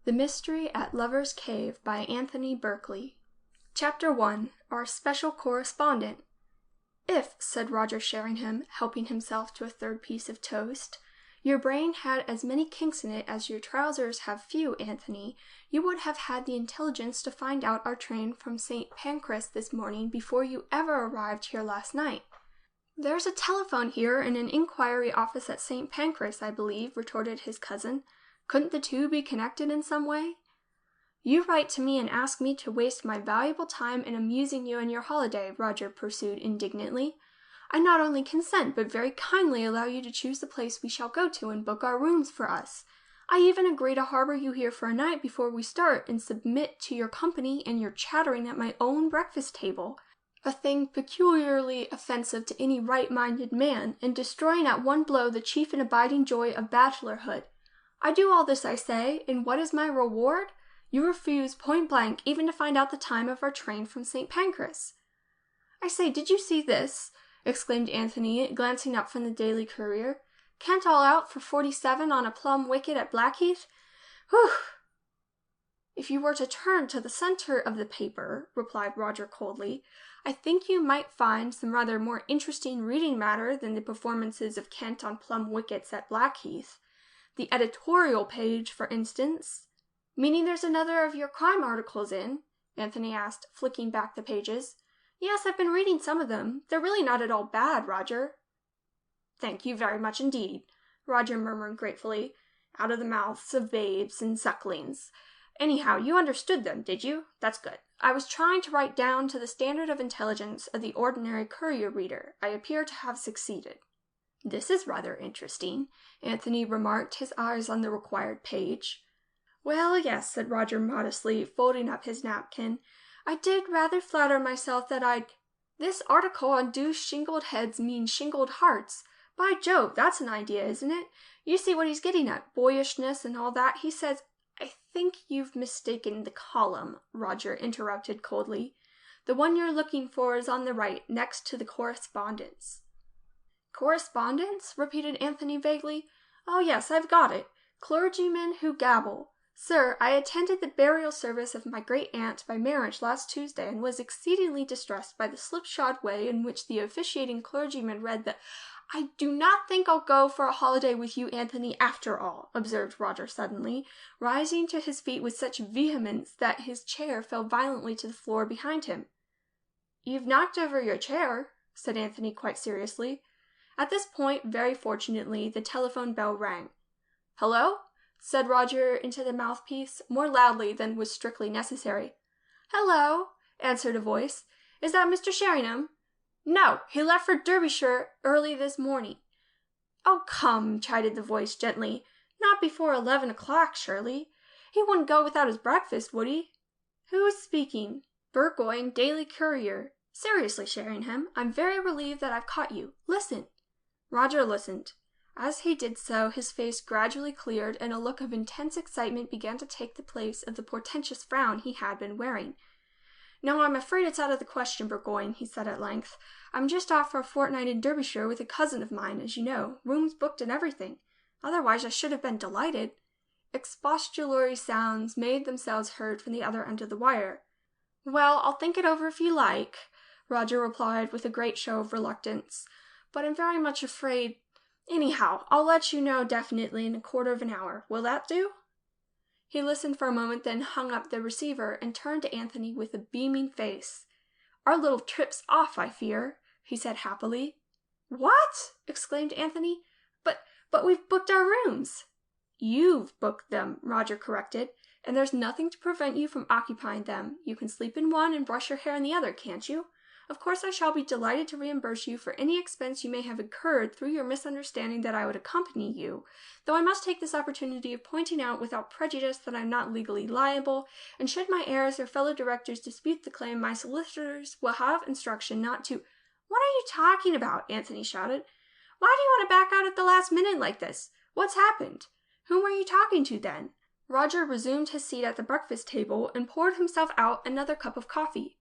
The Mystery at Lover's Cave by Anthony Berkeley. Chapter 1. Our Special Correspondent. If, said Roger Sheringham, helping himself to a third piece of toast, your brain had as many kinks in it as your trousers have few, Anthony, you would have had the intelligence to find out our train from St. Pancras this morning before you ever arrived here last night. There's a telephone here in an inquiry office at St. Pancras, I believe, retorted his cousin. Couldn't the two be connected in some way? You write to me and ask me to waste my valuable time in amusing you in your holiday, Roger pursued indignantly. I not only consent, but very kindly allow you to choose the place we shall go to and book our rooms for us. I even agree to harbor you here for a night before we start and submit to your company and your chattering at my own breakfast table, a thing peculiarly offensive to any right-minded man, and destroying at one blow the chief and abiding joy of bachelorhood. I do all this, I say, and what is my reward? You refuse point blank even to find out the time of our train from St. Pancras. I say, did you see this? Exclaimed Anthony, glancing up from the Daily Courier. Kent all out for 47 on a plum wicket at Blackheath? Whew! If you were to turn to the centre of the paper, replied Roger coldly, I think you might find some rather more interesting reading matter than the performances of Kent on plum wickets at Blackheath. The editorial page, for instance. Meaning there's another of your crime articles in? Anthony asked, flicking back the pages. Yes, I've been reading some of them. They're really not at all bad, Roger. Thank you very much indeed, Roger murmured gratefully, out of the mouths of babes and sucklings. Anyhow, you understood them, did you? That's good. I was trying to write down to the standard of intelligence of the ordinary courier reader. I appear to have succeeded. This is rather interesting, Anthony remarked, his eyes on the required page. Well, yes, said Roger modestly, folding up his napkin. I did rather flatter myself that I'd... This article on do shingled heads means shingled hearts. By Jove, that's an idea, isn't it? You see what he's getting at, boyishness and all that. He says... I think you've mistaken the column, Roger interrupted coldly. The one you're looking for is on the right, next to the correspondence. Correspondence? Repeated Anthony vaguely. Oh, yes, I've got it. Clergymen who gabble. Sir, I attended the burial service of my great-aunt by marriage last Tuesday and was exceedingly distressed by the slipshod way in which the officiating clergyman read the... I do not think I'll go for a holiday with you, Anthony, after all, observed Roger suddenly, rising to his feet with such vehemence that his chair fell violently to the floor behind him. You've knocked over your chair, said Anthony quite seriously. At this point, very fortunately, the telephone bell rang. Hello? Said Roger into the mouthpiece, more loudly than was strictly necessary. Hello, answered a voice. Is that Mr. Sheringham? No, he left for Derbyshire early this morning. Oh, come, chided the voice gently. Not before 11 o'clock, surely. He wouldn't go without his breakfast, would he? Who is speaking? Burgoyne, Daily Courier. Seriously, Sheringham, I'm very relieved that I've caught you. Listen. Roger listened. As he did so, his face gradually cleared, and a look of intense excitement began to take the place of the portentous frown he had been wearing. No, I'm afraid it's out of the question, Burgoyne, he said at length. I'm just off for a fortnight in Derbyshire with a cousin of mine, as you know, rooms booked and everything. Otherwise I should have been delighted. Expostulatory sounds made themselves heard from the other end of the wire. Well, I'll think it over if you like, Roger replied with a great show of reluctance, but I'm very much afraid... Anyhow, I'll let you know definitely in a quarter of an hour. Will that do? He listened for a moment, then hung up the receiver and turned to Anthony with a beaming face. Our little trip's off, I fear, he said happily. What? Exclaimed Anthony. But we've booked our rooms. You've booked them, Roger corrected, and there's nothing to prevent you from occupying them. You can sleep in one and brush your hair in the other, can't you? Of course I shall be delighted to reimburse you for any expense you may have incurred through your misunderstanding that I would accompany you, though I must take this opportunity of pointing out without prejudice that I am not legally liable, and should my heirs or fellow directors dispute the claim, my solicitors will have instruction not to— What are you talking about? Anthony shouted. Why do you want to back out at the last minute like this? What's happened? Whom were you talking to then? Roger resumed his seat at the breakfast table and poured himself out another cup of coffee.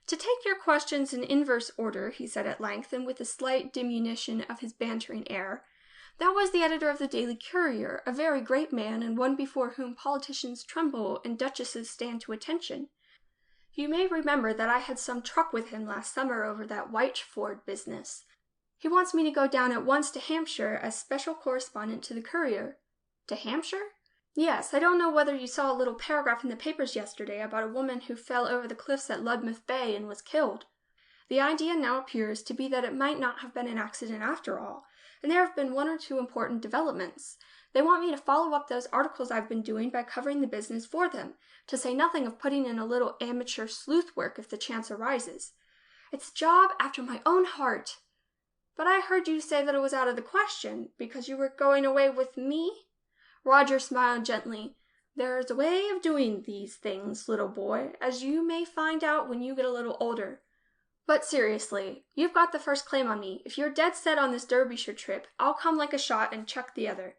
To take your questions in inverse order, he said at length, and with a slight diminution of his bantering air, That was the editor of the Daily Courier, a very great man, and one before whom politicians tremble and duchesses stand to attention. You may remember that I had some truck with him last summer over that Whiteford business. He wants me to go down at once to Hampshire as special correspondent to the Courier. To Hampshire? Yes, I don't know whether you saw a little paragraph in the papers yesterday about a woman who fell over the cliffs at Ludmouth Bay and was killed. The idea now appears to be that it might not have been an accident after all, and there have been one or two important developments. They want me to follow up those articles I've been doing by covering the business for them, to say nothing of putting in a little amateur sleuth work if the chance arises. It's a job after my own heart. But I heard you say that it was out of the question, because you were going away with me? Roger smiled gently. There's a way of doing these things, little boy, as you may find out when you get a little older. But seriously, you've got the first claim on me. If you're dead set on this Derbyshire trip, I'll come like a shot and chuck the other.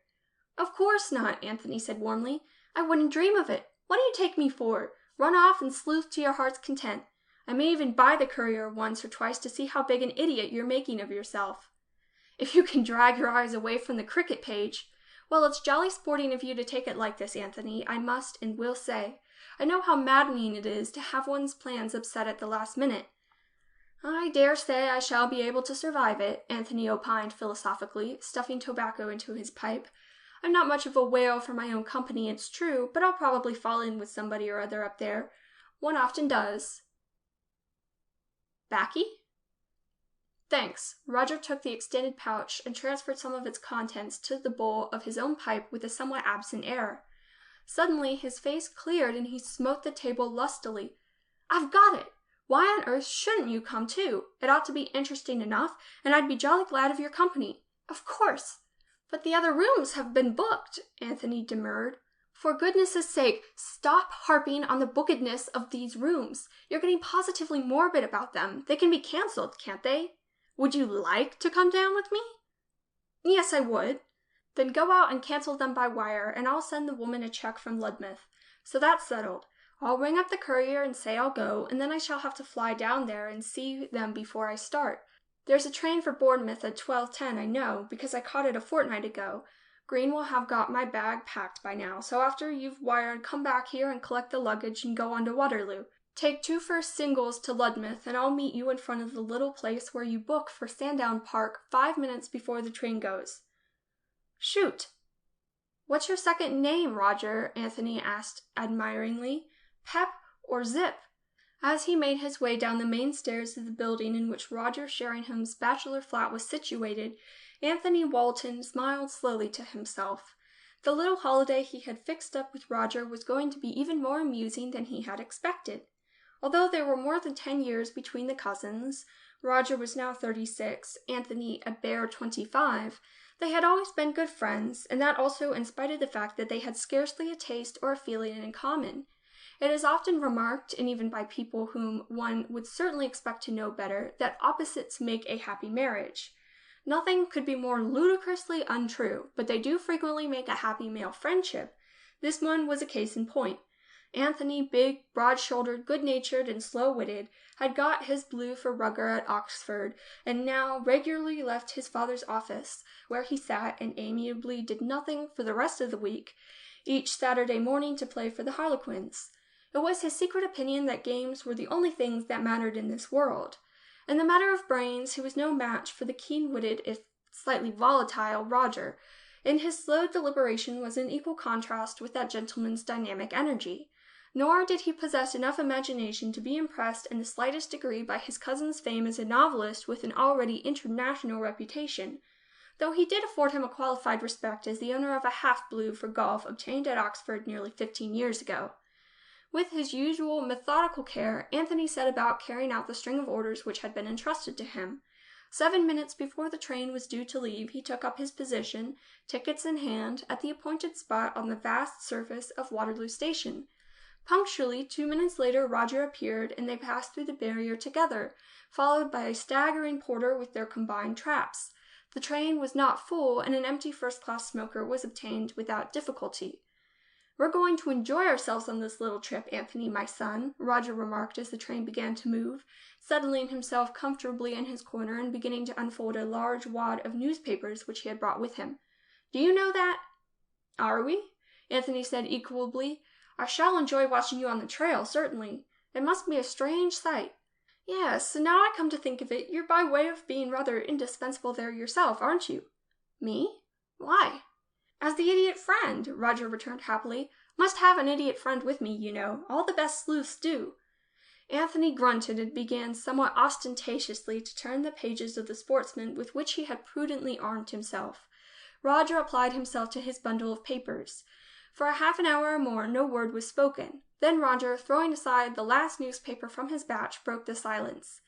Of course not, Anthony said warmly. I wouldn't dream of it. What do you take me for? Run off and sleuth to your heart's content. I may even buy the Courier once or twice to see how big an idiot you're making of yourself. If you can drag your eyes away from the cricket page. Well, it's jolly sporting of you to take it like this, Anthony, I must and will say. I know how maddening it is to have one's plans upset at the last minute. I dare say I shall be able to survive it, Anthony opined philosophically, stuffing tobacco into his pipe. I'm not much of a whale for my own company, it's true, but I'll probably fall in with somebody or other up there. One often does. Baccy? Thanks. Roger took the extended pouch and transferred some of its contents to the bowl of his own pipe with a somewhat absent air. Suddenly his face cleared and he smote the table lustily. I've got it! Why on earth shouldn't you come too? It ought to be interesting enough, and I'd be jolly glad of your company. Of course. But the other rooms have been booked, Anthony demurred. For goodness' sake, stop harping on the bookedness of these rooms. You're getting positively morbid about them. They can be cancelled, can't they? Would you like to come down with me? Yes, I would. Then go out and cancel them by wire, and I'll send the woman a check from Ludmouth. So that's settled. I'll ring up the Courier and say I'll go, and then I shall have to fly down there and see them before I start. There's a train for Bournemouth at 12:10, I know, because I caught it a fortnight ago. Green will have got my bag packed by now, so after you've wired, come back here and collect the luggage and go on to Waterloo. Take 2 first singles to Ludmouth, and I'll meet you in front of the little place where you book for Sandown Park 5 minutes before the train goes. Shoot! What's your second name, Roger? Anthony asked admiringly. Pep or Zip? As he made his way down the main stairs of the building in which Roger Sheringham's bachelor flat was situated, Anthony Walton smiled slowly to himself. The little holiday he had fixed up with Roger was going to be even more amusing than he had expected. Although there were more than 10 years between the cousins, Roger was now 36, Anthony a bare 25, they had always been good friends, and that also in spite of the fact that they had scarcely a taste or a feeling in common. It is often remarked, and even by people whom one would certainly expect to know better, that opposites make a happy marriage. Nothing could be more ludicrously untrue, but they do frequently make a happy male friendship. This one was a case in point. Anthony, big, broad-shouldered, good-natured, and slow-witted, had got his blue for Rugger at Oxford, and now regularly left his father's office, where he sat and amiably did nothing for the rest of the week, each Saturday morning to play for the Harlequins. It was his secret opinion that games were the only things that mattered in this world. In the matter of brains, he was no match for the keen-witted, if slightly volatile, Roger, and his slow deliberation was in equal contrast with that gentleman's dynamic energy. Nor did he possess enough imagination to be impressed in the slightest degree by his cousin's fame as a novelist with an already international reputation, though he did afford him a qualified respect as the owner of a half-blue for golf obtained at Oxford nearly 15 years ago. With his usual methodical care, Anthony set about carrying out the string of orders which had been entrusted to him. 7 minutes before the train was due to leave, he took up his position, tickets in hand, at the appointed spot on the vast surface of Waterloo Station. Punctually 2 minutes later Roger appeared, and they passed through the barrier together, followed by a staggering porter with their combined traps. The train was not full, and an empty first-class smoker was obtained without difficulty. "We're going to enjoy ourselves on this little trip, Anthony, my son," Roger remarked as the train began to move, settling himself comfortably in his corner and beginning to unfold a large wad of newspapers which he had brought with him. Do you know that?" "Are we?" Anthony said equably. "I shall enjoy watching you on the trail, certainly. It must be a strange sight." "Yes, now I come to think of it, you're by way of being rather indispensable there yourself, aren't you?" "Me? Why?" "As the idiot friend," Roger returned happily. "Must have an idiot friend with me, you know. All the best sleuths do." Anthony grunted and began somewhat ostentatiously to turn the pages of the Sportsman with which he had prudently armed himself. Roger applied himself to his bundle of papers. For a half an hour or more no word was spoken. Then Roger, throwing aside the last newspaper from his batch, broke the silence.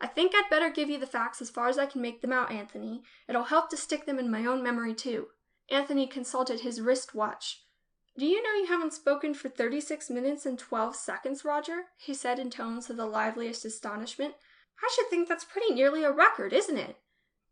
"I think I'd better give you the facts as far as I can make them out, Anthony. It'll help to stick them in my own memory, too." Anthony consulted his wrist watch. "Do you know you haven't spoken for 36 minutes and 12 seconds, Roger?" he said in tones of the liveliest astonishment. "I should think that's pretty nearly a record, isn't it?"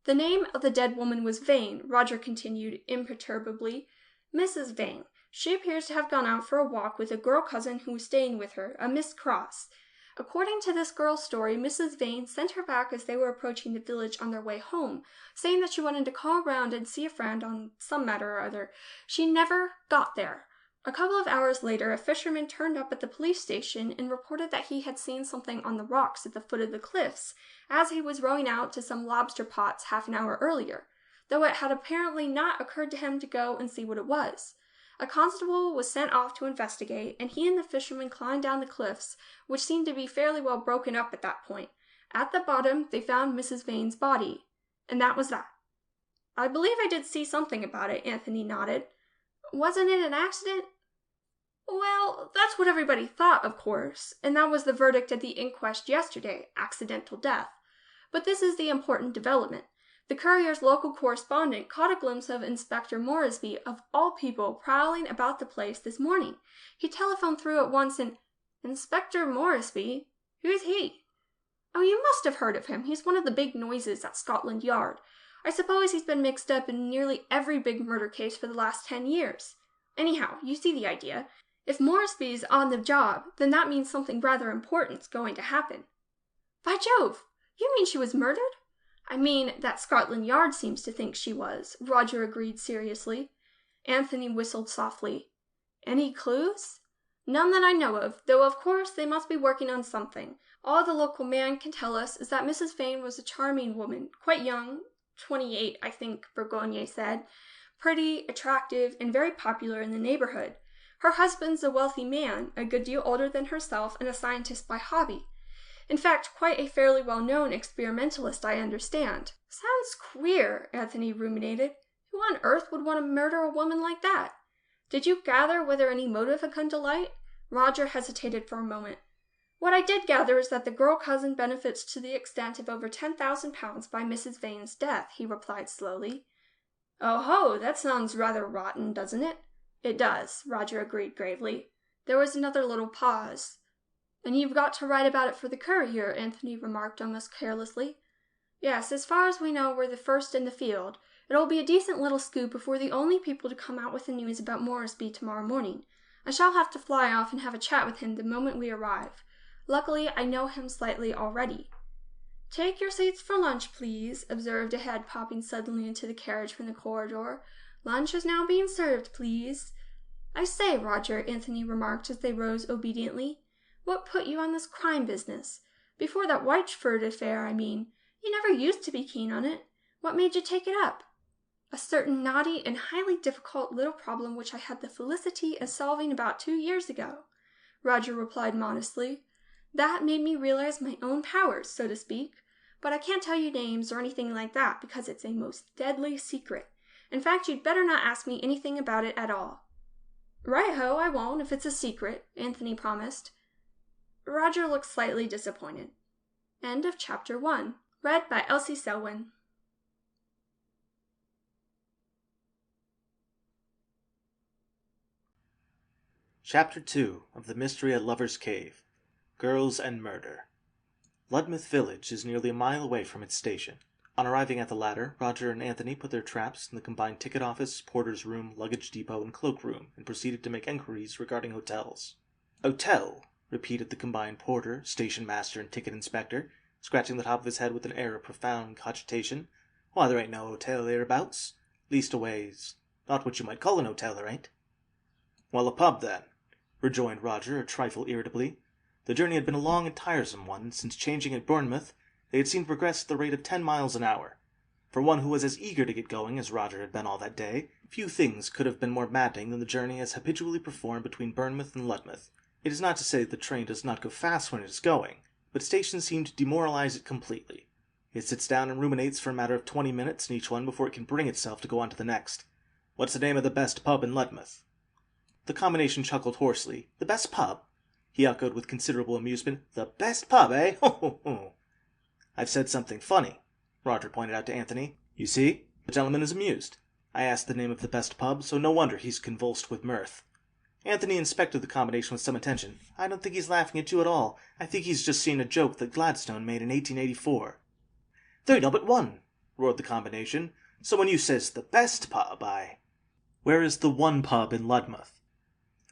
"The name of the dead woman was Vane," Roger continued imperturbably. "Mrs. Vane. She appears to have gone out for a walk with a girl cousin who was staying with her, a Miss Cross. According to this girl's story, Mrs. Vane sent her back as they were approaching the village on their way home, saying that she wanted to call around and see a friend on some matter or other. She never got there. A couple of hours later, a fisherman turned up at the police station and reported that he had seen something on the rocks at the foot of the cliffs, as he was rowing out to some lobster pots half an hour earlier, though it had apparently not occurred to him to go and see what it was. A constable was sent off to investigate, and he and the fisherman climbed down the cliffs, which seemed to be fairly well broken up at that point. At the bottom, they found Mrs. Vane's body. And that was that." "I believe I did see something about it," Anthony nodded. "Wasn't it an accident?" "Well, that's what everybody thought, of course, and that was the verdict at the inquest yesterday, accidental death. But this is the important development. The Courier's local correspondent caught a glimpse of Inspector Moresby, of all people, prowling about the place this morning. He telephoned through at once and—" "Inspector Moresby? Who's he?" "Oh, you must have heard of him. He's one of the big noises at Scotland Yard. I suppose he's been mixed up in nearly every big murder case for the last 10 years. Anyhow, you see the idea. If Moresby's on the job, then that means something rather important's going to happen." "By Jove! You mean she was murdered?" "I mean that Scotland Yard seems to think she was," Roger agreed seriously. Anthony whistled softly. "Any clues?" "None that I know of, though of course they must be working on something. All the local man can tell us is that Mrs. Vane was a charming woman, quite young, 28, I think Gorgen said, pretty, attractive, and very popular in the neighborhood. Her husband's a wealthy man, a good deal older than herself, and a scientist by hobby. In fact, quite a fairly well-known experimentalist, I understand." "Sounds queer," Anthony ruminated. "Who on earth would want to murder a woman like that? Did you gather whether any motive had come to light?" Roger hesitated for a moment. "What I did gather is that the girl cousin benefits to the extent of over £10,000 by Mrs. Vane's death," he replied slowly. "Oh ho, that sounds rather rotten, doesn't it?" "It does," Roger agreed gravely. There was another little pause. "And you've got to write about it for the Courier," Anthony remarked almost carelessly. "Yes, as far as we know, we're the first in the field. It'll be a decent little scoop if we're the only people to come out with the news about Moresby tomorrow morning. I shall have to fly off and have a chat with him the moment we arrive. Luckily, I know him slightly already." "Take your seats for lunch, please," observed a head popping suddenly into the carriage from the corridor. "Lunch is now being served, please." "I say, Roger," Anthony remarked as they rose obediently, "what put you on this crime business? Before that Whiteford affair, I mean. You never used to be keen on it. What made you take it up?" "A certain knotty and highly difficult little problem which I had the felicity of solving about 2 years ago," Roger replied modestly. "That made me realize my own powers, so to speak. But I can't tell you names or anything like that because it's a most deadly secret. In fact, you'd better not ask me anything about it at all." "Right-ho, I won't, if it's a secret," Anthony promised. Roger looked slightly disappointed. End of Chapter 1. Read by Elsie Selwyn. Chapter 2 of The Mystery at Lover's Cave. Girls and Murder. Ludmouth Village is nearly a mile away from its station. On arriving at the latter, Roger and Anthony put their traps in the combined ticket office, porter's room, luggage depot, and cloak room, and proceeded to make enquiries regarding hotels. "Hotel?" repeated the combined porter, station master, and ticket inspector, scratching the top of his head with an air of profound cogitation. "Why, there ain't no hotel hereabouts. Leastways, Not what you might call an hotel, there ain't." "Well, a pub, then," rejoined Roger, a trifle irritably. The journey had been a long and tiresome one, and since changing at Bournemouth, they had seemed to progress at the rate of 10 miles an hour. For one who was as eager to get going as Roger had been all that day, few things could have been more maddening than the journey as habitually performed between Bournemouth and Ludmouth. It is not to say that the train does not go fast when it is going, but stations seem to demoralize it completely. It sits down and ruminates for a matter of 20 minutes in each one before it can bring itself to go on to the next. "What's the name of the best pub in Ludmouth?" The combination chuckled hoarsely. "The best pub?" he echoed with considerable amusement. "The best pub, eh? Ho, ho, ho!" "I've said something funny," Roger pointed out to Anthony. "You see? The gentleman is amused. I asked the name of the best pub, so no wonder he's convulsed with mirth." Anthony inspected the combination with some attention. "I don't think he's laughing at you at all. I think he's just seen a joke that Gladstone made in 1884. "There ain't no but one," roared the combination. "So when you says the best pub, I—" "Where is the one pub in Ludmouth?"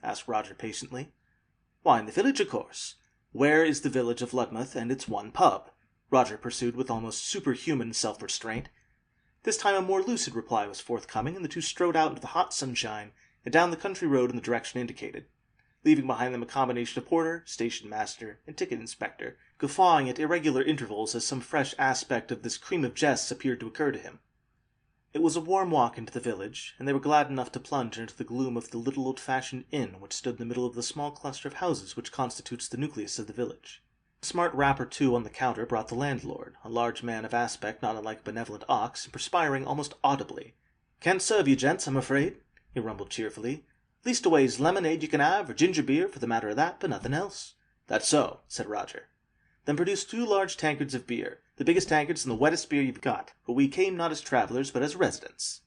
asked Roger patiently. "Why, in the village, of course. Where is the village of Ludmouth and its one pub?" Roger pursued with almost superhuman self-restraint. This time a more lucid reply was forthcoming, and the two strode out into the hot sunshine and down the country road in the direction indicated, leaving behind them a combination of porter, station-master, and ticket-inspector, guffawing at irregular intervals as some fresh aspect of this cream of jests appeared to occur to him. It was a warm walk into the village, and they were glad enough to plunge into the gloom of the little old-fashioned inn which stood in the middle of the small cluster of houses which constitutes the nucleus of the village. A smart rap or two on the counter brought the landlord, a large man of aspect not unlike a benevolent ox, and perspiring almost audibly. "Can't serve you, gents, I'm afraid," he rumbled cheerfully. "Leastways, lemonade you can have, or ginger beer, for the matter of that, but nothing else." "That's so," said Roger. "Then produce 2 large tankards of beer, the biggest tankards and the wettest beer you've got, for we came not as travellers, but as residents."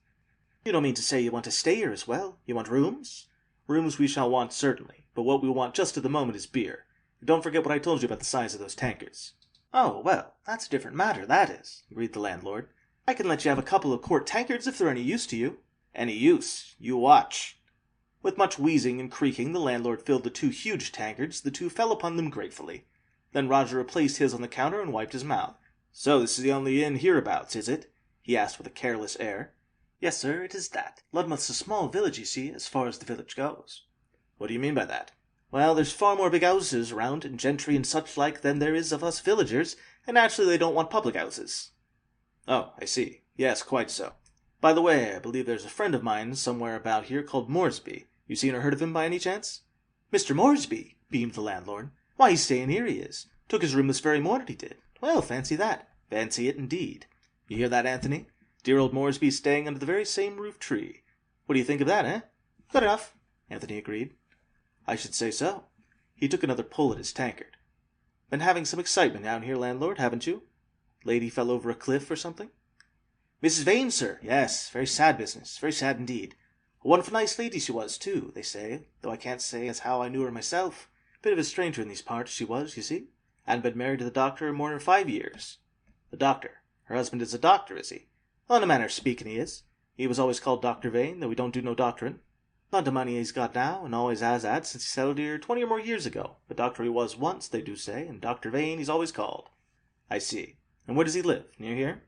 "You don't mean to say you want to stay here as well? You want rooms?" "Rooms we shall want, certainly, but what we want just at the moment is beer. Don't forget what I told you about the size of those tankards." "Oh, well, that's a different matter, that is," agreed the landlord. "I can let you have a couple of quart tankards if they're any use to you." "Any use? You watch." With much wheezing and creaking, the landlord filled the 2 huge tankards. The two fell upon them gratefully. Then Roger replaced his on the counter and wiped his mouth. "So this is the only inn hereabouts, is it?" he asked with a careless air. "Yes, sir, it is that. Ludmouth's a small village, you see, as far as the village goes." "What do you mean by that?" "Well, there's far more big houses around, and gentry and such like, than there is of us villagers, and naturally they don't want public houses." "Oh, I see. Yes, quite so. By the way, I believe there's a friend of mine somewhere about here called Moresby. You seen or heard of him by any chance?" "Mr. Moresby?" beamed the landlord. "Why, he's staying here, he is. Took his room this very morning, he did. Well, fancy that. Fancy it, indeed. You hear that, Anthony? Dear old Moresby's staying under the very same roof tree. What do you think of that, eh?" "Good enough," Anthony agreed. "I should say so." He took another pull at his tankard. "Been having some excitement down here, landlord, haven't you? Lady fell over a cliff or something?" "Mrs. Vane, sir. Yes, very sad business. Very sad indeed. A wonderful nice lady she was, too, they say, though I can't say as how I knew her myself. Bit of a stranger in these parts, she was, you see. Hadn't been married to the doctor more'n 5 years. The doctor? Her husband is a doctor, is he? Well, in a manner of speaking, he is. He was always called Dr. Vane, though he don't do no doctoring. Not of money he's got now, and always has had since he settled here 20 or more years ago. But doctor he was once, they do say, and Dr. Vane he's always called." "I see. And where does he live? Near here?"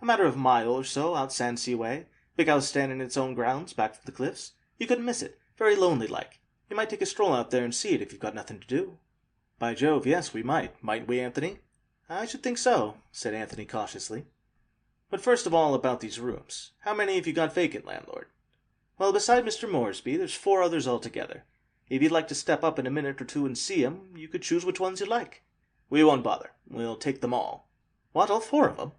"A matter of a mile or so out Sandsea way. Big house standing in its own grounds, back from the cliffs. You couldn't miss it. Very lonely like. You might take a stroll out there and see it if you've got nothing to do." "By Jove, yes, we might. Mightn't we, Anthony?" "I should think so," said Anthony cautiously. "But first of all about these rooms. How many have you got vacant, landlord?" "Well, beside Mr. Moresby, there's 4 others altogether. If you'd like to step up in a minute or two and see 'em, you could choose which ones you like." "We won't bother. We'll take them all." "What, all 4 of them?"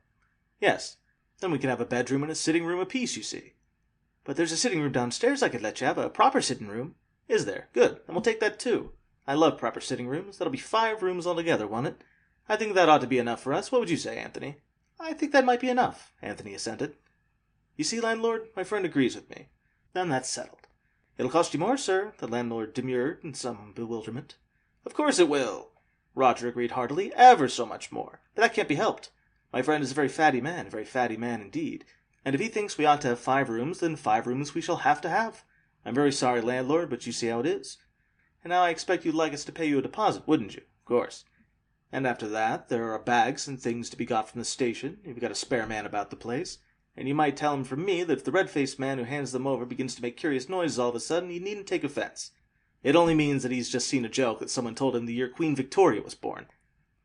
"Yes. Then we can have a bedroom and a sitting room apiece, you see." "But there's a sitting room downstairs I could let you have, a proper sitting room." "Is there? Good. Then we'll take that too. I love proper sitting rooms. That'll be 5 rooms altogether, won't it? I think that ought to be enough for us. What would you say, Anthony?" "I think that might be enough," Anthony assented. "You see, landlord, my friend agrees with me. Then that's settled." "It'll cost you more, sir," the landlord demurred in some bewilderment. "Of course it will," Roger agreed heartily. "Ever so much more. But that can't be helped. My friend is a very fatty man indeed. And if he thinks we ought to have 5 rooms, then 5 rooms we shall have to have. I'm very sorry, landlord, but you see how it is. And now I expect you'd like us to pay you a deposit, wouldn't you? Of course. And after that, there are bags and things to be got from the station, if you've got a spare man about the place. And you might tell him from me that if the red-faced man who hands them over begins to make curious noises all of a sudden, he needn't take offense. It only means that he's just seen a joke that someone told him the year Queen Victoria was born.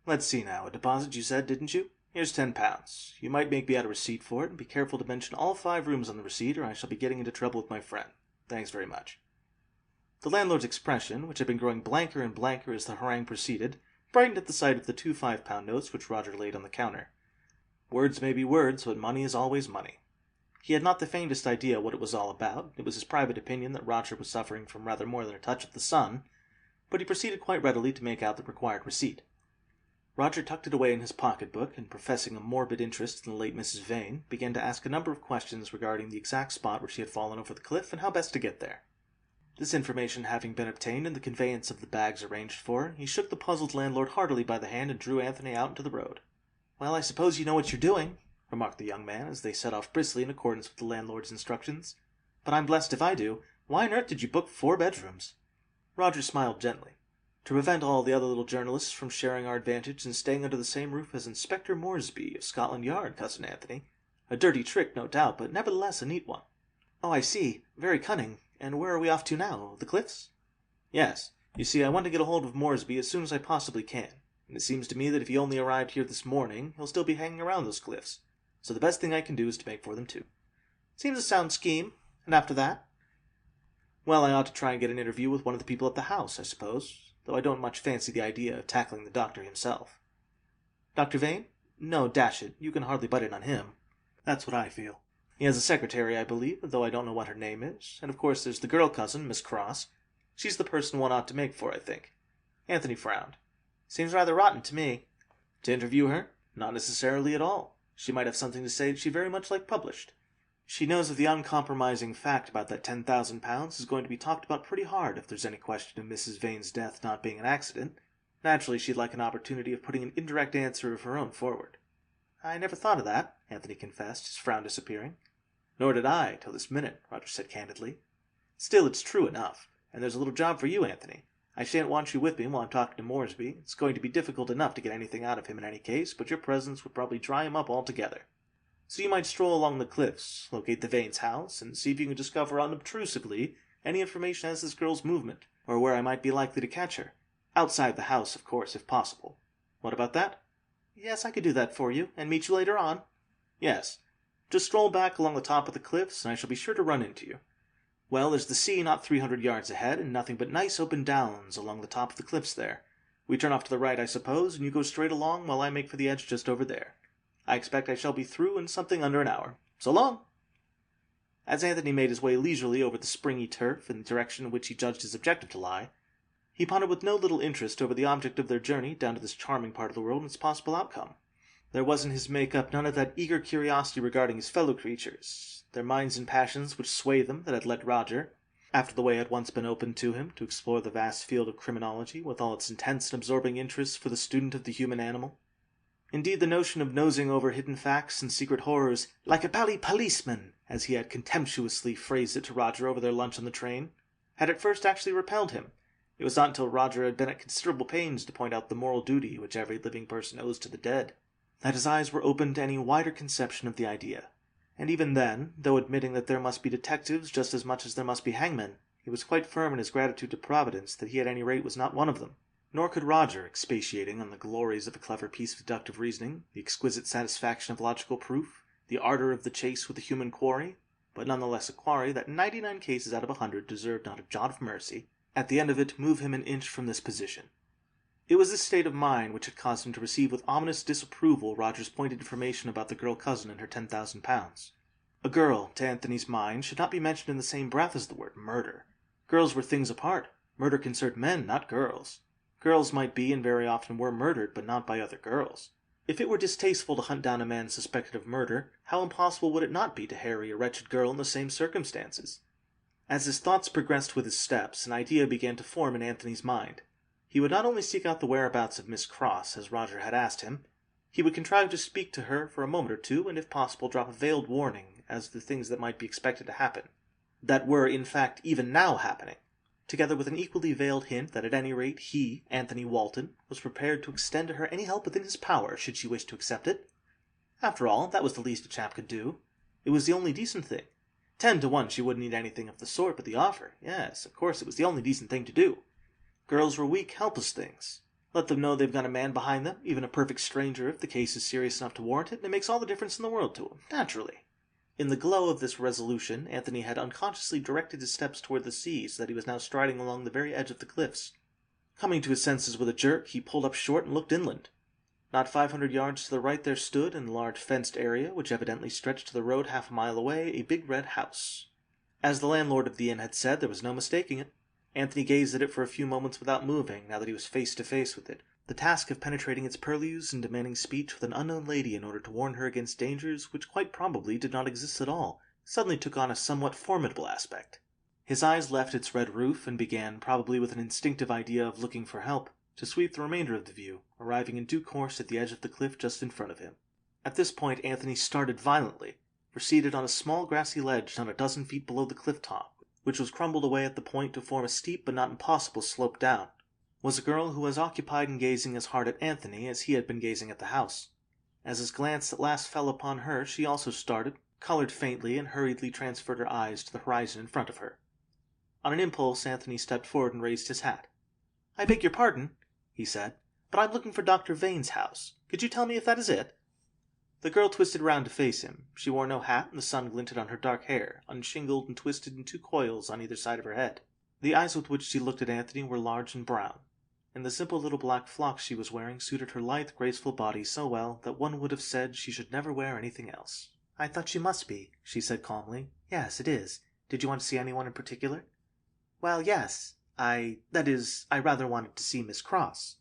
Let's see now, a deposit you said, didn't you? Here's £10. You might make me out a receipt for it, and be careful to mention all 5 rooms on the receipt, or I shall be getting into trouble with my friend. Thanks very much. The landlord's expression, which had been growing blanker and blanker as the harangue proceeded, brightened at the sight of the 2 £5 notes which Roger laid on the counter. Words may be words, but money is always money. He had not the faintest idea what it was all about. It was his private opinion that Roger was suffering from rather more than a touch of the sun, but he proceeded quite readily to make out the required receipt. Roger tucked it away in his pocketbook, and professing a morbid interest in the late Mrs. Vane, began to ask a number of questions regarding the exact spot where she had fallen over the cliff and how best to get there. This information having been obtained and the conveyance of the bags arranged for, he shook the puzzled landlord heartily by the hand and drew Anthony out into the road. "Well, I suppose you know what you're doing," remarked the young man, as they set off briskly in accordance with the landlord's instructions. "But I'm blessed if I do. Why on earth did you book 4 bedrooms?" Roger smiled gently. "To prevent all the other little journalists from sharing our advantage and staying under the same roof as Inspector Moresby of Scotland Yard, Cousin Anthony. A dirty trick, no doubt, but nevertheless a neat one." "Oh, I see. Very cunning. And where are we off to now? The cliffs?" "Yes. You see, I want to get a hold of Moresby as soon as I possibly can, and it seems to me that if he only arrived here this morning, he'll still be hanging around those cliffs. So the best thing I can do is to make for them too." "Seems a sound scheme. And after that?" "Well, I ought to try and get an interview with one of the people at the house, I suppose, though I don't much fancy the idea of tackling the doctor himself." "Dr. Vane? No, dash it, you can hardly butt in on him." "That's what I feel. He has a secretary, I believe, though I don't know what her name is, and of course there's the girl cousin, Miss Cross. She's the person one ought to make for, I think." Anthony frowned. "Seems rather rotten to me." "To interview her? Not necessarily at all. She might have something to say that she very much like published. She knows that the uncompromising fact about that £10,000 is going to be talked about pretty hard if there's any question of Mrs. Vane's death not being an accident. Naturally, she'd like an opportunity of putting an indirect answer of her own forward." "I never thought of that," Anthony confessed, his frown disappearing. "Nor did I, till this minute," Roger said candidly. "Still, it's true enough, and there's a little job for you, Anthony. I shan't want you with me while I'm talking to Moresby. It's going to be difficult enough to get anything out of him in any case, but your presence would probably dry him up altogether. So you might stroll along the cliffs, locate the Vane's house, and see if you can discover unobtrusively any information as to this girl's movement, or where I might be likely to catch her. Outside the house, of course, if possible. What about that?" "Yes, I could do that for you, and meet you later on." "Yes. Just stroll back along the top of the cliffs, and I shall be sure to run into you. Well, there's the sea not 300 yards ahead, and nothing but nice open downs along the top of the cliffs there. We turn off to the right, I suppose, and you go straight along while I make for the edge just over there. I expect I shall be through in something under an hour. So long." As Anthony made his way leisurely over the springy turf in the direction in which he judged his objective to lie, he pondered with no little interest over the object of their journey down to this charming part of the world and its possible outcome. There was in his make-up none of that eager curiosity regarding his fellow creatures, their minds and passions which sway them, that had led Roger, after the way had once been opened to him, to explore the vast field of criminology with all its intense and absorbing interest for the student of the human animal. Indeed, the notion of nosing over hidden facts and secret horrors, like a bally policeman, as he had contemptuously phrased it to Roger over their lunch on the train, had at first actually repelled him. It was not until Roger had been at considerable pains to point out the moral duty which every living person owes to the dead, that his eyes were opened to any wider conception of the idea. And even then, though admitting that there must be detectives just as much as there must be hangmen, he was quite firm in his gratitude to Providence that he at any rate was not one of them. Nor could Roger, expatiating on the glories of a clever piece of deductive reasoning, the exquisite satisfaction of logical proof, the ardor of the chase with the human quarry, but none the less a quarry that in 99 cases out of 100 deserved not a jot of mercy, at the end of it move him an inch from this position. It was this state of mind which had caused him to receive with ominous disapproval Roger's pointed information about the girl cousin and her £10,000. A girl, to Anthony's mind, should not be mentioned in the same breath as the word murder. Girls were things apart. Murder concerned men, not girls. Girls might be, and very often were, murdered, but not by other girls. If it were distasteful to hunt down a man suspected of murder, how impossible would it not be to harry a wretched girl in the same circumstances? As his thoughts progressed with his steps, an idea began to form in Anthony's mind. He would not only seek out the whereabouts of Miss Cross, as Roger had asked him, he would contrive to speak to her for a moment or two, and if possible drop a veiled warning as to things that might be expected to happen, that were, in fact, even now happening, together with an equally veiled hint that at any rate he, Anthony Walton, was prepared to extend to her any help within his power should she wish to accept it. After all, that was the least a chap could do. It was the only decent thing. 10 to 1 she wouldn't eat anything of the sort but the offer. Yes, of course, it was the only decent thing to do. Girls were weak, helpless things. Let them know they've got a man behind them, even a perfect stranger if the case is serious enough to warrant it, and it makes all the difference in the world to them, naturally. In the glow of this resolution, Anthony had unconsciously directed his steps toward the sea, so that he was now striding along the very edge of the cliffs. Coming to his senses with a jerk, he pulled up short and looked inland. Not 500 yards to the right there stood, in a large fenced area, which evidently stretched to the road half a mile away, a big red house. As the landlord of the inn had said, there was no mistaking it. Anthony gazed at it for a few moments without moving, now that he was face to face with it. The task of penetrating its purlieus and demanding speech with an unknown lady in order to warn her against dangers which quite probably did not exist at all, suddenly took on a somewhat formidable aspect. His eyes left its red roof and began, probably with an instinctive idea of looking for help, to sweep the remainder of the view, arriving in due course at the edge of the cliff just in front of him. At this point Anthony started violently, for seated on a small grassy ledge not a dozen feet below the cliff top, which was crumbled away at the point to form a steep but not impossible slope down, was a girl who was occupied in gazing as hard at Anthony as he had been gazing at the house. As his glance at last fell upon her, she also started, colored faintly, and hurriedly transferred her eyes to the horizon in front of her. On an impulse, Anthony stepped forward and raised his hat. "I beg your pardon," he said, "but I'm looking for Dr. Vane's house. Could you tell me if that is it?" The girl twisted round to face him. She wore no hat, and the sun glinted on her dark hair, unshingled and twisted in 2 coils on either side of her head. The eyes with which she looked at Anthony were large and brown, and the simple little black frock she was wearing suited her lithe, graceful body so well that one would have said she should never wear anything else. "I thought you must be," she said calmly. "Yes, it is. Did you want to see anyone in particular?" "Well, yes. I rather wanted to see Miss Cross."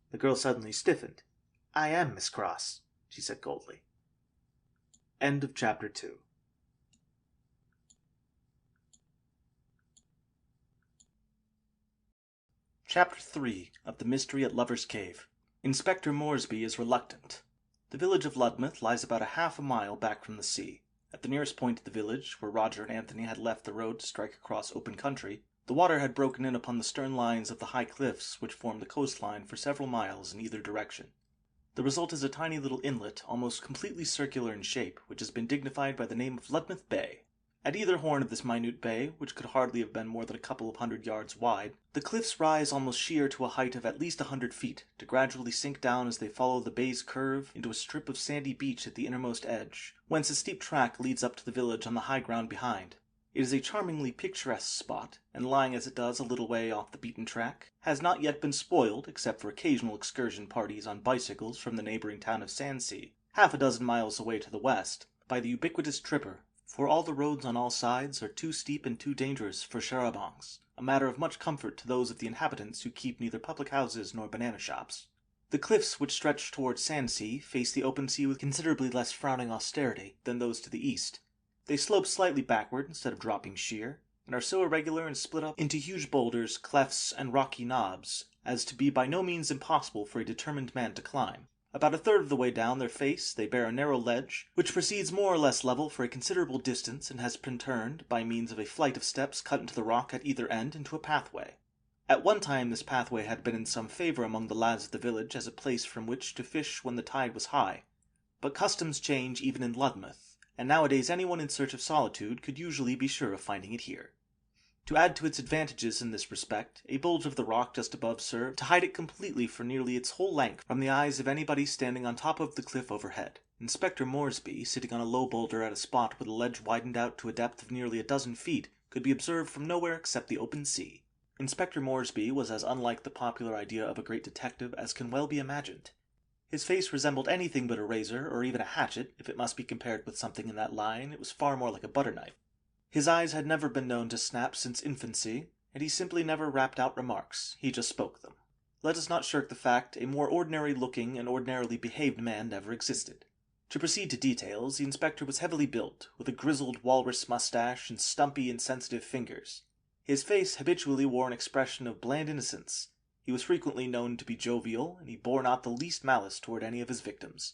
The girl suddenly stiffened. "I am Miss Cross," she said coldly. End of Chapter 2. Chapter 3 of The Mystery at Lover's Cave. Inspector Moresby is reluctant. The village of Ludmouth lies about a half a mile back from the sea. At the nearest point of the village, where Roger and Anthony had left the road to strike across open country, the water had broken in upon the stern lines of the high cliffs which form the coastline for several miles in either direction. The result is a tiny little inlet, almost completely circular in shape, which has been dignified by the name of Ludmouth Bay. At either horn of this minute bay, which could hardly have been more than a couple of 100 yards wide, the cliffs rise almost sheer to a height of at least 100 feet, to gradually sink down as they follow the bay's curve into a strip of sandy beach at the innermost edge, whence a steep track leads up to the village on the high ground behind. It is a charmingly picturesque spot, and lying as it does a little way off the beaten track, has not yet been spoiled, except for occasional excursion parties on bicycles from the neighboring town of Sandsea, half a dozen miles away to the west, by the ubiquitous tripper, for all the roads on all sides are too steep and too dangerous for charabancs, a matter of much comfort to those of the inhabitants who keep neither public houses nor banana shops. The cliffs which stretch towards Sandsea face the open sea with considerably less frowning austerity than those to the east. They slope slightly backward instead of dropping sheer, and are so irregular and split up into huge boulders, clefts, and rocky knobs, as to be by no means impossible for a determined man to climb. About a third of the way down their face they bear a narrow ledge, which proceeds more or less level for a considerable distance and has been turned, by means of a flight of steps cut into the rock at either end, into a pathway. At one time this pathway had been in some favour among the lads of the village as a place from which to fish when the tide was high, but customs change even in Ludmouth, and nowadays anyone in search of solitude could usually be sure of finding it here. To add to its advantages in this respect, a bulge of the rock just above served to hide it completely for nearly its whole length from the eyes of anybody standing on top of the cliff overhead. Inspector Moresby, sitting on a low boulder at a spot where the ledge widened out to a depth of nearly a dozen feet, could be observed from nowhere except the open sea. Inspector Moresby was as unlike the popular idea of a great detective as can well be imagined. His face resembled anything but a razor, or even a hatchet. If it must be compared with something in that line, it was far more like a butter knife. His eyes had never been known to snap since infancy, and he simply never rapped out remarks, he just spoke them. Let us not shirk the fact, a more ordinary-looking and ordinarily behaved man never existed. To proceed to details, the inspector was heavily built, with a grizzled walrus mustache and stumpy, insensitive fingers. His face habitually wore an expression of bland innocence. He was frequently known to be jovial, and he bore not the least malice toward any of his victims.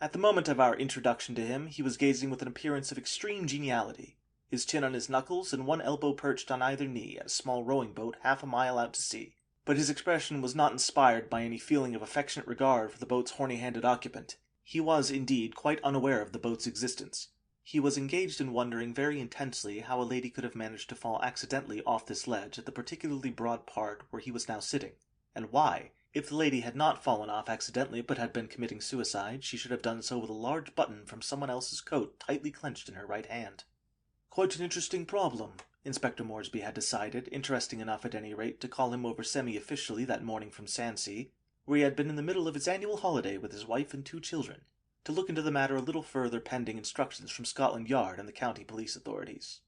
At the moment of our introduction to him, he was gazing with an appearance of extreme geniality, his chin on his knuckles and one elbow perched on either knee at a small rowing boat half a mile out to sea. But his expression was not inspired by any feeling of affectionate regard for the boat's horny-handed occupant. He was, indeed, quite unaware of the boat's existence. He was engaged in wondering very intensely how a lady could have managed to fall accidentally off this ledge at the particularly broad part where he was now sitting, and why, if the lady had not fallen off accidentally but had been committing suicide, she should have done so with a large button from someone else's coat tightly clenched in her right hand. Quite an interesting problem, Inspector Moresby had decided, interesting enough at any rate to call him over semi-officially that morning from Sandsea, where he had been in the middle of his annual holiday with his wife and 2 children, to look into the matter a little further pending instructions from Scotland Yard and the county police authorities.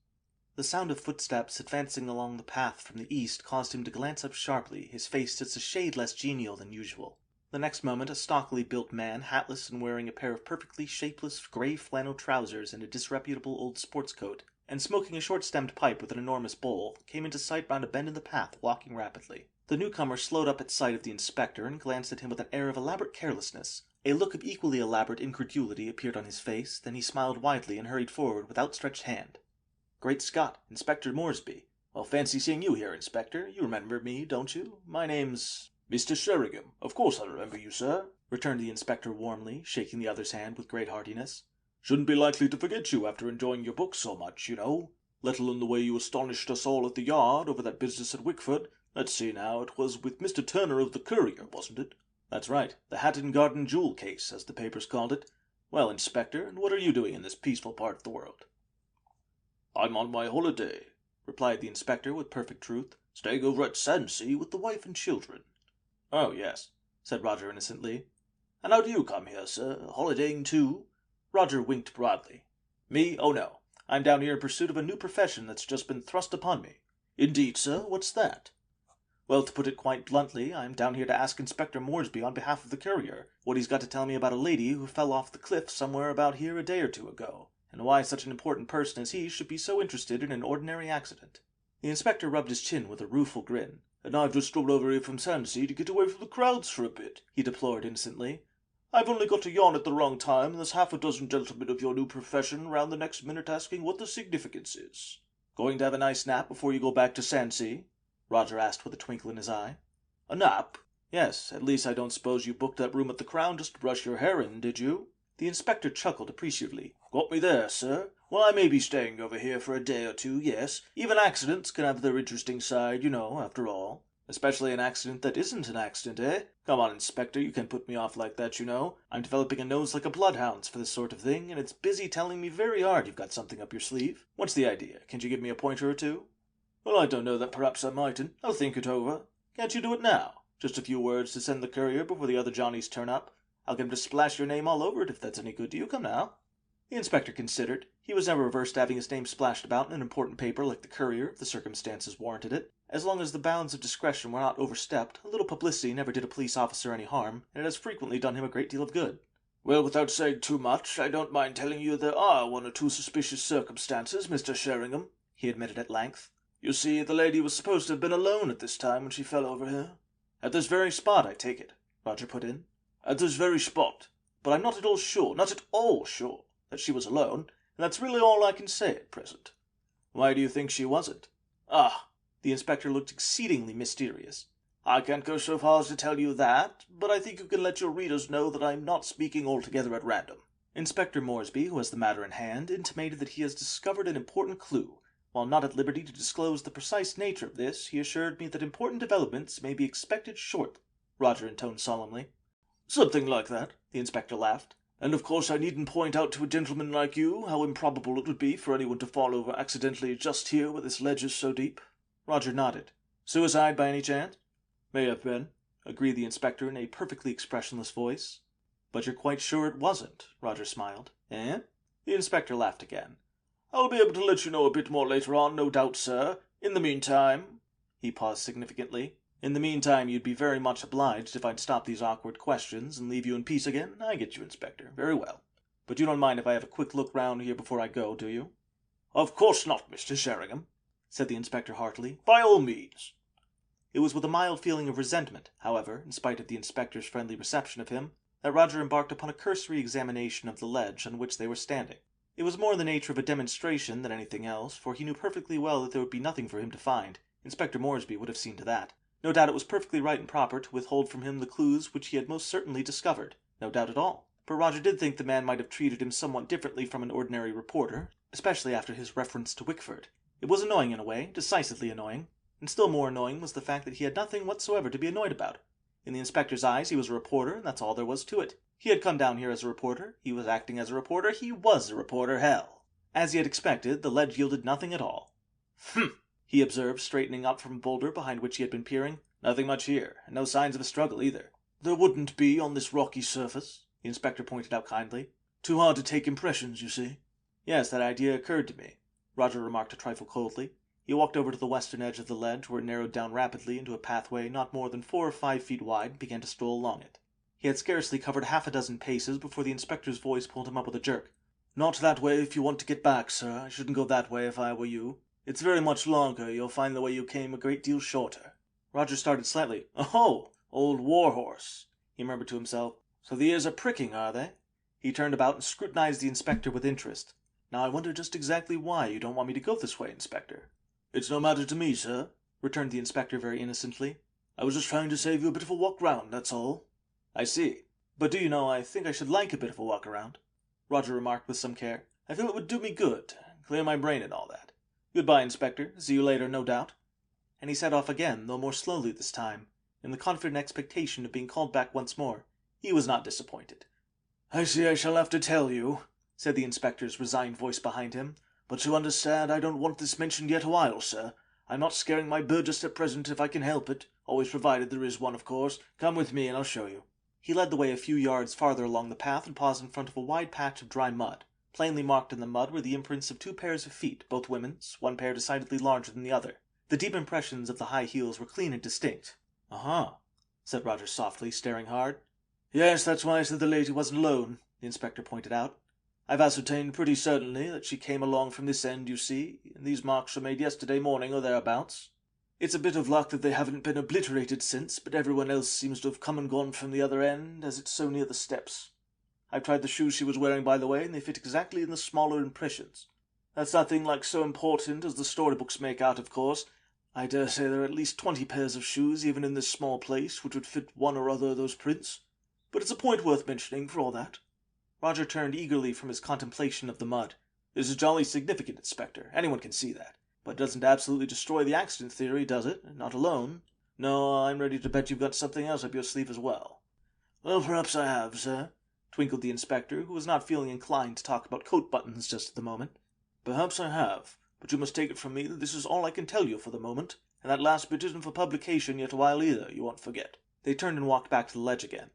The sound of footsteps advancing along the path from the east caused him to glance up sharply, his face just a shade less genial than usual. The next moment a stockily built man, hatless and wearing a pair of perfectly shapeless grey flannel trousers and a disreputable old sports coat, and smoking a short-stemmed pipe with an enormous bowl, came into sight round a bend in the path, walking rapidly. The newcomer slowed up at sight of the inspector and glanced at him with an air of elaborate carelessness. A look of equally elaborate incredulity appeared on his face, then he smiled widely and hurried forward with outstretched hand. "Great Scott, Inspector Moresby. Well, fancy seeing you here, Inspector. You remember me, don't you? My name's—" "Mr. Sheringham. Of course I remember you, sir," returned the inspector warmly, shaking the other's hand with great heartiness. "Shouldn't be likely to forget you after enjoying your book so much, you know. Let alone the way you astonished us all at the Yard over that business at Wickford. Let's see now, it was with Mr. Turner of the Courier, wasn't it?" "That's right. The Hatton Garden jewel case, as the papers called it. Well, Inspector, and what are you doing in this peaceful part of the world?" "I'm on my holiday," replied the inspector with perfect truth. "Staying over at Sandsea with the wife and children." "Oh, yes," said Roger innocently. "And how do you come here, sir? Holidaying too?" Roger winked broadly. "Me? Oh, no. I'm down here in pursuit of a new profession that's just been thrust upon me." "Indeed, sir? What's that?" "Well, to put it quite bluntly, I'm down here to ask Inspector Moresby on behalf of the Courier what he's got to tell me about a lady who fell off the cliff somewhere about here a day or 2 ago, and why such an important person as he should be so interested in an ordinary accident." The inspector rubbed his chin with a rueful grin. "And I've just strolled over here from Sandsea to get away from the crowds for a bit," he deplored innocently. "I've only got to yawn at the wrong time, and there's half a dozen gentlemen of your new profession round the next minute asking what the significance is." "Going to have a nice nap before you go back to Sandsea?" Roger asked with a twinkle in his eye. "A nap?" "Yes, at least I don't suppose you booked that room at the Crown just to brush your hair in, did you?" The inspector chuckled appreciatively. "Got me there, sir. Well, I may be staying over here for a day or 2, yes. Even accidents can have their interesting side, you know, after all. Especially an accident that isn't an accident, eh? Come on, Inspector, you can't put me off like that, you know. I'm developing a nose like a bloodhound's for this sort of thing, and it's busy telling me very hard you've got something up your sleeve. What's the idea? Can't you give me a pointer or 2? "Well, I don't know that perhaps I mightn't. I'll think it over." "Can't you do it now? Just a few words to send the courier before the other Johnnies turn up. I'll get him to splash your name all over it if that's any good to you. Come now." The inspector considered. He was never averse to having his name splashed about in an important paper like the Courier if the circumstances warranted it. As long as the bounds of discretion were not overstepped, a little publicity never did a police officer any harm, and it has frequently done him a great deal of good. "Well, without saying too much, I don't mind telling you there are 1 or 2 suspicious circumstances, Mr. Sheringham," he admitted at length. "You see, the lady was supposed to have been alone at this time when she fell over here." "At this very spot, I take it," Roger put in. "At this very spot. But I'm not at all sure, that she was alone, and that's really all I can say at present." "Why do you think she wasn't?" "Ah!" The inspector looked exceedingly mysterious. "I can't go so far as to tell you that, but I think you can let your readers know that I'm not speaking altogether at random." Inspector Moresby, who has the matter in hand, intimated that he has discovered an important clue. While not at liberty to disclose the precise nature of this, he assured me that important developments may be expected shortly. Roger intoned solemnly. "Something like that," the inspector laughed. "And of course I needn't point out to a gentleman like you how improbable it would be for anyone to fall over accidentally just here where this ledge is so deep." Roger nodded. "Suicide by any chance?" "May have been," agreed the inspector in a perfectly expressionless voice. "But you're quite sure it wasn't?" Roger smiled. "Eh?" The inspector laughed again. "I'll be able to let you know a bit more later on, no doubt, sir. In the meantime—" He paused significantly. "In the meantime, you'd be very much obliged if I'd stop these awkward questions and leave you in peace again? I get you, Inspector. Very well. But you don't mind if I have a quick look round here before I go, do you?" "Of course not, Mr. Sheringham," said the inspector heartily. "By all means." It was with a mild feeling of resentment, however, in spite of the inspector's friendly reception of him, that Roger embarked upon a cursory examination of the ledge on which they were standing. It was more in the nature of a demonstration than anything else, for he knew perfectly well that there would be nothing for him to find. Inspector Moresby would have seen to that. No doubt it was perfectly right and proper to withhold from him the clues which he had most certainly discovered. No doubt at all. but Roger did think the man might have treated him somewhat differently from an ordinary reporter, especially after his reference to Wickford. It was annoying in a way, decisively annoying, and still more annoying was the fact that he had nothing whatsoever to be annoyed about. In the inspector's eyes, he was a reporter, and that's all there was to it. He had come down here as a reporter, he was acting as a reporter, he was a reporter, hell. As he had expected, the ledge yielded nothing at all. He observed, straightening up from a boulder behind which he had been peering. Nothing much here, and no signs of a struggle either. There wouldn't be on this rocky surface, the inspector pointed out kindly. Too hard to take impressions, you see. Yes, that idea occurred to me, Roger remarked a trifle coldly. He walked over to the western edge of the ledge, where it narrowed down rapidly into a pathway not more than 4 or 5 feet wide, and began to stroll along it. He had scarcely covered half a dozen paces before the inspector's voice pulled him up with a jerk. Not that way if you want to get back, sir. I shouldn't go that way if I were you. It's very much longer. You'll find the way you came a great deal shorter. Roger started slightly. Oh, old warhorse, he murmured to himself. So the ears are pricking, are they? He turned about and scrutinized the inspector with interest. Now I wonder just exactly why you don't want me to go this way, Inspector. It's no matter to me, sir, returned the inspector very innocently. I was just trying to save you a bit of a walk round, that's all. I see. But do you know, I think I should like a bit of a walk around, Roger remarked with some care. I feel it would do me good, clear my brain and all that. Goodbye, Inspector. See you later, no doubt. And he set off again, though more slowly this time, in the confident expectation of being called back once more. He was not disappointed. I see I shall have to tell you, said the inspector's resigned voice behind him. But you understand I don't want this mentioned yet awhile, sir. I'm not scaring my bird just at present if I can help it, always provided there is one, of course. Come with me and I'll show you. He led the way a few yards farther along the path and paused in front of a wide patch of dry mud. Plainly marked in the mud were the imprints of 2 pairs of feet, both women's, one pair decidedly larger than the other. The deep impressions of the high heels were clean and distinct. Uh-huh, said Roger softly, staring hard. Yes, that's why I said the lady wasn't alone, the inspector pointed out. I've ascertained pretty certainly that she came along from this end, you see, and these marks were made yesterday morning or thereabouts. It's a bit of luck that they haven't been obliterated since, but everyone else seems to have come and gone from the other end, as it's so near the steps. I've tried the shoes she was wearing, by the way, and they fit exactly in the smaller impressions. That's nothing like so important as the storybooks make out, of course. I dare say there are at least 20 pairs of shoes, even in this small place, which would fit one or other of those prints. But it's a point worth mentioning, for all that. Roger turned eagerly from his contemplation of the mud. This is jolly significant, Inspector. Anyone can see that. But it doesn't absolutely destroy the accident theory, does it? Not alone. No, I'm ready to bet you've got something else up your sleeve as well. Well, perhaps I have, sir, twinkled the inspector, who was not feeling inclined to talk about coat buttons just at the moment. Perhaps I have, but you must take it from me that this is all I can tell you for the moment, and that last bit isn't for publication yet awhile either, you won't forget. They turned and walked back to the ledge again.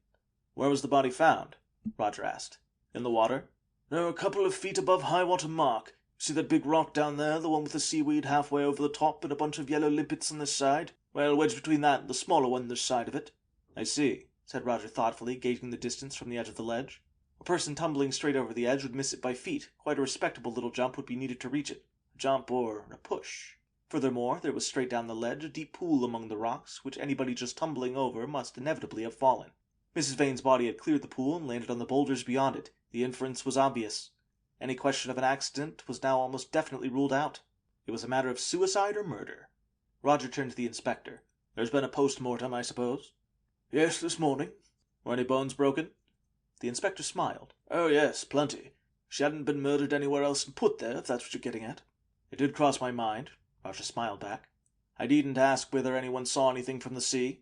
Where was the body found? Roger asked. In the water? No, a couple of feet above high-water mark. See that big rock down there, the one with the seaweed halfway over the top and a bunch of yellow limpets on this side? Well, wedged between that and the smaller one this side of it. I see, said Roger thoughtfully, gauging the distance from the edge of the ledge. A person tumbling straight over the edge would miss it by feet. Quite a respectable little jump would be needed to reach it. A jump or a push. Furthermore, there was straight down the ledge a deep pool among the rocks, which anybody just tumbling over must inevitably have fallen. Mrs. Vane's body had cleared the pool and landed on the boulders beyond it. The inference was obvious. Any question of an accident was now almost definitely ruled out. It was a matter of suicide or murder. Roger turned to the inspector. There's been a post-mortem, I suppose? Yes, this morning. Were any bones broken? The inspector smiled. Oh, yes, plenty. She hadn't been murdered anywhere else and put there, if that's what you're getting at. It did cross my mind. Roger smiled back. I needn't ask whether anyone saw anything from the sea.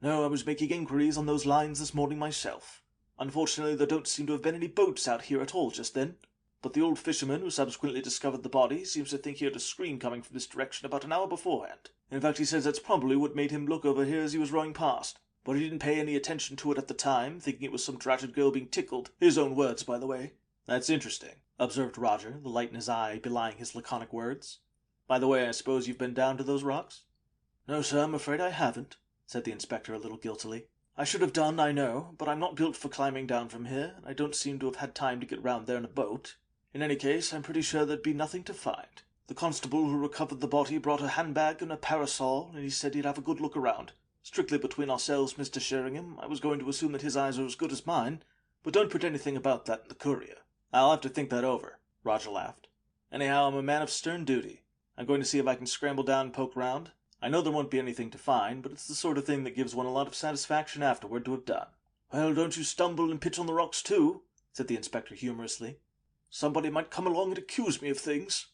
No, I was making inquiries on those lines this morning myself. Unfortunately, there don't seem to have been any boats out here at all just then. But the old fisherman who subsequently discovered the body seems to think he heard a scream coming from this direction about an hour beforehand. In fact, he says that's probably what made him look over here as he was rowing past. But he didn't pay any attention to it at the time, thinking it was some dratted girl being tickled. His own words, by the way. That's interesting, observed Roger, the light in his eye belying his laconic words. By the way, I suppose you've been down to those rocks? No, sir, I'm afraid I haven't, said the inspector a little guiltily. I should have done, I know, but I'm not built for climbing down from here, and I don't seem to have had time to get round there in a boat. In any case, I'm pretty sure there'd be nothing to find. The constable who recovered the body brought a handbag and a parasol, and he said he'd have a good look around. Strictly between ourselves, Mr. Sheringham, I was going to assume that his eyes are as good as mine, but don't put anything about that in the courier. I'll have to think that over, Roger laughed. Anyhow, I'm a man of stern duty. I'm going to see if I can scramble down and poke round. I know there won't be anything to find, but it's the sort of thing that gives one a lot of satisfaction afterward to have done. "Well, don't you stumble and pitch on the rocks too," said the inspector humorously. "Somebody might come along and accuse me of things."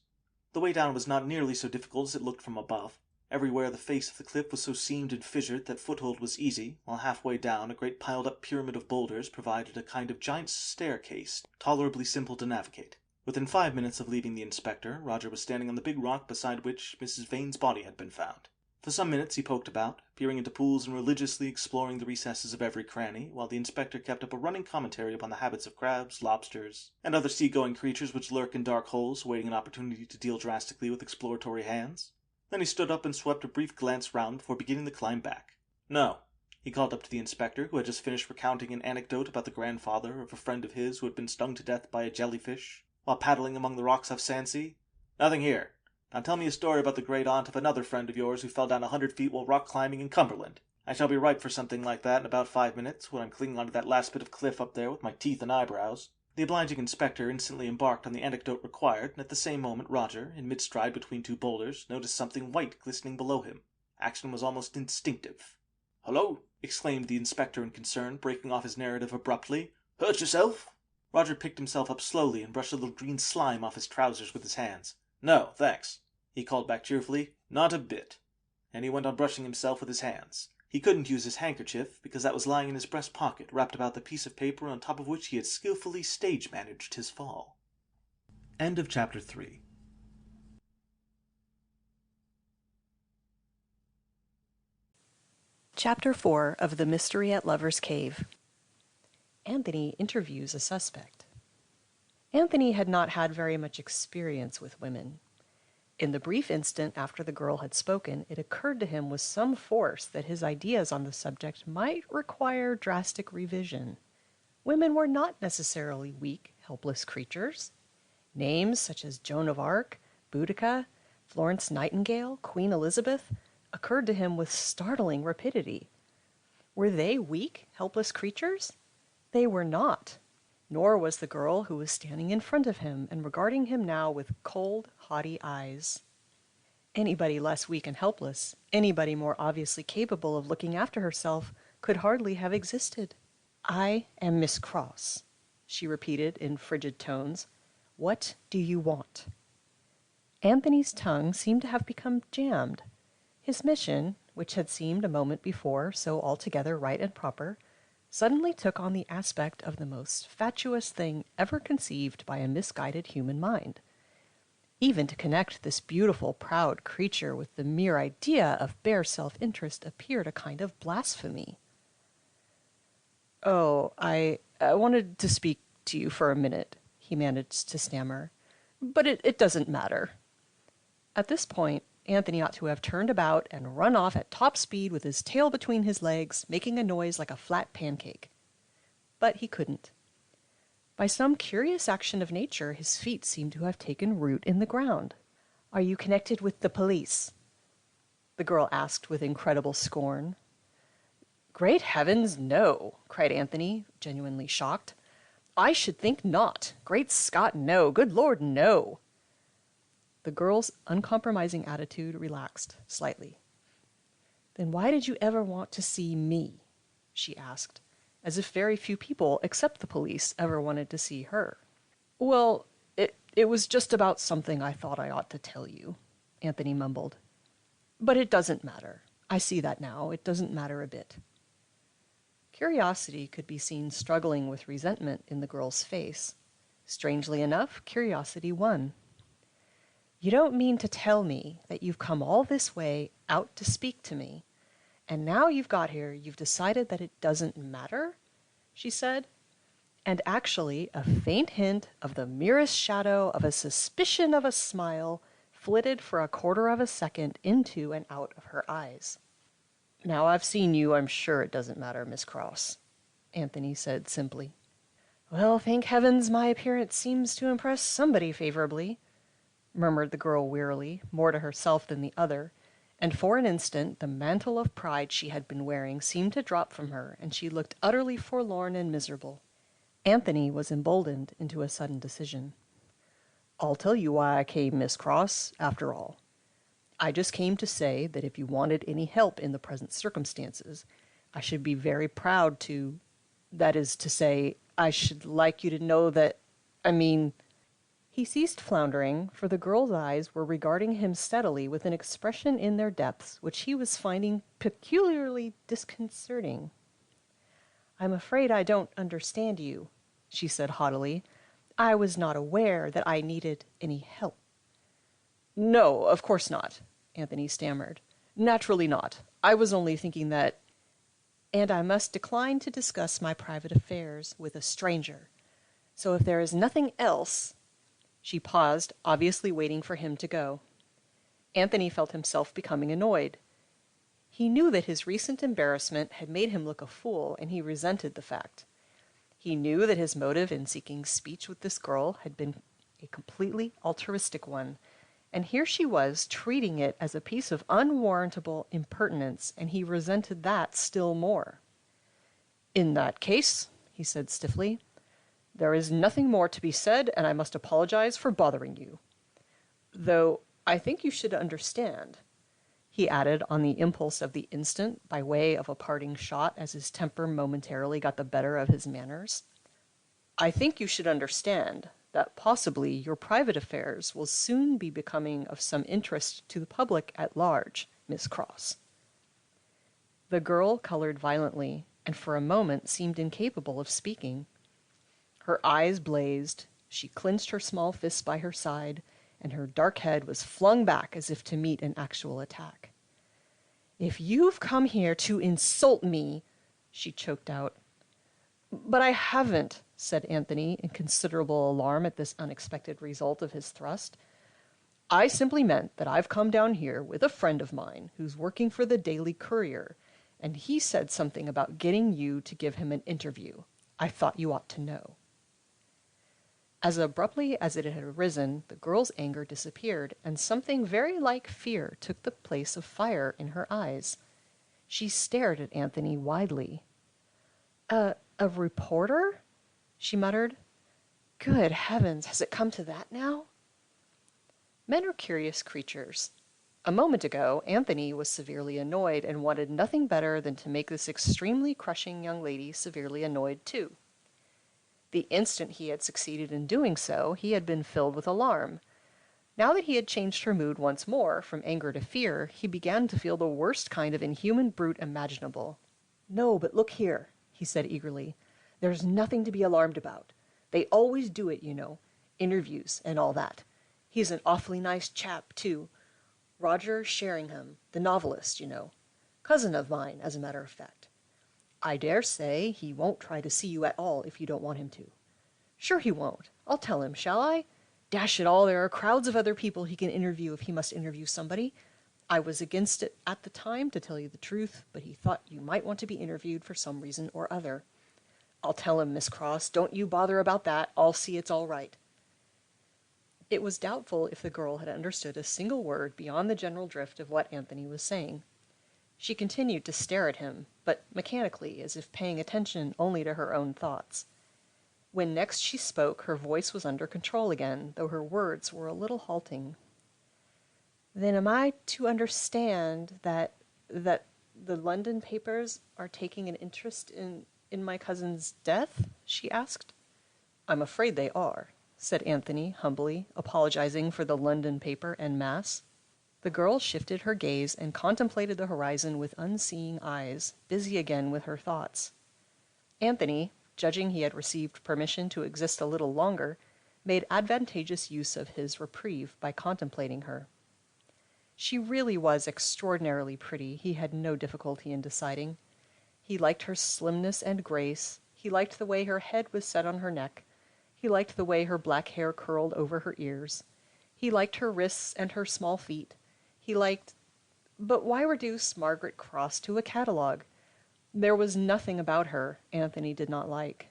The way down was not nearly so difficult as it looked from above. Everywhere the face of the cliff was so seamed and fissured that foothold was easy, while halfway down a great piled-up pyramid of boulders provided a kind of giant staircase, tolerably simple to navigate. Within 5 minutes of leaving the inspector, Roger was standing on the big rock beside which Mrs. Vane's body had been found. For some minutes he poked about, peering into pools and religiously exploring the recesses of every cranny, while the inspector kept up a running commentary upon the habits of crabs, lobsters, and other sea-going creatures which lurk in dark holes, waiting an opportunity to deal drastically with exploratory hands. Then he stood up and swept a brief glance round before beginning the climb back. "No," he called up to the inspector, who had just finished recounting an anecdote about the grandfather of a friend of his who had been stung to death by a jellyfish while paddling among the rocks off Sandsea. "Nothing here. Now tell me a story about the great aunt of another friend of yours who fell down 100 feet while rock climbing in Cumberland. I shall be ripe for something like that in about 5 minutes, when I'm clinging onto that last bit of cliff up there with my teeth and eyebrows." The obliging inspector instantly embarked on the anecdote required, and at the same moment Roger, in mid-stride between two boulders, noticed something white glistening below him. Action was almost instinctive. "Hullo!" exclaimed the inspector in concern, breaking off his narrative abruptly. "Hurt yourself?" Roger picked himself up slowly and brushed a little green slime off his trousers with his hands. "No, thanks," he called back cheerfully. "Not a bit." And he went on brushing himself with his hands. He couldn't use his handkerchief, because that was lying in his breast pocket, wrapped about the piece of paper on top of which he had skillfully stage-managed his fall. End of Chapter 3. Chapter 4 of The Mystery at Lover's Cave. Anthony interviews a suspect. Anthony had not had very much experience with women. In the brief instant after the girl had spoken, it occurred to him with some force that his ideas on the subject might require drastic revision. Women were not necessarily weak, helpless creatures. Names such as Joan of Arc, Boudica, Florence Nightingale, Queen Elizabeth occurred to him with startling rapidity. Were they weak, helpless creatures? They were not. Nor was the girl who was standing in front of him and regarding him now with cold, haughty eyes. Anybody less weak and helpless, anybody more obviously capable of looking after herself, could hardly have existed. "I am Miss Cross," she repeated in frigid tones. "What do you want?" Anthony's tongue seemed to have become jammed. His mission, which had seemed a moment before so altogether right and proper, suddenly took on the aspect of the most fatuous thing ever conceived by a misguided human mind. Even to connect this beautiful, proud creature with the mere idea of bare self-interest appeared a kind of blasphemy. "Oh, I wanted to speak to you for a minute," he managed to stammer. "But it doesn't matter." At this point, Anthony ought to have turned about and run off at top speed with his tail between his legs, making a noise like a flat pancake. But he couldn't. By some curious action of nature, his feet seemed to have taken root in the ground. "Are you connected with the police?" the girl asked with incredible scorn. "Great heavens, no!" cried Anthony, genuinely shocked. "I should think not. Great Scott, no. Good Lord, no." The girl's uncompromising attitude relaxed slightly. "Then why did you ever want to see me?" she asked, as if very few people except the police ever wanted to see her. "Well, it was just about something I thought I ought to tell you," Anthony mumbled. "But it doesn't matter. I see that now. It doesn't matter a bit." Curiosity could be seen struggling with resentment in the girl's face. Strangely enough, curiosity won. "You don't mean to tell me that you've come all this way out to speak to me, and now you've got here, you've decided that it doesn't matter?" she said. And actually, a faint hint of the merest shadow of a suspicion of a smile flitted for a quarter of a second into and out of her eyes. "Now I've seen you, I'm sure it doesn't matter, Miss Cross," Anthony said simply. "Well, thank heavens my appearance seems to impress somebody favorably," murmured the girl wearily, more to herself than the other, and for an instant the mantle of pride she had been wearing seemed to drop from her, and she looked utterly forlorn and miserable. Anthony was emboldened into a sudden decision. "I'll tell you why I came, Miss Cross, after all. I just came to say that if you wanted any help in the present circumstances, I should be very proud to—" That is to say, I should like you to know that, He ceased floundering, for the girl's eyes were regarding him steadily with an expression in their depths which he was finding peculiarly disconcerting. "I'm afraid I don't understand you," she said haughtily. "I was not aware that I needed any help." "No, of course not," Anthony stammered. "Naturally not. I was only thinking that—" "And I must decline to discuss my private affairs with a stranger. So if there is nothing else—" She paused, obviously waiting for him to go. Anthony felt himself becoming annoyed. He knew that his recent embarrassment had made him look a fool, and he resented the fact. He knew that his motive in seeking speech with this girl had been a completely altruistic one, and here she was treating it as a piece of unwarrantable impertinence, and he resented that still more. "In that case," he said stiffly, "there is nothing more to be said, and I must apologize for bothering you. Though I think you should understand," he added on the impulse of the instant by way of a parting shot as his temper momentarily got the better of his manners, "I think you should understand that possibly your private affairs will soon be becoming of some interest to the public at large, Miss Cross." The girl colored violently, and for a moment seemed incapable of speaking. Her eyes blazed, she clenched her small fists by her side, and her dark head was flung back as if to meet an actual attack. "If you've come here to insult me—" she choked out. "But I haven't," said Anthony, in considerable alarm at this unexpected result of his thrust. "I simply meant that I've come down here with a friend of mine who's working for the Daily Courier, and he said something about getting you to give him an interview. I thought you ought to know." As abruptly as it had arisen, the girl's anger disappeared, and something very like fear took the place of fire in her eyes. She stared at Anthony widely. A reporter?" she muttered. "Good heavens, has it come to that now?" Men are curious creatures. A moment ago, Anthony was severely annoyed and wanted nothing better than to make this extremely crushing young lady severely annoyed too. The instant he had succeeded in doing so, he had been filled with alarm. Now that he had changed her mood once more, from anger to fear, he began to feel the worst kind of inhuman brute imaginable. "No, but look here," he said eagerly. "There's nothing to be alarmed about. They always do it, you know. Interviews and all that. He's an awfully nice chap, too. Roger Sheringham, the novelist, you know. Cousin of mine, as a matter of fact. I dare say he won't try to see you at all if you don't want him to. Sure he won't. I'll tell him, shall I? Dash it all, there are crowds of other people he can interview if he must interview somebody. I was against it at the time, to tell you the truth, but he thought you might want to be interviewed for some reason or other. I'll tell him, Miss Cross. Don't you bother about that. I'll see it's all right." It was doubtful if the girl had understood a single word beyond the general drift of what Anthony was saying. She continued to stare at him, but mechanically, as if paying attention only to her own thoughts. When next she spoke, her voice was under control again, though her words were a little halting. "Then am I to understand that the London papers are taking an interest in my cousin's death?" she asked. "I'm afraid they are," said Anthony humbly, apologizing for the London paper en masse. The girl shifted her gaze and contemplated the horizon with unseeing eyes, busy again with her thoughts. Anthony, judging he had received permission to exist a little longer, made advantageous use of his reprieve by contemplating her. She really was extraordinarily pretty, he had no difficulty in deciding. He liked her slimness and grace, he liked the way her head was set on her neck, he liked the way her black hair curled over her ears, he liked her wrists and her small feet, he liked— But why reduce Margaret Cross to a catalogue? There was nothing about her Anthony did not like.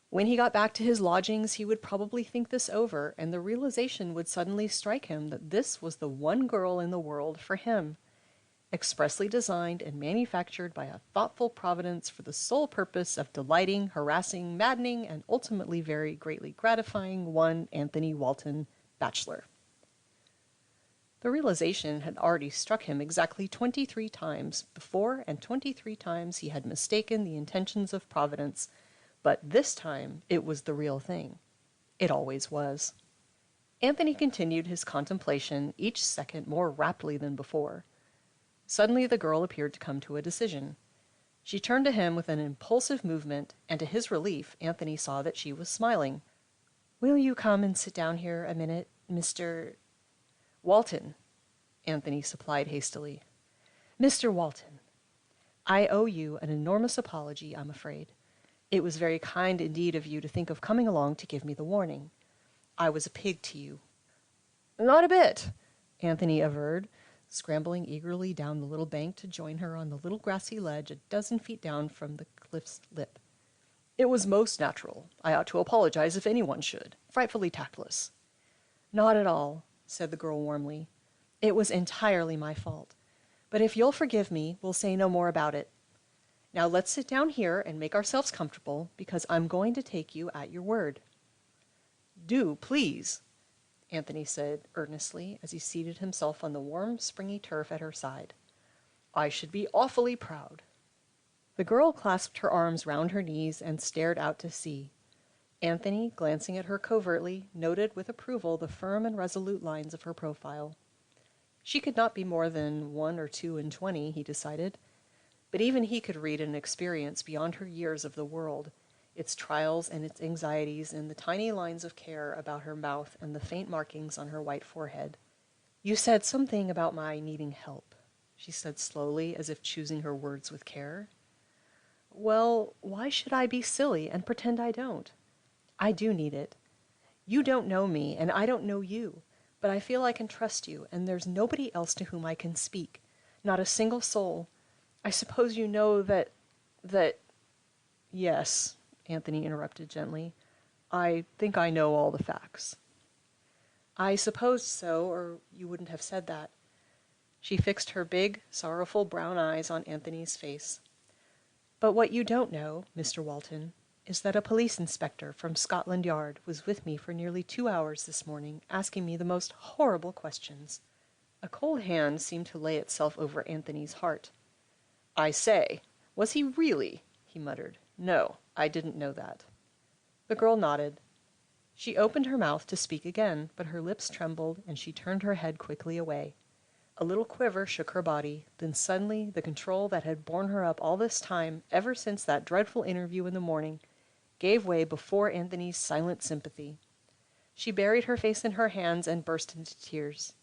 When he got back to his lodgings, he would probably think this over, and the realization would suddenly strike him that this was the one girl in the world for him, expressly designed and manufactured by a thoughtful providence for the sole purpose of delighting, harassing, maddening, and ultimately very greatly gratifying one Anthony Walton, bachelor. The realization had already struck him exactly 23 times before, and 23 times he had mistaken the intentions of Providence, But this time it was the real thing. It always was. Anthony continued his contemplation, each second more raptly than before. Suddenly the girl appeared to come to a decision. She turned to him with an impulsive movement, and to his relief, Anthony saw that she was smiling. "Will you come and sit down here a minute, Mr. Walton?" Anthony supplied hastily. "Mr. Walton. I owe you an enormous apology, I'm afraid. It was very kind indeed of you to think of coming along to give me the warning. I was a pig to you." "Not a bit," Anthony averred, scrambling eagerly down the little bank to join her on the little grassy ledge a dozen feet down from the cliff's lip. "It was most natural. I ought to apologize if anyone should. Frightfully tactless." "Not at all," said the girl warmly. "It was entirely my fault. But if you'll forgive me, we'll say no more about it. Now let's sit down here and make ourselves comfortable, because I'm going to take you at your word." "Do, please," Anthony said earnestly as he seated himself on the warm, springy turf at her side. "I should be awfully proud." The girl clasped her arms round her knees and stared out to sea. Anthony, glancing at her covertly, noted with approval the firm and resolute lines of her profile. She could not be more than 1 or 2 and 20, he decided, but even he could read an experience beyond her years of the world, its trials and its anxieties in the tiny lines of care about her mouth and the faint markings on her white forehead. "You said something about my needing help," she said slowly, as if choosing her words with care. "Well, why should I be silly and pretend I don't? I do need it. You don't know me, and I don't know you, but I feel I can trust you, and there's nobody else to whom I can speak. Not a single soul. I suppose you know that... "Yes," Anthony interrupted gently. "I think I know all the facts." "I supposed so, or you wouldn't have said that." She fixed her big, sorrowful brown eyes on Anthony's face. "But what you don't know, Mr. Walton, is that a police inspector from Scotland Yard was with me for nearly 2 hours this morning, asking me the most horrible questions." A cold hand seemed to lay itself over Anthony's heart. "I say, was he really?" he muttered. "No, I didn't know that." The girl nodded. She opened her mouth to speak again, but her lips trembled, and she turned her head quickly away. A little quiver shook her body, then suddenly the control that had borne her up all this time, ever since that dreadful interview in the morning, gave way before Anthony's silent sympathy. She buried her face in her hands and burst into tears.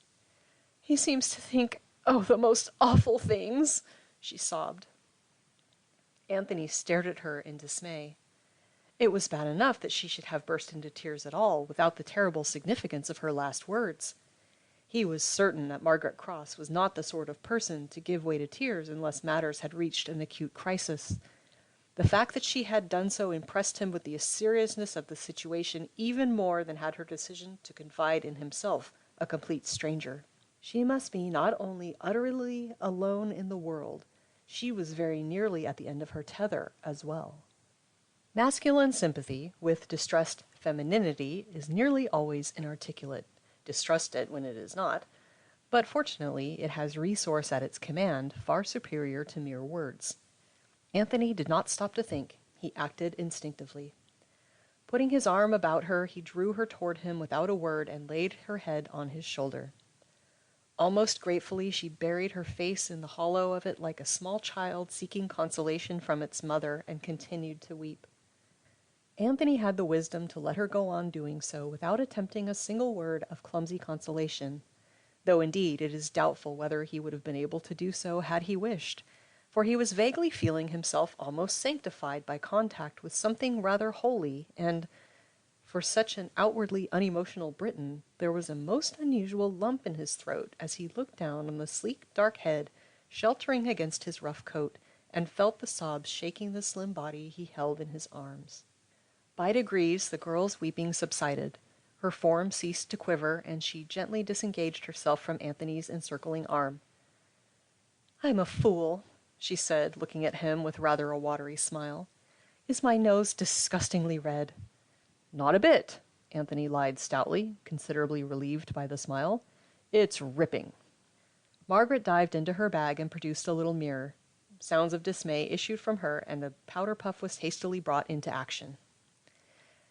"He seems to think, the most awful things," she sobbed. Anthony stared at her in dismay. It was bad enough that she should have burst into tears at all, without the terrible significance of her last words. He was certain that Margaret Cross was not the sort of person to give way to tears unless matters had reached an acute crisis. The fact that she had done so impressed him with the seriousness of the situation even more than had her decision to confide in himself, a complete stranger. She must be not only utterly alone in the world, she was very nearly at the end of her tether as well. Masculine sympathy with distressed femininity is nearly always inarticulate. Distrust it when it is not, but fortunately it has resource at its command far superior to mere words. Anthony did not stop to think. He acted instinctively. Putting his arm about her, he drew her toward him without a word and laid her head on his shoulder. Almost gratefully, she buried her face in the hollow of it like a small child seeking consolation from its mother, and continued to weep. Anthony had the wisdom to let her go on doing so without attempting a single word of clumsy consolation, though indeed it is doubtful whether he would have been able to do so had he wished, for he was vaguely feeling himself almost sanctified by contact with something rather holy, and, for such an outwardly unemotional Briton, there was a most unusual lump in his throat as he looked down on the sleek dark head sheltering against his rough coat, and felt the sobs shaking the slim body he held in his arms. By degrees the girl's weeping subsided. Her form ceased to quiver, and she gently disengaged herself from Anthony's encircling arm. "I'm a fool," she said, looking at him with rather a watery smile. "Is my nose disgustingly red?" "Not a bit," Anthony lied stoutly, considerably relieved by the smile. "It's ripping." Margaret dived into her bag and produced a little mirror. Sounds of dismay issued from her, and the powder puff was hastily brought into action.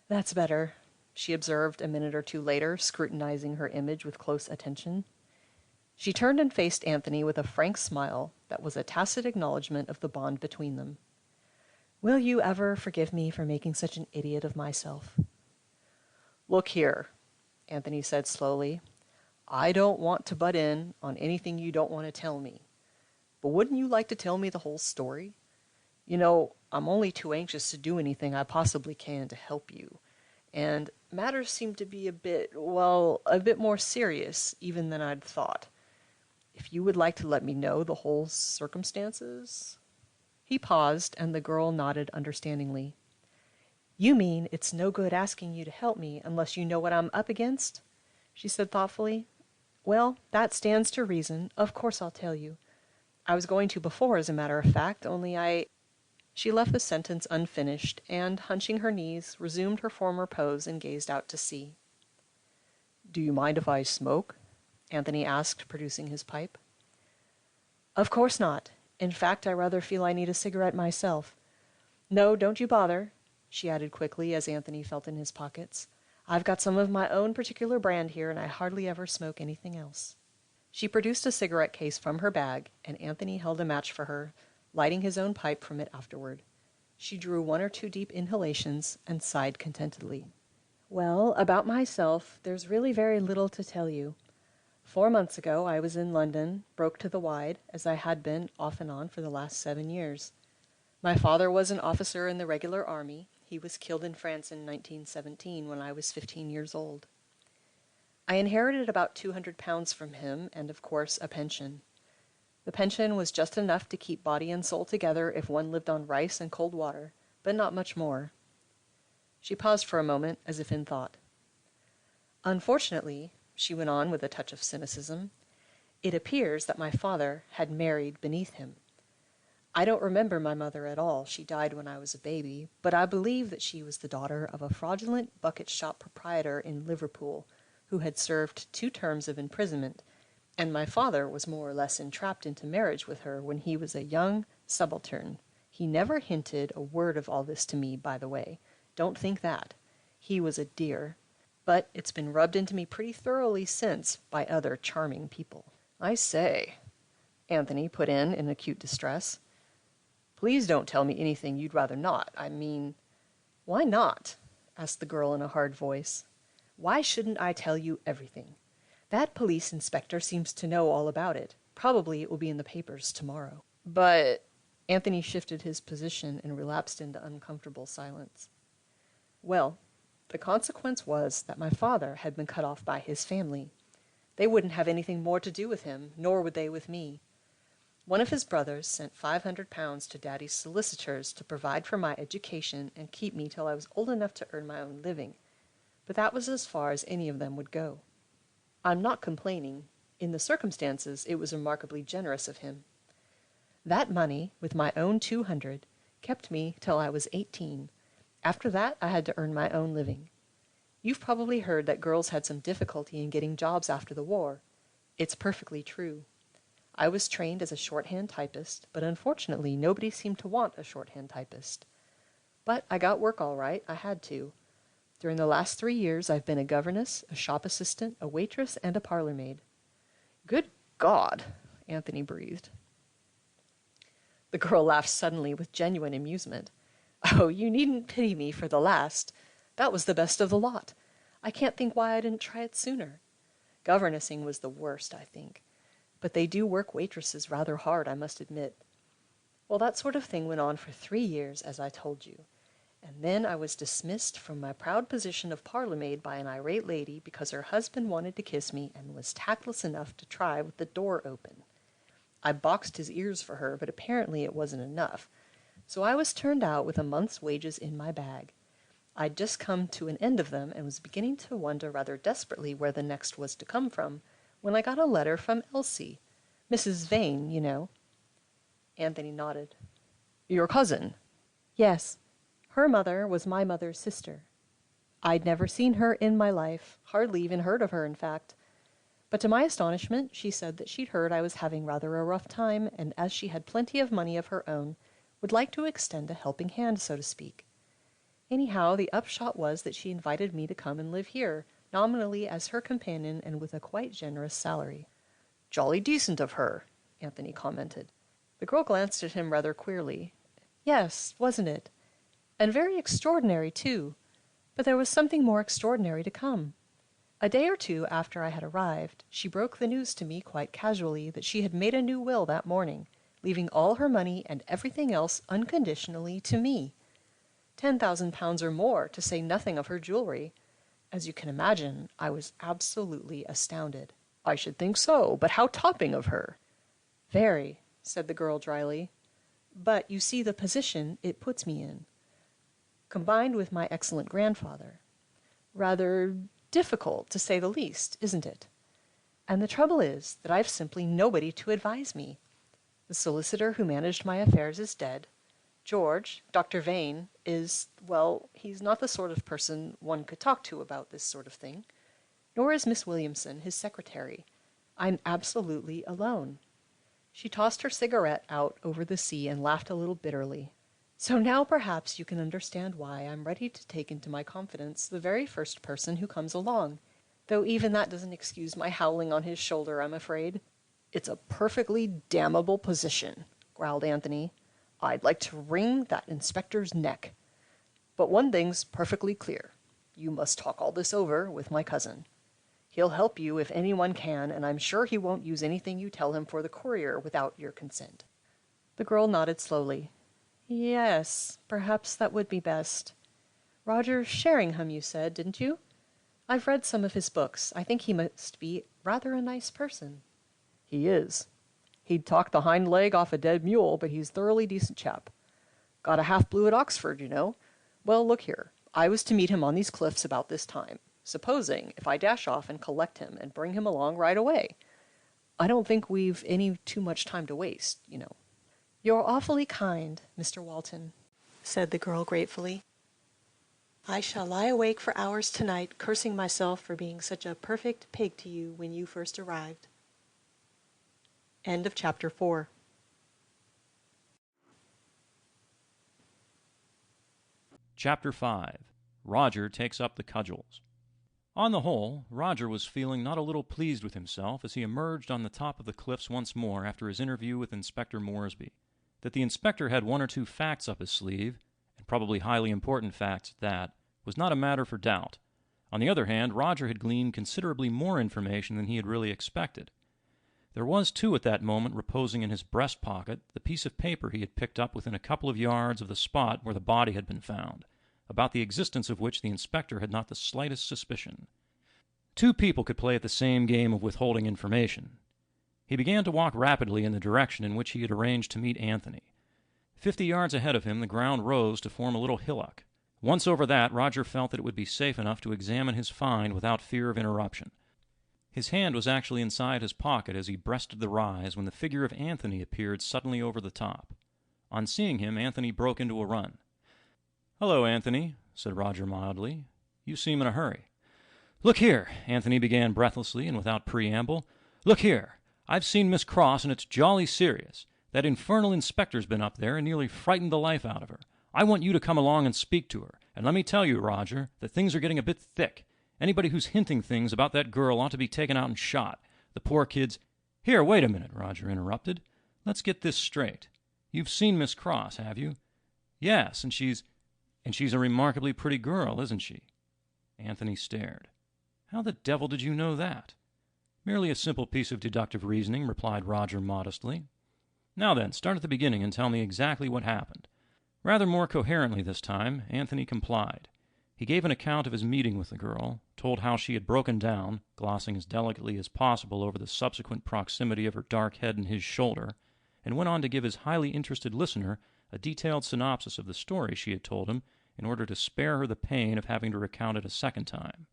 "That's better," she observed a minute or two later, scrutinizing her image with close attention. She turned and faced Anthony with a frank smile that was a tacit acknowledgment of the bond between them. "Will you ever forgive me for making such an idiot of myself?" "Look here," Anthony said slowly. "I don't want to butt in on anything you don't want to tell me. But wouldn't you like to tell me the whole story? You know, I'm only too anxious to do anything I possibly can to help you. And matters seem to be a bit more serious even than I'd thought. If you would like to let me know the whole circumstances." He paused, and the girl nodded understandingly. "You mean it's no good asking you to help me unless you know what I'm up against?" she said thoughtfully. "Well, that stands to reason. Of course I'll tell you. I was going to before, as a matter of fact, only She left the sentence unfinished, and, hunching her knees, resumed her former pose and gazed out to sea. "Do you mind if I smoke?" Anthony asked, producing his pipe. "Of course not. In fact, I rather feel I need a cigarette myself. No, don't you bother," she added quickly as Anthony felt in his pockets. "I've got some of my own particular brand here, and I hardly ever smoke anything else." She produced a cigarette case from her bag, and Anthony held a match for her, lighting his own pipe from it afterward. She drew 1 or 2 deep inhalations and sighed contentedly. "Well, about myself, there's really very little to tell you. 4 months ago I was in London, broke to the wide, as I had been off and on for the last 7 years. My father was an officer in the regular army. He was killed in France in 1917 when I was 15 years old. I inherited about £200 from him and, of course, a pension. The pension was just enough to keep body and soul together if one lived on rice and cold water, but not much more." She paused for a moment, as if in thought. "Unfortunately," she went on with a touch of cynicism, "it appears that my father had married beneath him. I don't remember my mother at all. She died when I was a baby, but I believe that she was the daughter of a fraudulent bucket shop proprietor in Liverpool who had served 2 terms of imprisonment, and my father was more or less entrapped into marriage with her when he was a young subaltern. He never hinted a word of all this to me, by the way. Don't think that. He was a dear. But it's been rubbed into me pretty thoroughly since by other charming people." "I say," Anthony put in acute distress. "Please don't tell me anything you'd rather not. I mean—" "Why not?" asked the girl in a hard voice. "Why shouldn't I tell you everything? That police inspector seems to know all about it. Probably it will be in the papers tomorrow." "But—" Anthony shifted his position and relapsed into uncomfortable silence. "Well, the consequence was that my father had been cut off by his family. They wouldn't have anything more to do with him, nor would they with me. One of his brothers sent £500 to Daddy's solicitors to provide for my education and keep me till I was old enough to earn my own living. But that was as far as any of them would go. I'm not complaining. In the circumstances, it was remarkably generous of him. That money, with my own 200, kept me till I was 18. After that, I had to earn my own living. You've probably heard that girls had some difficulty in getting jobs after the war. It's perfectly true. I was trained as a shorthand typist, but unfortunately nobody seemed to want a shorthand typist. But I got work all right. I had to. During the last 3 years, I've been a governess, a shop assistant, a waitress, and a parlor maid." "Good God!" Anthony breathed. The girl laughed suddenly with genuine amusement. "Oh, you needn't pity me for the last. That was the best of the lot. I can't think why I didn't try it sooner. Governessing was the worst, I think. But they do work waitresses rather hard, I must admit. Well, that sort of thing went on for 3 years, as I told you. And then I was dismissed from my proud position of parlour-maid by an irate lady because her husband wanted to kiss me and was tactless enough to try with the door open. I boxed his ears for her, but apparently it wasn't enough. So I was turned out with a month's wages in my bag. I'd just come to an end of them and was beginning to wonder rather desperately where the next was to come from, when I got a letter from Elsie. Mrs. Vane, you know." Anthony nodded. "Your cousin?" "Yes. Her mother was my mother's sister. I'd never seen her in my life, hardly even heard of her, in fact. But to my astonishment, she said that she'd heard I was having rather a rough time, and as she had plenty of money of her own, would like to extend a helping hand, so to speak. Anyhow, the upshot was that she invited me to come and live here, nominally as her companion and with a quite generous salary. "Jolly decent of her," Anthony commented. The girl glanced at him rather queerly. Yes, wasn't it? And very extraordinary, too. But there was something more extraordinary to come. A day or two after I had arrived, she broke the news to me quite casually that she had made a new will that morning, leaving all her money and everything else unconditionally to me. £10,000 or more, to say nothing of her jewelry. As you can imagine, I was absolutely astounded. "I should think so, but how topping of her!" "Very," said the girl dryly. "But you see the position it puts me in. Combined with my excellent grandfather. Rather difficult, to say the least, isn't it? And the trouble is that I've simply nobody to advise me. The solicitor who managed my affairs is dead. George, Dr. Vane, well, he's not the sort of person one could talk to about this sort of thing. Nor is Miss Williamson, his secretary. I'm absolutely alone." She tossed her cigarette out over the sea and laughed a little bitterly. "So now perhaps you can understand why I'm ready to take into my confidence the very first person who comes along, though even that doesn't excuse my howling on his shoulder, I'm afraid." "It's a perfectly damnable position," growled Anthony. "I'd like to wring that inspector's neck. But one thing's perfectly clear. You must talk all this over with my cousin. He'll help you if anyone can, and I'm sure he won't use anything you tell him for the courier without your consent." The girl nodded slowly. "Yes, perhaps that would be best. Roger Sheringham, you said, didn't you? I've read some of his books. I think he must be rather a nice person." "He is. He'd talk the hind leg off a dead mule, but he's a thoroughly decent chap. Got a half-blue at Oxford, you know. Well, look here. I was to meet him on these cliffs about this time. Supposing if I dash off and collect him and bring him along right away. I don't think we've any too much time to waste, you know." "You're awfully kind, Mr. Walton," said the girl gratefully. "I shall lie awake for hours tonight, cursing myself for being such a perfect pig to you when you first arrived." End of chapter 4. Chapter 5. Roger takes up the cudgels. On the whole, Roger was feeling not a little pleased with himself as he emerged on the top of the cliffs once more after his interview with Inspector Moresby. That the inspector had one or two facts up his sleeve, and probably highly important facts at that, was not a matter for doubt. On the other hand, Roger had gleaned considerably more information than he had really expected. There was, too, at that moment, reposing in his breast pocket, the piece of paper he had picked up within a couple of yards of the spot where the body had been found, about the existence of which the inspector had not the slightest suspicion. Two people could play at the same game of withholding information. He began to walk rapidly in the direction in which he had arranged to meet Anthony. 50 yards ahead of him, the ground rose to form a little hillock. Once over that, Roger felt that it would be safe enough to examine his find without fear of interruption. His hand was actually inside his pocket as he breasted the rise when the figure of Anthony appeared suddenly over the top. On seeing him, Anthony broke into a run. "Hello, Anthony," said Roger mildly. "You seem in a hurry." "Look here," Anthony began breathlessly and without preamble. "Look here. I've seen Miss Cross, and it's jolly serious. That infernal inspector's been up there and nearly frightened the life out of her. I want you to come along and speak to her. And let me tell you, Roger, that things are getting a bit thick. Anybody who's hinting things about that girl ought to be taken out and shot. The poor kid's—" "Here, wait a minute," Roger interrupted. "Let's get this straight. You've seen Miss Cross, have you?" "Yes, and she's a remarkably pretty girl, isn't she?" Anthony stared. "How the devil did you know that?" "Merely a simple piece of deductive reasoning," replied Roger modestly. "Now then, start at the beginning and tell me exactly what happened." Rather more coherently this time, Anthony complied. He gave an account of his meeting with the girl, told how she had broken down, glossing as delicately as possible over the subsequent proximity of her dark head and his shoulder, and went on to give his highly interested listener a detailed synopsis of the story she had told him in order to spare her the pain of having to recount it a second time.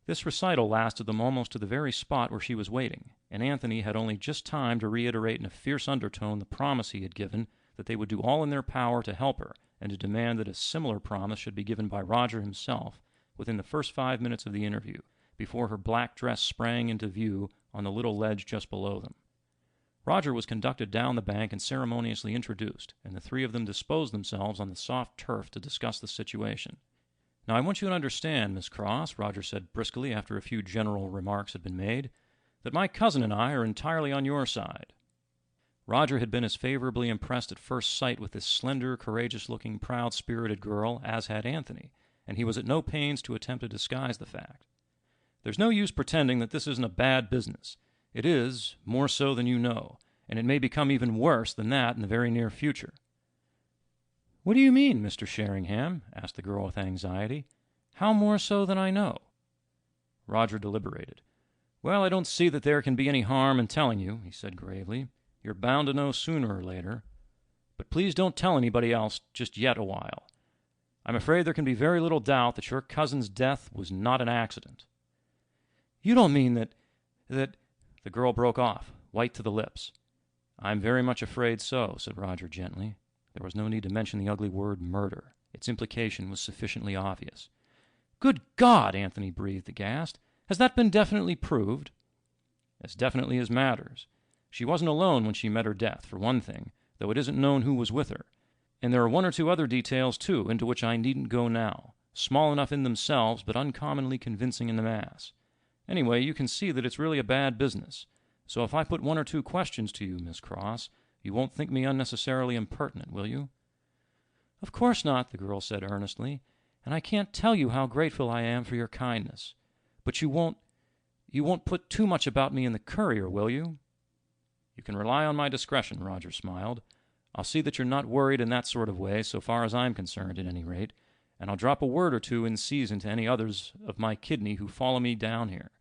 This recital lasted them almost to the very spot where she was waiting, and Anthony had only just time to reiterate in a fierce undertone the promise he had given that they would do all in their power to help her, and to demand that a similar promise should be given by Roger himself within the first 5 minutes of the interview, before her black dress sprang into view on the little ledge just below them. Roger was conducted down the bank and ceremoniously introduced, and the three of them disposed themselves on the soft turf to discuss the situation. "Now I want you to understand, Miss Cross," Roger said briskly after a few general remarks had been made, "that my cousin and I are entirely on your side." Roger had been as favorably impressed at first sight with this slender, courageous-looking, proud-spirited girl as had Anthony, and he was at no pains to attempt to disguise the fact. "There's no use pretending that this isn't a bad business. It is, more so than you know, and it may become even worse than that in the very near future." "What do you mean, Mr. Sheringham?" asked the girl with anxiety. "How more so than I know?" Roger deliberated. "Well, I don't see that there can be any harm in telling you," he said gravely. "You're bound to know sooner or later. But please don't tell anybody else just yet awhile. I'm afraid there can be very little doubt that your cousin's death was not an accident." "You don't mean that... The girl broke off, white to the lips. "I'm very much afraid so," said Roger gently. There was no need to mention the ugly word murder. Its implication was sufficiently obvious. "Good God!" Anthony breathed aghast. "Has that been definitely proved?" "As definitely as matters. She wasn't alone when she met her death, for one thing, though it isn't known who was with her. And there are one or two other details, too, into which I needn't go now, small enough in themselves, but uncommonly convincing in the mass. Anyway, you can see that it's really a bad business. So if I put one or two questions to you, Miss Cross, you won't think me unnecessarily impertinent, will you?" "Of course not," the girl said earnestly, "and I can't tell you how grateful I am for your kindness. But you won't put too much about me in the Courier, will you?" "You can rely on my discretion," Roger smiled. "I'll see that you're not worried in that sort of way, so far as I'm concerned, at any rate, and I'll drop a word or two in season to any others of my kidney who follow me down here.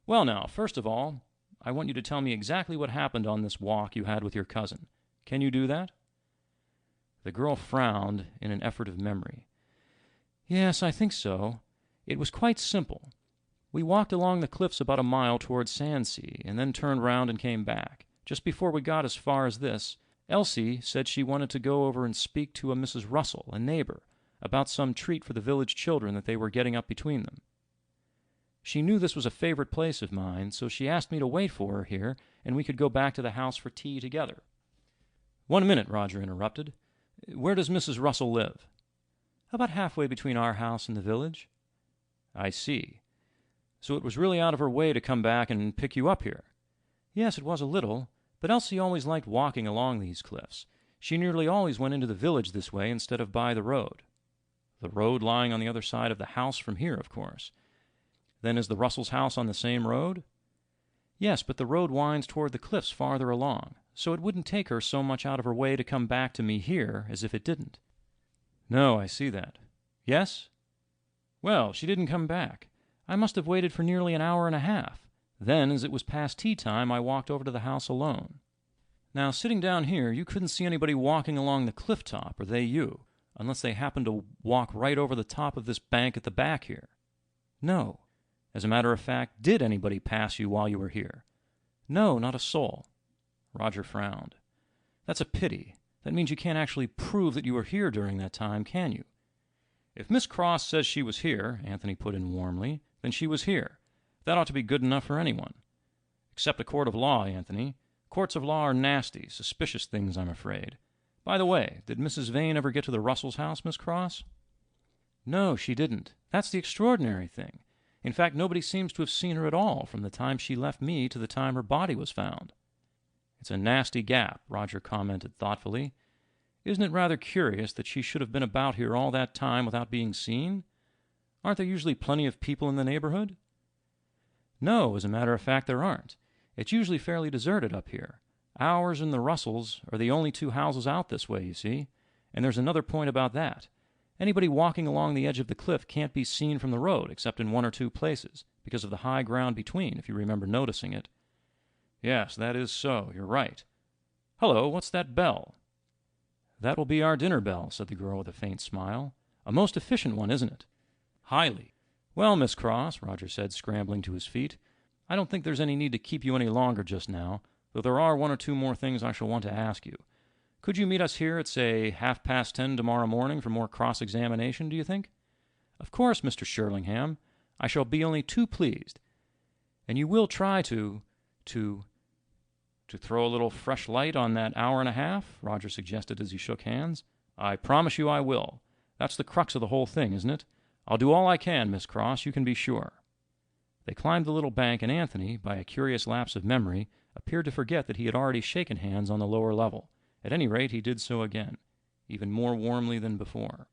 Well, now, first of all, I want you to tell me exactly what happened on this walk you had with your cousin. Can you do that?" The girl frowned in an effort of memory. "Yes, I think so. It was quite simple. We walked along the cliffs about a mile toward Sandsea, and then turned round and came back. Just before we got as far as this, Elsie said she wanted to go over and speak to a Mrs. Russell, a neighbor, about some treat for the village children that they were getting up between them. She knew this was a favorite place of mine, so she asked me to wait for her here, and we could go back to the house for tea together." "1 minute," Roger interrupted. "Where does Mrs. Russell live?" "About halfway between our house and the village." "I see. So it was really out of her way to come back and pick you up here?" "Yes, it was a little, but Elsie always liked walking along these cliffs. She nearly always went into the village this way instead of by the road." "The road lying on the other side of the house from here, of course. Then is the Russells' house on the same road?" "Yes, but the road winds toward the cliffs farther along, so it wouldn't take her so much out of her way to come back to me here as if it didn't." "No, I see that. Yes? Well, she didn't come back. I must have waited for nearly an hour and a half. Then, as it was past tea time, I walked over to the house alone. Now, sitting down here, you couldn't see anybody walking along the cliff top, or they you, unless they happened to walk right over the top of this bank at the back here." "No. As a matter of fact, did anybody pass you while you were here?" "No, not a soul." Roger frowned. "That's a pity. That means you can't actually prove that you were here during that time, can you?" "If Miss Cross says she was here," Anthony put in warmly, "then she was here. That ought to be good enough for anyone. Except a court of law, Anthony. Courts of law are nasty, suspicious things, I'm afraid. By the way, did Mrs. Vane ever get to the Russells' house, Miss Cross?" "No, she didn't. That's the extraordinary thing. In fact, nobody seems to have seen her at all from the time she left me to the time her body was found." "It's a nasty gap," Roger commented thoughtfully. "Isn't it rather curious that she should have been about here all that time without being seen? Aren't there usually plenty of people in the neighborhood?" "No, as a matter of fact, there aren't. It's usually fairly deserted up here. Ours and the Russells are the only two houses out this way, you see. And there's another point about that. Anybody walking along the edge of the cliff can't be seen from the road, except in one or two places, because of the high ground between, if you remember noticing it." "Yes, that is so. You're right. Hello, what's that bell?" "That will be our dinner bell," said the girl with a faint smile. "A most efficient one, isn't it?" "Highly. Well, Miss Cross," Roger said, scrambling to his feet, "I don't think there's any need to keep you any longer just now, though there are one or two more things I shall want to ask you. Could you meet us here at, say, 10:30 tomorrow morning for more cross-examination, do you think?" "Of course, Mr. Sheringham. I shall be only too pleased. And you will try to To throw a little fresh light on that hour and a half?" Roger suggested as he shook hands. "I promise you I will. That's the crux of the whole thing, isn't it? I'll do all I can, Miss Cross, you can be sure." They climbed the little bank, and Anthony, by a curious lapse of memory, appeared to forget that he had already shaken hands on the lower level. At any rate, he did so again, even more warmly than before.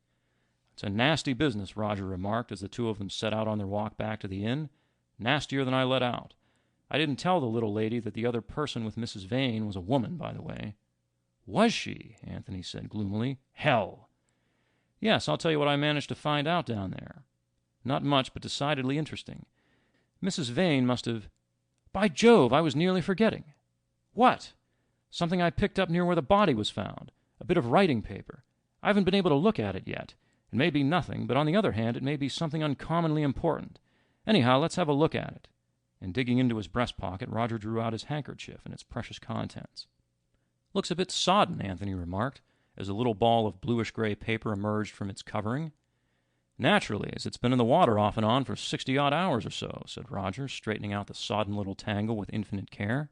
"It's a nasty business," Roger remarked as the two of them set out on their walk back to the inn. "Nastier than I let out. I didn't tell the little lady that the other person with Mrs. Vane was a woman, by the way." "Was she?" Anthony said gloomily. "Hell!" "Yes, I'll tell you what I managed to find out down there. Not much, but decidedly interesting. Mrs. Vane must have... By Jove, I was nearly forgetting." "What?" "Something I picked up near where the body was found. A bit of writing paper. I haven't been able to look at it yet. It may be nothing, but on the other hand, it may be something uncommonly important. Anyhow, let's have a look at it." And digging into his breast pocket, Roger drew out his handkerchief and its precious contents. "Looks a bit sodden," Anthony remarked, as a little ball of bluish-gray paper emerged from its covering. "Naturally, as it's been in the water off and on for 60-odd hours or so," said Roger, straightening out the sodden little tangle with infinite care.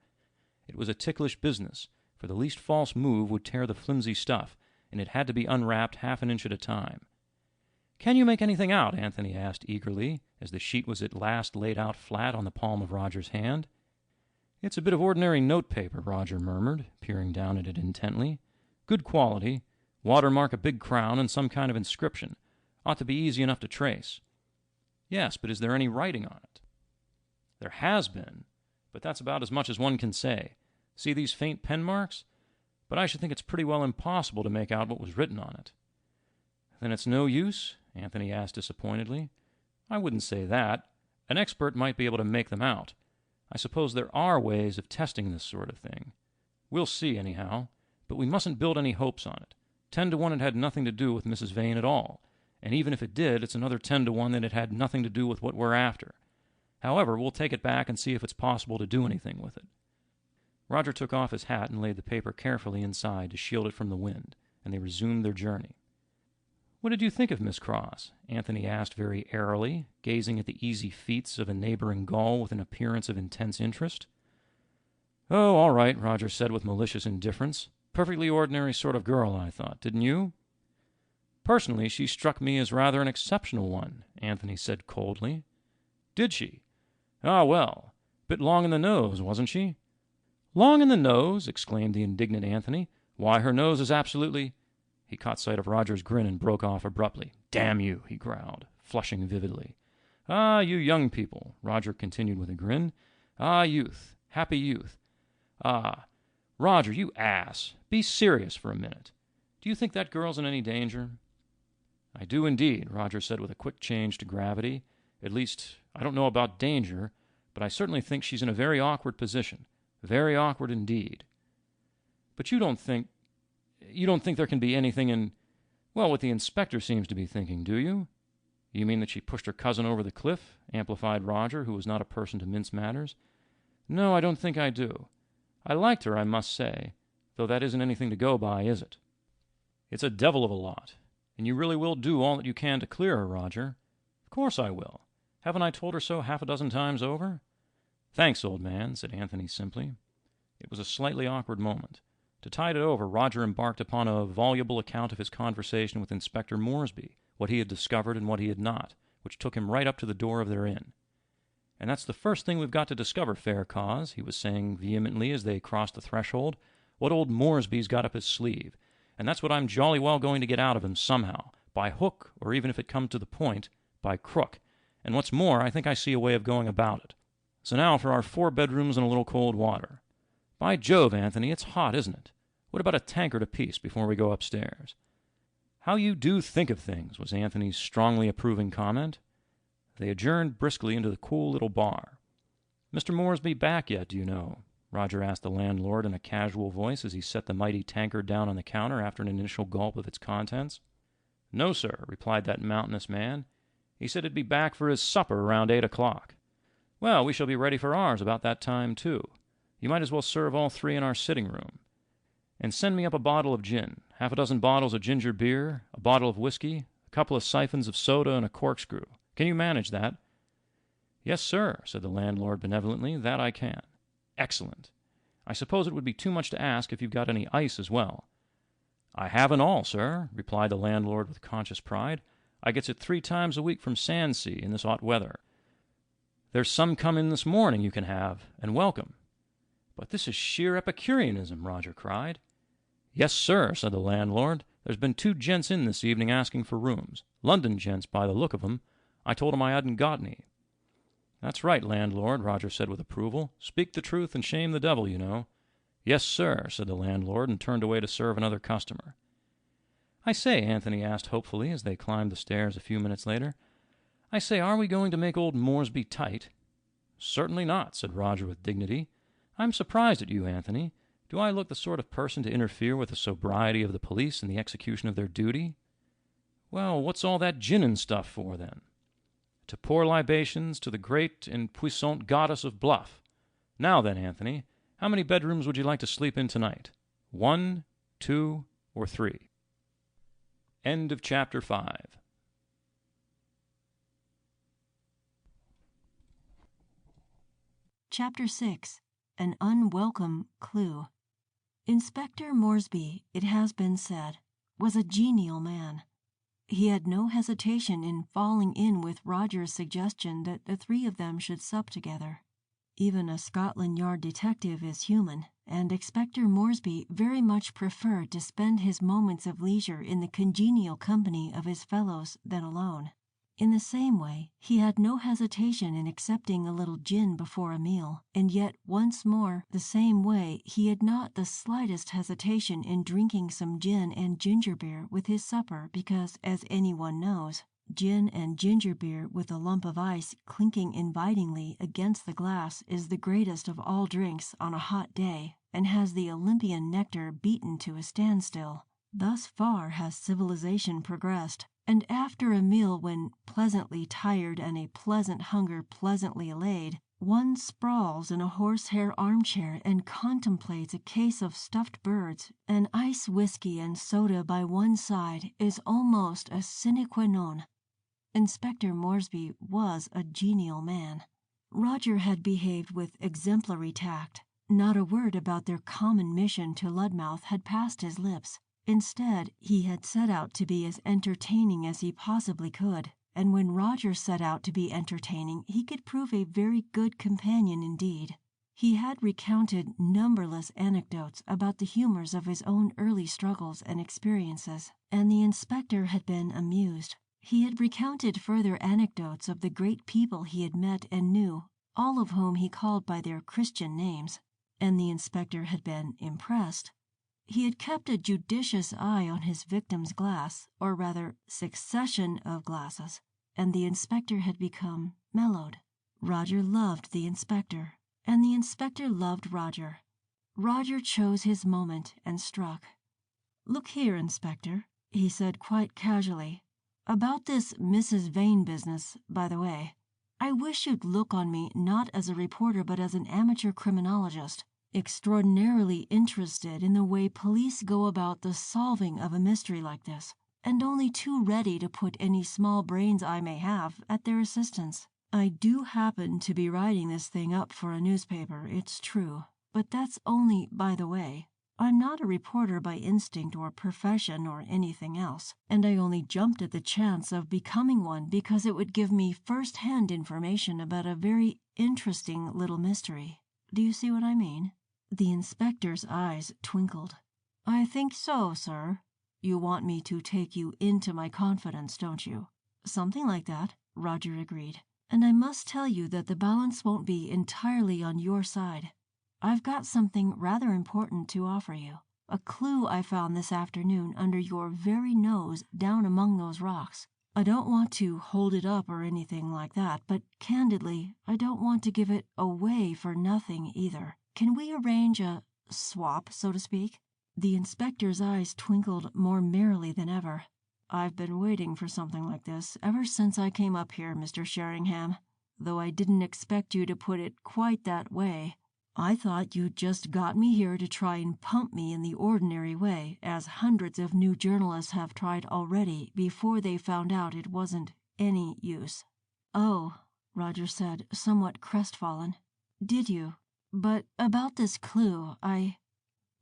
It was a ticklish business, for the least false move would tear the flimsy stuff, and it had to be unwrapped half an inch at a time. "Can you make anything out?" Anthony asked eagerly, as the sheet was at last laid out flat on the palm of Roger's hand. "It's a bit of ordinary notepaper," Roger murmured, peering down at it intently. "Good quality, watermark a big crown, and some kind of inscription. Ought to be easy enough to trace." "Yes, but is there any writing on it?" "There has been, but that's about as much as one can say. See these faint pen marks? But I should think it's pretty well impossible to make out what was written on it." "Then it's no use?" Anthony asked disappointedly. "I wouldn't say that. An expert might be able to make them out. I suppose there are ways of testing this sort of thing. We'll see, anyhow. But we mustn't build any hopes on it. 10 to 1 it had nothing to do with Mrs. Vane at all. And even if it did, it's another 10 to 1 that it had nothing to do with what we're after. However, we'll take it back and see if it's possible to do anything with it." Roger took off his hat and laid the paper carefully inside to shield it from the wind, and they resumed their journey. "What did you think of Miss Cross?" Anthony asked very airily, gazing at the easy feats of a neighboring gull with an appearance of intense interest. "Oh, all right," Roger said with malicious indifference. "Perfectly ordinary sort of girl, I thought. Didn't you?" "Personally, she struck me as rather an exceptional one," Anthony said coldly. "Did she? Ah, well. Bit long in the nose, wasn't she?" "Long in the nose?" exclaimed the indignant Anthony. "Why, her nose is absolutely—" He caught sight of Roger's grin and broke off abruptly. "Damn you," he growled, flushing vividly. "Ah, you young people," Roger continued with a grin. "Ah, youth. Happy youth. Ah, Roger, you ass. Be serious for a minute. Do you think that girl's in any danger?" "I do indeed," Roger said with a quick change to gravity. "At least, I don't know about danger, but I certainly think she's in a very awkward position. Very awkward indeed." "But you don't think there can be anything in, well, what the inspector seems to be thinking, do you?" "You mean that she pushed her cousin over the cliff?" amplified Roger, who was not a person to mince matters. "No, I don't think I do. I liked her, I must say, though that isn't anything to go by, is it?" "It's a devil of a lot. And you really will do all that you can to clear her, Roger?" "Of course I will. Haven't I told her so half a dozen times over?" "Thanks, old man," said Anthony simply. It was a slightly awkward moment. To tide it over, Roger embarked upon a voluble account of his conversation with Inspector Moresby, what he had discovered and what he had not, which took him right up to the door of their inn. "And that's the first thing we've got to discover, fair cause," he was saying vehemently as they crossed the threshold, "what old Moresby's got up his sleeve. And that's what I'm jolly well going to get out of him somehow, by hook, or even if it come to the point, by crook. And what's more, I think I see a way of going about it. So now for our 4 bedrooms and a little cold water. By Jove, Anthony, it's hot, isn't it? What about a tankard apiece before we go upstairs?" "How you do think of things," was Anthony's strongly approving comment. They adjourned briskly into the cool little bar. "Mr. Moresby back yet, do you know?" Roger asked the landlord in a casual voice as he set the mighty tankard down on the counter after an initial gulp of its contents. "No, sir," replied that mountainous man. "He said he'd be back for his supper around 8 o'clock. "Well, we shall be ready for ours about that time, too. You might as well serve all 3 in our sitting room. And send me up a bottle of gin, half a dozen bottles of ginger beer, a bottle of whiskey, a couple of siphons of soda, and a corkscrew. Can you manage that?" "Yes, sir," said the landlord benevolently, "that I can." Excellent. I suppose it would be too much to ask if you've got any ice as well. I haven't all, sir, replied the landlord with conscious pride. I gets it 3 times a week from Sandsea in this hot weather. There's some come in this morning you can have, and welcome. But this is sheer Epicureanism, Roger cried. Yes, sir, said the landlord. There's been 2 gents in this evening asking for rooms. London gents, by the look of 'em. I told 'em I hadn't got any. That's right, landlord, Roger said with approval. Speak the truth and shame the devil, you know. Yes, sir, said the landlord, and turned away to serve another customer. I say, Anthony asked hopefully as they climbed the stairs a few minutes later, I say, are we going to make old Moresby tight? Certainly not, said Roger with dignity. I'm surprised at you, Anthony. Do I look the sort of person to interfere with the sobriety of the police in the execution of their duty? Well, what's all that gin and stuff for, then? To pour libations to the great and puissant goddess of bluff. Now then, Anthony, how many bedrooms would you like to sleep in tonight? 1, 2, or 3? End of chapter 5. Chapter 6. An Unwelcome Clue. Inspector Moresby, it has been said, was a genial man. He had no hesitation in falling in with Roger's suggestion that the 3 of them should sup together. Even a Scotland Yard detective is human, and Inspector Moresby very much preferred to spend his moments of leisure in the congenial company of his fellows than alone. In the same way, he had no hesitation in accepting a little gin before a meal, and yet once more the same way he had not the slightest hesitation in drinking some gin and ginger beer with his supper because, as anyone knows, gin and ginger beer with a lump of ice clinking invitingly against the glass is the greatest of all drinks on a hot day, and has the Olympian nectar beaten to a standstill. Thus far has civilization progressed, and after a meal when pleasantly tired and a pleasant hunger pleasantly allayed, one sprawls in a horsehair armchair and contemplates a case of stuffed birds, and ice whiskey and soda by one side is almost a sine qua non. Inspector Moresby was a genial man. Roger had behaved with exemplary tact. Not a word about their common mission to Ludmouth had passed his lips. Instead, he had set out to be as entertaining as he possibly could, and when Roger set out to be entertaining, he could prove a very good companion indeed. He had recounted numberless anecdotes about the humors of his own early struggles and experiences, and the inspector had been amused. He had recounted further anecdotes of the great people he had met and knew, all of whom he called by their Christian names, and the inspector had been impressed. He had kept a judicious eye on his victim's glass, or rather succession of glasses, and the inspector had become mellowed. Roger loved the inspector, and the inspector loved Roger. Roger chose his moment and struck. "Look here, Inspector," he said quite casually, "about this Mrs. Vane business, by the way. I wish you'd look on me not as a reporter but as an amateur criminologist, extraordinarily interested in the way police go about the solving of a mystery like this, and only too ready to put any small brains I may have at their assistance. I do happen to be writing this thing up for a newspaper, it's true, but that's only by the way. I'm not a reporter by instinct or profession or anything else, and I only jumped at the chance of becoming one because it would give me first-hand information about a very interesting little mystery. Do you see what I mean?" The inspector's eyes twinkled. "I think so, sir. You want me to take you into my confidence, don't you?" "Something like that," Roger agreed. "And I must tell you that the balance won't be entirely on your side. I've got something rather important to offer you. A clue I found this afternoon under your very nose down among those rocks. I don't want to hold it up or anything like that, but candidly, I don't want to give it away for nothing either. Can we arrange a swap, so to speak?" The inspector's eyes twinkled more merrily than ever. "I've been waiting for something like this ever since I came up here, Mr. Sheringham, though I didn't expect you to put it quite that way. I thought you'd just got me here to try and pump me in the ordinary way, as hundreds of new journalists have tried already before they found out it wasn't any use." "Oh," Roger said, somewhat crestfallen. "Did you? But about this clue,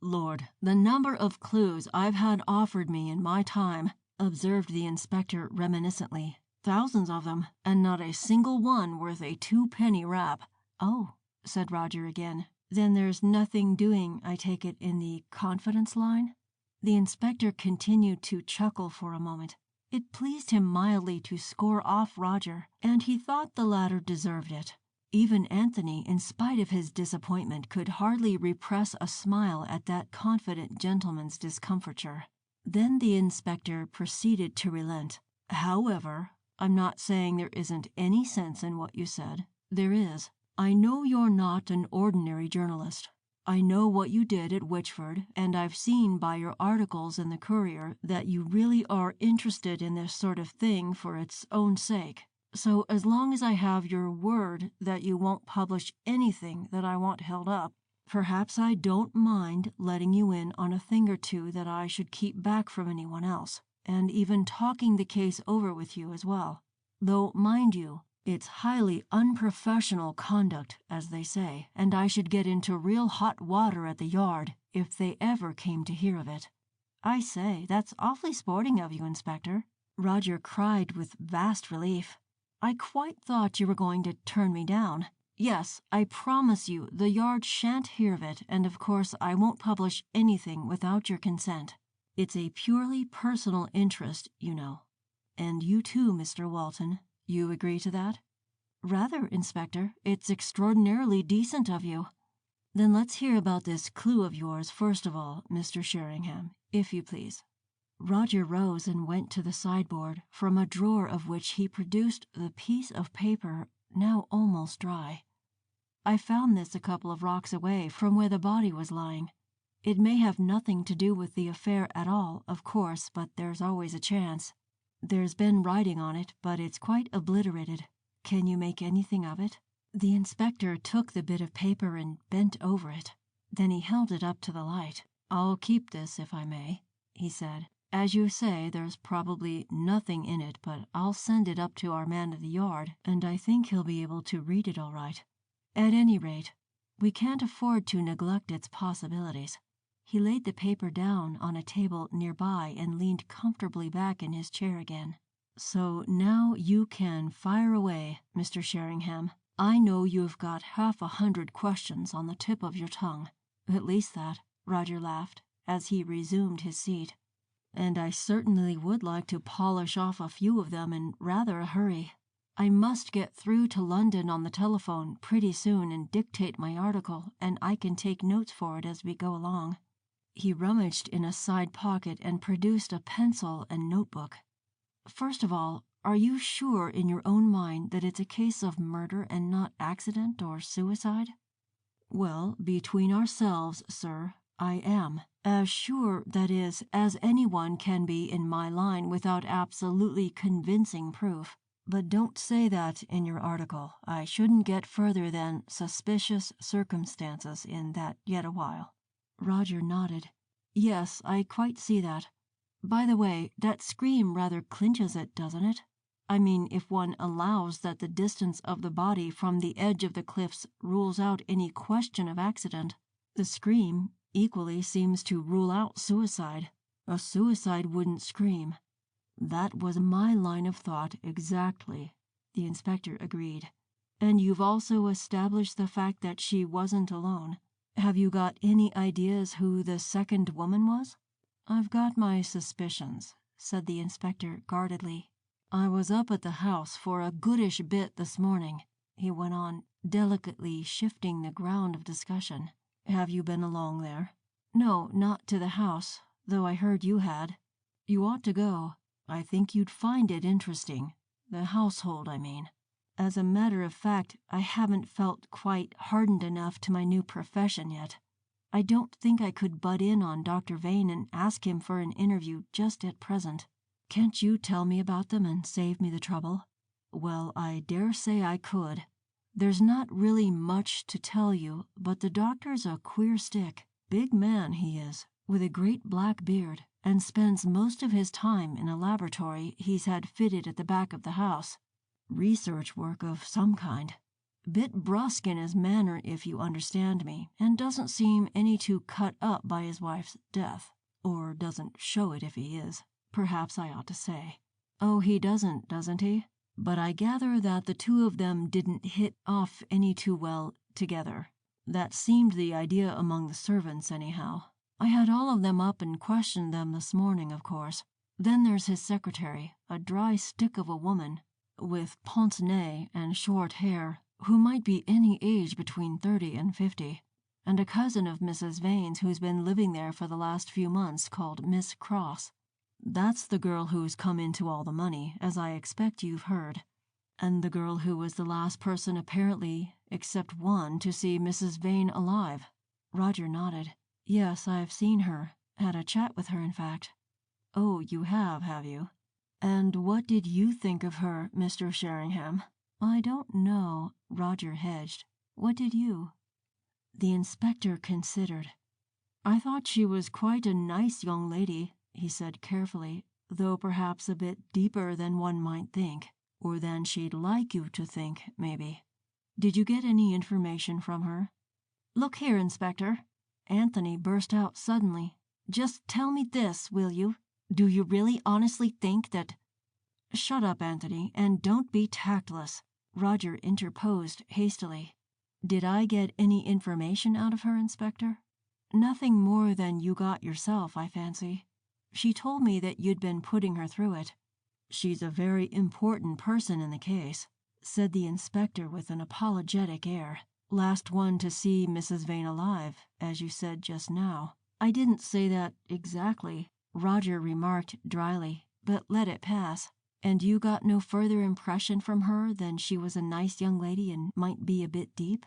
Lord, the number of clues I've had offered me in my time, observed the inspector reminiscently. Thousands of them, and not a single one worth a 2-penny rap. Oh, said Roger again. Then there's nothing doing, I take it, in the confidence line? The inspector continued to chuckle for a moment. It pleased him mildly to score off Roger, and he thought the latter deserved it. Even Anthony, in spite of his disappointment, could hardly repress a smile at that confident gentleman's discomfiture. Then the inspector proceeded to relent. However, I'm not saying there isn't any sense in what you said. There is. I know you're not an ordinary journalist. I know what you did at Witchford, and I've seen by your articles in the Courier that you really are interested in this sort of thing for its own sake. So as long as I have your word that you won't publish anything that I want held up, perhaps I don't mind letting you in on a thing or two that I should keep back from anyone else, and even talking the case over with you as well. Though, mind you, it's highly unprofessional conduct, as they say, and I should get into real hot water at the Yard if they ever came to hear of it. I say, that's awfully sporting of you, Inspector, Roger cried with vast relief. I quite thought you were going to turn me down. Yes, I promise you the Yard shan't hear of it, and of course I won't publish anything without your consent. It's a purely personal interest, you know. And you too, Mr. Walton. You agree to that? Rather, Inspector. It's extraordinarily decent of you. Then let's hear about this clue of yours first of all, Mr. Sheringham, if you please. Roger rose and went to the sideboard, from a drawer of which he produced the piece of paper now almost dry. I found this a couple of rocks away from where the body was lying. It may have nothing to do with the affair at all, of course, but there's always a chance. There's been writing on it, but it's quite obliterated. Can you make anything of it? The inspector took the bit of paper and bent over it. Then he held it up to the light. I'll keep this, if I may, he said. As you say, there's probably nothing in it, but I'll send it up to our man of the Yard, and I think he'll be able to read it all right. At any rate, we can't afford to neglect its possibilities. He laid the paper down on a table nearby and leaned comfortably back in his chair again. So now you can fire away, Mr. Sheringham. I know you've got 100 questions on the tip of your tongue. At least that, Roger laughed, as he resumed his seat. And I certainly would like to polish off a few of them in rather a hurry. I must get through to London on the telephone pretty soon and dictate my article, and I can take notes for it as we go along. He rummaged in a side pocket and produced a pencil and notebook. First of all, are you sure in your own mind that it's a case of murder and not accident or suicide? Well, between ourselves, sir, I am. As sure, that is, as anyone can be in my line without absolutely convincing proof. But don't say that in your article. I shouldn't get further than suspicious circumstances in that yet a while. Roger nodded. Yes, I quite see that. By the way, that scream rather clinches it, doesn't it? I mean, if one allows that the distance of the body from the edge of the cliffs rules out any question of accident, the scream equally seems to rule out suicide. A suicide wouldn't scream. That was my line of thought exactly, the inspector agreed. And you've also established the fact that she wasn't alone. Have you got any ideas who the second woman was? I've got my suspicions, said the inspector guardedly. I was up at the house for a goodish bit this morning, he went on, delicately shifting the ground of discussion. Have you been along there? No, not to the house, though I heard you had. You ought to go. I think you'd find it interesting. The household, I mean. As a matter of fact, I haven't felt quite hardened enough to my new profession yet. I don't think I could butt in on Dr. Vane and ask him for an interview just at present. Can't you tell me about them and save me the trouble? Well, I dare say I could. There's not really much to tell you, but the doctor's a queer stick. Big man he is, with a great black beard, and spends most of his time in a laboratory he's had fitted at the back of the house. Research work of some kind. Bit brusque in his manner, if you understand me, and doesn't seem any too cut up by his wife's death. Or doesn't show it if he is. Perhaps I ought to say. Oh, he doesn't he? But I gather that the two of them didn't hit off any too well together. That seemed the idea among the servants, anyhow. I had all of them up and questioned them this morning, of course. Then there's his secretary, a dry stick of a woman, with pince-nez and short hair, who might be any age between 30 and 50, and a cousin of Mrs. Vane's who's been living there for the last few months called Miss Cross. That's the girl who's come into all the money, as I expect you've heard. And the girl who was the last person apparently, except one, to see Mrs. Vane alive. Roger nodded. Yes, I've seen her. Had a chat with her, in fact. Oh, you have you? And what did you think of her, Mr. Sheringham? I don't know, Roger hedged. What did you? The inspector considered. I thought she was quite a nice young lady, he said carefully, though perhaps a bit deeper than one might think, or than she'd like you to think, maybe. Did you get any information from her? Look here, Inspector. Anthony burst out suddenly. Just tell me this, will you? Do you really honestly think that... Shut up, Anthony, and don't be tactless, Roger interposed hastily. Did I get any information out of her, Inspector? Nothing more than you got yourself, I fancy. She told me that you'd been putting her through it. She's a very important person in the case, said the inspector with an apologetic air. Last one to see Mrs. Vane alive, as you said just now. I didn't say that exactly, Roger remarked dryly, but let it pass. And you got no further impression from her than she was a nice young lady and might be a bit deep?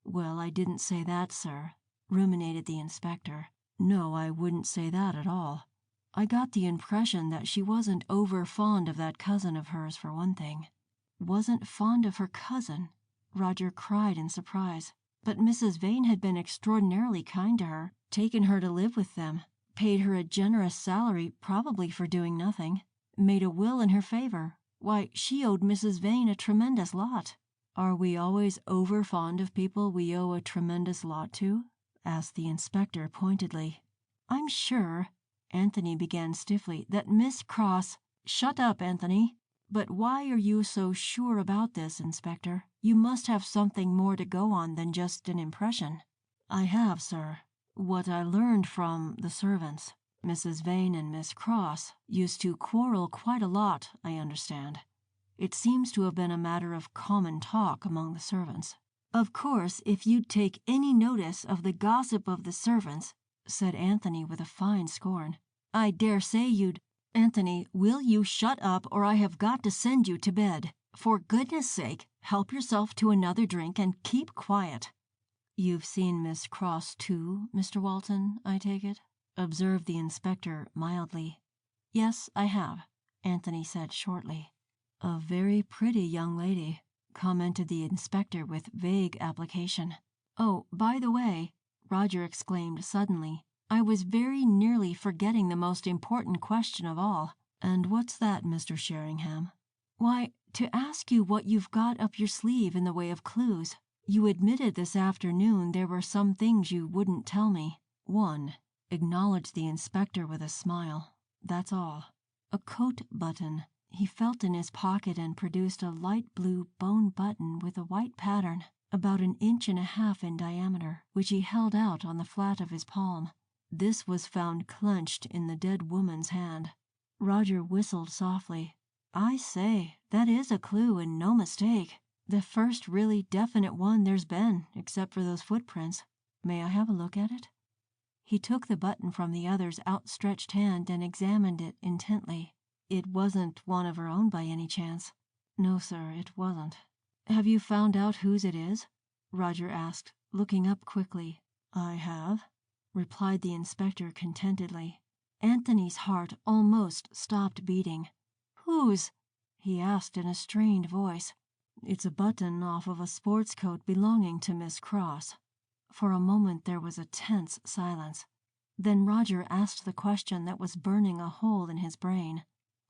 Well, I didn't say that, sir, ruminated the inspector. No, I wouldn't say that at all. I got the impression that she wasn't over fond of that cousin of hers, for one thing. Wasn't fond of her cousin? Roger cried in surprise. But Mrs. Vane had been extraordinarily kind to her, taken her to live with them, paid her a generous salary, probably for doing nothing, made a will in her favor. Why, she owed Mrs. Vane a tremendous lot. Are we always over fond of people we owe a tremendous lot to? Asked the inspector pointedly. I'm sure, Anthony began stiffly, that Miss Cross... Shut up, Anthony. But why are you so sure about this, Inspector? You must have something more to go on than just an impression. I have, sir. What I learned from the servants. Mrs. Vane and Miss Cross used to quarrel quite a lot, I understand. It seems to have been a matter of common talk among the servants. Of course, if you'd take any notice of the gossip of the servants, said Anthony with a fine scorn, I dare say you'd... Anthony, will you shut up, or I have got to send you to bed? For goodness sake, help yourself to another drink and keep quiet. You've seen Miss Cross too, Mr. Walton, I take it? Observed the inspector mildly. Yes, I have, Anthony said shortly. A very pretty young lady, commented the inspector with vague application. Oh, by the way, Roger exclaimed suddenly, I was very nearly forgetting the most important question of all. And what's that, Mr. Sheringham? Why, to ask you what you've got up your sleeve in the way of clues. You admitted this afternoon there were some things you wouldn't tell me. One, acknowledged the inspector with a smile. That's all. A coat button. He felt in his pocket and produced a light blue bone button with a white pattern, about 1.5 inches in diameter, which he held out on the flat of his palm. This was found clenched in the dead woman's hand. Roger whistled softly. I say, that is a clue and no mistake. The first really definite one there's been, except for those footprints. May I have a look at it? He took the button from the other's outstretched hand and examined it intently. It wasn't one of her own by any chance. No, sir, it wasn't. Have you found out whose it is? Roger asked, looking up quickly. I have, replied the inspector contentedly. Anthony's heart almost stopped beating. Whose? He asked in a strained voice. It's a button off of a sports coat belonging to Miss Cross. For a moment there was a tense silence. Then Roger asked the question that was burning a hole in his brain.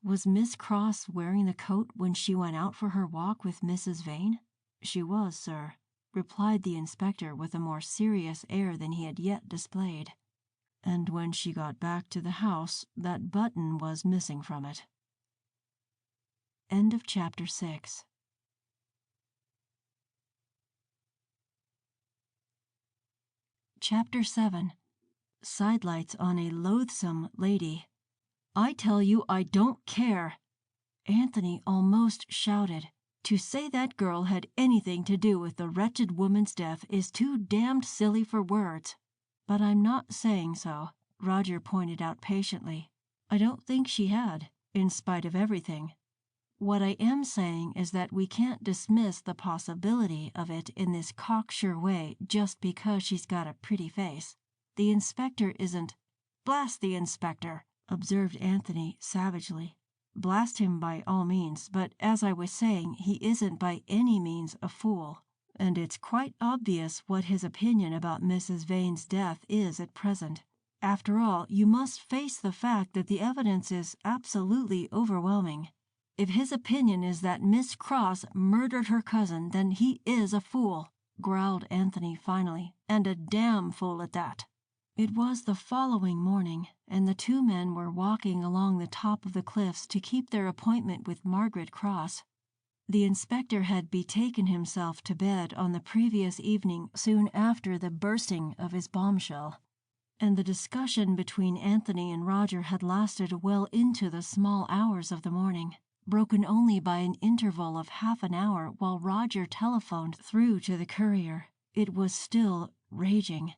Was Miss Cross wearing the coat when she went out for her walk with Mrs. Vane? "She was, sir," replied the inspector with a more serious air than he had yet displayed. "And when she got back to the house, that button was missing from it." End of chapter 6. Chapter 7. Sidelights on a Loathsome Lady. "I tell you I don't care," Anthony almost shouted. "To say that girl had anything to do with the wretched woman's death is too damned silly for words." "But I'm not saying so," Roger pointed out patiently. "I don't think she had, in spite of everything. What I am saying is that we can't dismiss the possibility of it in this cocksure way just because she's got a pretty face. The inspector isn't—" "Blast the inspector," observed Anthony savagely. "Blast him by all means, but as I was saying, he isn't by any means a fool, and it's quite obvious what his opinion about Mrs. Vane's death is at present. After all, you must face the fact that the evidence is absolutely overwhelming. If his opinion is that Miss Cross murdered her cousin, then he is a fool," growled Anthony finally, "and a damn fool at that." It was the following morning, and the two men were walking along the top of the cliffs to keep their appointment with Margaret Cross. The inspector had betaken himself to bed on the previous evening soon after the bursting of his bombshell, and the discussion between Anthony and Roger had lasted well into the small hours of the morning, broken only by an interval of half an hour while Roger telephoned through to the courier. It was still raging.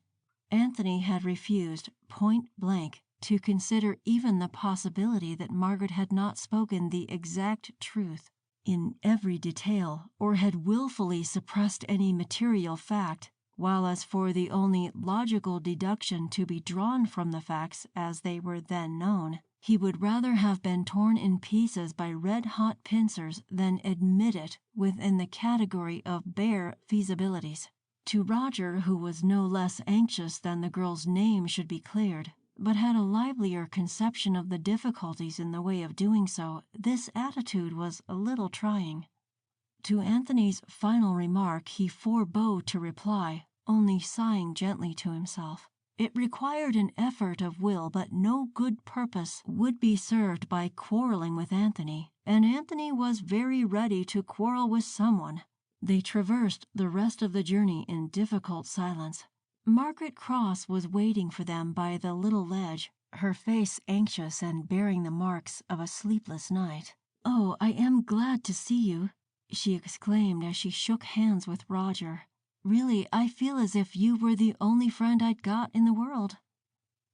Anthony had refused, point blank, to consider even the possibility that Margaret had not spoken the exact truth in every detail, or had willfully suppressed any material fact, while as for the only logical deduction to be drawn from the facts as they were then known, he would rather have been torn in pieces by red-hot pincers than admit it within the category of bare feasibilities. To Roger, who was no less anxious than the girl's name should be cleared, but had a livelier conception of the difficulties in the way of doing so, this attitude was a little trying. To Anthony's final remark he forebore to reply, only sighing gently to himself. It required an effort of will, but no good purpose would be served by quarreling with Anthony, and Anthony was very ready to quarrel with someone. They traversed the rest of the journey in difficult silence. Margaret Cross was waiting for them by the little ledge, her face anxious and bearing the marks of a sleepless night. "Oh, I am glad to see you," she exclaimed as she shook hands with Roger. "Really, I feel as if you were the only friend I'd got in the world."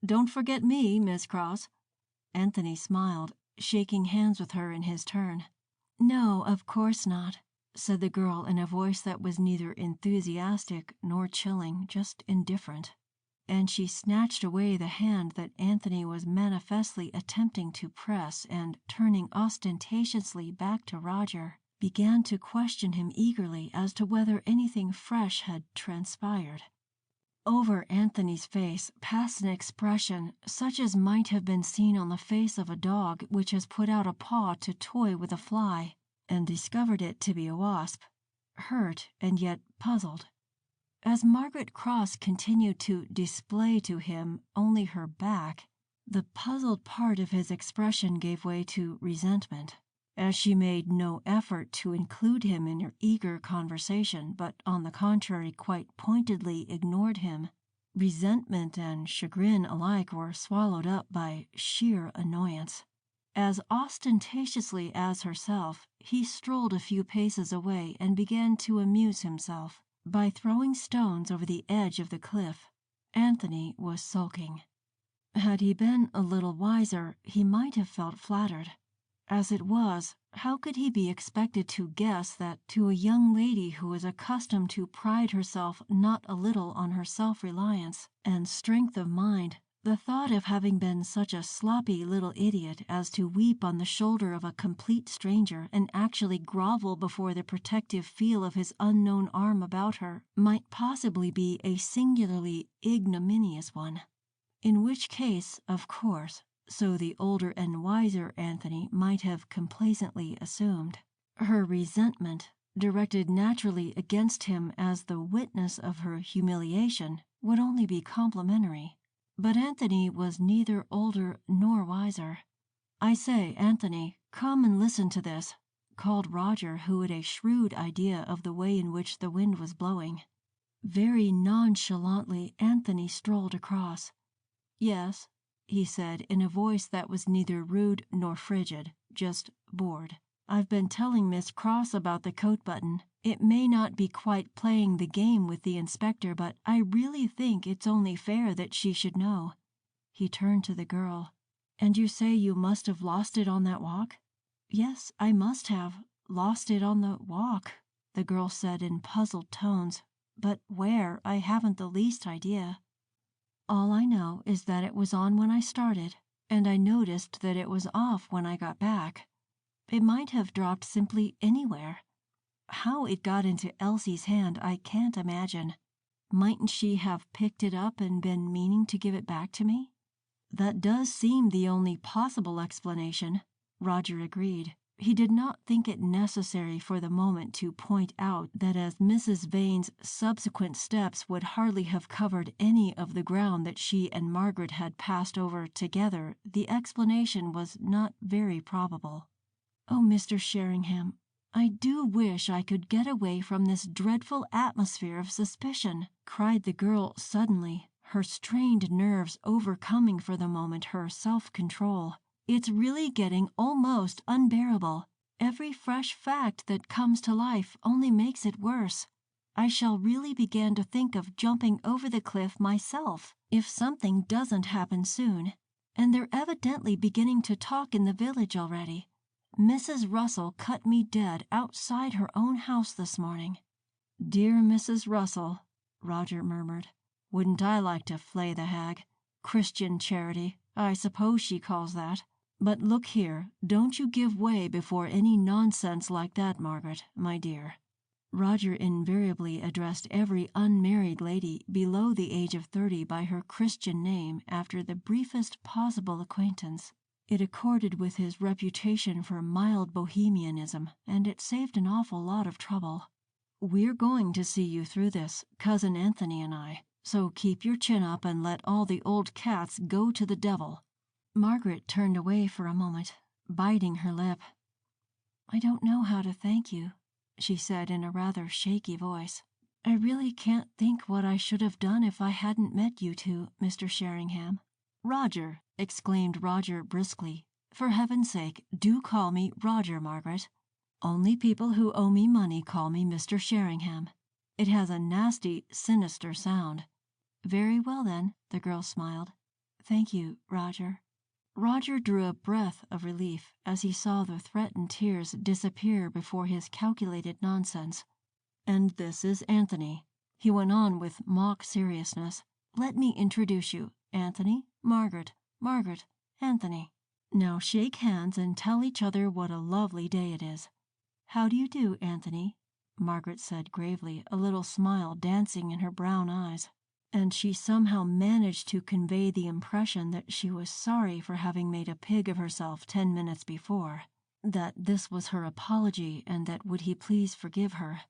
"Don't forget me, Miss Cross." Anthony smiled, shaking hands with her in his turn. "No, of course not," said the girl in a voice that was neither enthusiastic nor chilling, just indifferent. And she snatched away the hand that Anthony was manifestly attempting to press, and turning ostentatiously back to Roger, began to question him eagerly as to whether anything fresh had transpired. Over Anthony's face passed an expression such as might have been seen on the face of a dog which has put out a paw to toy with a fly, and discovered it to be a wasp, hurt and yet puzzled. As Margaret Cross continued to display to him only her back, the puzzled part of his expression gave way to resentment, as she made no effort to include him in her eager conversation, but on the contrary quite pointedly ignored him. Resentment and chagrin alike were swallowed up by sheer annoyance. As ostentatiously as herself, he strolled a few paces away and began to amuse himself by throwing stones over the edge of the cliff. Anthony was sulking. Had he been a little wiser, he might have felt flattered. As it was, how could he be expected to guess that to a young lady who was accustomed to pride herself not a little on her self-reliance and strength of mind, the thought of having been such a sloppy little idiot as to weep on the shoulder of a complete stranger and actually grovel before the protective feel of his unknown arm about her might possibly be a singularly ignominious one. In which case, of course, so the older and wiser Anthony might have complacently assumed, her resentment, directed naturally against him as the witness of her humiliation, would only be complimentary. But Anthony was neither older nor wiser. "I say, Anthony, come and listen to this," called Roger, who had a shrewd idea of the way in which the wind was blowing. Very nonchalantly, Anthony strolled across. "Yes," he said in a voice that was neither rude nor frigid, just bored. "I've been telling Miss Cross about the coat button. It may not be quite playing the game with the inspector, but I really think it's only fair that she should know." He turned to the girl. "And you say you must have lost it on that walk?" "Yes, I must have lost it on the walk," the girl said in puzzled tones. "But where, I haven't the least idea. All I know is that it was on when I started, and I noticed that it was off when I got back. It might have dropped simply anywhere. How it got into Elsie's hand, I can't imagine. Mightn't she have picked it up and been meaning to give it back to me?" "That does seem the only possible explanation," Roger agreed. He did not think it necessary for the moment to point out that as Mrs. Vane's subsequent steps would hardly have covered any of the ground that she and Margaret had passed over together, the explanation was not very probable. "Oh, Mr. Sheringham, I do wish I could get away from this dreadful atmosphere of suspicion," cried the girl suddenly, her strained nerves overcoming for the moment her self-control. "It's really getting almost unbearable. Every fresh fact that comes to life only makes it worse. I shall really begin to think of jumping over the cliff myself if something doesn't happen soon. And they're evidently beginning to talk in the village already. Mrs. Russell cut me dead outside her own house this morning." "Dear Mrs. Russell," Roger murmured. "Wouldn't I like to flay the hag? Christian charity, I suppose she calls that. But look here, don't you give way before any nonsense like that, Margaret, my dear." Roger invariably addressed every unmarried lady below the age of 30 by her Christian name after the briefest possible acquaintance. It accorded with his reputation for mild bohemianism, and it saved an awful lot of trouble. "We're going to see you through this, Cousin Anthony and I, so keep your chin up and let all the old cats go to the devil." Margaret turned away for a moment, biting her lip. "I don't know how to thank you," she said in a rather shaky voice. "I really can't think what I should have done if I hadn't met you two, Mr. Sheringham." "Roger!" exclaimed Roger briskly. "For heaven's sake, do call me Roger, Margaret. Only people who owe me money call me Mr. Sheringham. It has a nasty, sinister sound." "Very well, then," the girl smiled. "Thank you, Roger." Roger drew a breath of relief as he saw the threatened tears disappear before his calculated nonsense. "And this is Anthony," he went on with mock seriousness. "Let me introduce you. Anthony, Margaret, Margaret, Anthony. Now shake hands and tell each other what a lovely day it is." "How do you do, Anthony?" Margaret said gravely, a little smile dancing in her brown eyes. And she somehow managed to convey the impression that she was sorry for having made a pig of herself 10 minutes before, that this was her apology, and that would he please forgive her.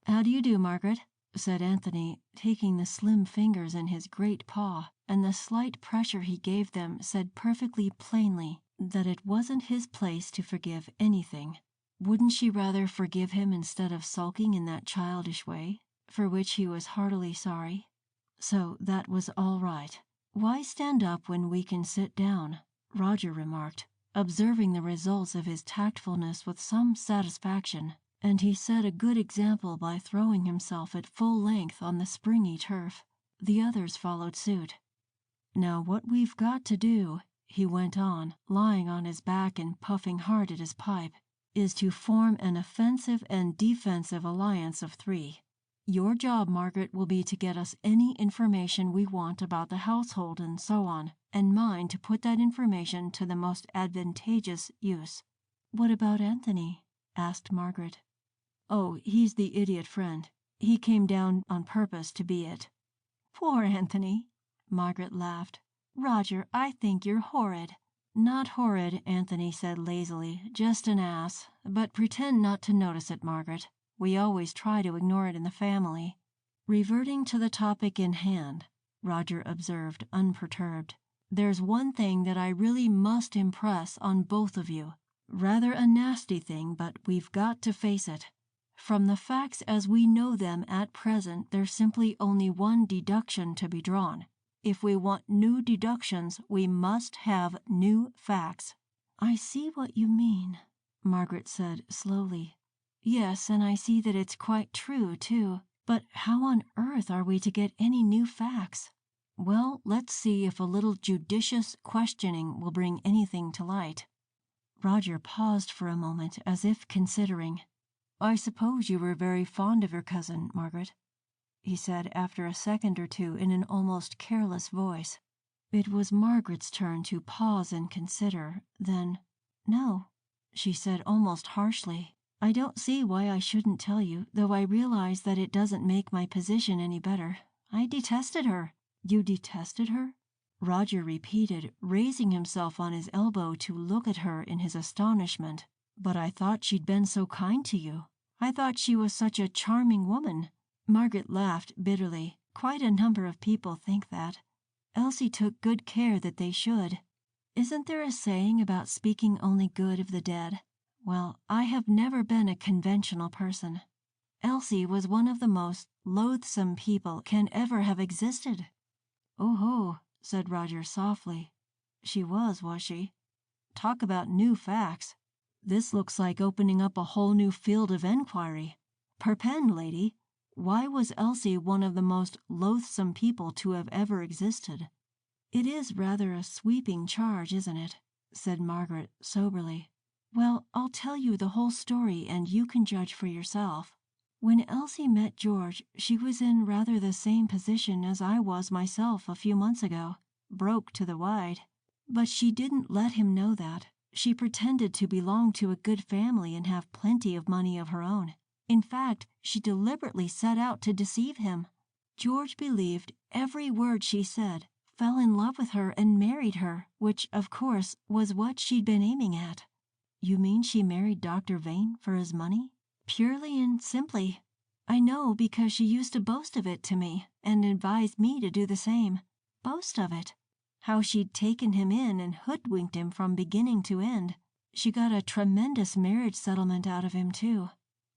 "How do you do, Margaret?" said Anthony, taking the slim fingers in his great paw, and the slight pressure he gave them said perfectly plainly that it wasn't his place to forgive anything. Wouldn't she rather forgive him instead of sulking in that childish way, for which he was heartily sorry? So that was all right. "Why stand up when we can sit down?" Roger remarked, observing the results of his tactfulness with some satisfaction, and he set a good example by throwing himself at full length on the springy turf. The others followed suit. "Now what we've got to do," he went on, lying on his back and puffing hard at his pipe, "is to form an offensive and defensive alliance of 3. Your job, Margaret, will be to get us any information we want about the household and so on, and mine to put that information to the most advantageous use." "What about Anthony?" asked Margaret. "Oh, he's the idiot friend. He came down on purpose to be it." "Poor Anthony!" Margaret laughed. "Roger, I think you're horrid." "Not horrid," Anthony said lazily, "just an ass. But pretend not to notice it, Margaret. We always try to ignore it in the family." Reverting to the topic in hand, Roger observed, unperturbed, "There's one thing that I really must impress on both of you. Rather a nasty thing, but we've got to face it. From the facts as we know them at present, there's simply only one deduction to be drawn. If we want new deductions, we must have new facts." "I see what you mean," Margaret said slowly. "Yes, and I see that it's quite true, too. But how on earth are we to get any new facts?" "Well, let's see if a little judicious questioning will bring anything to light." Roger paused for a moment, as if considering. "I suppose you were very fond of your cousin, Margaret," he said after a second or two in an almost careless voice. It was Margaret's turn to pause and consider. Then, "No," she said almost harshly. "I don't see why I shouldn't tell you, though I realize that it doesn't make my position any better. I detested her." "You detested her?" Roger repeated, raising himself on his elbow to look at her in his astonishment. "But I thought she'd been so kind to you. I thought she was such a charming woman." Margaret laughed bitterly. "Quite a number of people think that. Elsie took good care that they should. Isn't there a saying about speaking only good of the dead? Well, I have never been a conventional person. Elsie was one of the most loathsome people can ever have existed." "Oh-ho," said Roger softly. "She was she? Talk about new facts. This looks like opening up a whole new field of enquiry. Perpend, lady, why was Elsie one of the most loathsome people to have ever existed?" "It is rather a sweeping charge, isn't it?" said Margaret soberly. "Well, I'll tell you the whole story and you can judge for yourself. When Elsie met George, she was in rather the same position as I was myself a few months ago, broke to the wide. But she didn't let him know that. She pretended to belong to a good family and have plenty of money of her own. In fact, she deliberately set out to deceive him. George believed every word she said, fell in love with her and married her, which, of course, was what she'd been aiming at." "You mean she married Dr. Vane for his money?" "Purely and simply. I know because she used to boast of it to me, and advised me to do the same. Boast of it. How she'd taken him in and hoodwinked him from beginning to end. She got a tremendous marriage settlement out of him, too.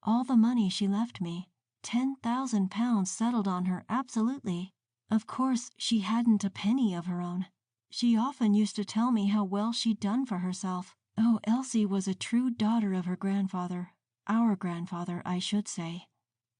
All the money she left me. £10,000 settled on her absolutely. Of course, she hadn't a penny of her own. She often used to tell me how well she'd done for herself. Oh, Elsie was a true daughter of her grandfather. Our grandfather, I should say."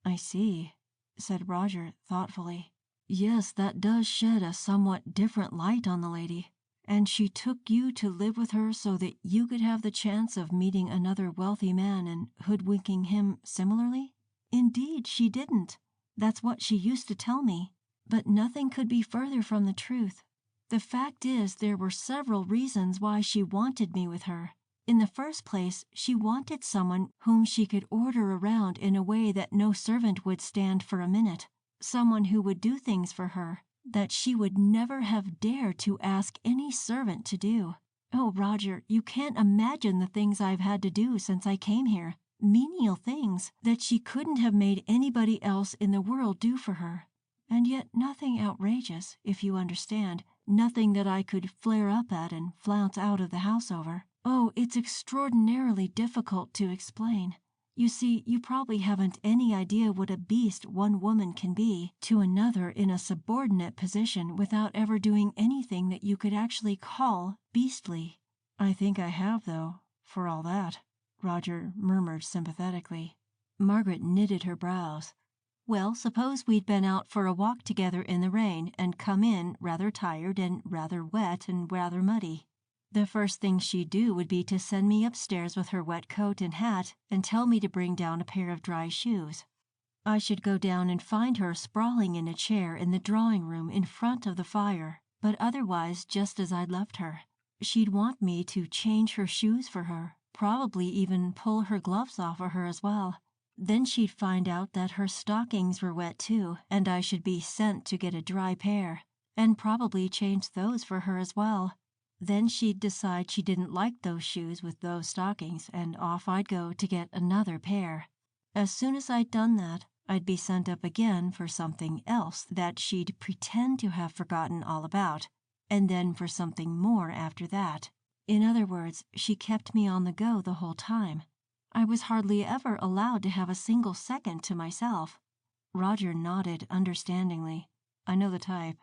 "I see," said Roger thoughtfully. "Yes, that does shed a somewhat different light on the lady. And she took you to live with her so that you could have the chance of meeting another wealthy man and hoodwinking him similarly?" "Indeed, she didn't. That's what she used to tell me. But nothing could be further from the truth. The fact is, there were several reasons why she wanted me with her. In the first place, she wanted someone whom she could order around in a way that no servant would stand for a minute. Someone who would do things for her that she would never have dared to ask any servant to do. Oh, Roger, you can't imagine the things I've had to do since I came here. Menial things that she couldn't have made anybody else in the world do for her. And yet nothing outrageous, if you understand. Nothing that I could flare up at and flounce out of the house over. Oh, it's extraordinarily difficult to explain. You see, you probably haven't any idea what a beast one woman can be to another in a subordinate position without ever doing anything that you could actually call beastly." "I think I have, though, for all that," Roger murmured sympathetically. Margaret knitted her brows. "Well, suppose we'd been out for a walk together in the rain and come in rather tired and rather wet and rather muddy. The first thing she'd do would be to send me upstairs with her wet coat and hat and tell me to bring down a pair of dry shoes. I should go down and find her sprawling in a chair in the drawing room in front of the fire, but otherwise just as I'd left her. She'd want me to change her shoes for her, probably even pull her gloves off for her as well. Then she'd find out that her stockings were wet too, and I should be sent to get a dry pair, and probably change those for her as well. Then she'd decide she didn't like those shoes with those stockings, and off I'd go to get another pair. As soon as I'd done that, I'd be sent up again for something else that she'd pretend to have forgotten all about, and then for something more after that. In other words, she kept me on the go the whole time. I was hardly ever allowed to have a single second to myself. Roger nodded understandingly. I know the type.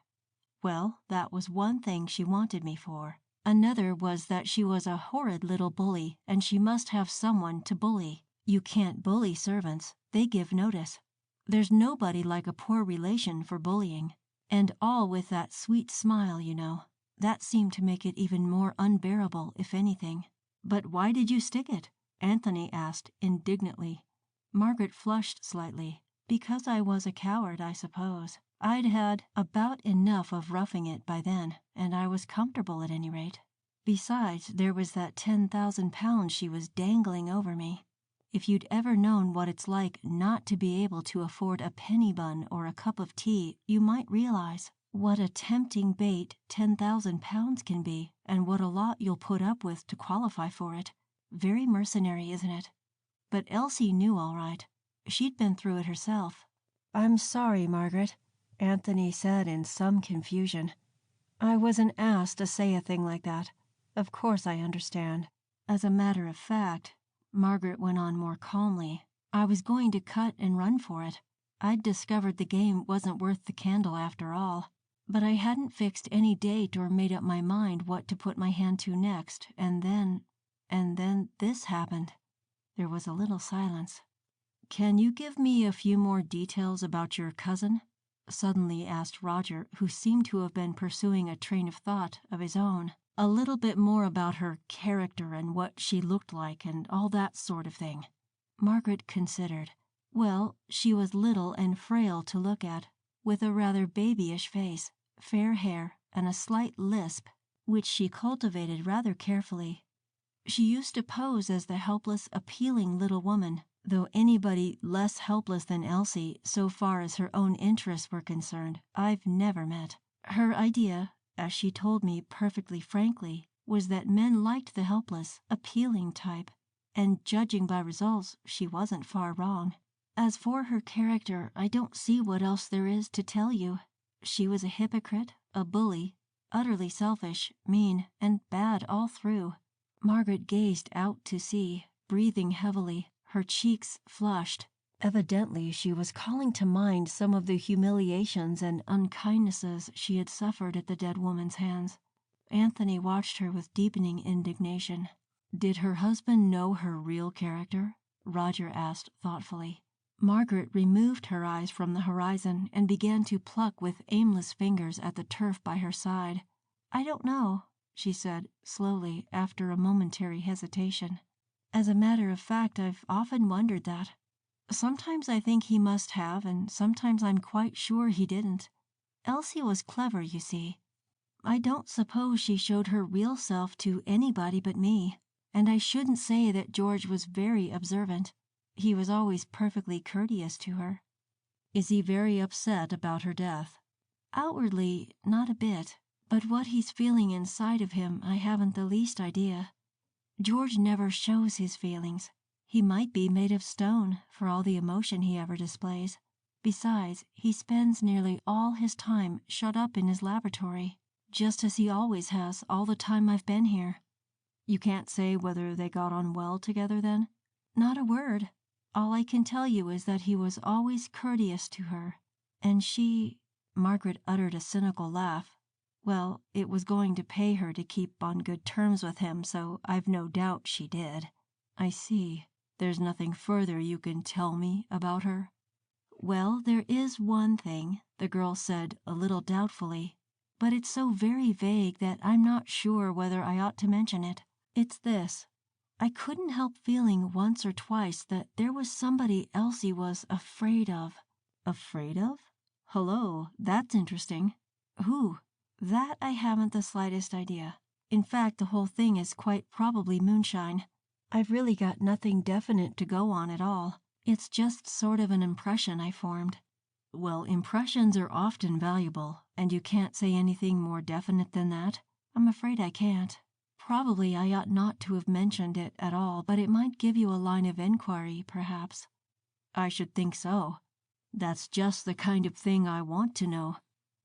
Well, that was one thing she wanted me for. Another was that she was a horrid little bully, and she must have someone to bully. You can't bully servants. They give notice. There's nobody like a poor relation for bullying. And all with that sweet smile, you know. That seemed to make it even more unbearable, if anything. But why did you stick it? Anthony asked indignantly. Margaret flushed slightly. Because I was a coward, I suppose. I'd had about enough of roughing it by then, and I was comfortable at any rate. Besides, there was that 10,000 pounds she was dangling over me. If you'd ever known what it's like not to be able to afford a penny bun or a cup of tea, you might realize what a tempting bait 10,000 pounds can be, and what a lot you'll put up with to qualify for it. Very mercenary, isn't it? But Elsie knew all right. She'd been through it herself. I'm sorry, Margaret, Anthony said in some confusion. I was an ass to say a thing like that. Of course I understand. As a matter of fact, Margaret went on more calmly, I was going to cut and run for it. I'd discovered the game wasn't worth the candle after all. But I hadn't fixed any date or made up my mind what to put my hand to next, and then this happened. There was a little silence. Can you give me a few more details about your cousin? Suddenly asked Roger, who seemed to have been pursuing a train of thought of his own. A little bit more about her character and what she looked like and all that sort of thing. Margaret considered. Well, she was little and frail to look at, with a rather babyish face, fair hair, and a slight lisp, which she cultivated rather carefully. She used to pose as the helpless, appealing little woman, though anybody less helpless than Elsie, so far as her own interests were concerned, I've never met. Her idea, as she told me perfectly frankly, was that men liked the helpless, appealing type, and judging by results, she wasn't far wrong. As for her character, I don't see what else there is to tell you. She was a hypocrite, a bully, utterly selfish, mean, and bad all through. Margaret gazed out to sea, breathing heavily, her cheeks flushed. Evidently, she was calling to mind some of the humiliations and unkindnesses she had suffered at the dead woman's hands. Anthony watched her with deepening indignation. Did her husband know her real character? Roger asked thoughtfully. Margaret removed her eyes from the horizon and began to pluck with aimless fingers at the turf by her side. I don't know, she said slowly after a momentary hesitation. As a matter of fact, I've often wondered that. Sometimes I think he must have, and sometimes I'm quite sure he didn't. Elsie was clever, you see. I don't suppose she showed her real self to anybody but me, and I shouldn't say that George was very observant. He was always perfectly courteous to her. Is he very upset about her death? Outwardly, not a bit, but what he's feeling inside of him, I haven't the least idea. George never shows his feelings. He might be made of stone for all the emotion he ever displays. Besides, he spends nearly all his time shut up in his laboratory, just as he always has all the time I've been here. You can't say whether they got on well together then? Not a word. All I can tell you is that he was always courteous to her, and she... Margaret uttered a cynical laugh. Well, it was going to pay her to keep on good terms with him, so I've no doubt she did. I see. There's nothing further you can tell me about her? Well, there is one thing, the girl said a little doubtfully, but it's so very vague that I'm not sure whether I ought to mention it. It's this. I couldn't help feeling once or twice that there was somebody Elsie was afraid of. Afraid of? Hello, that's interesting. Who? That I haven't the slightest idea. In fact, the whole thing is quite probably moonshine. I've really got nothing definite to go on at all. It's just sort of an impression I formed. Well, impressions are often valuable, and you can't say anything more definite than that? I'm afraid I can't. Probably I ought not to have mentioned it at all, but it might give you a line of inquiry, perhaps. I should think so. That's just the kind of thing I want to know.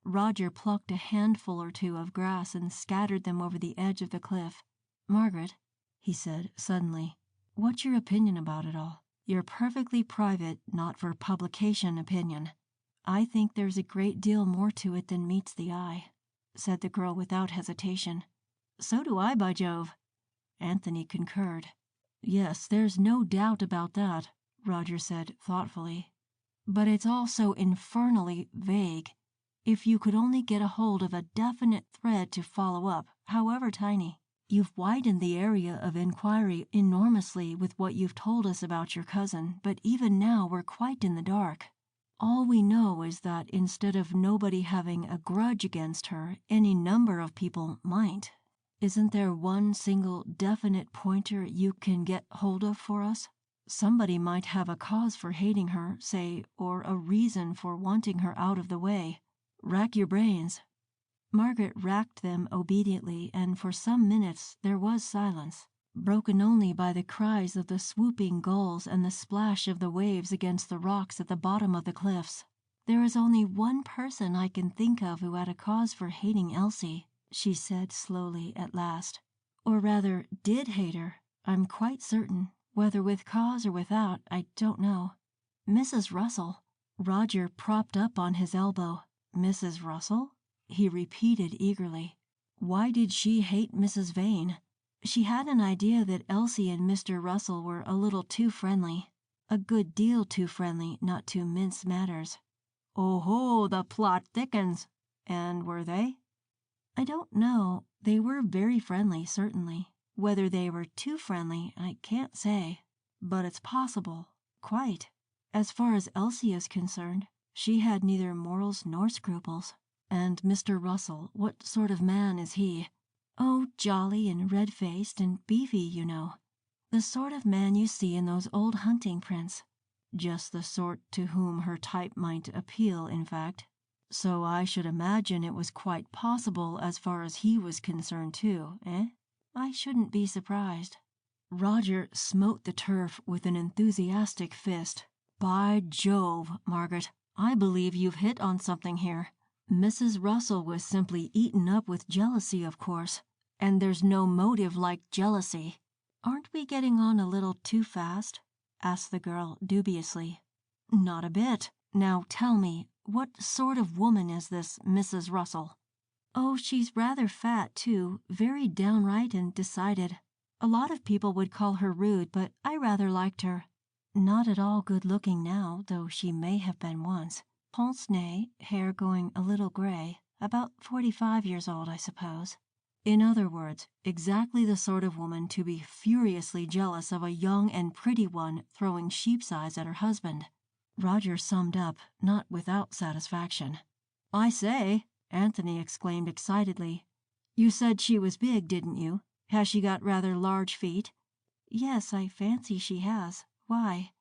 Roger plucked a handful or two of grass and scattered them over the edge of the cliff. Margaret, he said suddenly, what's your opinion about it all? Your perfectly private, not for publication opinion. I think there's a great deal more to it than meets the eye, said the girl without hesitation. So do I, by Jove. Anthony concurred. Yes, there's no doubt about that, Roger said thoughtfully. But it's all so infernally vague. If you could only get a hold of a definite thread to follow up, however tiny. You've widened the area of inquiry enormously with what you've told us about your cousin, but even now we're quite in the dark. All we know is that instead of nobody having a grudge against her, any number of people might. Isn't there one single definite pointer you can get hold of for us? Somebody might have a cause for hating her, say, or a reason for wanting her out of the way. Rack your brains. Margaret racked them obediently, and for some minutes there was silence, broken only by the cries of the swooping gulls and the splash of the waves against the rocks at the bottom of the cliffs. There is only one person I can think of who had a cause for hating Elsie, she said slowly at last. Or rather, did hate her, I'm quite certain. Whether with cause or without, I don't know. Mrs. Russell. Roger propped up on his elbow. Mrs. Russell? He repeated eagerly. Why did she hate Mrs. Vane? She had an idea that Elsie and Mr. Russell were a little too friendly. A good deal too friendly not to mince matters. Oh ho, the plot thickens. And were they? I don't know. They were very friendly, certainly. Whether they were too friendly, I can't say. But it's possible. Quite. As far as Elsie is concerned, she had neither morals nor scruples. And Mr. Russell, what sort of man is he? Oh, jolly and red-faced and beefy, you know. The sort of man you see in those old hunting prints. Just the sort to whom her type might appeal, in fact. So I should imagine it was quite possible as far as he was concerned, too, eh? I shouldn't be surprised. Roger smote the turf with an enthusiastic fist. By Jove, Margaret, I believe you've hit on something here. Mrs. Russell was simply eaten up with jealousy, of course, and there's no motive like jealousy. Aren't we getting on a little too fast? Asked the girl dubiously. Not a bit. Now tell me, what sort of woman is this Mrs. Russell? Oh, she's rather fat, too, very downright and decided. A lot of people would call her rude, but I rather liked her. Not at all good-looking now, though she may have been once. Pince-nez, hair going a little gray, about 45 years old, I suppose. In other words, exactly the sort of woman to be furiously jealous of a young and pretty one throwing sheep's eyes at her husband. Roger summed up, not without satisfaction. I say, Anthony exclaimed excitedly. You said she was big, didn't you? Has she got rather large feet? Yes, I fancy she has. Why?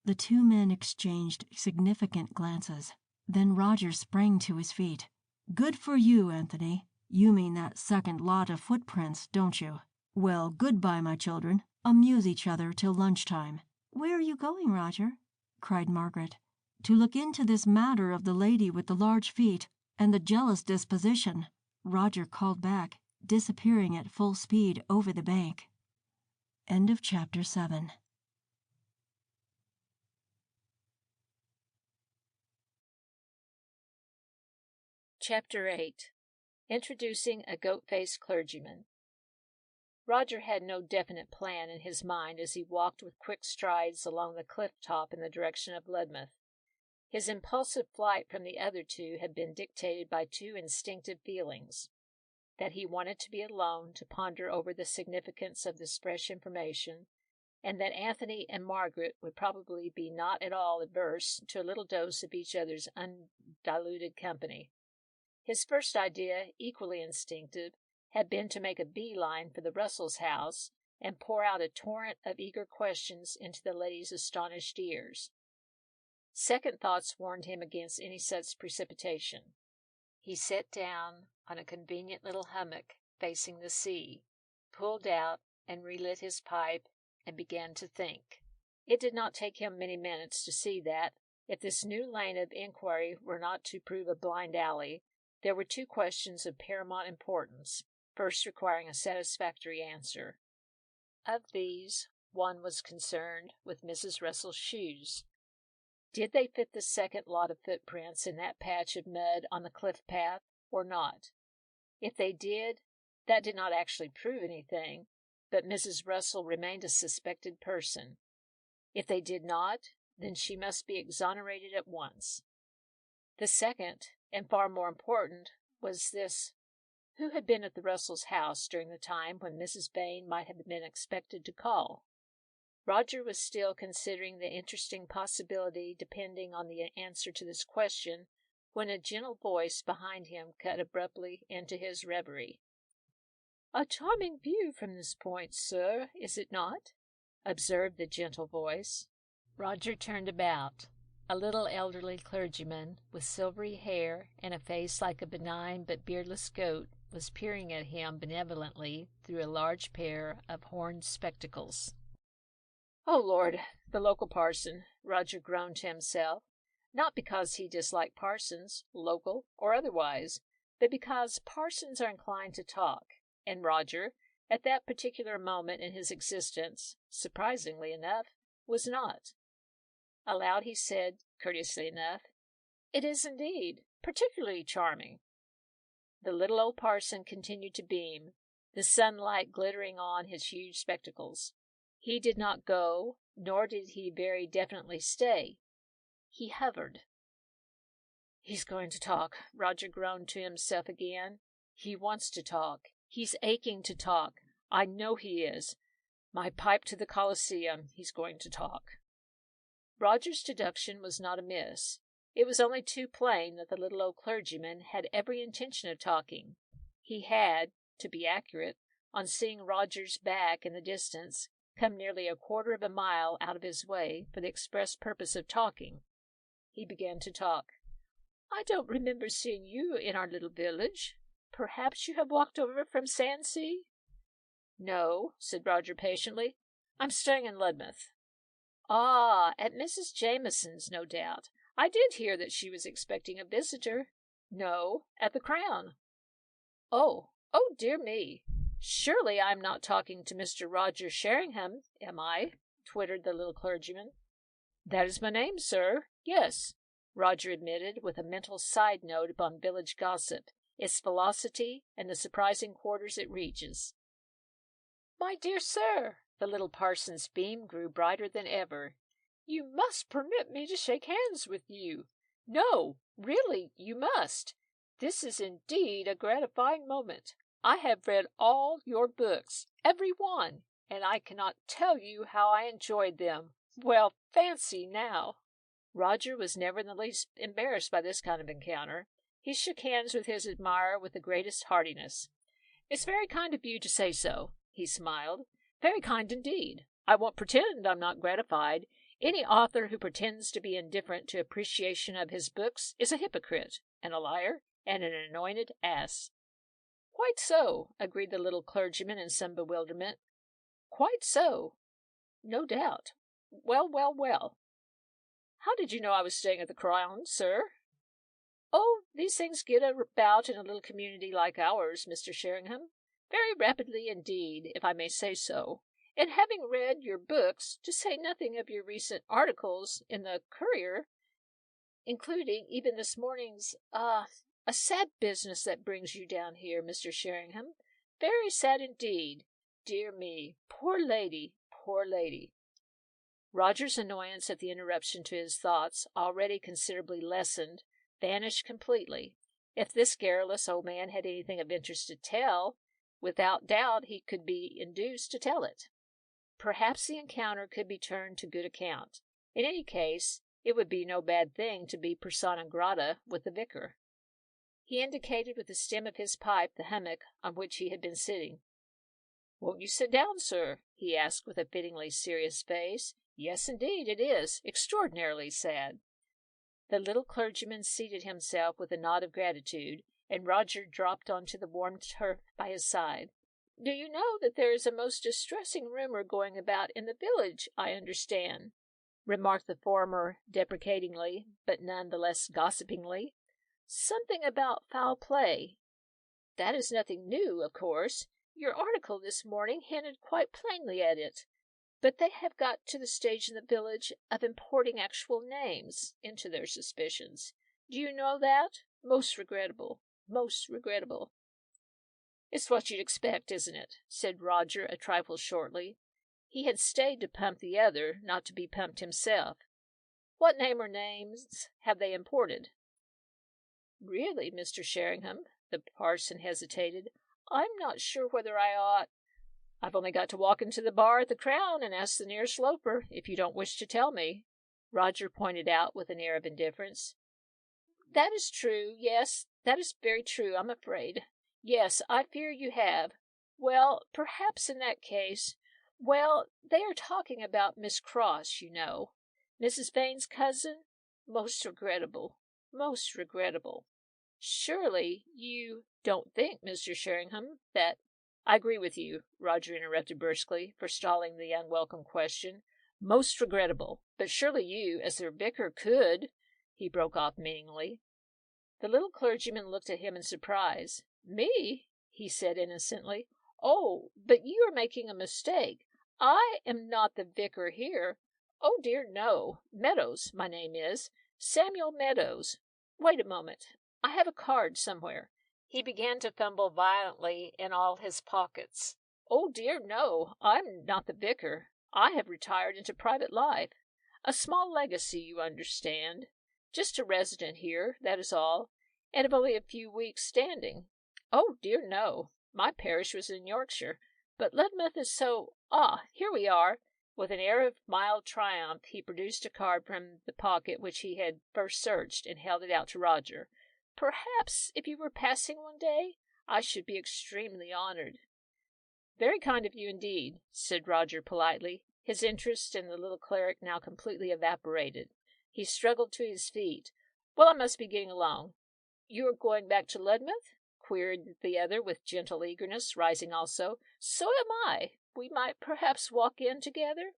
The two men exchanged significant glances. Then Roger sprang to his feet. Good for you, Anthony. You mean that second lot of footprints, don't you? Well, goodbye, my children. Amuse each other till lunchtime. Where are you going, Roger? Cried Margaret. To look into this matter of the lady with the large feet and the jealous disposition, Roger called back, disappearing at full speed over the bank. End of Chapter 7. Chapter 8. Introducing a Goat-Faced Clergyman. Roger had no definite plan in his mind as he walked with quick strides along the cliff top in the direction of Ludmouth. His impulsive flight from the other two had been dictated by two instinctive feelings: that he wanted to be alone to ponder over the significance of this fresh information, and that Anthony and Margaret would probably be not at all averse to a little dose of each other's undiluted company. His first idea, equally instinctive, had been to make a bee-line for the Russells' house and pour out a torrent of eager questions into the lady's astonished ears. Second thoughts warned him against any such precipitation. He sat down on a convenient little hummock facing the sea, pulled out and relit his pipe, and began to think. It did not take him many minutes to see that, if this new lane of inquiry were not to prove a blind alley, there were two questions of paramount importance, first requiring a satisfactory answer. Of these, one was concerned with Mrs. Russell's shoes. Did they fit the second lot of footprints in that patch of mud on the cliff path, or not? If they did, that did not actually prove anything, but Mrs. Russell remained a suspected person. If they did not, then she must be exonerated at once. The second, and far more important, was this: who had been at the Russells' house during the time when Mrs. Vane might have been expected to call? Roger was still considering the interesting possibility depending on the answer to this question when a gentle voice behind him cut abruptly into his reverie. "A charming view from this point, sir, is it not?" observed the gentle voice. Roger turned about. A little elderly clergyman, with silvery hair and a face like a benign but beardless goat, was peering at him benevolently through a large pair of horned spectacles. "Oh, Lord, the local parson," Roger groaned to himself, not because he disliked parsons, local or otherwise, but because parsons are inclined to talk, and Roger, at that particular moment in his existence, surprisingly enough, was not. Aloud he said, courteously enough, "It is indeed particularly charming." The little old parson continued to beam, the sunlight glittering on his huge spectacles. He did not go, nor did he very definitely stay. He hovered. "He's going to talk," Roger groaned to himself again. "He wants to talk. He's aching to talk. I know he is. My pipe to the Colosseum. He's going to talk." Roger's deduction was not amiss. It was only too plain that the little old clergyman had every intention of talking. He had, to be accurate, on seeing Roger's back in the distance, come nearly a quarter of a mile out of his way for the express purpose of talking. He began to talk. "I don't remember seeing you in our little village. Perhaps you have walked over from Sandsea?" "No," said Roger patiently. "I'm staying in Ludmouth." "Ah, at Mrs. Jameson's, no doubt. I did hear that she was expecting a visitor." "No, at the Crown." "Oh, dear me. Surely I am not talking to Mr. Roger Sheringham, am I?" twittered the little clergyman. "That is my name, sir. Yes," Roger admitted, with a mental side note upon village gossip, its velocity, and the surprising quarters it reaches. "My dear sir," the little parson's beam grew brighter than ever, "you must permit me to shake hands with you. No, really, you must. This is indeed a gratifying moment. I have read all your books, every one, and I cannot tell you how I enjoyed them. Well, fancy now." Roger was never in the least embarrassed by this kind of encounter. He shook hands with his admirer with the greatest heartiness. "It's very kind of you to say so," he smiled. "Very kind indeed. I won't pretend I'm not gratified. Any author who pretends to be indifferent to appreciation of his books is a hypocrite, and a liar, and an anointed ass." "Quite so," agreed the little clergyman in some bewilderment. "Quite so. No doubt. Well. How did you know I was staying at the Crown, sir?" "Oh, these things get about in a little community like ours, Mr. Sheringham, very rapidly indeed, if I may say so. And having read your books, to say nothing of your recent articles in the Courier, including even this morning's, a sad business that brings you down here, Mr. Sheringham. Very sad indeed. Dear me, poor lady, poor lady." Roger's annoyance at the interruption to his thoughts, already considerably lessened, vanished completely. If this garrulous old man had anything of interest to tell, without doubt he could be induced to tell it. Perhaps the encounter could be turned to good account. In any case, it would be no bad thing to be persona grata with the vicar. He indicated with the stem of his pipe the hummock on which he had been sitting. "Won't you sit down, sir?" he asked with a fittingly serious face. "Yes, indeed, it is extraordinarily sad." The little clergyman seated himself with a nod of gratitude, and Roger dropped onto the warm turf by his side. Do you know that there is a most distressing rumor going about in the village, I understand?" remarked the former deprecatingly, but none the less gossipingly. "Something about foul play. That is nothing new, of course. Your article this morning hinted quite plainly at it. But they have got to the stage in the village of importing actual names into their suspicions. Do you know that? Most regrettable. Most regrettable." "It's what you'd expect, isn't it?" said Roger a trifle shortly. He had stayed to pump the other, not to be pumped himself. "What name or names have they imported?" "Really, Mr. Sheringham," the parson hesitated, "I'm not sure whether I ought. I've only got to walk into the bar at the Crown and ask the nearest loafer, if you don't wish to tell me," Roger pointed out with an air of indifference. "That is true. Yes, that is very true, I'm afraid. Yes, I fear you have. Well, perhaps in that case, well, they are talking about Miss Cross, you know. Mrs. Vane's cousin? Most regrettable. Most regrettable. Surely you don't think, Mr. Sheringham, that—" "I agree with you," Roger interrupted brusquely, forestalling the unwelcome question. "Most regrettable. But surely you, as their vicar, could—" he broke off meaningly. The little clergyman looked at him in surprise. "Me?" he said innocently. "Oh, but you are making a mistake. I am not the vicar here. Oh, dear, no. Meadows, my name is. Samuel Meadows. Wait a moment. I have a card somewhere." He began to fumble violently in all his pockets. "Oh, dear, no. I'm not the vicar. I have retired into private life. A small legacy, you understand. Just a resident here, that is all, and of only a few weeks' standing. Oh, dear, no. My parish was in Yorkshire, but Ludmouth is so— here we are." With an air of mild triumph, he produced a card from the pocket which he had first searched, and held it out to Roger. "Perhaps, if you were passing one day, I should be extremely honored." "Very kind of you indeed," said Roger politely, his interest in the little cleric now completely evaporated. He struggled to his feet. "Well, I must be getting along." "You are going back to Ludmouth?" queried the other with gentle eagerness, rising also. "So am I. We might perhaps walk in together."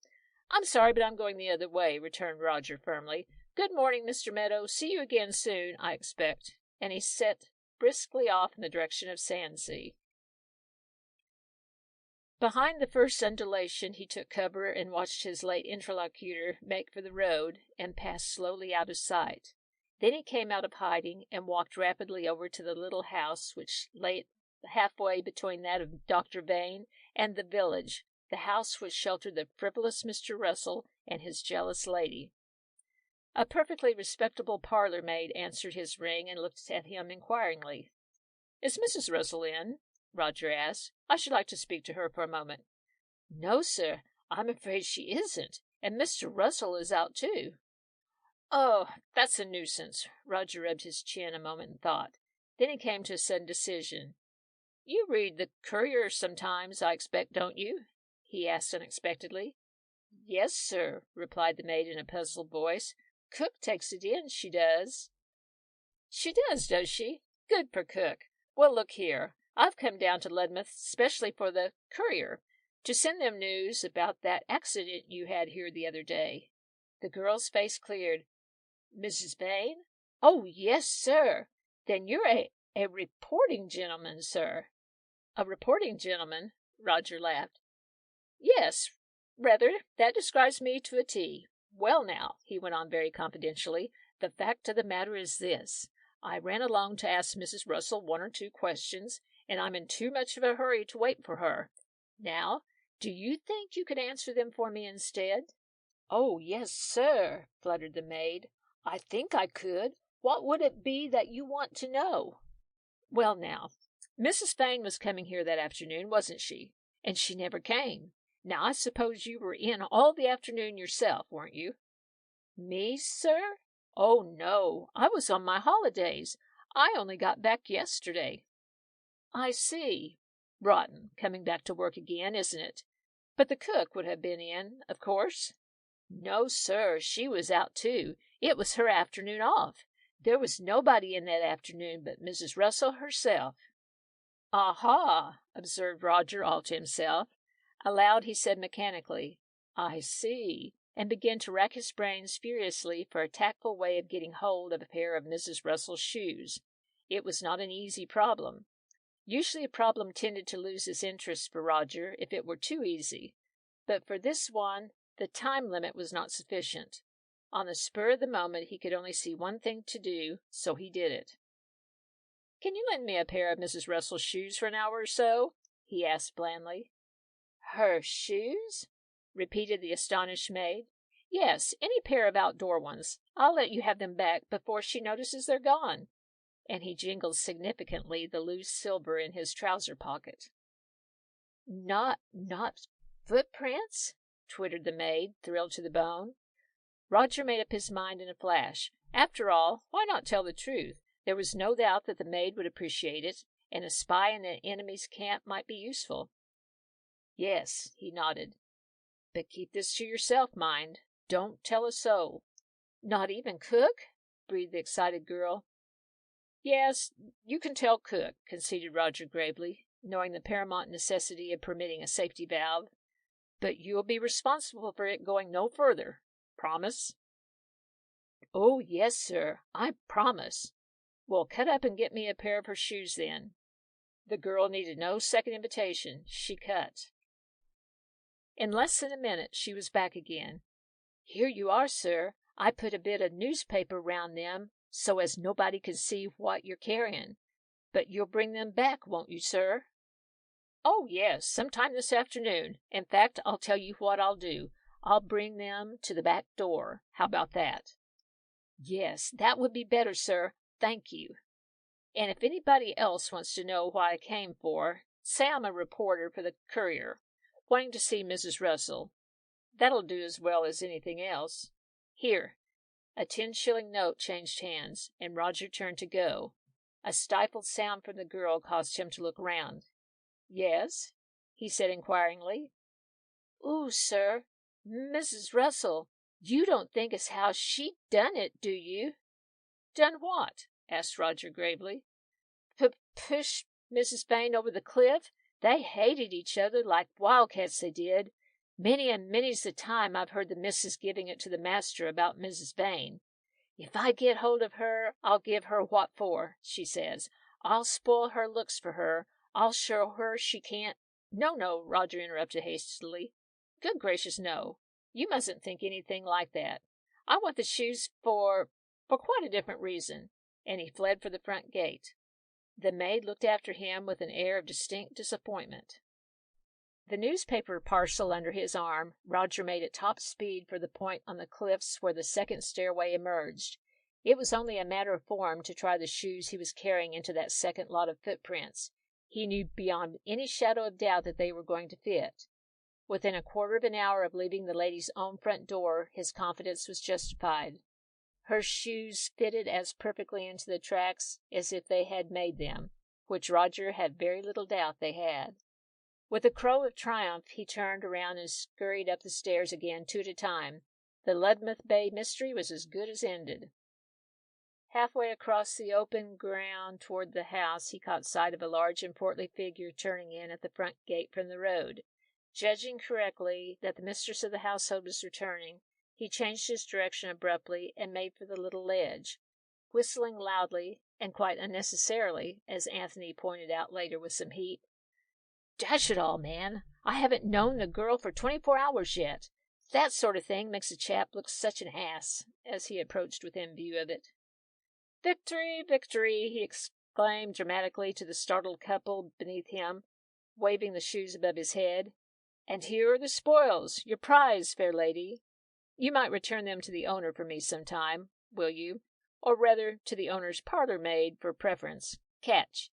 "I'm sorry, but I'm going the other way," returned Roger firmly. "Good morning, Mr. Meadows. See you again soon, I expect." And he set briskly off in the direction of Sandsea. Behind the first undulation he took cover and watched his late interlocutor make for the road and pass slowly out of sight. Then he came out of hiding and walked rapidly over to the little house which lay halfway between that of Dr. Vane and the village, the house which sheltered the frivolous Mr. Russell and his jealous lady. A perfectly respectable parlour-maid answered his ring and looked at him inquiringly. "Is Mrs. Russell in?" Roger asked. "I should like to speak to her for a moment." "No, sir, I'm afraid she isn't, and Mr. Russell is out too." "Oh, that's a nuisance." Roger rubbed his chin a moment in thought. Then he came to a sudden decision. "You read the Courier sometimes, I expect, don't you?" he asked unexpectedly. "Yes, sir," replied the maid in a puzzled voice. "Cook takes it in, she does." "She does she? Good for Cook. Well, look here. I've come down to Ludmouth specially for the Courier, to send them news about that accident you had here the other day." The girl's face cleared. "Mrs. Vane? Oh, yes, sir. Then you're a reporting gentleman, sir." "A reporting gentleman?" Roger laughed. "Yes, rather. That describes me to a T. Well, now," he went on very confidentially, "the fact of the matter is this. I ran along to ask Mrs. Russell one or two questions, and I'm in too much of a hurry to wait for her. Now, do you think you could answer them for me instead?" "Oh, yes, sir," fluttered the maid. "I think I could. What would it be that you want to know?" "Well, now, Mrs. Vane was coming here that afternoon, wasn't she? And she never came. Now, I suppose you were in all the afternoon yourself, weren't you?" "Me, sir? Oh, no. I was on my holidays. I only got back yesterday." "I see. Rotten, coming back to work again, isn't it? But the cook would have been in, of course?" "No, sir. She was out, too. It was her afternoon off. There was nobody in that afternoon but Mrs. Russell herself." "Aha!" observed Roger all to himself. Aloud he said mechanically, "I see," and began to rack his brains furiously for a tactful way of getting hold of a pair of Mrs. Russell's shoes. It was not an easy problem. Usually a problem tended to lose its interest for Roger if it were too easy, but for this one the time limit was not sufficient. On the spur of the moment he could only see one thing to do, so he did it. "Can you lend me a pair of Mrs. Russell's shoes for an hour or so?" he asked blandly. "Her shoes?" repeated the astonished maid. "Yes, any pair of outdoor ones. I'll let you have them back before she notices they're gone." And he jingled significantly the loose silver in his trouser pocket. Not footprints?" twittered the maid, thrilled to the bone. Roger made up his mind in a flash. After all, why not tell the truth? There was no doubt that the maid would appreciate it, and a spy in the enemy's camp might be useful. "Yes," he nodded. "But keep this to yourself, mind. Don't tell a soul." "Not even Cook?" breathed the excited girl. "Yes, you can tell Cook," conceded Roger gravely, knowing the paramount necessity of permitting a safety valve. "But you'll be responsible for it going no further. Promise?" "Oh, yes, sir, I promise." "Well, cut up and get me a pair of her shoes, then." The girl needed no second invitation. She cut. In less than a minute she was back again. "Here you are, sir. I put a bit of newspaper round them so as nobody can see what you're carrying. But you'll bring them back, won't you, sir?" "Oh, yes, sometime this afternoon. In fact, I'll tell you what I'll do. I'll bring them to the back door. How about that?" "Yes, that would be better, sir. Thank you. And if anybody else wants to know what I came for, say I'm a reporter for the Courier, wanting to see Mrs. Russell. That'll do as well as anything else. Here." A 10-shilling note changed hands, and Roger turned to go. A stifled sound from the girl caused him to look round. "Yes?" he said inquiringly. "Ooh, sir, Mrs. Russell, you don't think as how she done it, do you?" "Done what?" asked Roger gravely. Push Mrs. Vane over the cliff. They hated each other like wildcats, they did. Many and many's the time I've heard the missus giving it to the master about Mrs. Vane. 'If I get hold of her, I'll give her what for,' she says. 'I'll spoil her looks for her. I'll show her she can't—'" "No," Roger interrupted hastily. "Good gracious, no. You mustn't think anything like that. I want the shoes for quite a different reason." And he fled for the front gate. The maid looked after him with an air of distinct disappointment. The newspaper parcel under his arm, Roger made at top speed for the point on the cliffs where the second stairway emerged. It was only a matter of form to try the shoes he was carrying into that second lot of footprints. He knew beyond any shadow of doubt that they were going to fit. Within a quarter of an hour of leaving the lady's own front door, his confidence was justified. Her shoes fitted as perfectly into the tracks as if they had made them, which Roger had very little doubt they had. With a crow of triumph, he turned around and scurried up the stairs again, 2 at a time. The Ludmouth Bay mystery was as good as ended. Halfway across the open ground toward the house, he caught sight of a large and portly figure turning in at the front gate from the road. Judging correctly that the mistress of the household was returning, he changed his direction abruptly and made for the little ledge, whistling loudly and quite unnecessarily, as Anthony pointed out later with some heat. "Dash it all, man, I haven't known the girl for 24 hours yet. That sort of thing makes a chap look such an ass," as he approached within view of it. "Victory, victory!" he exclaimed dramatically to the startled couple beneath him, waving the shoes above his head. "And here are the spoils, your prize, fair lady. You might return them to the owner for me some time, will you? Or rather, to the owner's parlor maid for preference. Catch!"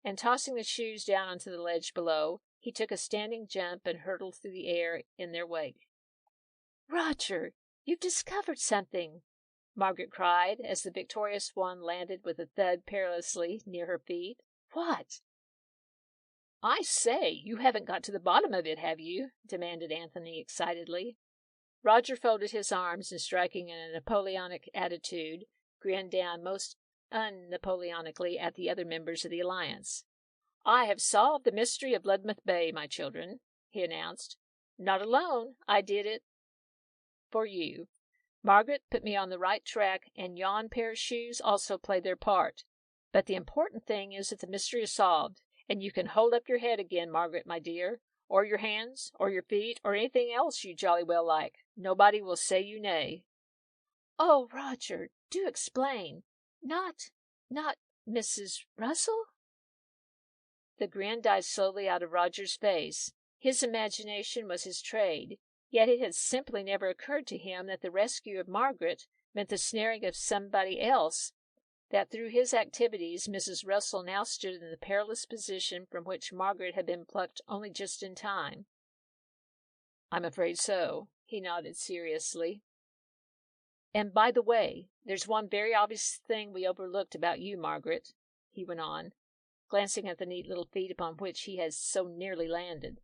And tossing the shoes down onto the ledge below, he took a standing jump and hurtled through the air in their wake. "Roger, you've discovered something!" Margaret cried, as the victorious one landed with a thud perilously near her feet. "What?" "I say, you haven't got to the bottom of it, have you?" demanded Anthony excitedly. Roger folded his arms and, striking in a Napoleonic attitude, grinned down most un-Napoleonically at the other members of the alliance. I have solved the mystery of Ludmouth Bay, my children, he announced. Not alone. I did it for you. Margaret put me on the right track, and yon pair of shoes also played their part. But the important thing is that the mystery is solved, and you can hold up your head again, Margaret, my dear, or your hands, or your feet, or anything else you jolly well like. Nobody will say you nay. Oh, Roger, do explain. Not Mrs. Russell? The grin died slowly out of Roger's face. His imagination was his trade, yet it had simply never occurred to him that the rescue of Margaret meant the snaring of somebody else, that through his activities Mrs. Russell now stood in the perilous position from which Margaret had been plucked only just in time. I'm afraid so, he nodded seriously. And by the way, there's one very obvious thing we overlooked about you, Margaret, he went on, glancing at the neat little feet upon which he had so nearly landed.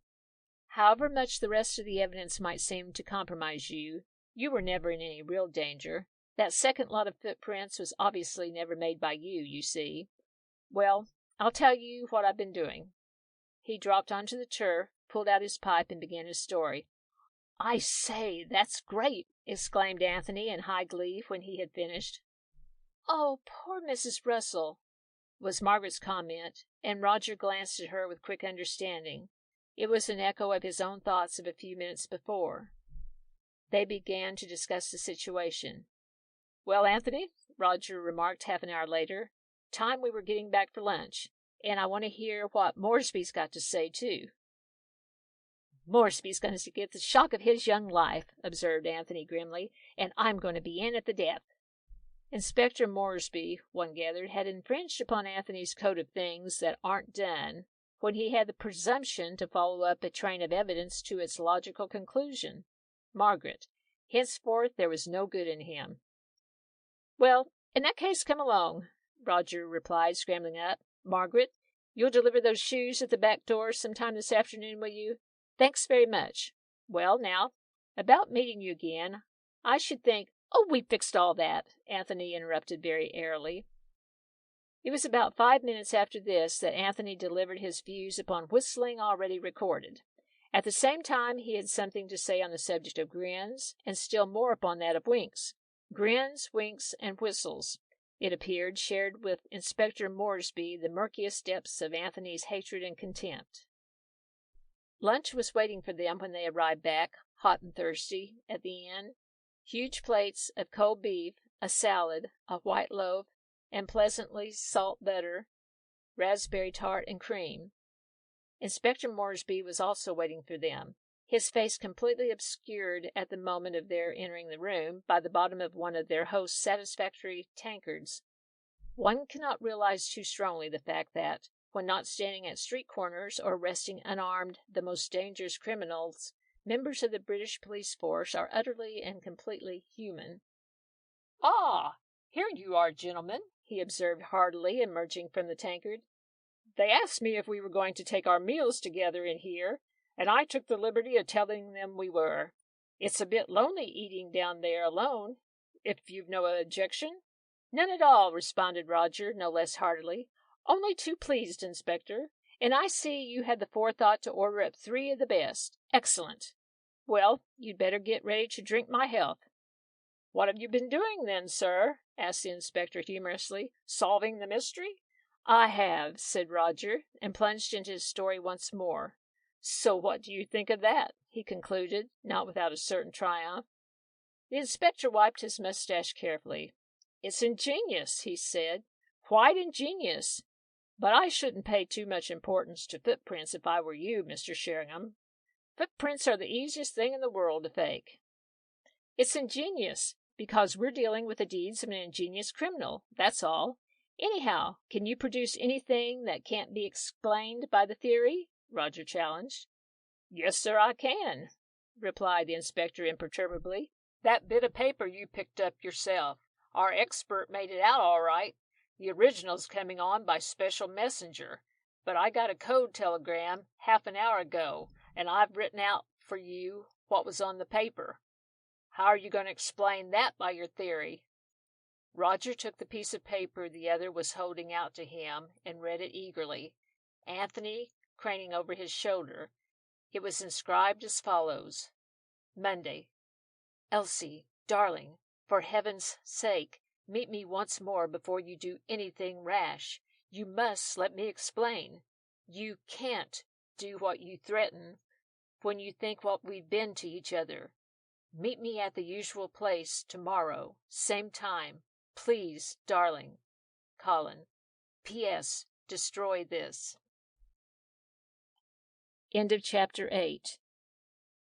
However much the rest of the evidence might seem to compromise you, you were never in any real danger. That second lot of footprints was obviously never made by you, you see. Well, I'll tell you what I've been doing. He dropped onto the turf, pulled out his pipe, and began his story. I say, that's great, exclaimed Anthony in high glee when he had finished. Oh, poor Mrs. Russell, was Margaret's comment, and Roger glanced at her with quick understanding. It was an echo of his own thoughts of a few minutes before. They began to discuss the situation. Well, Anthony, Roger remarked half an hour later, time we were getting back for lunch, and I want to hear what Moresby's got to say, too. Moresby's going to get the shock of his young life, observed Anthony grimly, and I'm going to be in at the death. Inspector Moresby, one gathered, had infringed upon Anthony's code of things that aren't done when he had the presumption to follow up a train of evidence to its logical conclusion. Margaret. Henceforth there was no good in him. Well, in that case, come along, Roger replied, scrambling up. Margaret, you'll deliver those shoes at the back door sometime this afternoon, will you? Thanks very much. Well, now, about meeting you again, I should think— Oh, we fixed all that, Anthony interrupted very airily. It was about 5 minutes after this that Anthony delivered his views upon whistling already recorded. At the same time he had something to say on the subject of grins, and still more upon that of winks. Grins, winks, and whistles, it appeared, shared with Inspector Moresby the murkiest depths of Anthony's hatred and contempt. Lunch was waiting for them when they arrived back, hot and thirsty, at the inn. Huge plates of cold beef, a salad, a white loaf, and pleasantly salt butter, raspberry tart, and cream. Inspector Moresby was also waiting for them, his face completely obscured at the moment of their entering the room by the bottom of one of their host's satisfactory tankards. One cannot realize too strongly the fact that, when not standing at street corners or arresting unarmed the most dangerous criminals, members of the British police force are utterly and completely human. Ah, here you are, gentlemen, he observed heartily, emerging from the tankard. They asked me if we were going to take our meals together in here, and I took the liberty of telling them we were. It's a bit lonely eating down there alone, if you've no objection. None at all, responded Roger, no less heartily. Only too pleased, Inspector. And I see you had the forethought to order up 3 of the best. Excellent. Well, you'd better get ready to drink my health. What have you been doing, then, sir? Asked the inspector humorously. Solving the mystery? I have, said Roger, and plunged into his story once more. So what do you think of that? He concluded, not without a certain triumph. The inspector wiped his mustache carefully. It's ingenious, he said. Quite ingenious. But I shouldn't pay too much importance to footprints if I were you, Mr. Sheringham. Footprints are the easiest thing in the world to fake. It's ingenious, because we're dealing with the deeds of an ingenious criminal, that's all. Anyhow, can you produce anything that can't be explained by the theory? Roger challenged. Yes, sir, I can, replied the inspector imperturbably. That bit of paper you picked up yourself. Our expert made it out all right. The original's coming on by special messenger, but I got a code telegram half an hour ago, and I've written out for you what was on the paper. How are you going to explain that by your theory? Roger took the piece of paper the other was holding out to him and read it eagerly. Anthony craning over his shoulder. It was inscribed as follows: Monday. Elsie, darling, for heaven's sake, meet me once more before you do anything rash. You must let me explain. You can't do what you threaten when you think what we've been to each other. Meet me at the usual place tomorrow, same time. Please, darling. Colin. P.S. Destroy this. End of Chapter 8.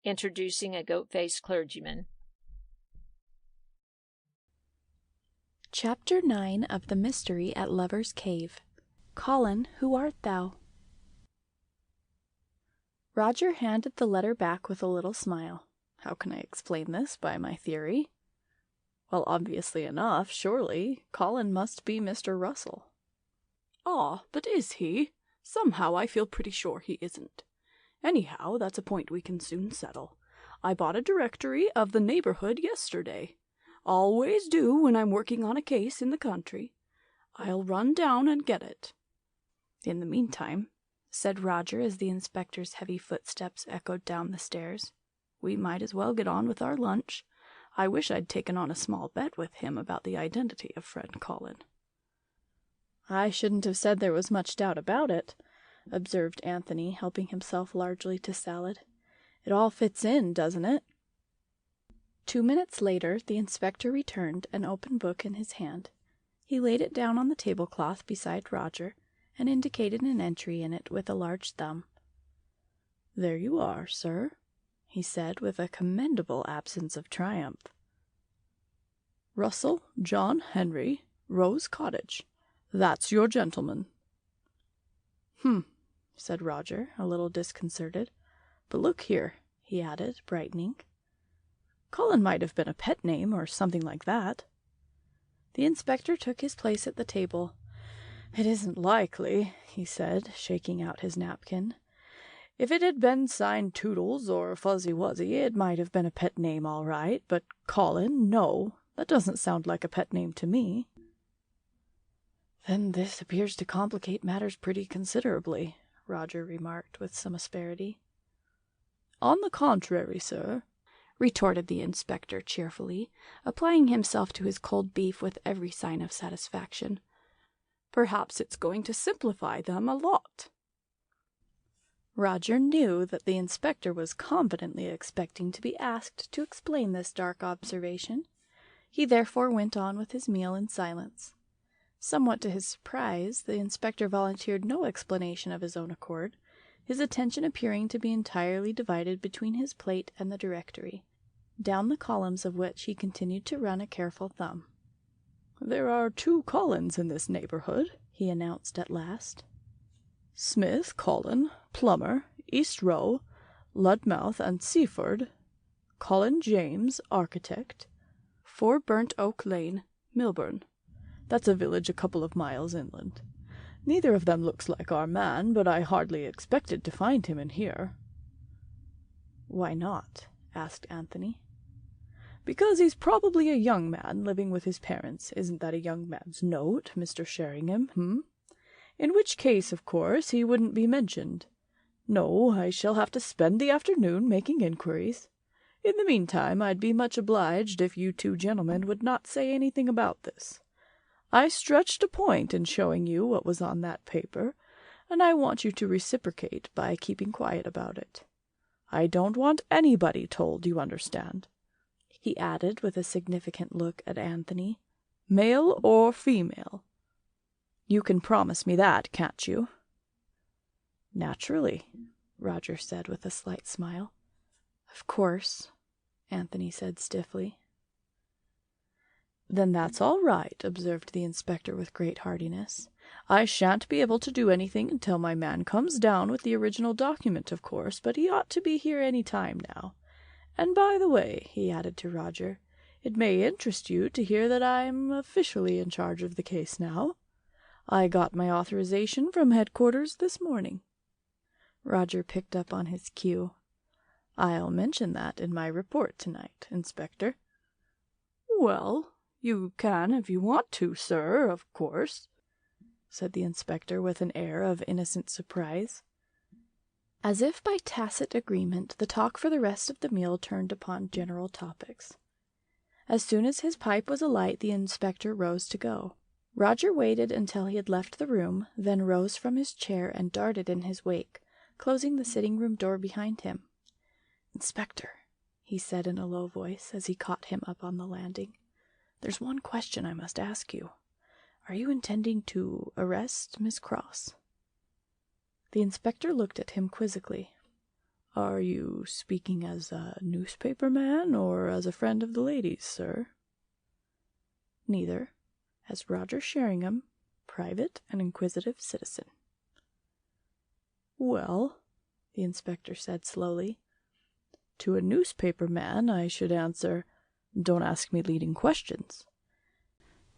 Introducing a goat-faced clergyman. Chapter 9 of The Mystery at Lover's Cave. Colin, who art thou? Roger handed the letter back with a little smile. How can I explain this by my theory? Well, obviously enough, surely, Colin must be Mr. Russell. Ah, but is he? Somehow I feel pretty sure he isn't. Anyhow, that's a point we can soon settle. I bought a directory of the neighborhood yesterday. Always do when I'm working on a case in the country. I'll run down and get it. In the meantime, said Roger as the inspector's heavy footsteps echoed down the stairs, we might as well get on with our lunch. I wish I'd taken on a small bet with him about the identity of friend Colin. I shouldn't have said there was much doubt about it, observed Anthony, helping himself largely to salad. It all fits in, doesn't it? 2 minutes later, the inspector returned, an open book in his hand. He laid it down on the tablecloth beside Roger, and indicated an entry in it with a large thumb. "There you are, sir," he said, with a commendable absence of triumph. "Russell John Henry, Rose Cottage. That's your gentleman." Said Roger, a little disconcerted. "But look here," he added, brightening. "Colin might have been a pet name or something like that." The inspector took his place at the table. "It isn't likely," he said, shaking out his napkin. "If it had been signed Toodles or Fuzzy Wuzzy, it might have been a pet name all right, but Colin, no, that doesn't sound like a pet name to me." "Then this appears to complicate matters pretty considerably," Roger remarked with some asperity. "On the contrary, sir," retorted the inspector cheerfully, applying himself to his cold beef with every sign of satisfaction. "Perhaps it's going to simplify them a lot." Roger knew that the inspector was confidently expecting to be asked to explain this dark observation. He therefore went on with his meal in silence. Somewhat to his surprise, the inspector volunteered no explanation of his own accord, his attention appearing to be entirely divided between his plate and the directory, down the columns of which he continued to run a careful thumb. "There are 2 Collins in this neighborhood," he announced at last. "Smith Colin, plumber, East Row, Ludmouth and Seaford. Colin James, architect, 4 Burnt Oak Lane, Milburn. That's a village a couple of miles inland. Neither of them looks like our man, but I hardly expected to find him in here." "Why not?" asked Anthony. "Because he's probably a young man living with his parents. Isn't that a young man's note, Mr. Sheringham, In which case, of course, he wouldn't be mentioned. No, I shall have to spend the afternoon making inquiries. In the meantime, I'd be much obliged if you 2 gentlemen would not say anything about this. I stretched a point in showing you what was on that paper, and I want you to reciprocate by keeping quiet about it. I don't want anybody told, you understand," he added with a significant look at Anthony, "male or female. You can promise me that, can't you?" "Naturally," Roger said with a slight smile. "Of course," Anthony said stiffly. "Then that's all right," observed the inspector with great heartiness. "I shan't be able to do anything until my man comes down with the original document, of course, but he ought to be here any time now. And by the way," he added to Roger, "it may interest you to hear that I'm officially in charge of the case now. I got my authorization from headquarters this morning." Roger picked up on his cue. "I'll mention that in my report tonight, Inspector." "Well, you can if you want to, sir, of course." said the inspector with an air of innocent surprise. As if by tacit agreement, the talk for the rest of the meal turned upon general topics. As soon as his pipe was alight, the inspector rose to go. Roger waited until he had left the room, then rose from his chair and darted in his wake, closing the sitting-room door behind him. "Inspector," he said in a low voice as he caught him up on the landing, "there's one question I must ask you. Are you intending to arrest Miss Cross?" The inspector looked at him quizzically. "Are you speaking as a newspaper man or as a friend of the ladies, sir?" "Neither. As Roger Sheringham, private and inquisitive citizen." "Well," the inspector said slowly, "to a newspaper man I should answer, 'Don't ask me leading questions.'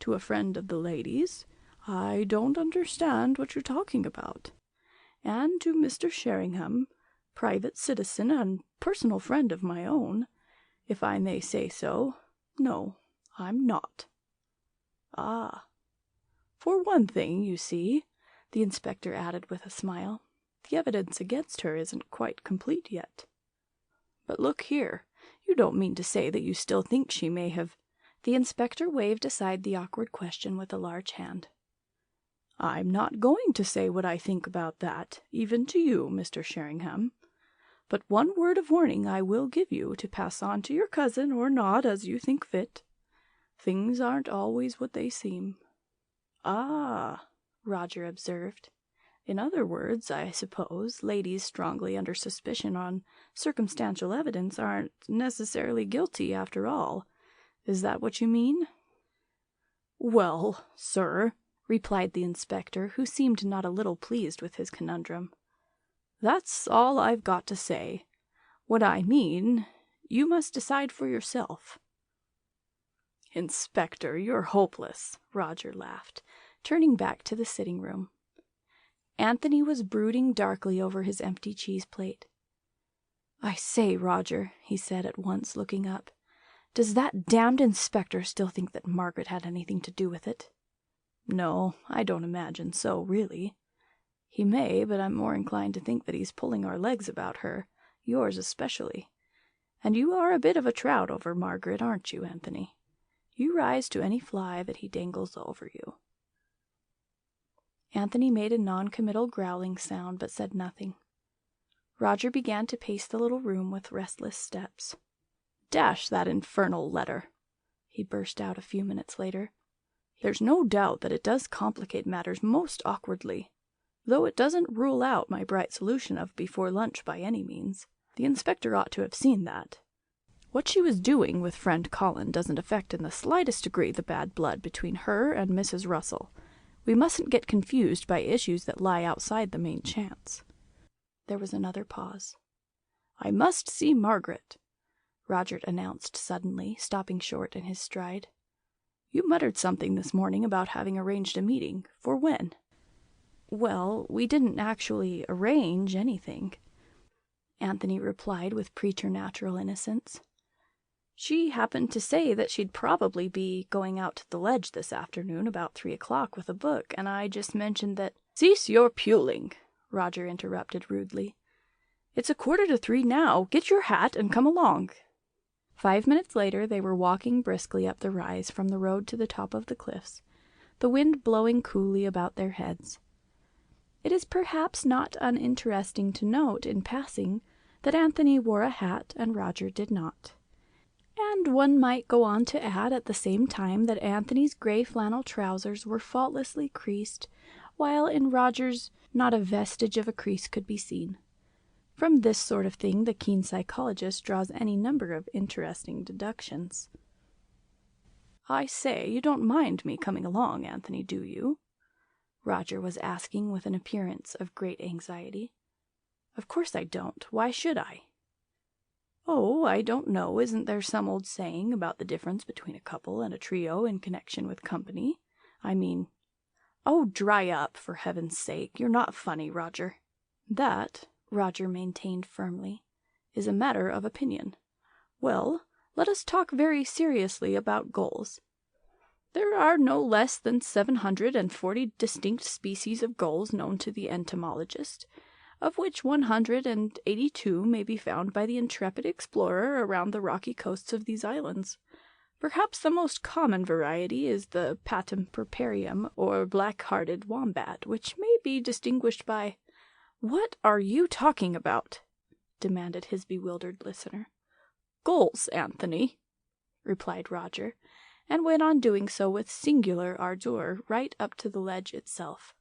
To a friend of the ladies, 'I don't understand what you're talking about.' And to Mr. Sheringham, private citizen and personal friend of my own, if I may say so, no, I'm not." "Ah. For one thing, you see," the inspector added with a smile, "the evidence against her isn't quite complete yet. But look here, you don't mean to say that you still think she may have—" The inspector waved aside the awkward question with a large hand. "I'm not going to say what I think about that, even to you, Mr. Sheringham. But one word of warning I will give you, to pass on to your cousin or not as you think fit. Things aren't always what they seem." "Ah," Roger observed. "In other words, I suppose, ladies strongly under suspicion on circumstantial evidence aren't necessarily guilty after all. Is that what you mean?" "Well, sir," replied the inspector, who seemed not a little pleased with his conundrum, "that's all I've got to say. What I mean, you must decide for yourself." "Inspector, you're hopeless," Roger laughed, turning back to the sitting-room. Anthony was brooding darkly over his empty cheese plate. "I say, Roger," he said at once, looking up, "does that damned inspector still think that Margaret had anything to do with it?" "No, I don't imagine so, really. He may, but I'm more inclined to think that he's pulling our legs about her, yours especially. And you are a bit of a trout over Margaret, aren't you, Anthony? You rise to any fly that he dangles over you." Anthony made a non-committal growling sound, but said nothing. Roger began to pace the little room with restless steps. "Dash that infernal letter!" he burst out a few minutes later. "There's no doubt that it does complicate matters most awkwardly, though it doesn't rule out my bright solution of before lunch by any means. The inspector ought to have seen that. What she was doing with friend Colin doesn't affect in the slightest degree the bad blood between her and Mrs. Russell. We mustn't get confused by issues that lie outside the main chance." There was another pause. "I must see Margaret," Roger announced suddenly, stopping short in his stride. "You muttered something this morning about having arranged a meeting. For when?" "Well, we didn't actually arrange anything," Anthony replied with preternatural innocence. "She happened to say that she'd probably be going out to the ledge this afternoon about 3 o'clock with a book, and I just mentioned that—" "Cease your puling," Roger interrupted rudely. "It's 2:45 now. Get your hat and come along." 5 minutes later they were walking briskly up the rise from the road to the top of the cliffs, the wind blowing coolly about their heads. It is perhaps not uninteresting to note, in passing, that Anthony wore a hat and Roger did not. And one might go on to add at the same time that Anthony's gray flannel trousers were faultlessly creased, while in Roger's not a vestige of a crease could be seen. From this sort of thing the keen psychologist draws any number of interesting deductions. "I say, you don't mind me coming along, Anthony, do you?" Roger was asking with an appearance of great anxiety. "Of course I don't. Why should I?" "Oh, I don't know. Isn't there some old saying about the difference between a couple and a trio in connection with company? I mean—" "Oh, dry up, for heaven's sake. You're not funny, Roger." "That," Roger maintained firmly, "is a matter of opinion. Well, let us talk very seriously about goals." There are no less than 740 distinct species of gulls known to the entomologist, of which 182 may be found by the intrepid explorer around the rocky coasts of these islands. Perhaps the most common variety is the patum purpureum, or black-hearted wombat, which may be distinguished by— "What are you talking about?" demanded his bewildered listener. "Gulls, Anthony," replied Roger, and went on doing so with singular ardor right up to the ledge itself.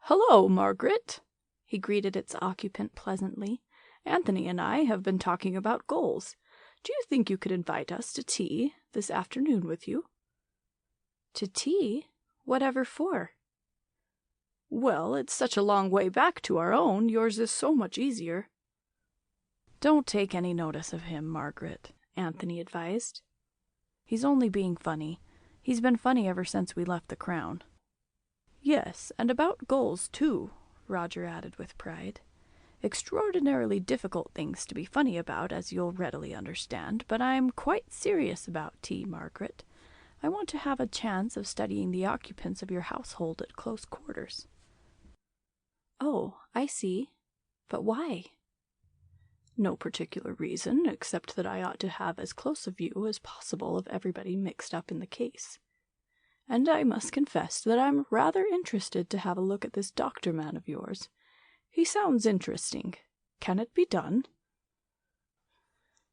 "Hello, Margaret," he greeted its occupant pleasantly. "Anthony and I have been talking about gulls. Do you think you could invite us to tea this afternoon with you?" "To tea? Whatever for?" "Well, it's such a long way back to our own, yours is so much easier." "Don't take any notice of him, Margaret," Anthony advised. "He's only being funny. He's been funny ever since we left the Crown." "Yes, and about gulls, too," Roger added with pride. "Extraordinarily difficult things to be funny about, as you'll readily understand, but I'm quite serious about tea, Margaret. I want to have a chance of studying the occupants of your household at close quarters." "Oh, I see. But why?" "No particular reason, except that I ought to have as close a view as possible of everybody mixed up in the case. And I must confess that I'm rather interested to have a look at this doctor man of yours. He sounds interesting. Can it be done?"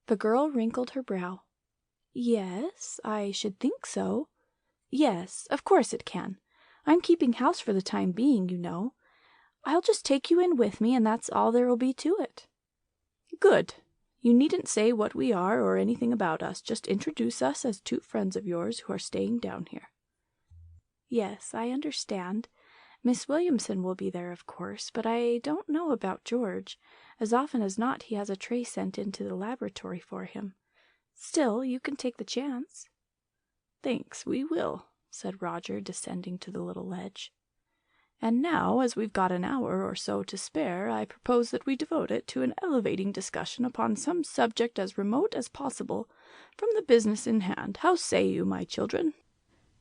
The girl wrinkled her brow. "Yes, I should think so. Yes, of course it can. I'm keeping house for the time being, you know. I'll just take you in with me, and that's all there will be to it." "Good. You needn't say what we are or anything about us. Just introduce us as two friends of yours who are staying down here." "Yes, I understand. Miss Williamson will be there, of course, but I don't know about George. As often as not he has a tray sent into the laboratory for him. Still, you can take the chance." "Thanks, we will," said Roger, descending to the little ledge. "And now, as we've got an hour or so to spare, I propose that we devote it to an elevating discussion upon some subject as remote as possible from the business in hand. How say you, my children?"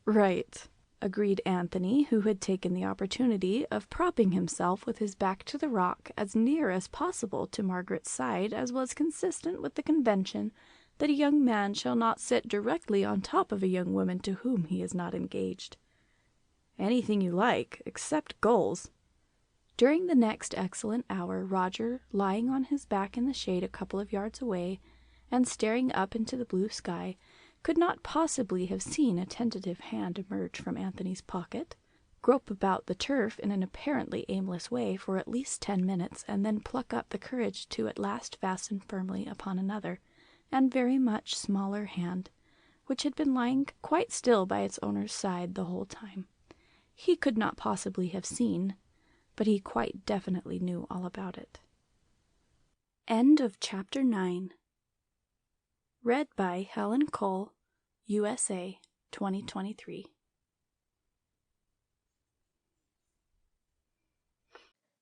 "Right," agreed Anthony, who had taken the opportunity of propping himself with his back to the rock as near as possible to Margaret's side, as was consistent with the convention that a young man shall not sit directly on top of a young woman to whom he is not engaged. "Anything you like, except gulls." During the next excellent hour, Roger, lying on his back in the shade a couple of yards away, and staring up into the blue sky, could not possibly have seen a tentative hand emerge from Anthony's pocket, grope about the turf in an apparently aimless way for at least 10 minutes, and then pluck up the courage to at last fasten firmly upon another, and very much smaller hand, which had been lying quite still by its owner's side the whole time. He could not possibly have seen, but he quite definitely knew all about it. End of Chapter 9. Read by Helen Cole, USA, 2023.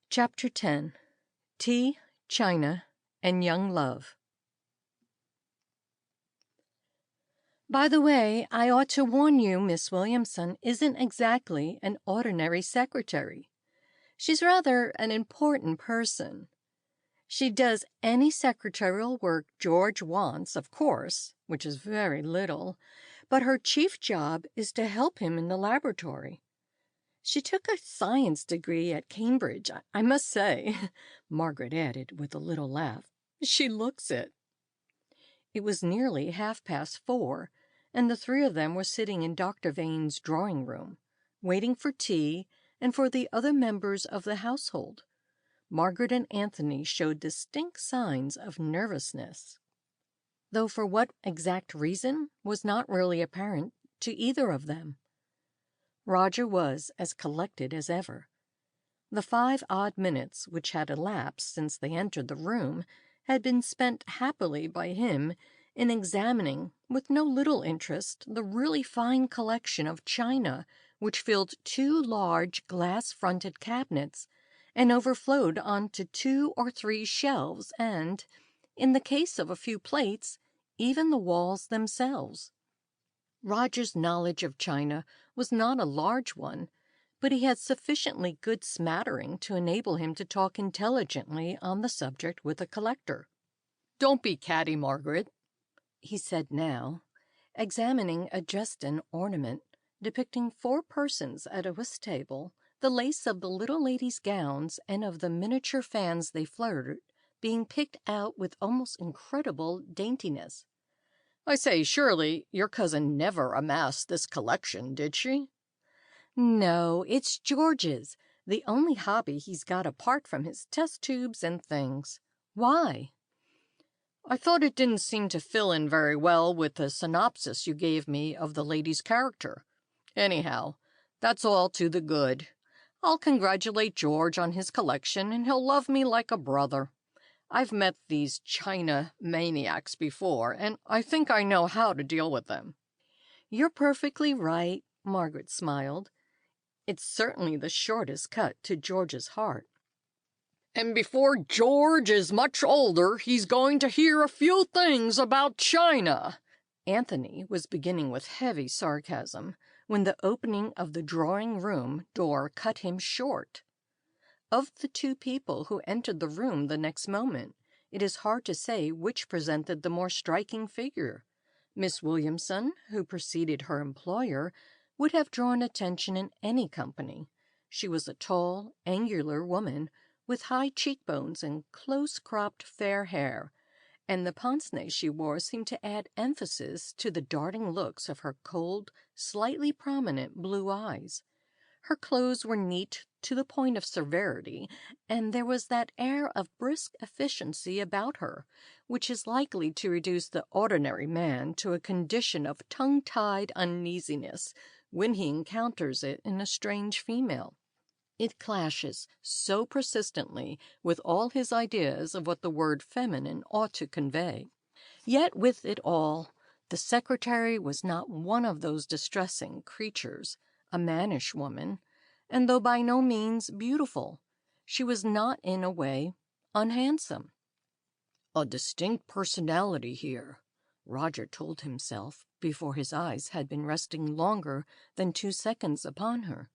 Chapter 10. Tea, China, and Young Love. By the way, I ought to warn you Miss Williamson isn't exactly an ordinary secretary. She's rather an important person. She does any secretarial work George wants, of course, which is very little, but her chief job is to help him in the laboratory. She took a science degree at Cambridge, I must say," Margaret added with a little laugh. "She looks it." It was nearly 4:30, and the three of them were sitting in Dr. Vane's drawing-room, waiting for tea and for the other members of the household. Margaret and Anthony showed distinct signs of nervousness, though for what exact reason was not really apparent to either of them. Roger was as collected as ever. The 5 odd minutes which had elapsed since they entered the room had been spent happily by him in examining, with no little interest, the really fine collection of china which filled 2 large glass-fronted cabinets and overflowed onto 2 or 3 shelves and, in the case of a few plates, even the walls themselves. Roger's knowledge of China was not a large one, but he had sufficiently good smattering to enable him to talk intelligently on the subject with a collector. "Don't be catty, Margaret," he said now, examining a Justin ornament depicting 4 persons at a whist table, the lace of the little ladies' gowns and of the miniature fans they flirted being picked out with almost incredible daintiness. "I say, surely your cousin never amassed this collection, did she?" "No, it's George's, the only hobby he's got apart from his test tubes and things. Why?" "I thought it didn't seem to fill in very well with the synopsis you gave me of the lady's character. Anyhow, that's all to the good. I'll congratulate George on his collection, and he'll love me like a brother. I've met these China maniacs before, and I think I know how to deal with them." "You're perfectly right," Margaret smiled. It's certainly the shortest cut to George's heart. "And before George is much older, he's going to hear a few things about China." Anthony was beginning with heavy sarcasm when the opening of the drawing-room door cut him short. Of the 2 people who entered the room the next moment, it is hard to say which presented the more striking figure. Miss Williamson, who preceded her employer, would have drawn attention in any company. She was a tall, angular woman with high cheekbones and close-cropped fair hair, and the pince-nez she wore seemed to add emphasis to the darting looks of her cold, slightly prominent blue eyes. Her clothes were neat to the point of severity, and there was that air of brisk efficiency about her, which is likely to reduce the ordinary man to a condition of tongue-tied uneasiness when he encounters it in a strange female. It clashes so persistently with all his ideas of what the word feminine ought to convey. Yet with it all, the secretary was not one of those distressing creatures, a mannish woman, and though by no means beautiful, she was not in a way unhandsome. "A distinct personality here," Roger told himself before his eyes had been resting longer than 2 seconds upon her.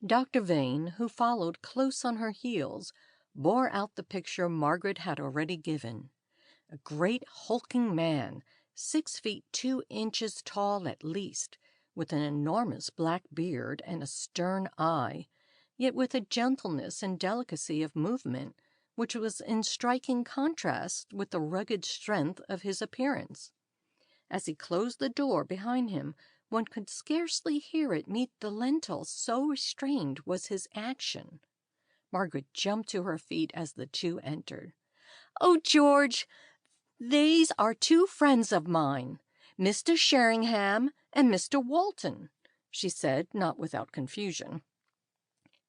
Dr. Vane, who followed close on her heels, bore out the picture Margaret had already given. A great hulking man, 6 feet 2 inches tall at least, with an enormous black beard and a stern eye, yet with a gentleness and delicacy of movement which was in striking contrast with the rugged strength of his appearance. As he closed the door behind him, one could scarcely hear it meet the lintel, so restrained was his action. Margaret jumped to her feet as the 2 entered. "Oh, George, these are 2 friends of mine, Mr. Sheringham and Mr. Walton," she said, not without confusion.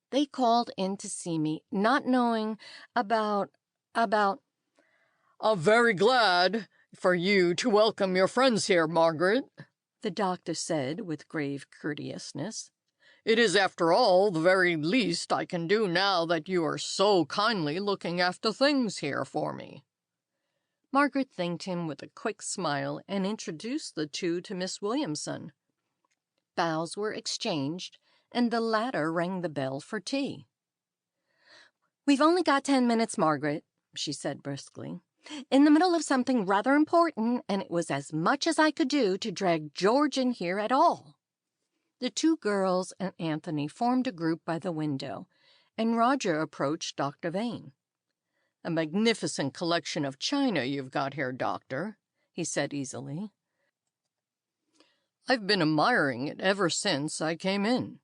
"They called in to see me, not knowing about... "I'm very glad for you to welcome your friends here, Margaret," the doctor said with grave courteousness. "It is, after all, the very least I can do now that you are so kindly looking after things here for me." Margaret thanked him with a quick smile and introduced the 2 to Miss Williamson. Bows were exchanged, and the latter rang the bell for tea. "We've only got 10 minutes, Margaret," she said briskly. "In the middle of something rather important, and it was as much as I could do to drag George in here at all." The 2 girls and Anthony formed a group by the window, and Roger approached Dr. Vane. "A magnificent collection of china you've got here, Doctor," he said easily. "I've been admiring it ever since I came in.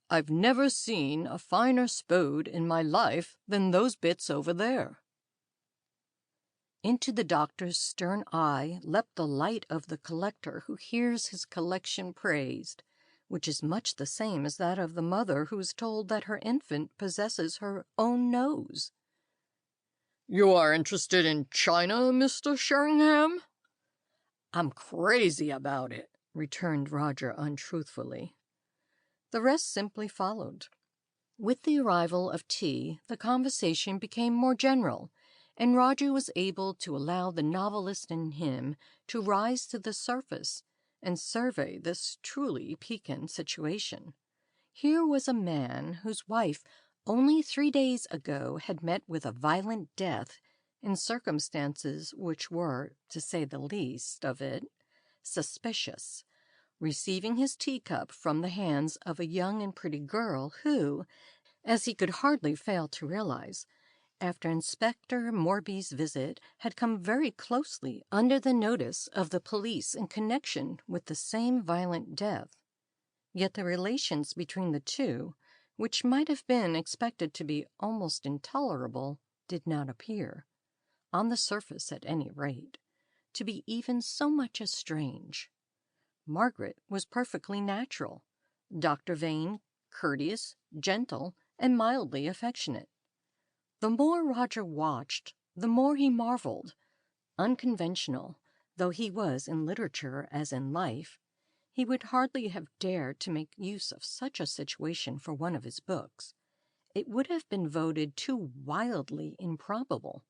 I've never seen a finer spode in my life than those bits over there." Into the doctor's stern eye leapt the light of the collector who hears his collection praised, which is much the same as that of the mother who is told that her infant possesses her own nose. "You are interested in China, Mr. Sheringham?" "I'm crazy about it," returned Roger untruthfully. The rest simply followed. With the arrival of tea, the conversation became more general, and Roger was able to allow the novelist in him to rise to the surface and survey this truly piquant situation. Here was a man whose wife only 3 days ago had met with a violent death in circumstances which were, to say the least of it, suspicious, receiving his teacup from the hands of a young and pretty girl who, as he could hardly fail to realize, after Inspector Moresby's visit, had come very closely under the notice of the police in connection with the same violent death. Yet the relations between the two, which might have been expected to be almost intolerable, did not appear, on the surface at any rate, to be even so much as strange. Margaret was perfectly natural, Dr. Vane courteous, gentle, and mildly affectionate. The more Roger watched, the more he marveled. Unconventional though he was in literature as in life, he would hardly have dared to make use of such a situation for one of his books. It would have been voted too wildly improbable.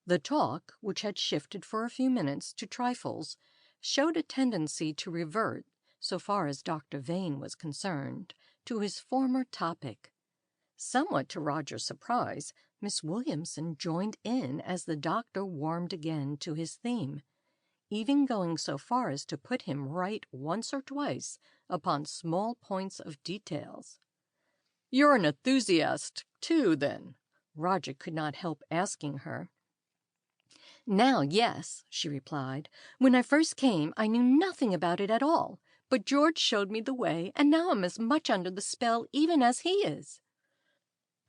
The talk, which had shifted for a few minutes to trifles, showed a tendency to revert, so far as Dr. Vane was concerned, to his former topic. Somewhat to Roger's surprise, Miss Williamson joined in as the doctor warmed again to his theme, even going so far as to put him right once or twice upon small points of details. "You're an enthusiast, too, then?" Roger could not help asking her. "Now, yes," she replied. "When I first came, I knew nothing about it at all, but George showed me the way, and now I'm as much under the spell even as he is."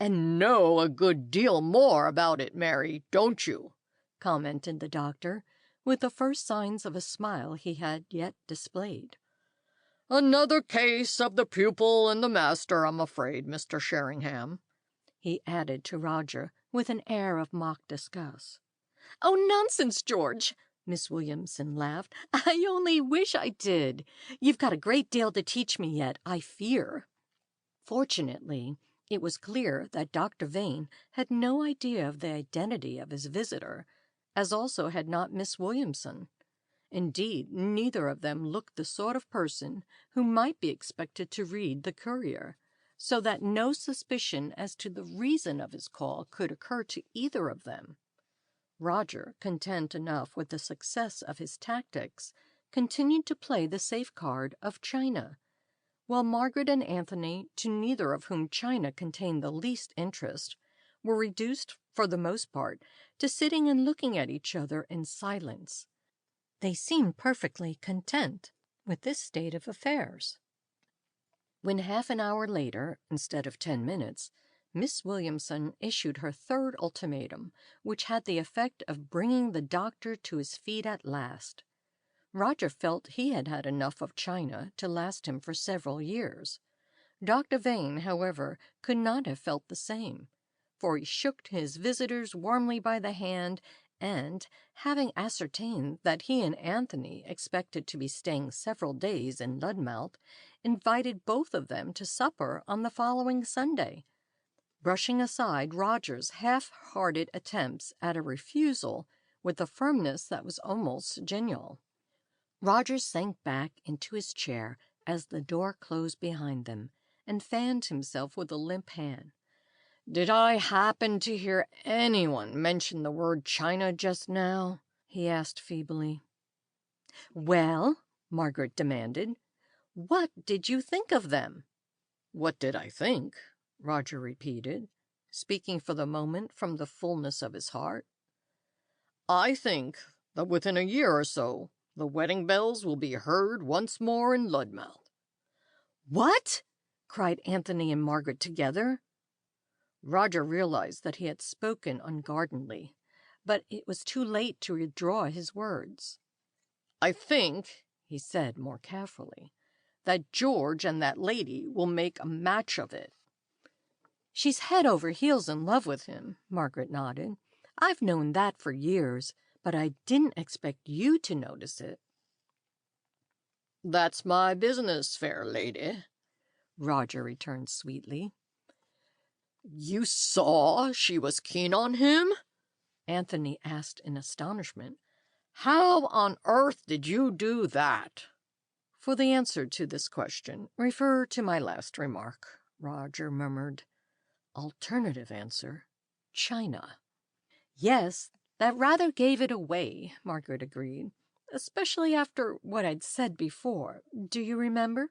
"And know a good deal more about it, Mary, don't you?" commented the doctor, with the first signs of a smile he had yet displayed. "Another case of the pupil and the master, I'm afraid, Mr. Sheringham," he added to Roger with an air of mock disgust. "Oh, nonsense, George!" Miss Williamson laughed. "I only wish I did. You've got a great deal to teach me yet, I fear." Fortunately, it was clear that Dr. Vane had no idea of the identity of his visitor, as also had not Miss Williamson. Indeed, neither of them looked the sort of person who might be expected to read the Courier, so that no suspicion as to the reason of his call could occur to either of them. Roger, content enough with the success of his tactics, continued to play the safe card of China, while Margaret and Anthony, to neither of whom China contained the least interest, were reduced, for the most part, to sitting and looking at each other in silence. They seemed perfectly content with this state of affairs. When half an hour later, instead of 10 minutes, Miss Williamson issued her third ultimatum, which had the effect of bringing the doctor to his feet at last, Roger felt he had had enough of China to last him for several years. Dr. Vane, however, could not have felt the same, for he shook his visitors warmly by the hand, and, having ascertained that he and Anthony expected to be staying several days in Ludmouth, invited both of them to supper on the following Sunday, brushing aside Roger's half-hearted attempts at a refusal with a firmness that was almost genial. Roger sank back into his chair as the door closed behind them, and fanned himself with a limp hand. "Did I happen to hear anyone mention the word China just now?" he asked feebly. "Well," Margaret demanded, "what did you think of them?" "What did I think?" Roger repeated, speaking for the moment from the fullness of his heart. "I think that within a year or so the wedding bells will be heard once more in Ludmouth." "What?" cried Anthony and Margaret together. Roger realized that he had spoken unguardedly, but it was too late to withdraw his words. "I think," he said more carefully, "that George and that lady will make a match of it." "She's head over heels in love with him," Margaret nodded. "I've known that for years, but I didn't expect you to notice it." "That's my business, fair lady," Roger returned sweetly. "You saw she was keen on him?" Anthony asked in astonishment. "How on earth did you do that?" For the answer to this question, refer to my last remark, Roger murmured. Alternative answer, China. Yes, that rather gave it away, Margaret agreed, especially after what I'd said before. Do you remember?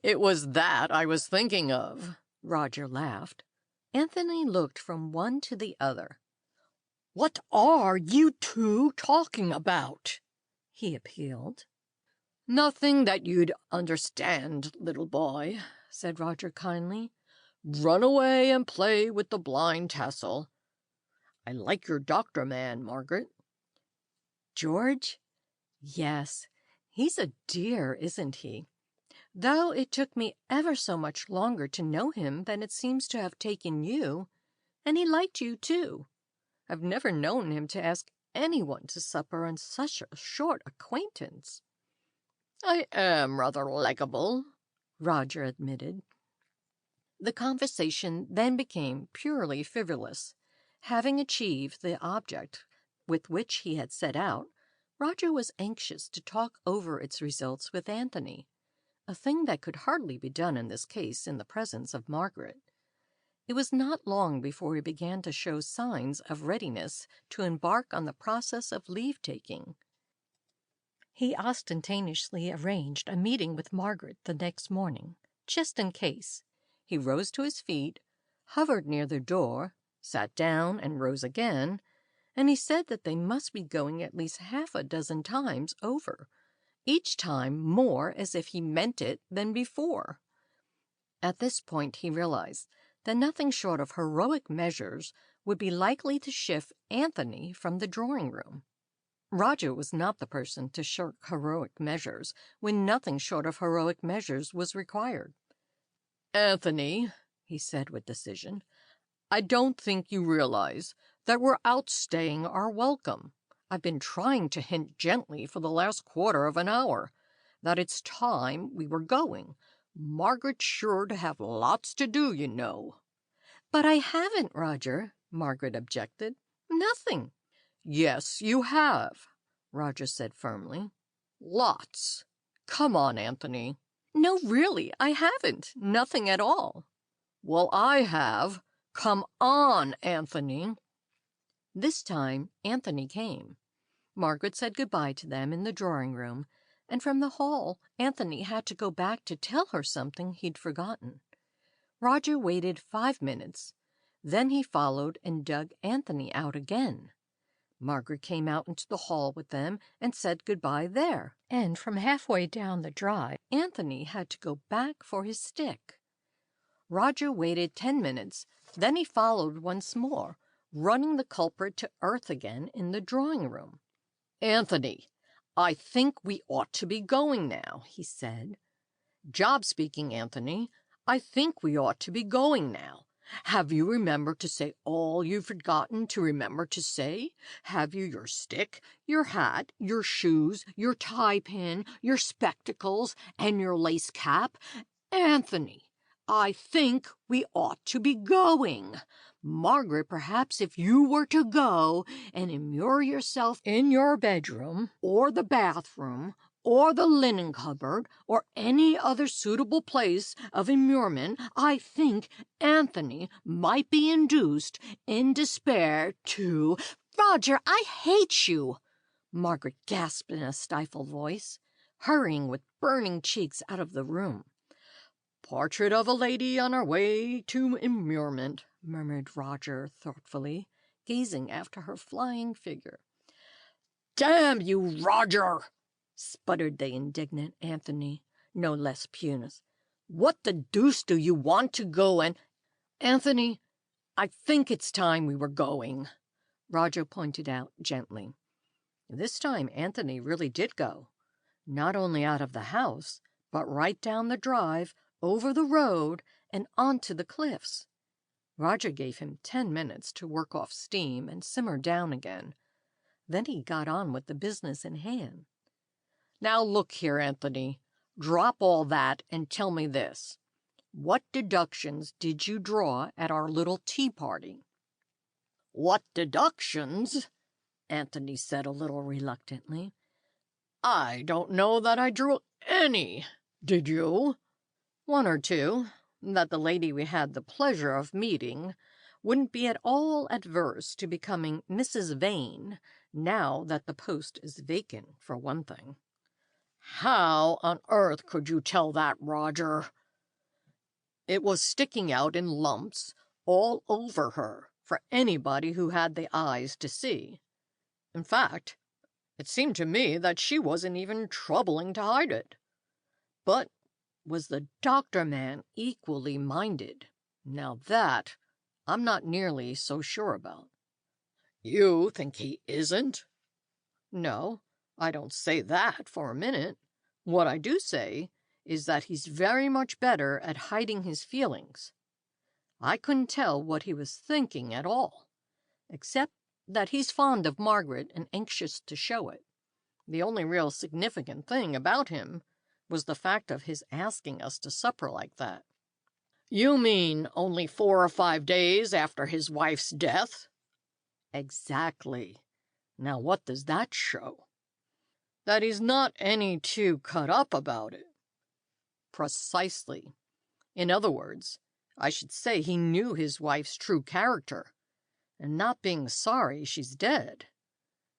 It was that I was thinking of, Roger laughed. Anthony looked from one to the other. What are you two talking about? He appealed. Nothing that you'd understand, little boy, said Roger kindly. Run away and play with the blind tassel. I like your doctor man, Margaret. George? Yes, he's a dear, isn't he? Though it took me ever so much longer to know him than it seems to have taken you, and he liked you, too. I've never known him to ask anyone to supper on such a short acquaintance. I am rather likable, Roger admitted. The conversation then became purely frivolous. Having achieved the object with which he had set out, Roger was anxious to talk over its results with Anthony, a thing that could hardly be done in this case in the presence of Margaret. It was not long before he began to show signs of readiness to embark on the process of leave-taking. He ostentatiously arranged a meeting with Margaret the next morning, just in case. He rose to his feet, hovered near the door, sat down and rose again, and he said that they must be going at least half a dozen times over, each time more as if he meant it than before. At this point he realized that nothing short of heroic measures would be likely to shift Anthony from the drawing-room. Roger was not the person to shirk heroic measures when nothing short of heroic measures was required. Anthony, he said with decision, I don't think you realize that we're outstaying our welcome. I've been trying to hint gently for the last quarter of an hour that it's time we were going. Margaret's sure to have lots to do, you know. But I haven't, Roger, Margaret objected. Nothing. Yes, you have, Roger said firmly. Lots. Come on, Anthony. No, really, I haven't. Nothing at all. Well, I have. Come on, Anthony. This time, Anthony came. Margaret said goodbye to them in the drawing-room, and from the hall, Anthony had to go back to tell her something he'd forgotten. Roger waited 5 minutes. Then he followed and dug Anthony out again. Margaret came out into the hall with them and said goodbye there, and from halfway down the drive, Anthony had to go back for his stick. Roger waited 10 minutes, then he followed once more, running the culprit to earth again in the drawing-room. Anthony, I think we ought to be going now, he said. Job speaking, Anthony. I think we ought to be going now. Have you remembered to say all you've forgotten to remember to say? Have you your stick, your hat, your shoes, your tie pin, your spectacles, and your lace cap? Anthony, I think we ought to be going. Margaret, perhaps if you were to go and immure yourself in your bedroom, or the bathroom, or the linen cupboard, or any other suitable place of immurement, I think Anthony might be induced, in despair, to— Roger, I hate you! Margaret gasped in a stifled voice, hurrying with burning cheeks out of the room. Portrait of a lady on her way to immurement, murmured Roger thoughtfully, gazing after her flying figure. Damn you, Roger! Sputtered the indignant Anthony, no less pugnant. What the deuce do you want to go and— Anthony, I think it's time we were going, Roger pointed out gently. This time Anthony really did go, not only out of the house, but right down the drive, over the road, and onto the cliffs. Roger gave him 10 minutes to work off steam and simmer down again. Then he got on with the business in hand. Now look here, Anthony. Drop all that and tell me this. What deductions did you draw at our little tea party? What deductions? Anthony said a little reluctantly. I don't know that I drew any. Did you? One or two, that the lady we had the pleasure of meeting wouldn't be at all adverse to becoming Mrs. Vane, now that the post is vacant, for one thing. How on earth could you tell that, Roger? It was sticking out in lumps all over her for anybody who had the eyes to see. In fact, it seemed to me that she wasn't even troubling to hide it. But was the doctor man equally minded? Now that I'm not nearly so sure about. You think he isn't? No, I don't say that for a minute. What I do say is that he's very much better at hiding his feelings. I couldn't tell what he was thinking at all, except that he's fond of Margaret and anxious to show it. The only real significant thing about him was the fact of his asking us to supper like that. You mean only 4 or 5 days after his wife's death? Exactly. Now what does that show? That he's not any too cut up about it. Precisely. In other words, I should say he knew his wife's true character, and not being sorry she's dead.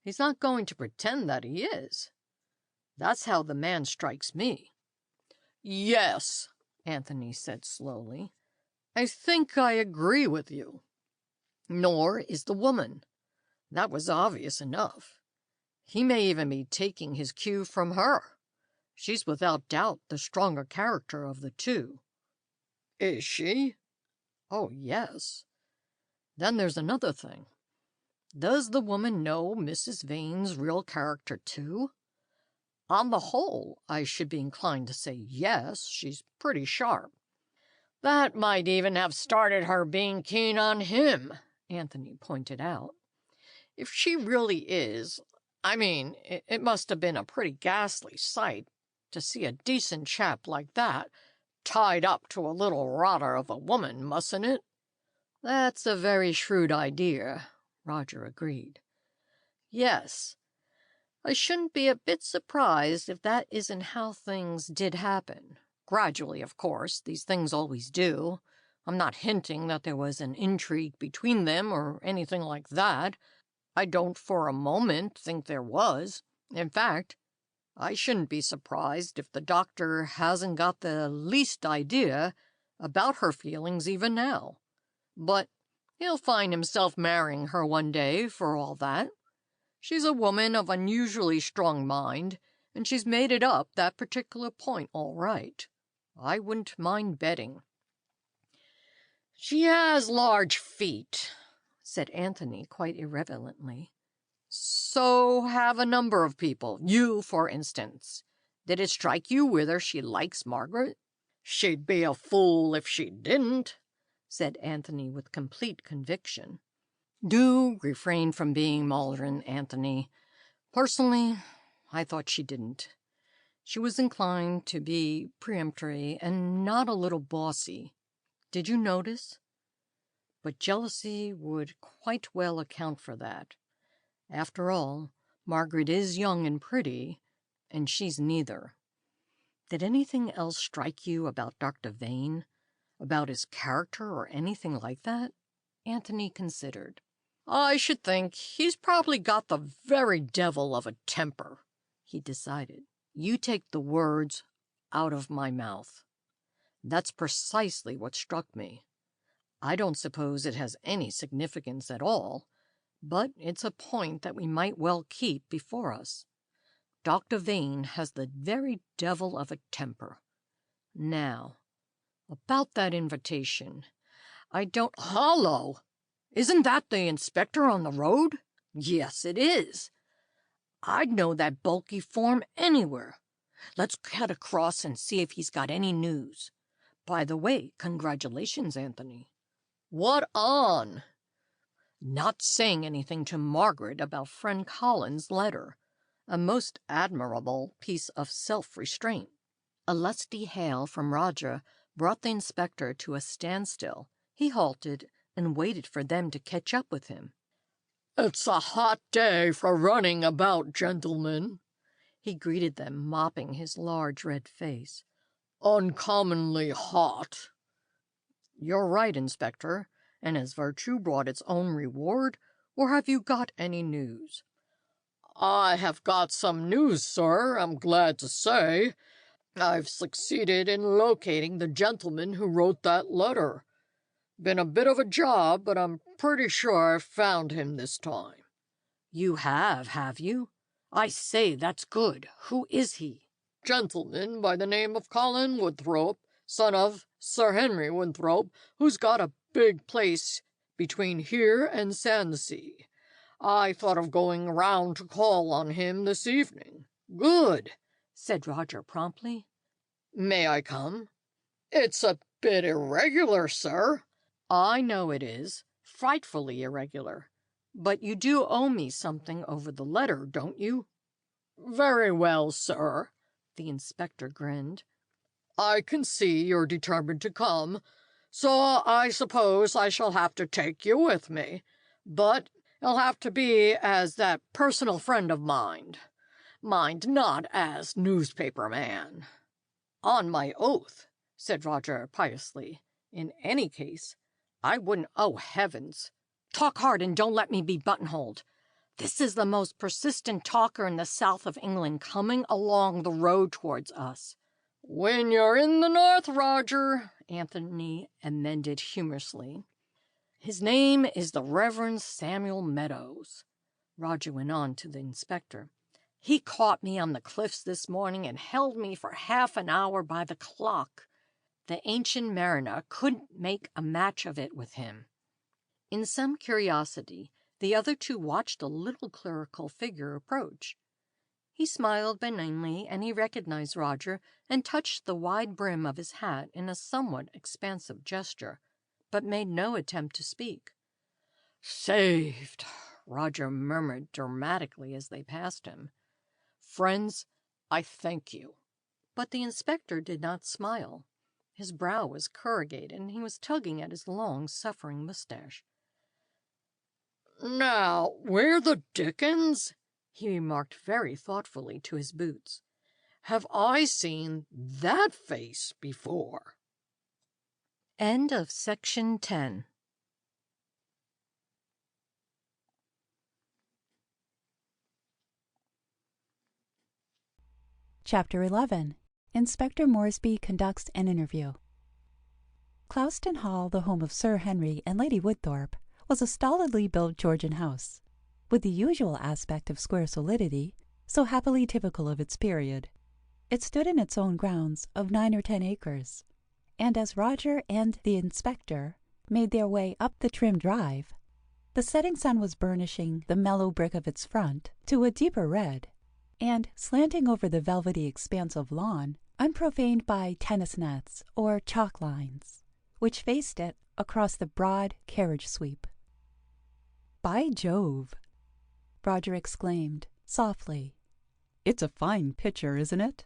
He's not going to pretend that he is. That's how the man strikes me. Yes, Anthony said slowly. I think I agree with you. Nor is the woman. That was obvious enough. He may even be taking his cue from her. She's without doubt the stronger character of the two. Is she? Oh, yes. Then there's another thing. Does the woman know Mrs. Vane's real character, too? On the whole, I should be inclined to say yes, she's pretty sharp. That might even have started her being keen on him, Anthony pointed out. If she really is, I mean, it must have been a pretty ghastly sight to see a decent chap like that tied up to a little rotter of a woman, mustn't it? That's a very shrewd idea, Roger agreed. Yes, I shouldn't be a bit surprised if that isn't how things did happen. Gradually, of course, these things always do. I'm not hinting that there was an intrigue between them or anything like that. I don't for a moment think there was. In fact, I shouldn't be surprised if the doctor hasn't got the least idea about her feelings even now. But he'll find himself marrying her one day for all that. She's a woman of unusually strong mind, and she's made it up that particular point all right. I wouldn't mind betting. She has large feet, said Anthony quite irrelevantly. So have a number of people. You, for instance. Did it strike you whether she likes Margaret? She'd be a fool if she didn't, said Anthony with complete conviction. Do refrain from being maudlin, Anthony. Personally, I thought she didn't. She was inclined to be peremptory and not a little bossy. Did you notice? But jealousy would quite well account for that. After all, Margaret is young and pretty, and she's neither. Did anything else strike you about Dr. Vane? About his character or anything like that? Anthony considered. I should think he's probably got the very devil of a temper, he decided. You take the words out of my mouth. That's precisely what struck me. I don't suppose it has any significance at all, but it's a point that we might well keep before us. Dr. Vane has the very devil of a temper. Now, about that invitation, I don't— Hollow! Isn't that the inspector on the road? Yes, it is. I'd know that bulky form anywhere. Let's cut across and see if he's got any news. By the way, congratulations, Anthony. What on? Not saying anything to Margaret about friend Colin's letter. A most admirable piece of self-restraint. A lusty hail from Roger brought the inspector to a standstill. He halted and waited for them to catch up with him. It's a hot day for running about, gentlemen, He greeted them, mopping his large red face. "Uncommonly hot." "You're right, Inspector. And has virtue brought its own reward, or have you got any news?" "I have got some news, sir, I'm glad to say. I've succeeded in locating the gentleman who wrote that letter. Been a bit of a job, but I'm pretty sure I've found him this time." "You have you? I say, that's good. Who is he?" "Gentleman by the name of Colin Winthrop, son of Sir Henry Winthrop, who's got a big place between here and Sandsea. I thought of going round to call on him this evening." "Good," said Roger promptly. "May I come?" "It's a bit irregular, sir." "I know it is. Frightfully irregular. But you do owe me something over the letter, don't you?" "Very well, sir." The inspector grinned. "I can see you're determined to come, so I suppose I shall have to take you with me. But it'll have to be as that personal friend of mine. Mind, not as newspaper man." "On my oath," said Roger piously. "In any case, I wouldn't. Oh, heavens! Talk hard and don't let me be buttonholed. This is the most persistent talker in the south of England coming along the road towards us." "When you're in the north, Roger," Anthony amended humorously. "His name is the Reverend Samuel Meadows," Roger went on to the inspector. "He caught me on the cliffs this morning and held me for half an hour by the clock. The ancient mariner couldn't make a match of it with him." In some curiosity, the other two watched the little clerical figure approach. He smiled benignly, and he recognized Roger and touched the wide brim of his hat in a somewhat expansive gesture, but made no attempt to speak. "Saved," Roger murmured dramatically as they passed him. "Friends, I thank you." But the inspector did not smile. His brow was corrugated, and he was tugging at his long, suffering mustache. "Now, where the dickens," he remarked very thoughtfully to his boots, "have I seen that face before?" End of section 10. Chapter 11. Inspector Moresby conducts an interview. Clouston Hall, the home of Sir Henry and Lady Woodthorpe, was a stolidly built Georgian house, with the usual aspect of square solidity, so happily typical of its period. It stood in its own grounds of 9 or 10 acres, and as Roger and the inspector made their way up the trim drive, the setting sun was burnishing the mellow brick of its front to a deeper red, and slanting over the velvety expanse of lawn, unprofaned by tennis nets or chalk lines, which faced it across the broad carriage sweep. "By Jove!" Roger exclaimed, softly. "It's a fine picture, isn't it?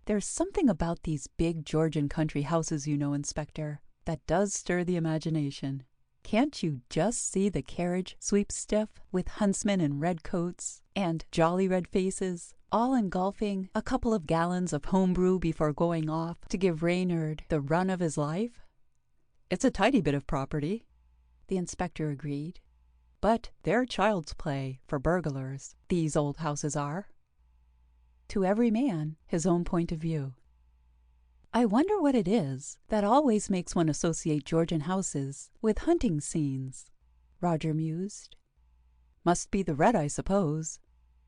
There's something about these big Georgian country houses, you know, Inspector, that does stir the imagination. Can't you just see the carriage sweep stiff, with huntsmen in red coats and jolly red faces, all engulfing a couple of gallons of home brew before going off to give Reynard the run of his life?" "It's a tidy bit of property," the inspector agreed. "But they're child's play for burglars, these old houses are." To every man his own point of view. "I wonder what it is that always makes one associate Georgian houses with hunting scenes," Roger mused. "Must be the red, I suppose.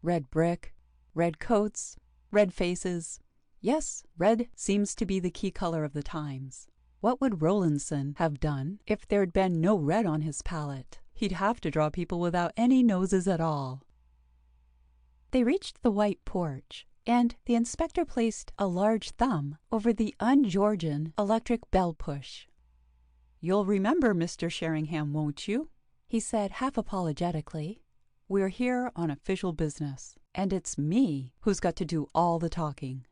Red brick, red coats, red faces. Yes, red seems to be the key color of the times. What would Rowlandson have done if there'd been no red on his palette? He'd have to draw people without any noses at all." They reached the white porch, and the inspector placed a large thumb over the un-Georgian electric bell push. "You'll remember Mr. Sheringham, won't you?" he said half apologetically. "We're here on official business, and it's me who's got to do all the talking."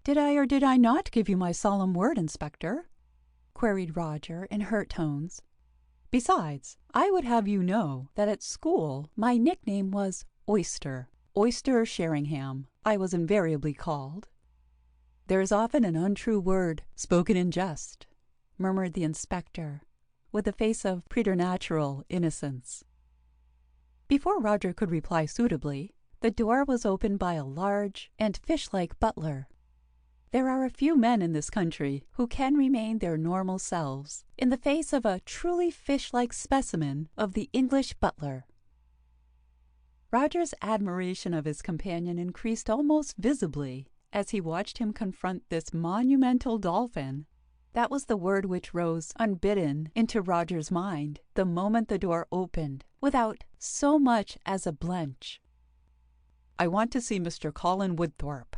"Did I or did I not give you my solemn word, Inspector?" queried Roger in hurt tones. "Besides, I would have you know that at school my nickname was Oyster, Oyster Sheringham, I was invariably called. There is often an untrue word spoken in jest, murmured the inspector, with a face of preternatural innocence. Before Roger could reply suitably, the door was opened by a large and fish-like butler. There are a few men in this country who can remain their normal selves in the face of a truly fish-like specimen of the English butler. Roger's admiration of his companion increased almost visibly as he watched him confront this monumental dolphin. That was the word which rose unbidden into Roger's mind the moment the door opened, without so much as a blench. "I want to see Mr. Colin Woodthorpe,"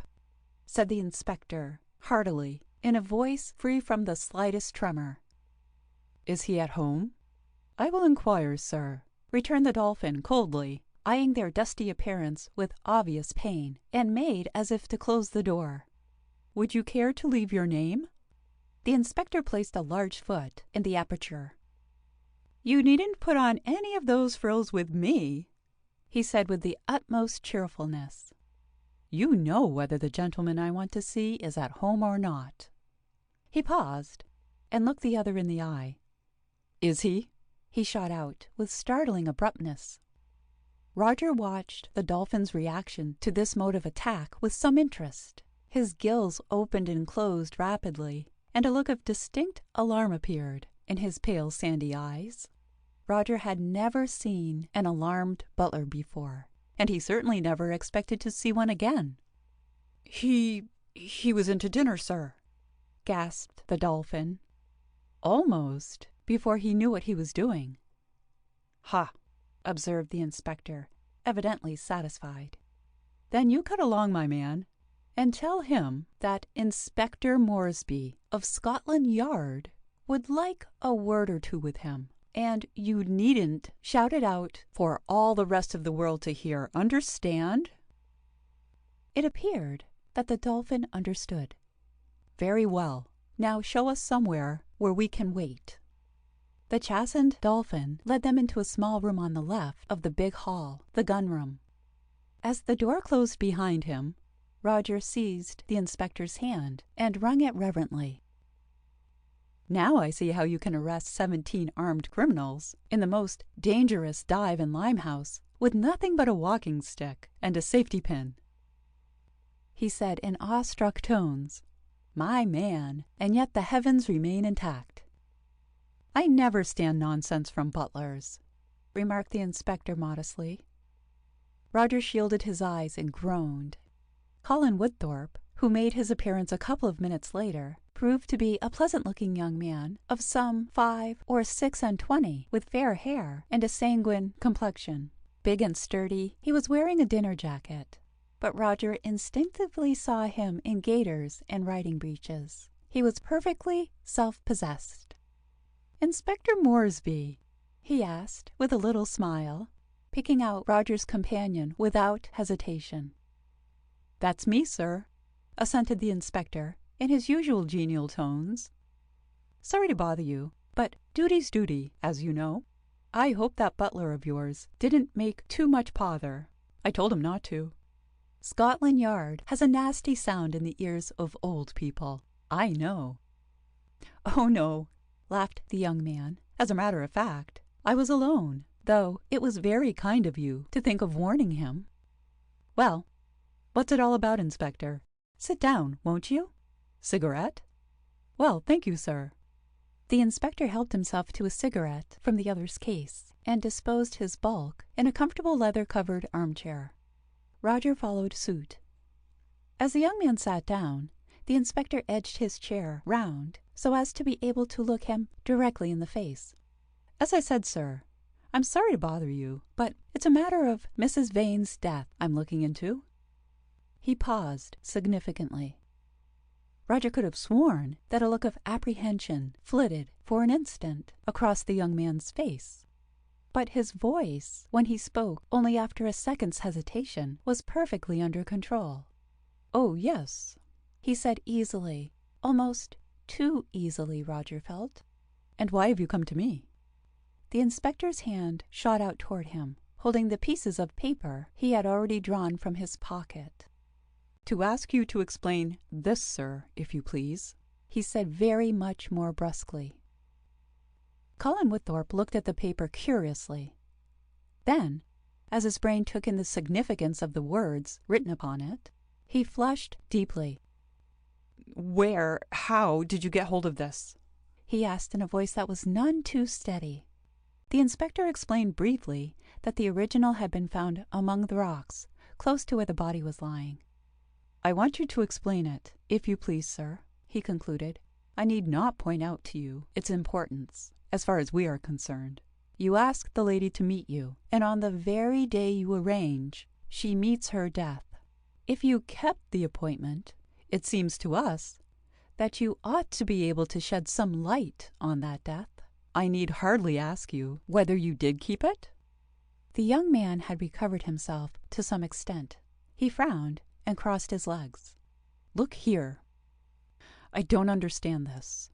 said the inspector, heartily, in a voice free from the slightest tremor. "Is he at home?" "I will inquire, sir," returned the dolphin coldly, eyeing their dusty appearance with obvious pain, and made as if to close the door. "Would you care to leave your name?" The inspector placed a large foot in the aperture. "You needn't put on any of those frills with me," he said with the utmost cheerfulness. "You know whether the gentleman I want to see is at home or not." He paused and looked the other in the eye. "Is he?" he shot out with startling abruptness. Roger watched the dolphin's reaction to this mode of attack with some interest. His gills opened and closed rapidly, and a look of distinct alarm appeared in his pale sandy eyes. Roger had never seen an alarmed butler before, and he certainly never expected to see one again. He was in to dinner, sir," gasped the dolphin, almost before he knew what he was doing. "Ha!" observed the inspector, evidently satisfied. "Then you cut along, my man, and tell him that Inspector Moresby of Scotland Yard would like a word or two with him. And you needn't shout it out for all the rest of the world to hear. Understand?" It appeared that the dolphin understood. "Very well. Now show us somewhere where we can wait." The chastened dolphin led them into a small room on the left of the big hall, the gun room. As the door closed behind him, Roger seized the inspector's hand and wrung it reverently. "Now I see how you can arrest 17 armed criminals in the most dangerous dive in Limehouse with nothing but a walking stick and a safety pin," he said in awestruck tones. "My man, and yet the heavens remain intact." "I never stand nonsense from butlers," remarked the inspector modestly. Roger shielded his eyes and groaned. Colin Woodthorpe, who made his appearance a couple of minutes later, proved to be a pleasant-looking young man of some 5 or 26, with fair hair and a sanguine complexion. Big and sturdy, he was wearing a dinner jacket, but Roger instinctively saw him in gaiters and riding breeches. He was perfectly self-possessed. "Inspector Moresby?" he asked, with a little smile, picking out Roger's companion without hesitation. "That's me, sir," assented the inspector in his usual genial tones. "Sorry to bother you, but duty's duty, as you know. I hope that butler of yours didn't make too much pother. I told him not to. Scotland Yard has a nasty sound in the ears of old people, I know." "Oh, no," laughed the young man. "As a matter of fact, I was alone, though it was very kind of you to think of warning him. Well, what's it all about, Inspector? Sit down, won't you? Cigarette? Well, thank you, sir." The inspector helped himself to a cigarette from the other's case and disposed his bulk in a comfortable leather-covered armchair. Roger followed suit. As the young man sat down, the inspector edged his chair round so as to be able to look him directly in the face. "As I said, sir, I'm sorry to bother you, but it's a matter of Mrs. Vane's death I'm looking into." He paused significantly. Roger could have sworn that a look of apprehension flitted for an instant across the young man's face. But his voice, when he spoke only after a second's hesitation, was perfectly under control. "Oh, yes," he said easily, almost too easily, Roger felt. "And why have you come to me?" The inspector's hand shot out toward him, holding the pieces of paper he had already drawn from his pocket. "To ask you to explain this, sir, if you please," he said very much more brusquely. Colin Woodthorpe looked at the paper curiously. Then, as his brain took in the significance of the words written upon it, he flushed deeply. How did you get hold of this?" he asked in a voice that was none too steady. The inspector explained briefly that the original had been found among the rocks, close to where the body was lying. "I want you to explain it, if you please, sir," he concluded. "I need not point out to you its importance, as far as we are concerned. You ask the lady to meet you, and on the very day you arrange, she meets her death. If you kept the appointment, it seems to us that you ought to be able to shed some light on that death. I need hardly ask you whether you did keep it?" The young man had recovered himself to some extent. He frowned and crossed his legs. "Look here. I don't understand this.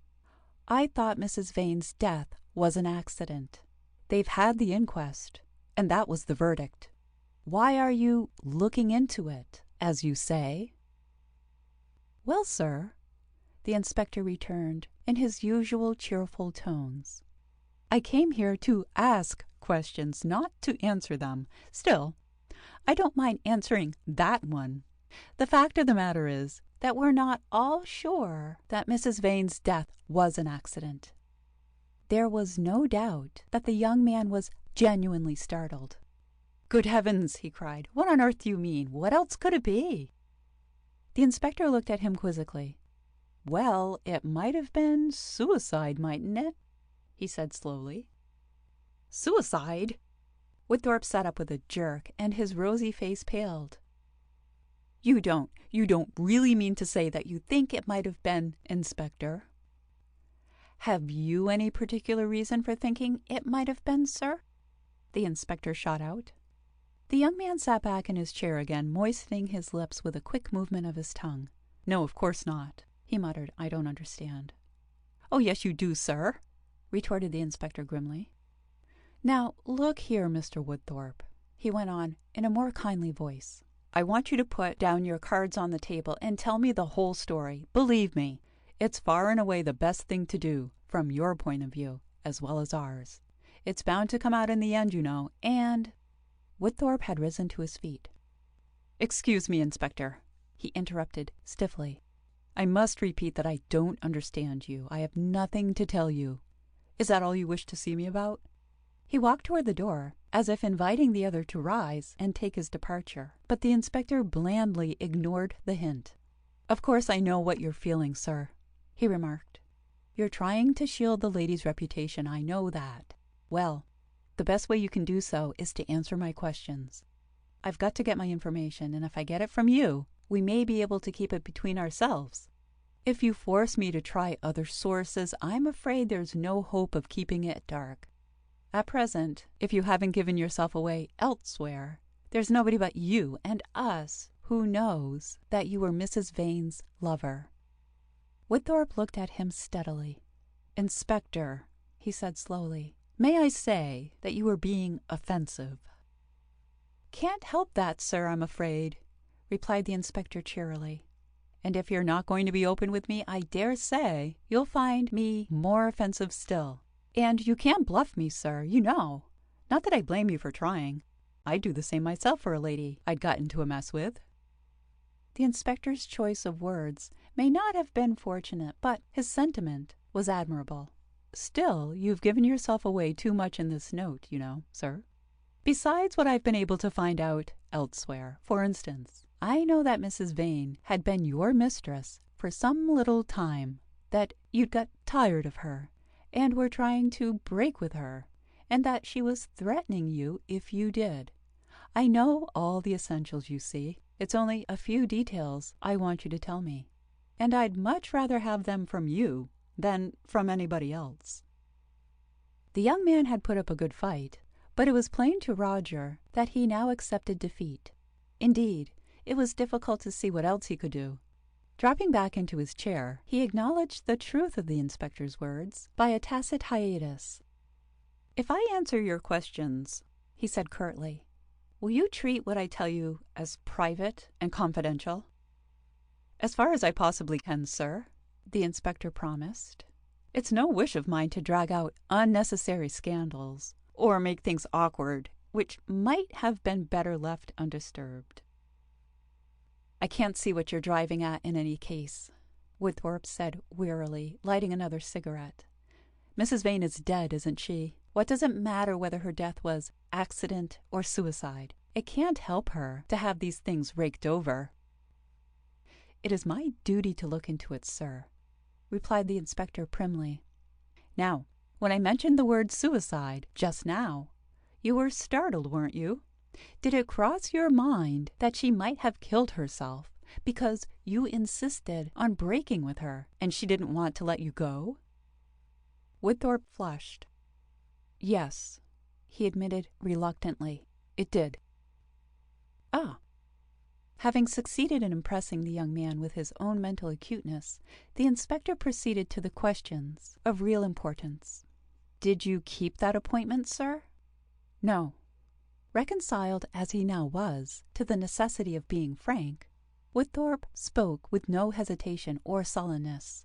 I thought Mrs. Vane's death was an accident. They've had the inquest, and that was the verdict. Why are you looking into it, as you say?" "Well, sir," the inspector returned in his usual cheerful tones, "I came here to ask questions, not to answer them. Still, I don't mind answering that one. The fact of the matter is that we're not all sure that Mrs. Vane's death was an accident." There was no doubt that the young man was genuinely startled. "Good heavens!" he cried. "What on earth do you mean? What else could it be?" The inspector looked at him quizzically. "Well, it might have been suicide, mightn't it?" he said slowly. "Suicide?" Woodthorpe sat up with a jerk, and his rosy face paled. You don't really mean to say that you think it might have been, Inspector?" "Have you any particular reason for thinking it might have been, sir?" the inspector shot out. The young man sat back in his chair again, moistening his lips with a quick movement of his tongue. "No, of course not," he muttered. "I don't understand." "Oh, yes, you do, sir," retorted the inspector grimly. "Now, look here, Mr. Woodthorpe," he went on in a more kindly voice. "I want you to put down your cards on the table and tell me the whole story. Believe me, it's far and away the best thing to do, from your point of view, as well as ours. It's bound to come out in the end, you know, and—" Woodthorpe had risen to his feet. "Excuse me, Inspector," he interrupted stiffly. "I must repeat that I don't understand you. I have nothing to tell you. Is that all you wish to see me about?" He walked toward the door, as if inviting the other to rise and take his departure, but the inspector blandly ignored the hint. "Of course I know what you're feeling, sir," he remarked. "You're trying to shield the lady's reputation, I know that. Well, the best way you can do so is to answer my questions. I've got to get my information, and if I get it from you, we may be able to keep it between ourselves. If you force me to try other sources, I'm afraid there's no hope of keeping it dark. At present, if you haven't given yourself away elsewhere, there's nobody but you and us who knows that you were Mrs. Vane's lover." Woodthorpe looked at him steadily. "Inspector," he said slowly, "may I say that you were being offensive?" "Can't help that, sir, I'm afraid," replied the inspector cheerily. "And if you're not going to be open with me, I dare say you'll find me more offensive still. And you can't bluff me, sir, you know. Not that I blame you for trying. I'd do the same myself for a lady I'd got into a mess with." The inspector's choice of words may not have been fortunate, but his sentiment was admirable. "Still, you've given yourself away too much in this note, you know, sir. Besides what I've been able to find out elsewhere. For instance, I know that Mrs. Vane had been your mistress for some little time, that you'd got tired of her, and were trying to break with her, and that she was threatening you if you did. I know all the essentials, you see. It's only a few details I want you to tell me, and I'd much rather have them from you than from anybody else." The young man had put up a good fight, but it was plain to Roger that he now accepted defeat. Indeed, it was difficult to see what else he could do. Dropping back into his chair, he acknowledged the truth of the inspector's words by a tacit hiatus. "If I answer your questions, he said curtly. "Will you treat what I tell you as private and confidential?" "As far as I possibly can, sir," the inspector promised. "It's no wish of mine to drag out unnecessary scandals or make things awkward, which might have been better left undisturbed." "I can't see what you're driving at in any case," Woodthorpe said wearily, lighting another cigarette. "Mrs. Vane is dead, isn't she? What does it matter whether her death was accident or suicide? It can't help her to have these things raked over." "It is my duty to look into it, sir," replied the inspector primly. "Now, when I mentioned the word suicide just now, you were startled, weren't you? Did it cross your mind that she might have killed herself because you insisted on breaking with her and she didn't want to let you go?" Woodthorpe flushed. "Yes," he admitted reluctantly, "it did." "Ah." Having succeeded in impressing the young man with his own mental acuteness, the inspector proceeded to the questions of real importance. "Did you keep that appointment, sir?" "No." Reconciled as he now was to the necessity of being frank, Woodthorpe spoke with no hesitation or sullenness.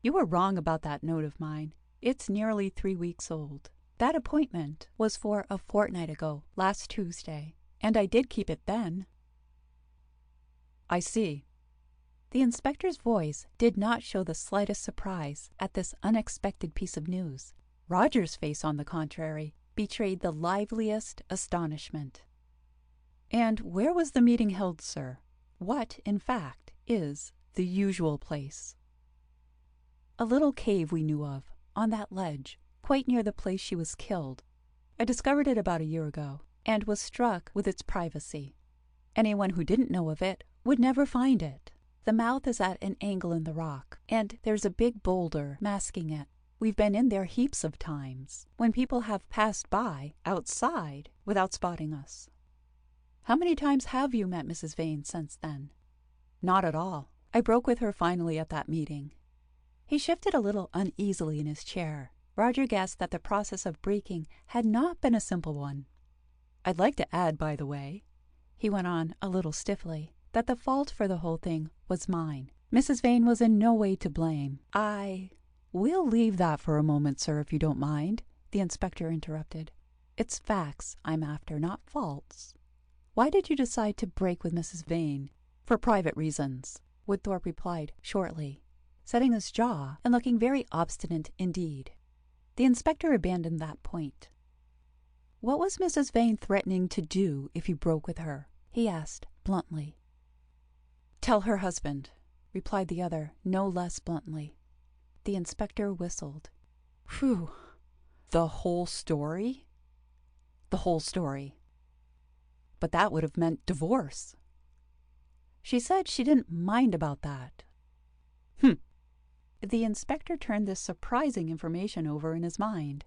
"You were wrong about that note of mine. It's nearly 3 weeks old. That appointment was for a fortnight ago, last Tuesday, and I did keep it then." "I see." The inspector's voice did not show the slightest surprise at this unexpected piece of news. Roger's face, on the contrary, betrayed the liveliest astonishment. "And where was the meeting held, sir? What, in fact, is the usual place?" "A little cave we knew of, on that ledge, quite near the place she was killed. I discovered it about a year ago, and was struck with its privacy. Anyone who didn't know of it would never find it. The mouth is at an angle in the rock, and there's a big boulder masking it. We've been in there heaps of times, when people have passed by, outside, without spotting us." "How many times have you met Mrs. Vane since then?" "Not at all. I broke with her finally at that meeting." He shifted a little uneasily in his chair. Roger guessed that the process of breaking had not been a simple one. "I'd like to add, by the way," he went on a little stiffly, "that the fault for the whole thing was mine. Mrs. Vane was in no way to blame. "We'll leave that for a moment, sir, if you don't mind," the inspector interrupted. "It's facts I'm after, not faults. Why did you decide to break with Mrs. Vane?" "For private reasons," Woodthorpe replied shortly, setting his jaw and looking very obstinate indeed. The inspector abandoned that point. "What was Mrs. Vane threatening to do if you broke with her?" he asked bluntly. "Tell her husband," replied the other no less bluntly. The inspector whistled. "Phew! The whole story?" "The whole story." "But that would have meant divorce." "She said she didn't mind about that." "Hm." The inspector turned this surprising information over in his mind.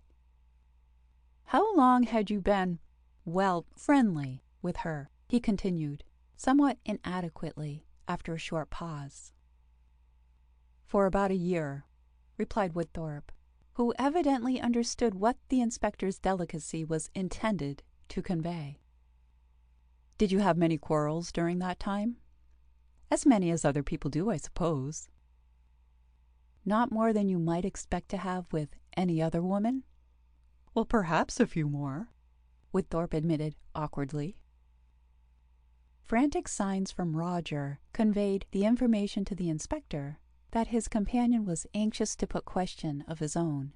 "How long had you been, friendly with her?" he continued, somewhat inadequately, after a short pause. "For about a year," replied Woodthorpe, who evidently understood what the inspector's delicacy was intended to convey. "Did you have many quarrels during that time?" "As many as other people do, I suppose." "Not more than you might expect to have with any other woman?" "Well, perhaps a few more," Woodthorpe admitted awkwardly. Frantic signs from Roger conveyed the information to the inspector that his companion was anxious to put question of his own.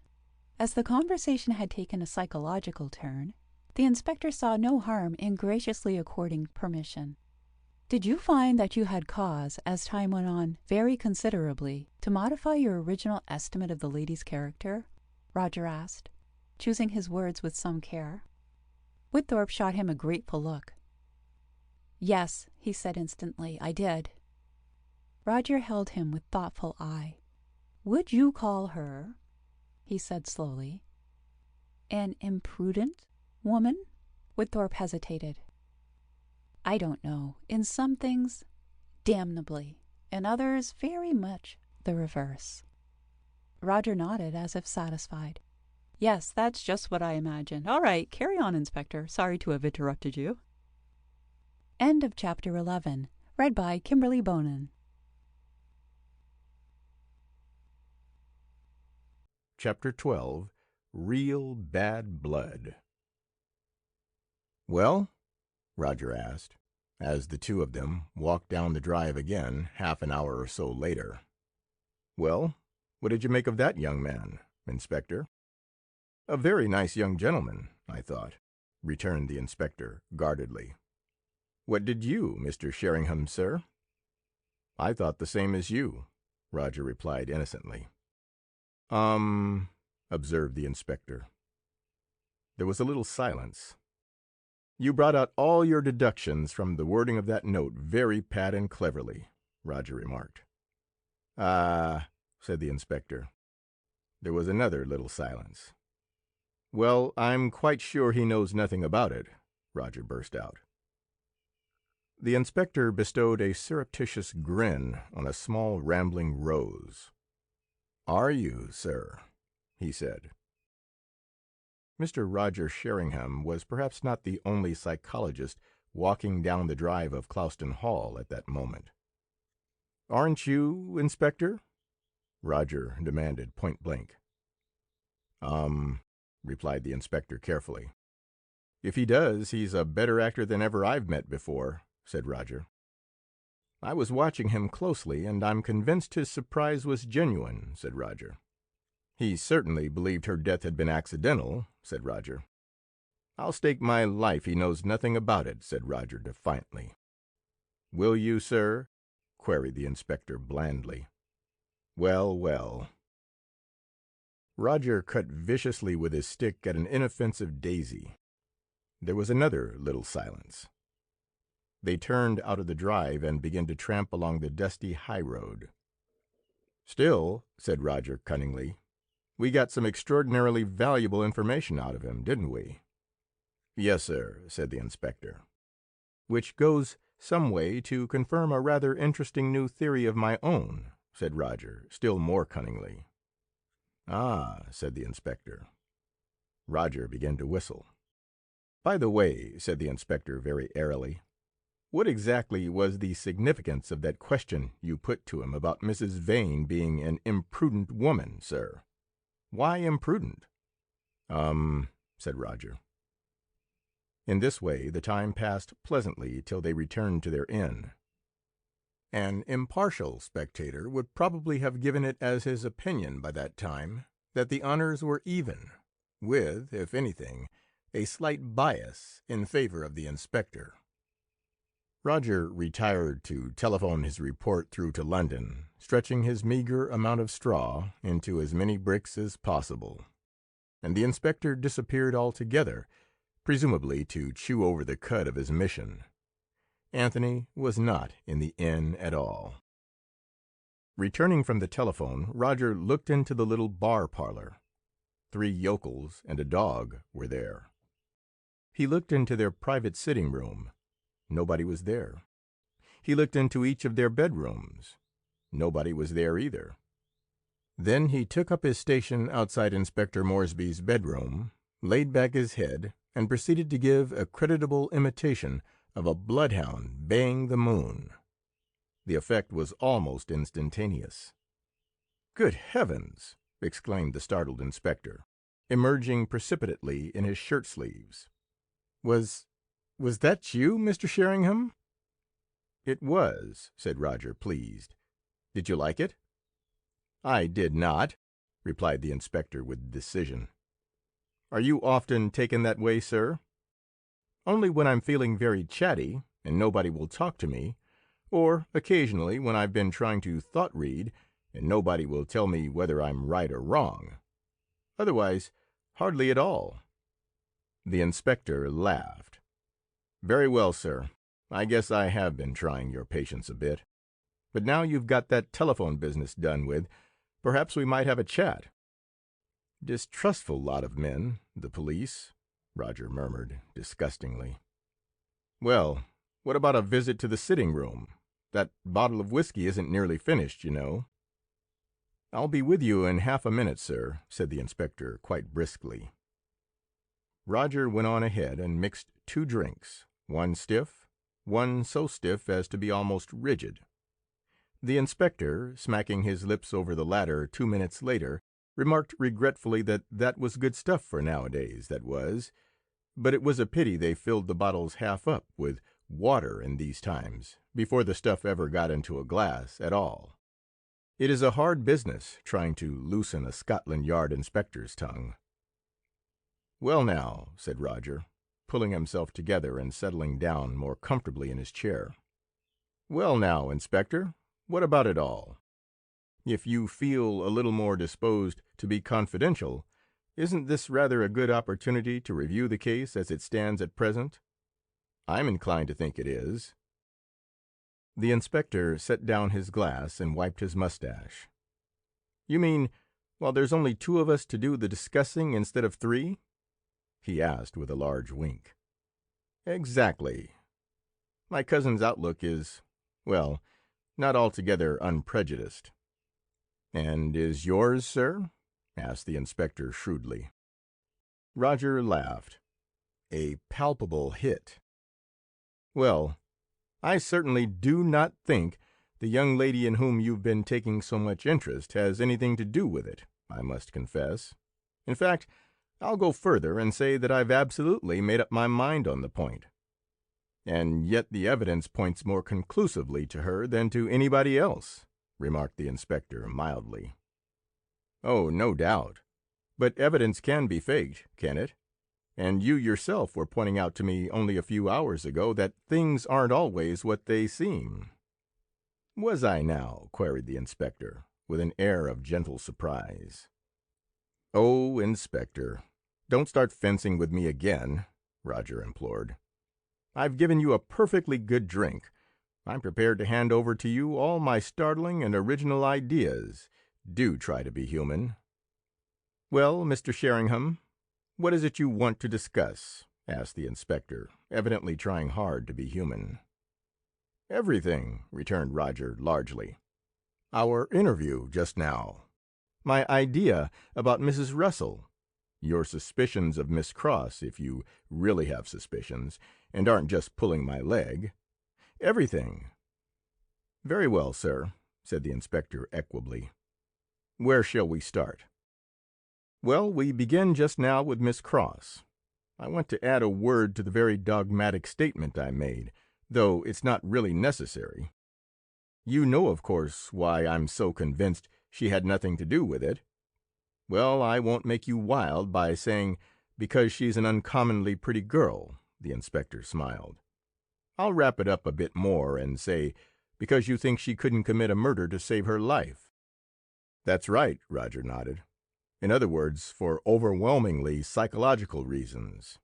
As the conversation had taken a psychological turn, the inspector saw no harm in graciously according permission. "Did you find that you had cause, as time went on, very considerably, to modify your original estimate of the lady's character?" Roger asked, choosing his words with some care. Woodthorpe shot him a grateful look. "Yes," he said instantly, "I did." Roger held him with thoughtful eye. "Would you call her," he said slowly, "an imprudent woman?" Woodthorpe hesitated. "I don't know. In some things, damnably. In others, very much the reverse." Roger nodded as if satisfied. Yes, that's just what I imagined. All right, carry on, Inspector. Sorry to have interrupted you. End of Chapter 11. Read by Kimberly Bonin. Chapter 12. Real Bad Blood. "Well?" Roger asked, as the two of them walked down the drive again half an hour or so later. "Well, what did you make of that young man, Inspector?" "A very nice young gentleman, I thought," returned the inspector guardedly. "What did you, Mr. Sheringham, sir?" "I thought the same as you," Roger replied innocently. Observed the inspector. There was a little silence. "You brought out all your deductions from the wording of that note very pat and cleverly," Roger remarked. "Ah," said the inspector. There was another little silence. "Well, I'm quite sure he knows nothing about it," Roger burst out. The inspector bestowed a surreptitious grin on a small rambling rose. "Are you, sir?" he said. Mr. Roger Sheringham was perhaps not the only psychologist walking down the drive of Clouston Hall at that moment. "Aren't you, Inspector?" Roger demanded point-blank. Replied the inspector carefully. "If he does, he's a better actor than ever I've met before," said Roger. "I was watching him closely, and I'm convinced his surprise was genuine," said Roger. "He certainly believed her death had been accidental," said Roger. "I'll stake my life he knows nothing about it," said Roger defiantly. "Will you, sir?" queried the inspector blandly. "Well, well." Roger cut viciously with his stick at an inoffensive daisy. There was another little silence. They turned out of the drive and began to tramp along the dusty high road. "Still," said Roger cunningly, "we got some extraordinarily valuable information out of him, didn't we?" "Yes, sir," said the inspector. "Which goes some way to confirm a rather interesting new theory of my own," said Roger, still more cunningly. "Ah," said the inspector. Roger began to whistle. "By the way," said the inspector very airily, "what exactly was the significance of that question you put to him about Mrs. Vane being an imprudent woman, sir? Why imprudent?" Said Roger. In this way the time passed pleasantly till they returned to their inn. An impartial spectator would probably have given it as his opinion by that time that the honors were even, with, if anything, a slight bias in favor of the inspector. Roger retired to telephone his report through to London, stretching his meager amount of straw into as many bricks as possible, and the inspector disappeared altogether, presumably to chew over the cud of his mission. Anthony was not in the inn at all. Returning from the telephone, Roger looked into the little bar parlor. 3 yokels and a dog were there. He looked into their private sitting room. Nobody was there. He looked into each of their bedrooms. Nobody was there either. Then he took up his station outside Inspector Moresby's bedroom, laid back his head, and proceeded to give a creditable imitation of a bloodhound baying the moon. The effect was almost instantaneous. "Good heavens!" exclaimed the startled inspector, emerging precipitately in his shirt-sleeves. Was that you, Mr. Sheringham?" "It was," said Roger, pleased. "Did you like it?" "I did not," replied the inspector with decision. "Are you often taken that way, sir?" "Only when I'm feeling very chatty, and nobody will talk to me, or occasionally when I've been trying to thought-read, and nobody will tell me whether I'm right or wrong. Otherwise, hardly at all." The inspector laughed. "Very well, sir. I guess I have been trying your patience a bit. But now you've got that telephone business done with, perhaps we might have a chat." "Distrustful lot of men, the police," Roger murmured disgustingly. "Well, what about a visit to the sitting room? That bottle of whiskey isn't nearly finished, you know." "I'll be with you in half a minute, sir," said the inspector quite briskly. Roger went on ahead and mixed 2 drinks, one stiff, one so stiff as to be almost rigid. The inspector, smacking his lips over the latter 2 minutes later, remarked regretfully that that was good stuff for nowadays, that was, but it was a pity they filled the bottles half up with water in these times, before the stuff ever got into a glass at all. It is a hard business trying to loosen a Scotland Yard inspector's tongue. "Well now," said Roger, pulling himself together and settling down more comfortably in his chair. "Well now, Inspector, what about it all? If you feel a little more disposed to be confidential, isn't this rather a good opportunity to review the case as it stands at present? I'm inclined to think it is." The inspector set down his glass and wiped his mustache. "You mean, while there's only 2 of us to do the discussing instead of 3? He asked with a large wink. "Exactly. My cousin's outlook is, well, not altogether unprejudiced." "And is yours, sir?" asked the inspector shrewdly. Roger laughed. "A palpable hit. Well, I certainly do not think the young lady in whom you've been taking so much interest has anything to do with it, I must confess. In fact, I'll go further and say that I've absolutely made up my mind on the point. And yet the evidence points more conclusively to her than to anybody else," remarked the inspector mildly. "Oh, no doubt. But evidence can be faked, can it? And you yourself were pointing out to me only a few hours ago that things aren't always what they seem." "Was I now?" queried the inspector, with an air of gentle surprise. "Oh, Inspector, don't start fencing with me again," Roger implored. "I've given you a perfectly good drink. I'm prepared to hand over to you all my startling and original ideas. Do try to be human." "Well, Mr. Sheringham, what is it you want to discuss?" asked the inspector, evidently trying hard to be human. "Everything," returned Roger largely. "Our interview just now. My idea about Mrs. Russell. Your suspicions of Miss Cross, if you really have suspicions, and aren't just pulling my leg. Everything." "Very well, sir," said the inspector equably. "Where shall we start?" "Well, we begin just now with Miss Cross. I want to add a word to the very dogmatic statement I made, though it's not really necessary. You know, of course, why I'm so convinced she had nothing to do with it. Well, I won't make you wild by saying because she's an uncommonly pretty girl," the inspector smiled. "I'll wrap it up a bit more and say because you think she couldn't commit a murder to save her life." "That's right," Roger nodded. "In other words, for overwhelmingly psychological reasons.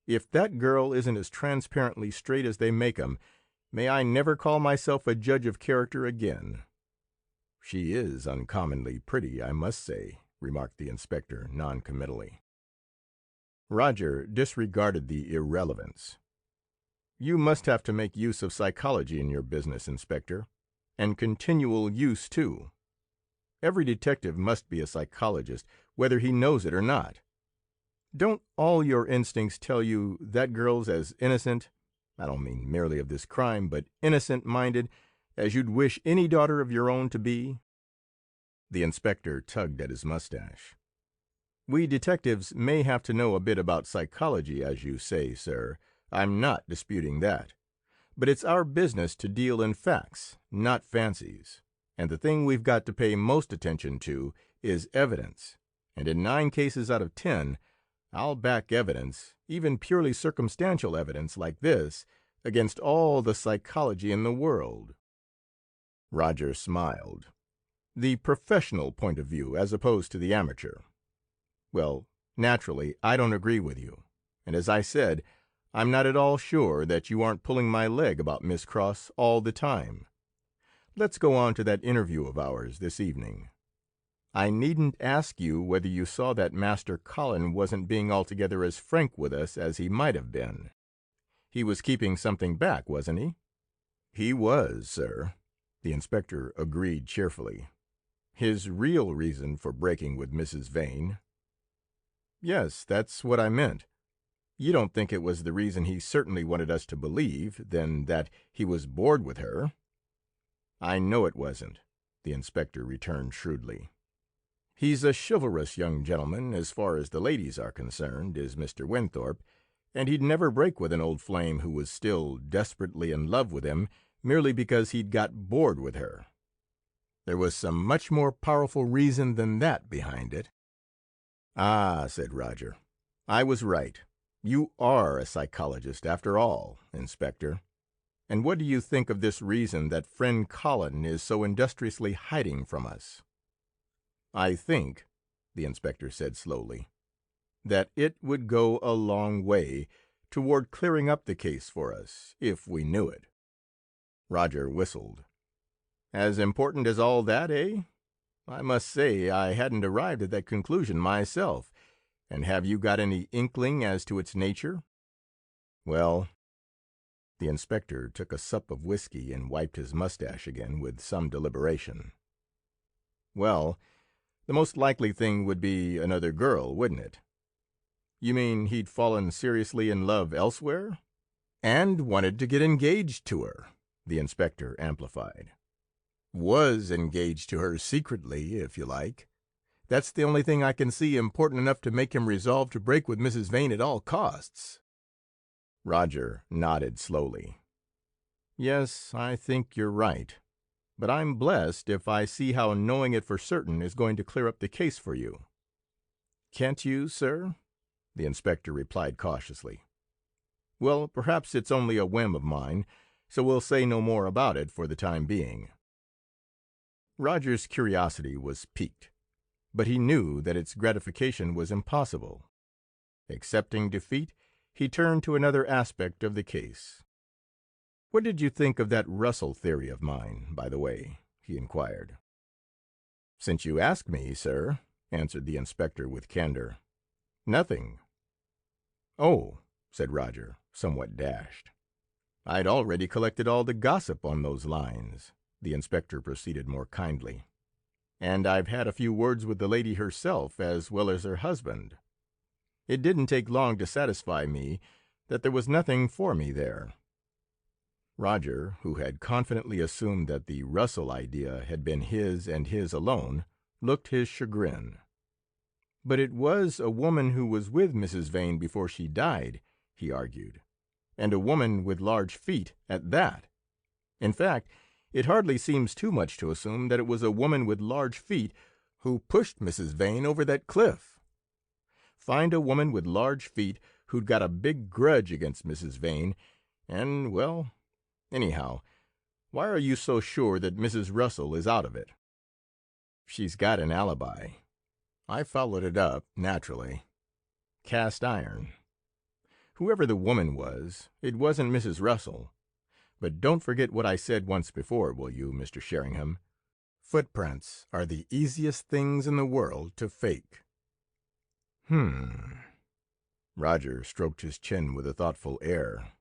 If that girl isn't as transparently straight as they make 'em, may I never call myself a judge of character again." "She is uncommonly pretty, I must say," remarked the inspector noncommittally. Roger disregarded the irrelevance. "You must have to make use of psychology in your business, Inspector, and continual use, too. Every detective must be a psychologist, whether he knows it or not. Don't all your instincts tell you that girl's as innocent, I don't mean merely of this crime, but innocent-minded, as you'd wish any daughter of your own to be?" The inspector tugged at his mustache. "We detectives may have to know a bit about psychology, as you say, sir. I'm not disputing that. But it's our business to deal in facts, not fancies. And the thing we've got to pay most attention to is evidence. And in 9 cases out of 10, I'll back evidence, even purely circumstantial evidence like this, against all the psychology in the world." Roger smiled. "The professional point of view as opposed to the amateur. Well, naturally, I don't agree with you. And as I said, I'm not at all sure that you aren't pulling my leg about Miss Cross all the time. Let's go on to that interview of ours this evening. I needn't ask you whether you saw that Master Colin wasn't being altogether as frank with us as he might have been. He was keeping something back, wasn't he?" "He was, sir," the inspector agreed cheerfully. His real reason for breaking with Mrs. Vane. Yes, that's what I meant. You don't think it was the reason he certainly wanted us to believe, then, that he was bored with her? I know it wasn't, the inspector returned shrewdly. He's a chivalrous young gentleman, as far as the ladies are concerned, is Mr. Winthrop, and he'd never break with an old flame who was still desperately in love with him merely because he'd got bored with her. There was some much more powerful reason than that behind it. Ah, said Roger, I was right. You are a psychologist, after all, Inspector. And what do you think of this reason that friend Colin is so industriously hiding from us? I think, the inspector said slowly, that it would go a long way toward clearing up the case for us, if we knew it. Roger whistled. As important as all that, eh? I must say I hadn't arrived at that conclusion myself. And have you got any inkling as to its nature? Well, the inspector took a sup of whiskey and wiped his mustache again with some deliberation. Well, the most likely thing would be another girl, wouldn't it? You mean he'd fallen seriously in love elsewhere? And wanted to get engaged to her, the inspector amplified. Was engaged to her secretly, if you like. That's the only thing I can see important enough to make him resolve to break with Mrs. Vane at all costs. Roger nodded slowly. Yes, I think you're right. But I'm blessed if I see how knowing it for certain is going to clear up the case for you. Can't you, sir? The inspector replied cautiously. Well, perhaps it's only a whim of mine, so we'll say no more about it for the time being. Roger's curiosity was piqued, but he knew that its gratification was impossible. Accepting defeat, he turned to another aspect of the case. What did you think of that Russell theory of mine, by the way? He inquired. Since you ask me, sir, answered the inspector with candor, nothing. Oh, said Roger, somewhat dashed. I'd already collected all the gossip on those lines, the inspector proceeded more kindly. And I've had a few words with the lady herself as well as her husband. It didn't take long to satisfy me that there was nothing for me there. Roger, who had confidently assumed that the Russell idea had been his and his alone, looked his chagrin. But it was a woman who was with Mrs. Vane before she died, he argued, and a woman with large feet at that. In fact, it hardly seems too much to assume that it was a woman with large feet who pushed Mrs. Vane over that cliff. Find a woman with large feet who'd got a big grudge against Mrs. Vane, and, well, anyhow, why are you so sure that Mrs. Russell is out of it? She's got an alibi. I followed it up, naturally. Cast iron. Whoever the woman was, it wasn't Mrs. Russell. But don't forget what I said once before, will you, Mr. Sheringham? Footprints are the easiest things in the world to fake. Roger stroked his chin with a thoughtful air.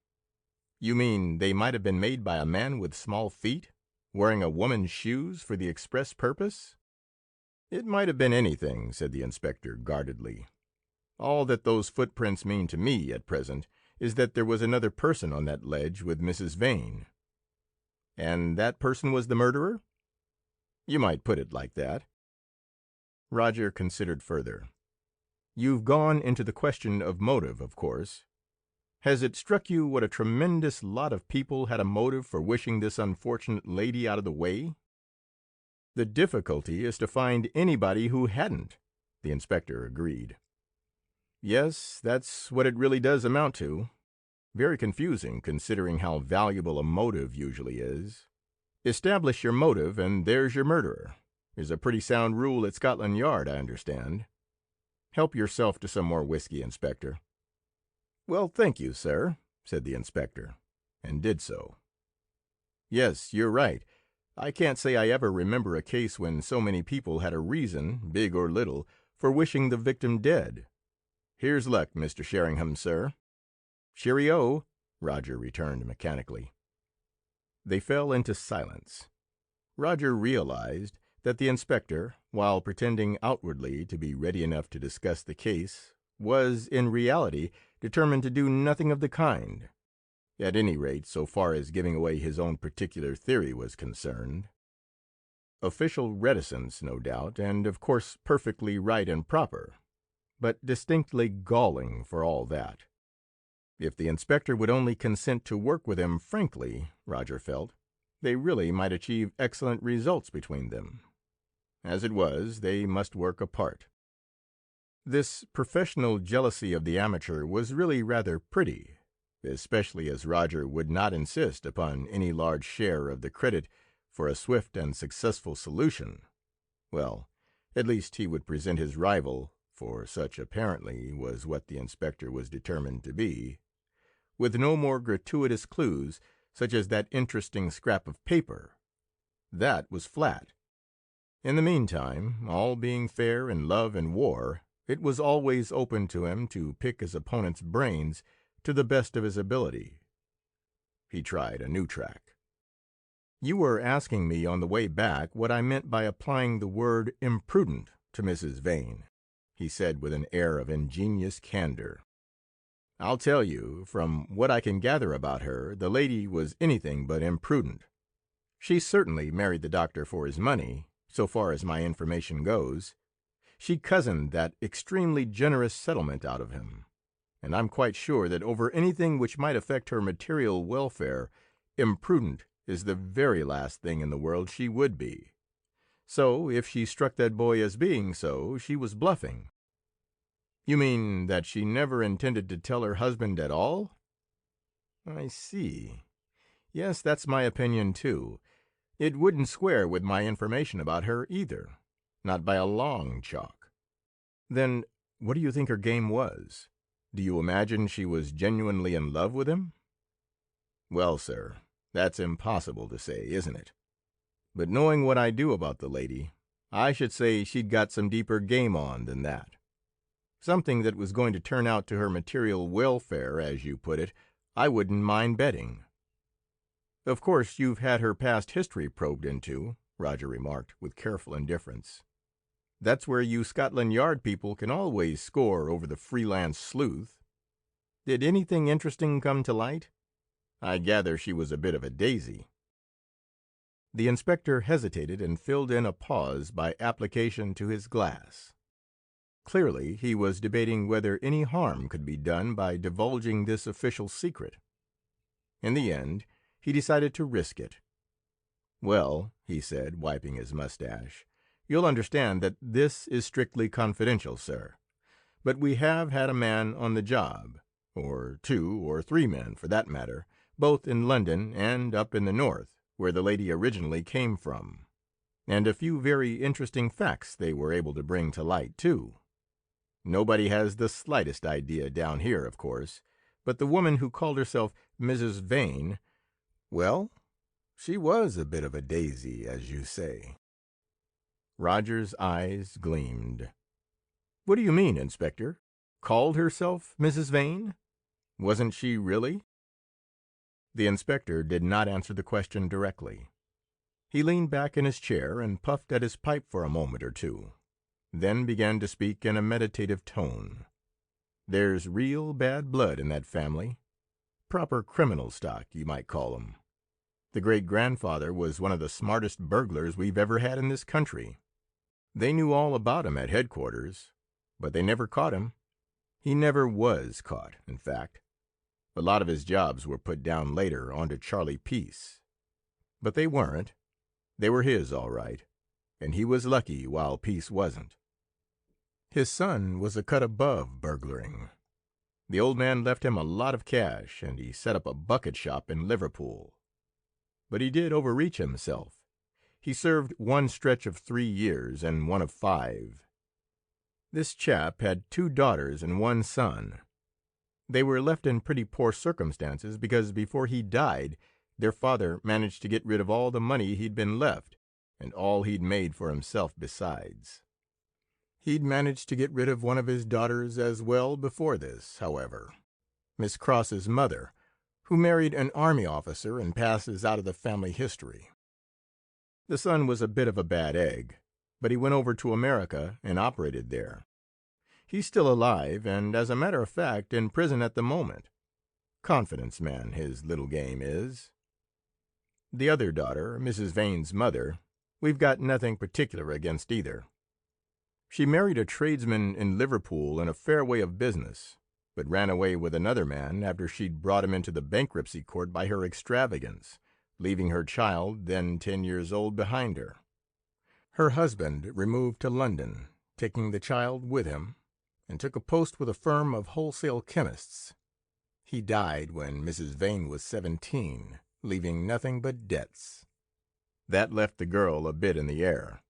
You mean they might have been made by a man with small feet, wearing a woman's shoes for the express purpose? It might have been anything, said the inspector guardedly. All that those footprints mean to me at present is that there was another person on that ledge with Mrs. Vane. And that person was the murderer? You might put it like that. Roger considered further. You've gone into the question of motive, of course. Has it struck you what a tremendous lot of people had a motive for wishing this unfortunate lady out of the way? The difficulty is to find anybody who hadn't, the inspector agreed. Yes, that's what it really does amount to. Very confusing, considering how valuable a motive usually is. Establish your motive, and there's your murderer, is a pretty sound rule at Scotland Yard, I understand. Help yourself to some more whiskey, Inspector. Well, thank you, sir, said the inspector, and did so. Yes, you're right. I can't say I ever remember a case when so many people had a reason, big or little, for wishing the victim dead. Here's luck, Mr. Sheringham, sir. Cheerio, Roger returned mechanically. They fell into silence. Roger realized that the inspector, while pretending outwardly to be ready enough to discuss the case, was in reality determined to do nothing of the kind, at any rate so far as giving away his own particular theory was concerned. Official reticence, no doubt, and of course perfectly right and proper, but distinctly galling for all that. If the inspector would only consent to work with him frankly, Roger felt, they really might achieve excellent results between them. As it was, they must work apart. This professional jealousy of the amateur was really rather pretty, especially as Roger would not insist upon any large share of the credit for a swift and successful solution. Well, at least he would present his rival, for such apparently was what the inspector was determined to be, with no more gratuitous clues, such as that interesting scrap of paper. That was flat. In the meantime, all being fair in love and war, it was always open to him to pick his opponent's brains to the best of his ability. He tried a new track. "You were asking me on the way back what I meant by applying the word imprudent to Mrs. Vane," he said with an air of ingenious candor. "I'll tell you, from what I can gather about her, the lady was anything but imprudent. She certainly married the doctor for his money, so far as my information goes. She cozened that extremely generous settlement out of him, and I'm quite sure that over anything which might affect her material welfare, imprudent is the very last thing in the world she would be. So, if she struck that boy as being so, she was bluffing." "You mean that she never intended to tell her husband at all?" "I see. Yes, that's my opinion, too. It wouldn't square with my information about her, either. Not by a long chalk." "Then what do you think her game was? Do you imagine she was genuinely in love with him?" "Well, sir, that's impossible to say, isn't it? But knowing what I do about the lady, I should say she'd got some deeper game on than that. Something that was going to turn out to her material welfare, as you put it, I wouldn't mind betting." "Of course you've had her past history probed into," Roger remarked with careful indifference. "That's where you Scotland Yard people can always score over the freelance sleuth. Did anything interesting come to light? I gather she was a bit of a daisy." The inspector hesitated and filled in a pause by application to his glass. Clearly he was debating whether any harm could be done by divulging this official secret. In the end, he decided to risk it. "Well," he said, wiping his mustache, "you'll understand that this is strictly confidential, sir. But we have had a man on the job, or 2 or 3 men, for that matter, both in London and up in the north, where the lady originally came from. And a few very interesting facts they were able to bring to light, too. Nobody has the slightest idea down here, of course, but the woman who called herself Mrs. Vane, well, she was a bit of a daisy, as you say." Roger's eyes gleamed. "What do you mean, Inspector? Called herself Mrs. Vane? Wasn't she really?" The inspector did not answer the question directly. He leaned back in his chair and puffed at his pipe for a moment or two, then began to speak in a meditative tone. "There's real bad blood in that family. Proper criminal stock, you might call 'em. The great-grandfather was one of the smartest burglars we've ever had in this country. They knew all about him at headquarters, but they never caught him. He never was caught, in fact. A lot of his jobs were put down later onto Charlie Peace. But they weren't. They were his, all right, and he was lucky while Peace wasn't. His son was a cut above burglaring. The old man left him a lot of cash, and he set up a bucket shop in Liverpool. But he did overreach himself. He served one stretch of 3 years and one of 5. This chap had 2 daughters and 1 son. They were left in pretty poor circumstances because before he died, their father managed to get rid of all the money he'd been left, and all he'd made for himself besides. He'd managed to get rid of one of his daughters as well before this, however, Miss Cross's mother, who married an army officer and passes out of the family history. The son was a bit of a bad egg, but he went over to America and operated there. He's still alive, and as a matter of fact, in prison at the moment. Confidence man, his little game is. The other daughter, Mrs. Vane's mother, we've got nothing particular against either. She married a tradesman in Liverpool in a fair way of business, but ran away with another man after she'd brought him into the bankruptcy court by her extravagance, leaving her child, then 10 years old, behind her. Her husband removed to London, taking the child with him, and took a post with a firm of wholesale chemists. He died when Mrs. Vane was 17, leaving nothing but debts. That left the girl a bit in the air.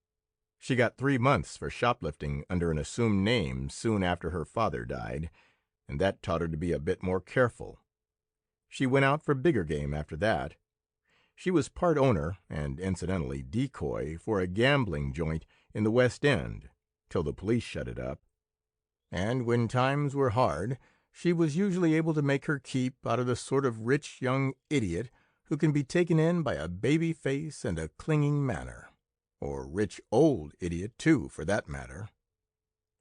She got 3 months for shoplifting under an assumed name soon after her father died, and that taught her to be a bit more careful. She went out for bigger game after that. She was part owner, and incidentally decoy, for a gambling joint in the West End, till the police shut it up. And when times were hard, she was usually able to make her keep out of the sort of rich young idiot who can be taken in by a baby face and a clinging manner, or rich old idiot, too, for that matter.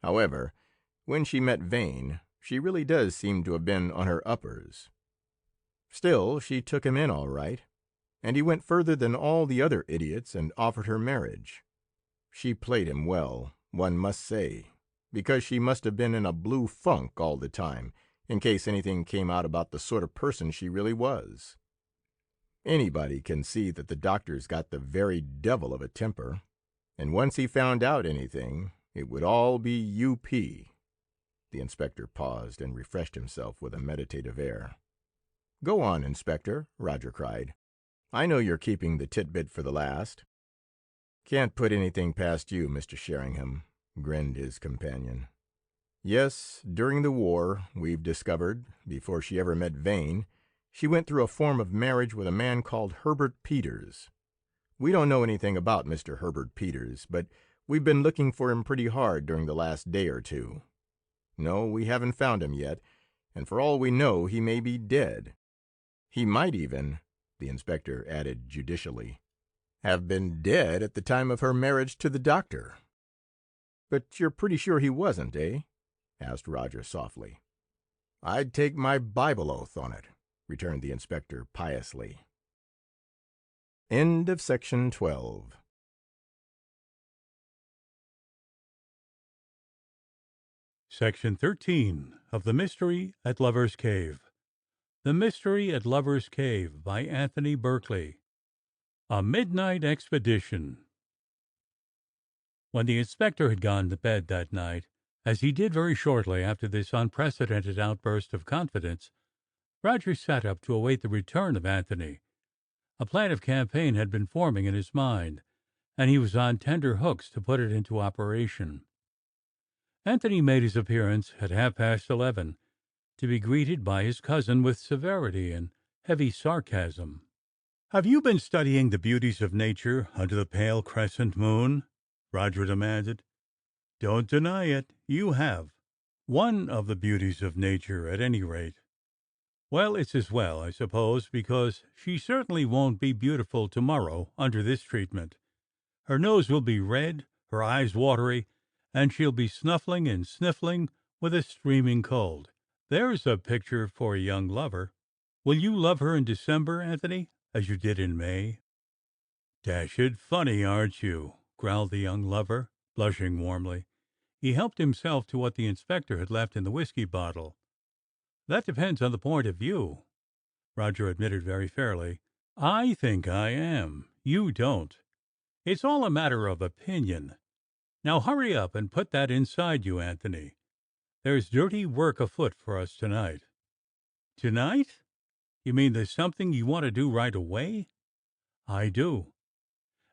However, when she met Vane, she really does seem to have been on her uppers. Still, she took him in all right, and he went further than all the other idiots and offered her marriage. She played him well, one must say, because she must have been in a blue funk all the time, in case anything came out about the sort of person she really was. Anybody can see that the doctor's got the very devil of a temper, and once he found out anything, it would all be U.P. The inspector paused and refreshed himself with a meditative air. "Go on, Inspector," Roger cried. "I know you're keeping the titbit for the last." "Can't put anything past you, Mr. Sheringham," grinned his companion. "Yes, during the war, we've discovered, before she ever met Vane, she went through a form of marriage with a man called Herbert Peters. We don't know anything about Mr. Herbert Peters, but we've been looking for him pretty hard during the last day or two. No, we haven't found him yet, and for all we know, he may be dead. He might even," the inspector added judicially, "have been dead at the time of her marriage to the doctor." "But you're pretty sure he wasn't, eh?" asked Roger softly. "I'd take my Bible oath on it," returned the inspector piously. End of section 12. Section 13 of The Mystery at Lover's Cave. The Mystery at Lover's Cave by Anthony Berkeley. A Midnight Expedition. When the inspector had gone to bed that night, as he did very shortly after this unprecedented outburst of confidence, Roger sat up to await the return of Anthony. A plan of campaign had been forming in his mind, and he was on tender hooks to put it into operation. Anthony made his appearance at 11:30, to be greeted by his cousin with severity and heavy sarcasm. "Have you been studying the beauties of nature under the pale crescent moon?" Roger demanded. "Don't deny it, you have. One of the beauties of nature, at any rate. Well, it's as well, I suppose, because she certainly won't be beautiful tomorrow under this treatment. Her nose will be red, her eyes watery, and she'll be snuffling and sniffling with a streaming cold. There's a picture for a young lover. Will you love her in December, Anthony, as you did in May?" "Dashed funny, aren't you?" growled the young lover, blushing warmly. He helped himself to what the inspector had left in the whiskey bottle. "That depends on the point of view," Roger admitted very fairly. "I think I am. You don't. It's all a matter of opinion. Now hurry up and put that inside you, Anthony. There's dirty work afoot for us tonight." "Tonight? You mean there's something you want to do right away?" "I do.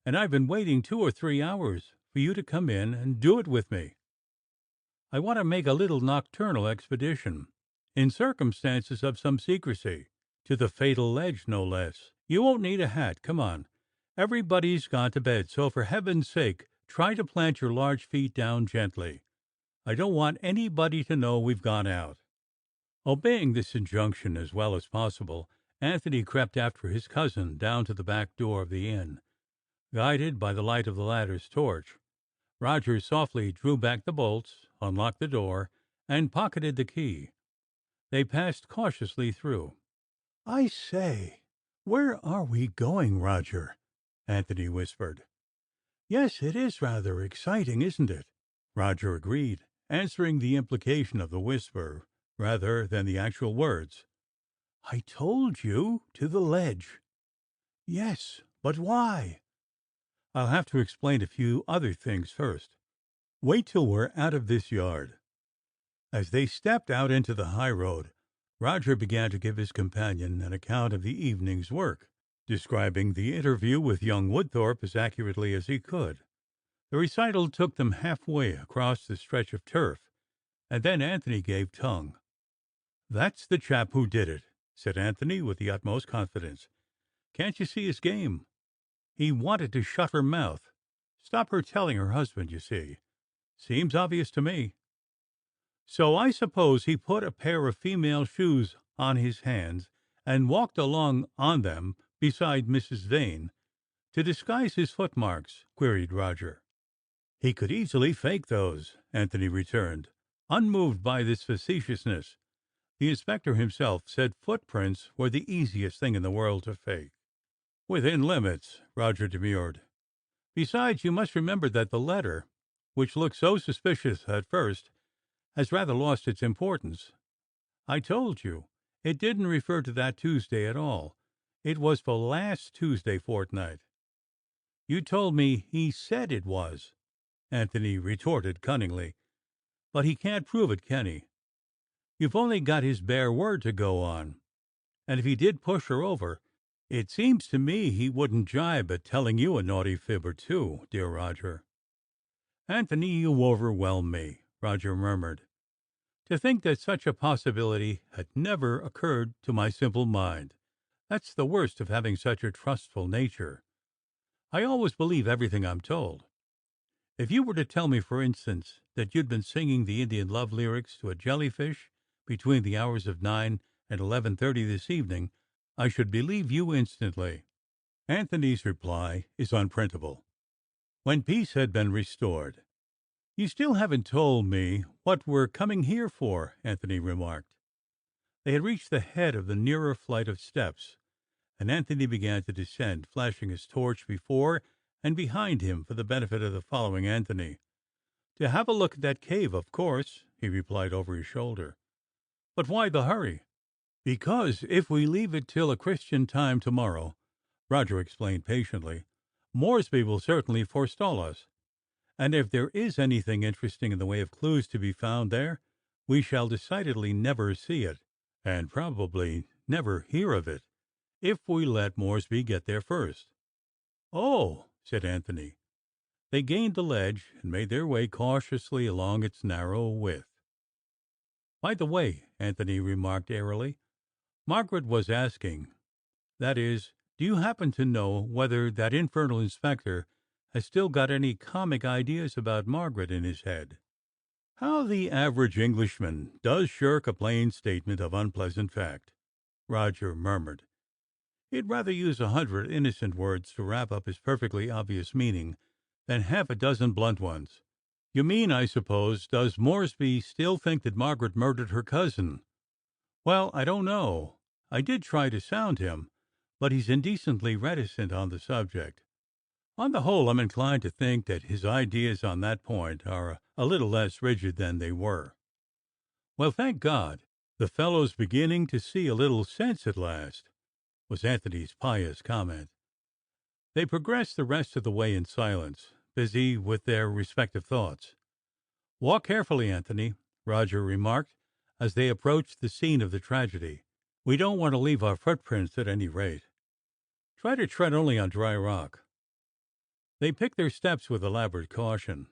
And I've been waiting 2 or 3 hours for you to come in and do it with me. I want to make a little nocturnal expedition, in circumstances of some secrecy, to the fatal ledge, no less. You won't need a hat. Come on. Everybody's gone to bed, so for heaven's sake, try to plant your large feet down gently. I don't want anybody to know we've gone out." Obeying this injunction as well as possible, Anthony crept after his cousin down to the back door of the inn. Guided by the light of the latter's torch, Roger softly drew back the bolts, unlocked the door, and pocketed the key. They passed cautiously through. "I say, where are we going, Roger?" Anthony whispered. "Yes, it is rather exciting, isn't it?" Roger agreed, answering the implication of the whisper rather than the actual words. "I told you to the ledge." "Yes, but why?" "I'll have to explain a few other things first. Wait till we're out of this yard." As they stepped out into the high road, Roger began to give his companion an account of the evening's work, describing the interview with young Woodthorpe as accurately as he could. The recital took them halfway across the stretch of turf, and then Anthony gave tongue. "That's the chap who did it," said Anthony with the utmost confidence. "Can't you see his game? He wanted to shut her mouth, stop her telling her husband, you see. Seems obvious to me. So I suppose he put a pair of female shoes on his hands and walked along on them beside Mrs. Vane to disguise his footmarks?" queried Roger. "He could easily fake those," Anthony returned, unmoved by this facetiousness. The inspector himself said footprints were the easiest thing in the world to fake. "Within limits," Roger demurred. "Besides, you must remember that the letter, which looked so suspicious at first, has rather lost its importance. I told you, it didn't refer to that Tuesday at all. It was for last Tuesday fortnight." "You told me he said it was," Anthony retorted cunningly. "But he can't prove it, can he? You've only got his bare word to go on. And if he did push her over, it seems to me he wouldn't jibe at telling you a naughty fib or two, dear Roger." "Anthony, you overwhelm me," Roger murmured. "To think that such a possibility had never occurred to my simple mind. That's the worst of having such a trustful nature. I always believe everything I'm told. If you were to tell me, for instance, that you'd been singing the Indian love lyrics to a jellyfish between the hours of 9 and 11:30 this evening, I should believe you instantly." Anthony's reply is unprintable. When peace had been restored. "You still haven't told me what we're coming here for," Anthony remarked. They had reached the head of the nearer flight of steps, and Anthony began to descend, flashing his torch before and behind him for the benefit of the following Anthony. "To have a look at that cave, of course," he replied over his shoulder. "But why the hurry?" "Because if we leave it till a Christian time tomorrow," Roger explained patiently, "Moresby will certainly forestall us. And if there is anything interesting in the way of clues to be found there, we shall decidedly never see it, and probably never hear of it, if we let Moresby get there first." "Oh," said Anthony. They gained the ledge and made their way cautiously along its narrow width. "By the way," Anthony remarked airily, "Margaret was asking, that is, do you happen to know whether that infernal inspector has still got any comic ideas about Margaret in his head?" "How the average Englishman does shirk a plain statement of unpleasant fact," Roger murmured. "He'd rather use 100 innocent words to wrap up his perfectly obvious meaning than half a dozen blunt ones. You mean, I suppose, does Moresby still think that Margaret murdered her cousin? Well, I don't know. I did try to sound him, but he's indecently reticent on the subject. On the whole, I'm inclined to think that his ideas on that point are a little less rigid than they were." "Well, thank God, the fellow's beginning to see a little sense at last," was Anthony's pious comment. They progressed the rest of the way in silence, busy with their respective thoughts. "Walk carefully, Anthony," Roger remarked as they approached the scene of the tragedy. "We don't want to leave our footprints at any rate. Try to tread only on dry rock." They picked their steps with elaborate caution.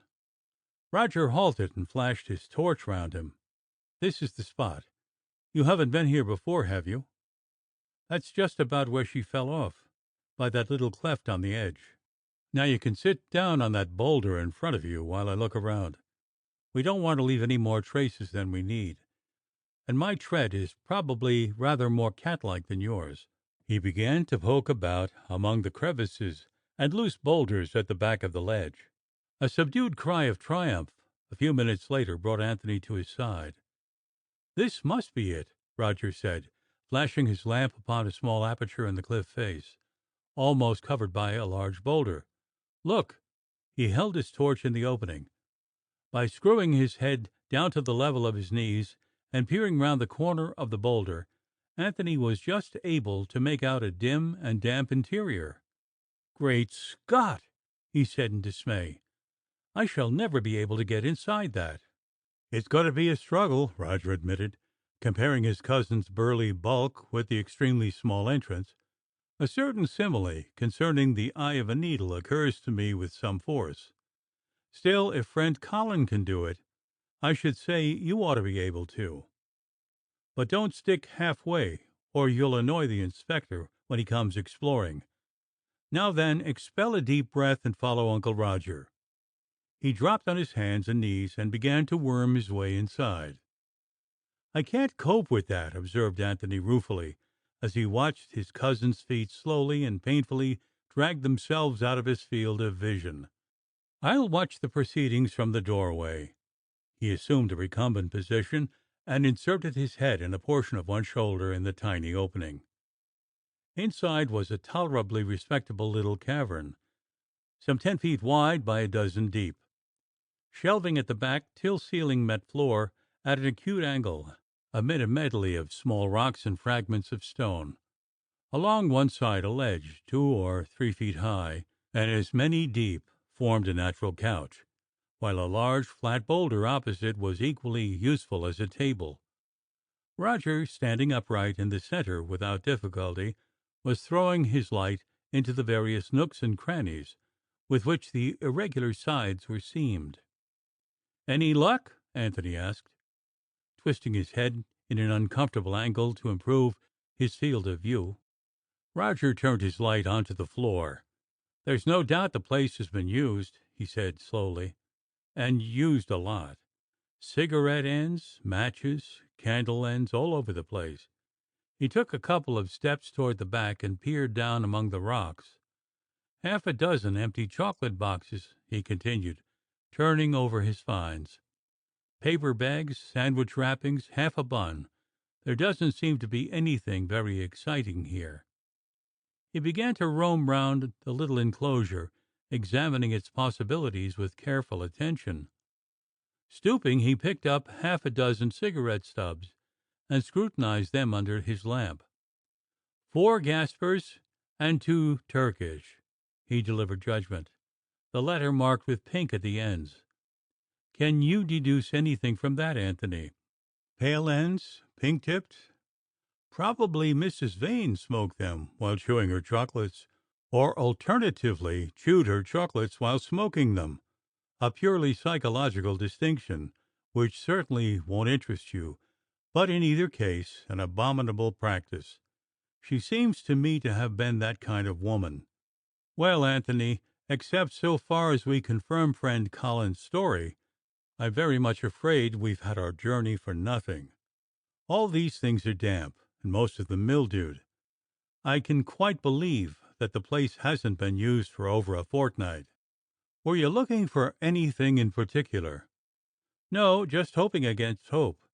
Roger halted and flashed his torch round him. "This is the spot. You haven't been here before, have you?" "That's just about where she fell off, by that little cleft on the edge. Now you can sit down on that boulder in front of you while I look around. We don't want to leave any more traces than we need, and my tread is probably rather more cat-like than yours." He began to poke about among the crevices and loose boulders at the back of the ledge. A subdued cry of triumph a few minutes later brought Anthony to his side. "This must be it," Roger said, flashing his lamp upon a small aperture in the cliff face, almost covered by a large boulder. "Look!" He held his torch in the opening. By screwing his head down to the level of his knees and peering round the corner of the boulder, Anthony was just able to make out a dim and damp interior. "Great Scott!" he said in dismay. "I shall never be able to get inside that." "It's going to be a struggle," Roger admitted, comparing his cousin's burly bulk with the extremely small entrance. "A certain simile concerning the eye of a needle occurs to me with some force. Still, if friend Colin can do it, I should say you ought to be able to. But don't stick halfway, or you'll annoy the inspector when he comes exploring. Now then, expel a deep breath and follow Uncle Roger." He dropped on his hands and knees and began to worm his way inside. "I can't cope with that," observed Anthony ruefully, as he watched his cousin's feet slowly and painfully drag themselves out of his field of vision. "I'll watch the proceedings from the doorway." He assumed a recumbent position and inserted his head and a portion of one shoulder in the tiny opening. Inside was a tolerably respectable little cavern, some 10 feet wide by a dozen deep. Shelving at the back till ceiling met floor at an acute angle, amid a medley of small rocks and fragments of stone. Along one side a ledge 2 or 3 feet high and as many deep formed a natural couch, while a large flat boulder opposite was equally useful as a table. Roger, standing upright in the center without difficulty, was throwing his light into the various nooks and crannies with which the irregular sides were seamed. "Any luck?" Anthony asked, twisting his head in an uncomfortable angle to improve his field of view. Roger turned his light onto the floor. "There's no doubt the place has been used," he said slowly, "and used a lot. Cigarette ends, matches, candle ends, all over the place." He took a couple of steps toward the back and peered down among the rocks. "Half a dozen empty chocolate boxes," he continued, turning over his finds. "Paper bags, sandwich wrappings, half a bun. There doesn't seem to be anything very exciting here." He began to roam round the little enclosure, examining its possibilities with careful attention. Stooping, he picked up half a dozen cigarette stubs and scrutinized them under his lamp. 4 Gaspers and 2 Turkish, he delivered judgment, the letter marked with pink at the ends. "Can you deduce anything from that, Anthony?" "Pale ends, pink-tipped. Probably Mrs. Vane smoked them while chewing her chocolates, or alternatively chewed her chocolates while smoking them. A purely psychological distinction, which certainly won't interest you, but in either case an abominable practice. She seems to me to have been that kind of woman. Well, Anthony, except so far as we confirm friend Colin's story, I'm very much afraid we've had our journey for nothing. All these things are damp, and most of them mildewed. I can quite believe that the place hasn't been used for over a fortnight. Were you looking for anything in particular?" "No, just hoping against hope."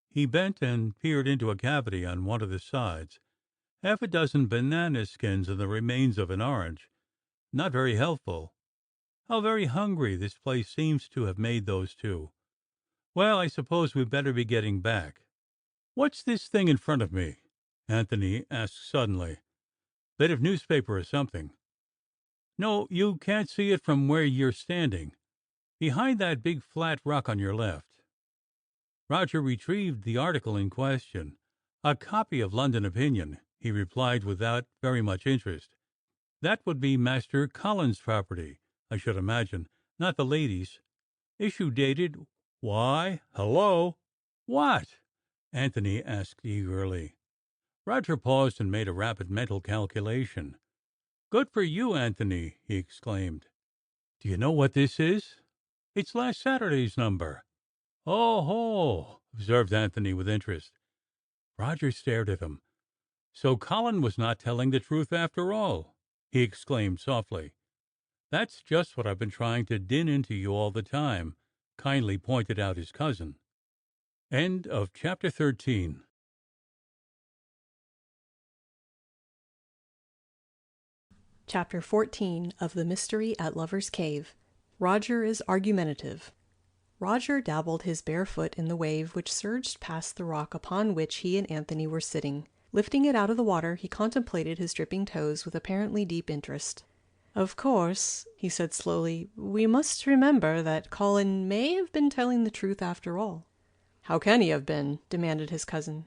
He bent and peered into a cavity on one of the sides. Half a dozen banana skins and the remains of an orange. Not very helpful. How very hungry this place seems to have made those two. Well, I suppose we'd better be getting back." "What's this thing in front of me?" Anthony asked suddenly. "Bit of newspaper or something." "No, you can't see it from where you're standing. Behind that big flat rock on your left." Roger retrieved the article in question. "A copy of London Opinion," he replied without very much interest. "That would be Master Colin's property, I should imagine, not the lady's. Issue dated. Why, hello!" "What?" Anthony asked eagerly. Roger paused and made a rapid mental calculation. "Good for you, Anthony!" he exclaimed. "Do you know what this is?" "It's last Saturday's number." "Oh ho!" observed Anthony with interest. Roger stared at him. So Colin was not telling the truth after all, he exclaimed softly. That's just what I've been trying to din into you all the time, kindly pointed out his cousin. End of chapter 13. Chapter 14 of The Mystery at Lover's Cave. Roger is Argumentative. Roger dabbled his bare foot in the wave which surged past the rock upon which he and Anthony were sitting. Lifting it out of the water, he contemplated his dripping toes with apparently deep interest. "Of course," he said slowly, "we must remember that Colin may have been telling the truth after all." "How can he have been?" demanded his cousin.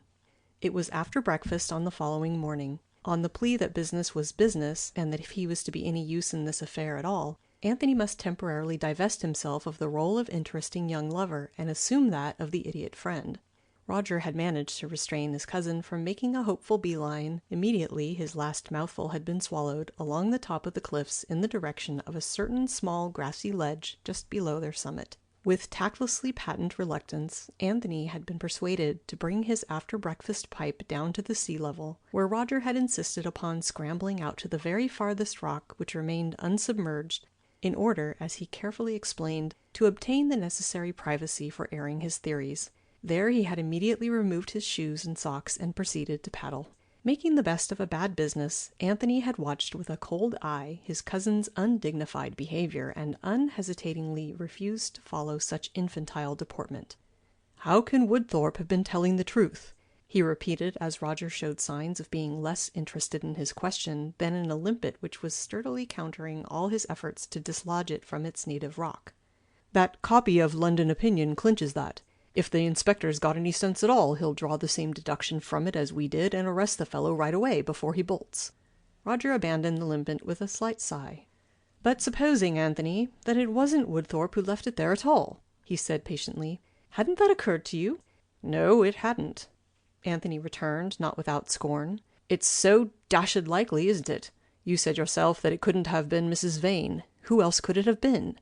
It was after breakfast on the following morning. On the plea that business was business, and that if he was to be any use in this affair at all, Anthony must temporarily divest himself of the role of interesting young lover and assume that of the idiot friend. Roger had managed to restrain his cousin from making a hopeful beeline, immediately his last mouthful had been swallowed, along the top of the cliffs in the direction of a certain small grassy ledge just below their summit. With tactlessly patent reluctance, Anthony had been persuaded to bring his after-breakfast pipe down to the sea level, where Roger had insisted upon scrambling out to the very farthest rock which remained unsubmerged, in order, as he carefully explained, to obtain the necessary privacy for airing his theories. There he had immediately removed his shoes and socks and proceeded to paddle. Making the best of a bad business, Anthony had watched with a cold eye his cousin's undignified behavior and unhesitatingly refused to follow such infantile deportment. "How can Woodthorpe have been telling the truth?" he repeated as Roger showed signs of being less interested in his question than in a limpet which was sturdily countering all his efforts to dislodge it from its native rock. "That copy of London Opinion clinches that. If the inspector's got any sense at all, he'll draw the same deduction from it as we did and arrest the fellow right away before he bolts." Roger abandoned the limpet with a slight sigh. "But supposing, Anthony, that it wasn't Woodthorpe who left it there at all," he said patiently. "Hadn't that occurred to you?" "No, it hadn't," Anthony returned, not without scorn. "It's so dashed likely, isn't it? You said yourself that it couldn't have been Mrs. Vane. Who else could it have been?"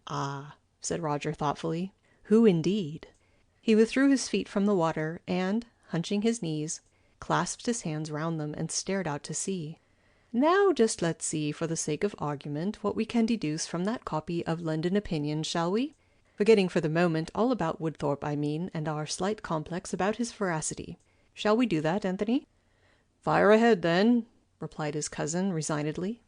"Ah," said Roger thoughtfully. "Who indeed?" He withdrew his feet from the water, and, hunching his knees, clasped his hands round them and stared out to sea. "Now just let's see, for the sake of argument, what we can deduce from that copy of London Opinion, shall we? Forgetting for the moment all about Woodthorpe, I mean, and our slight complex about his veracity. Shall we do that, Anthony?" "Fire ahead, then," replied his cousin resignedly.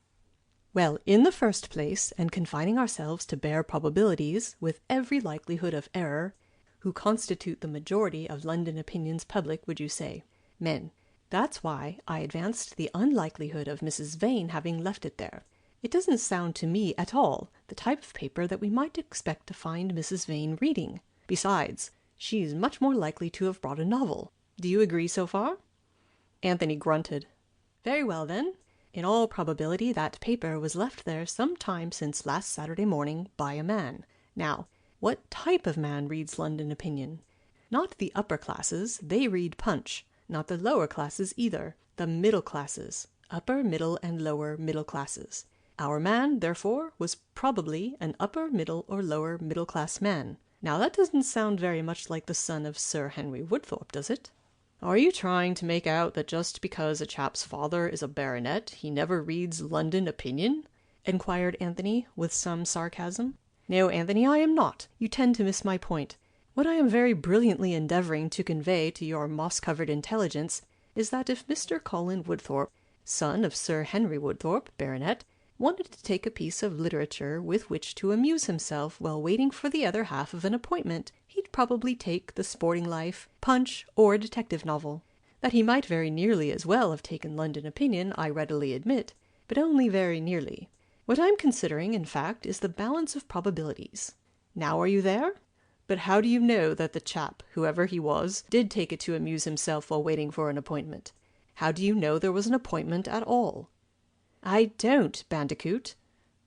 "Well, in the first place, and confining ourselves to bare probabilities, with every likelihood of error, who constitute the majority of London Opinion's public, would you say? Men. That's why I advanced the unlikelihood of Mrs. Vane having left it there. It doesn't sound to me at all the type of paper that we might expect to find Mrs. Vane reading. Besides, she's much more likely to have brought a novel. Do you agree so far?" Anthony grunted. "Very well, then. In all probability that paper was left there some time since last Saturday morning by a man. Now, what type of man reads London Opinion? Not the upper classes, they read Punch. Not the lower classes either, the middle classes. Upper, middle, and lower middle classes. Our man, therefore, was probably an upper, middle, or lower middle-class man. Now that doesn't sound very much like the son of Sir Henry Woodthorpe, does it?" "Are you trying to make out that just because a chap's father is a baronet, he never reads London Opinion?" inquired Anthony, with some sarcasm. "No, Anthony, I am not. You tend to miss my point. What I am very brilliantly endeavouring to convey to your moss-covered intelligence is that if Mr. Colin Woodthorpe, son of Sir Henry Woodthorpe, baronet, wanted to take a piece of literature with which to amuse himself while waiting for the other half of an appointment, he'd probably take The Sporting Life, Punch, or a detective novel. That he might very nearly as well have taken London Opinion, I readily admit, but only very nearly. What I'm considering, in fact, is the balance of probabilities. Now are you there? But how do you know that the chap, whoever he was, did take it to amuse himself while waiting for an appointment? How do you know there was an appointment at all?" "I don't, Bandicoot,"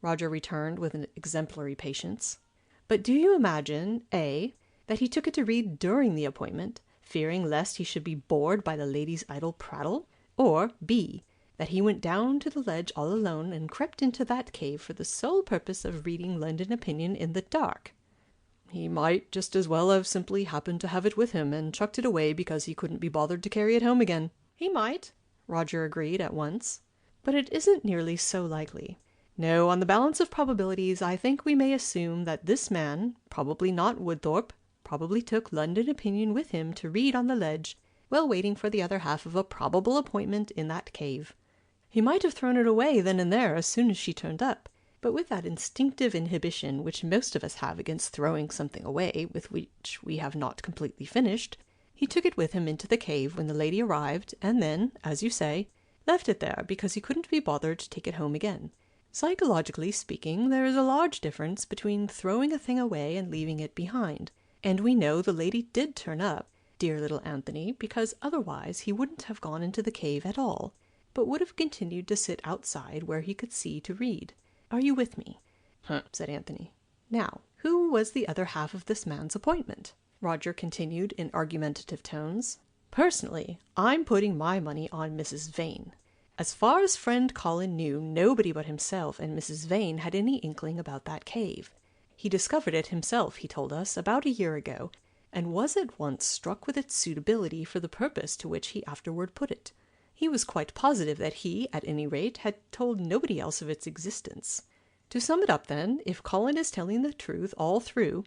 Roger returned with an exemplary patience. "But do you imagine, A, that he took it to read during the appointment, fearing lest he should be bored by the lady's idle prattle? Or, B, that he went down to the ledge all alone and crept into that cave for the sole purpose of reading London Opinion in the dark?" "He might just as well have simply happened to have it with him and chucked it away because he couldn't be bothered to carry it home again." "He might," Roger agreed at once. "But it isn't nearly so likely. No, on the balance of probabilities, I think we may assume that this man, probably not Woodthorpe, probably took London Opinion with him to read on the ledge while waiting for the other half of a probable appointment in that cave. He might have thrown it away then and there as soon as she turned up, but with that instinctive inhibition which most of us have against throwing something away with which we have not completely finished, he took it with him into the cave when the lady arrived, and then, as you say, left it there because he couldn't be bothered to take it home again. Psychologically speaking, there is a large difference between throwing a thing away and leaving it behind, and we know the lady did turn up, dear little Anthony, because otherwise he wouldn't have gone into the cave at all, but would have continued to sit outside where he could see to read. Are you with me? Said Anthony. Now, who was the other half of this man's appointment? Roger continued in argumentative tones. Personally, I'm putting my money on Mrs. Vane. As far as friend Colin knew, nobody but himself and Mrs. Vane had any inkling about that cave. He discovered it himself, he told us, about a year ago, and was at once struck with its suitability for the purpose to which he afterward put it. He was quite positive that he, at any rate, had told nobody else of its existence. To sum it up, then, if Colin is telling the truth all through,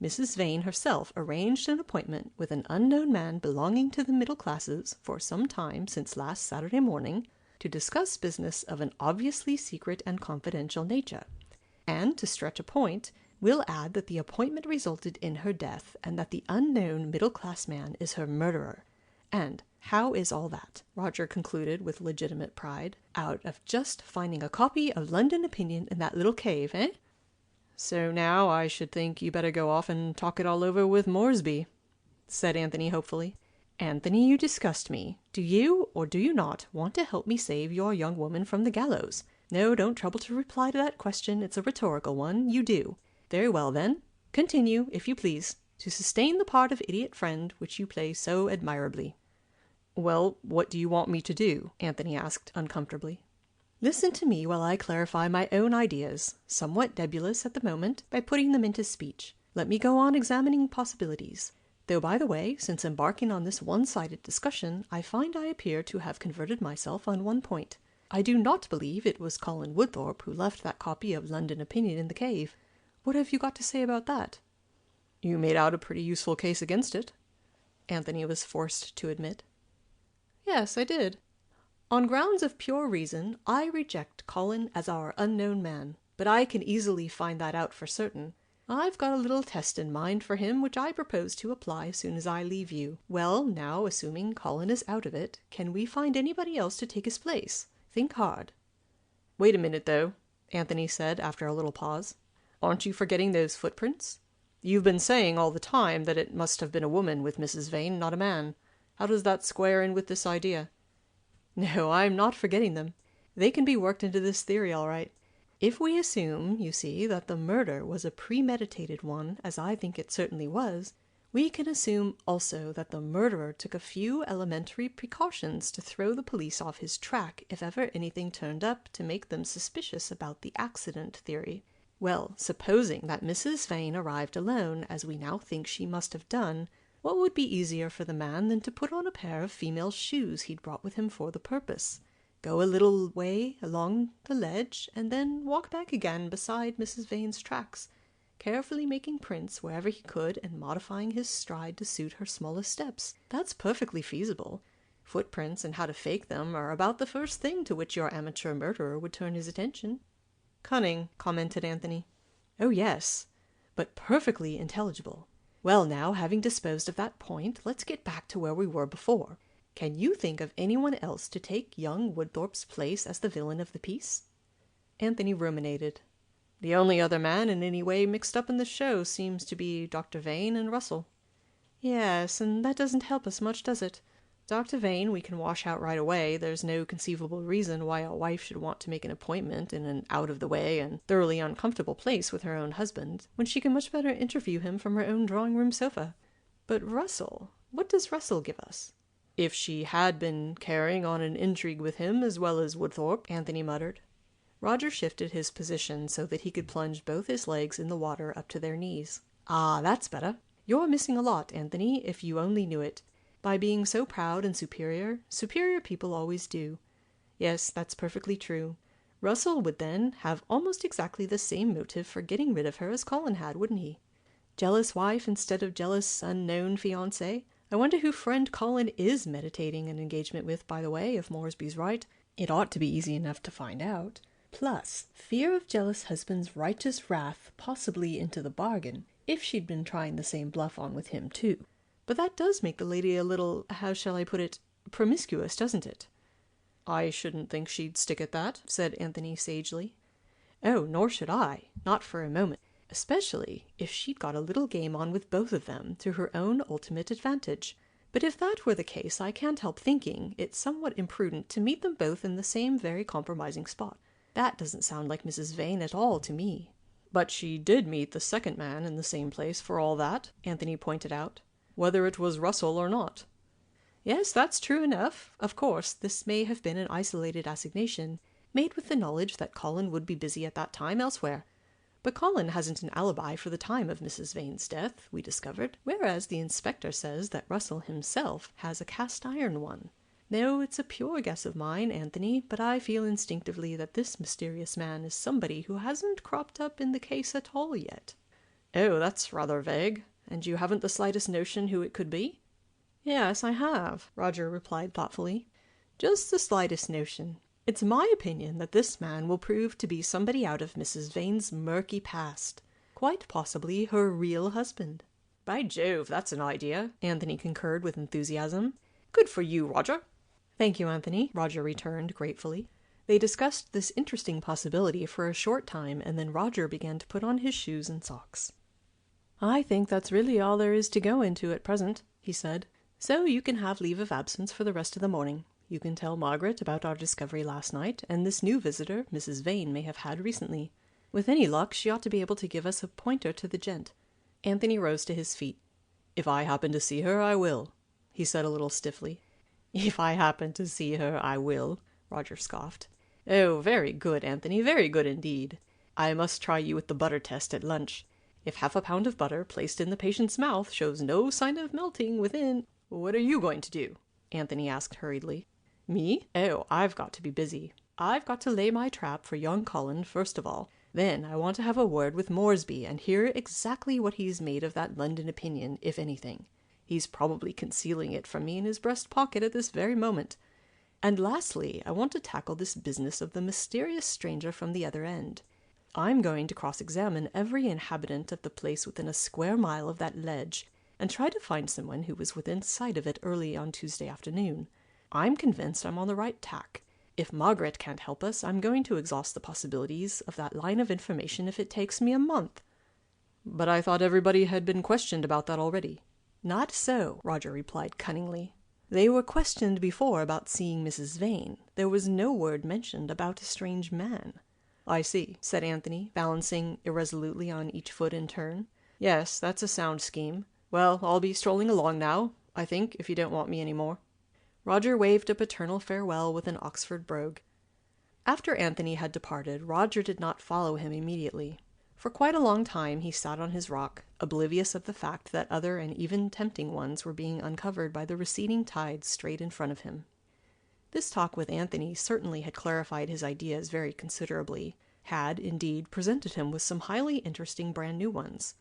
Mrs. Vane herself arranged an appointment with an unknown man belonging to the middle classes for some time since last Saturday morning, to discuss business of an obviously secret and confidential nature. And, to stretch a point, we'll add that the appointment resulted in her death, and that the unknown middle-class man is her murderer. And how is all that, Roger concluded with legitimate pride, out of just finding a copy of London Opinion in that little cave, eh? So now I should think you better go off and talk it all over with Moresby, said Anthony hopefully. Anthony, you disgust me. Do you, or do you not, want to help me save your young woman from the gallows? No, don't trouble to reply to that question. It's a rhetorical one. You do. Very well, then. Continue, if you please, to sustain the part of idiot friend which you play so admirably. Well, what do you want me to do? Anthony asked uncomfortably. Listen to me while I clarify my own ideas, somewhat nebulous at the moment, by putting them into speech. Let me go on examining possibilities. Though, by the way, since embarking on this one-sided discussion, I find I appear to have converted myself on one point. I do not believe it was Colin Woodthorpe who left that copy of London Opinion in the cave. What have you got to say about that? You made out a pretty useful case against it, Anthony was forced to admit. Yes, I did. On grounds of pure reason, I reject Colin as our unknown man, but I can easily find that out for certain. I've got a little test in mind for him which I propose to apply as soon as I leave you. Well, now, assuming Colin is out of it, can we find anybody else to take his place? Think hard. Wait a minute, though, Anthony said after a little pause. Aren't you forgetting those footprints? You've been saying all the time that it must have been a woman with Mrs. Vane, not a man. How does that square in with this idea? No, I'm not forgetting them. They can be worked into this theory all right. If we assume, you see, that the murder was a premeditated one, as I think it certainly was, we can assume also that the murderer took a few elementary precautions to throw the police off his track if ever anything turned up to make them suspicious about the accident theory. Well, supposing that Mrs. Vane arrived alone, as we now think she must have done, what would be easier for the man than to put on a pair of female shoes he'd brought with him for the purpose, go a little way along the ledge, and then walk back again beside Mrs. Vane's tracks, carefully making prints wherever he could and modifying his stride to suit her smallest steps? That's perfectly feasible. Footprints and how to fake them are about the first thing to which your amateur murderer would turn his attention. Cunning, commented Anthony. Oh, yes, but perfectly intelligible. Well, now, having disposed of that point, let's get back to where we were before. Can you think of anyone else to take young Woodthorpe's place as the villain of the piece? Anthony ruminated. The only other man in any way mixed up in the show seems to be Dr. Vane and Russell. Yes, and that doesn't help us much, does it? Dr. Vane we can wash out right away. There's no conceivable reason why a wife should want to make an appointment in an out-of-the-way and thoroughly uncomfortable place with her own husband, when she can much better interview him from her own drawing-room sofa. But Russell, what does Russell give us? If she had been carrying on an intrigue with him as well as Woodthorpe, Anthony muttered. Roger shifted his position so that he could plunge both his legs in the water up to their knees. Ah, that's better. You're missing a lot, Anthony, if you only knew it. By being so proud and superior people always do. Yes, that's perfectly true. Russell would then have almost exactly the same motive for getting rid of her as Colin had, wouldn't he? Jealous wife instead of jealous unknown fiancé. I wonder who friend Colin is meditating an engagement with, by the way, if Moresby's right. It ought to be easy enough to find out. Plus, fear of jealous husband's righteous wrath, possibly into the bargain, if she'd been trying the same bluff on with him too. But that does make the lady a little, how shall I put it, promiscuous, doesn't it? I shouldn't think she'd stick at that, said Anthony sagely. Oh, nor should I, not for a moment, especially if she'd got a little game on with both of them to her own ultimate advantage. But if that were the case, I can't help thinking it's somewhat imprudent to meet them both in the same very compromising spot. That doesn't sound like Mrs. Vane at all to me. But she did meet the second man in the same place for all that, Anthony pointed out, whether it was Russell or not. Yes, that's true enough. Of course, this may have been an isolated assignation, made with the knowledge that Colin would be busy at that time elsewhere. But Colin hasn't an alibi for the time of Mrs. Vane's death, we discovered, whereas the inspector says that Russell himself has a cast-iron one. No, it's a pure guess of mine, Anthony, but I feel instinctively that this mysterious man is somebody who hasn't cropped up in the case at all yet. Oh, that's rather vague. And you haven't the slightest notion who it could be? Yes, I have, Roger replied thoughtfully. Just the slightest notion. It's my opinion that this man will prove to be somebody out of Mrs. Vane's murky past. Quite possibly her real husband. By Jove, that's an idea, Anthony concurred with enthusiasm. Good for you, Roger. Thank you, Anthony, Roger returned gratefully. They discussed this interesting possibility for a short time, and then Roger began to put on his shoes and socks. I think that's really all there is to go into at present, he said. So you can have leave of absence for the rest of the morning. You can tell Margaret about our discovery last night, and this new visitor Mrs. Vane may have had recently. With any luck, she ought to be able to give us a pointer to the gent. Anthony rose to his feet. If I happen to see her, I will, he said a little stiffly. If I happen to see her, I will, Roger scoffed. Oh, very good, Anthony, very good indeed. I must try you with the butter test at lunch. If half a pound of butter placed in the patient's mouth shows no sign of melting within... What are you going to do? Anthony asked hurriedly. Me? Oh, I've got to be busy. I've got to lay my trap for young Colin first of all. Then I want to have a word with Moresby and hear exactly what he's made of that London opinion, if anything. He's probably concealing it from me in his breast pocket at this very moment. And lastly, I want to tackle this business of the mysterious stranger from the other end. I'm going to cross-examine every inhabitant of the place within a square mile of that ledge, and try to find someone who was within sight of it early on Tuesday afternoon. I'm convinced I'm on the right tack. If Margaret can't help us, I'm going to exhaust the possibilities of that line of information if it takes me a month. But I thought everybody had been questioned about that already. Not so, Roger replied cunningly. They were questioned before about seeing Mrs. Vane. There was no word mentioned about a strange man. I see, said Anthony, balancing irresolutely on each foot in turn. Yes, that's a sound scheme. Well, I'll be strolling along now, I think, if you don't want me any more. Roger waved a paternal farewell with an Oxford brogue. After Anthony had departed, Roger did not follow him immediately. For quite a long time he sat on his rock, oblivious of the fact that other and even tempting ones were being uncovered by the receding tide straight in front of him. This talk with Anthony certainly had clarified his ideas very considerably, had, indeed, presented him with some highly interesting brand new ones.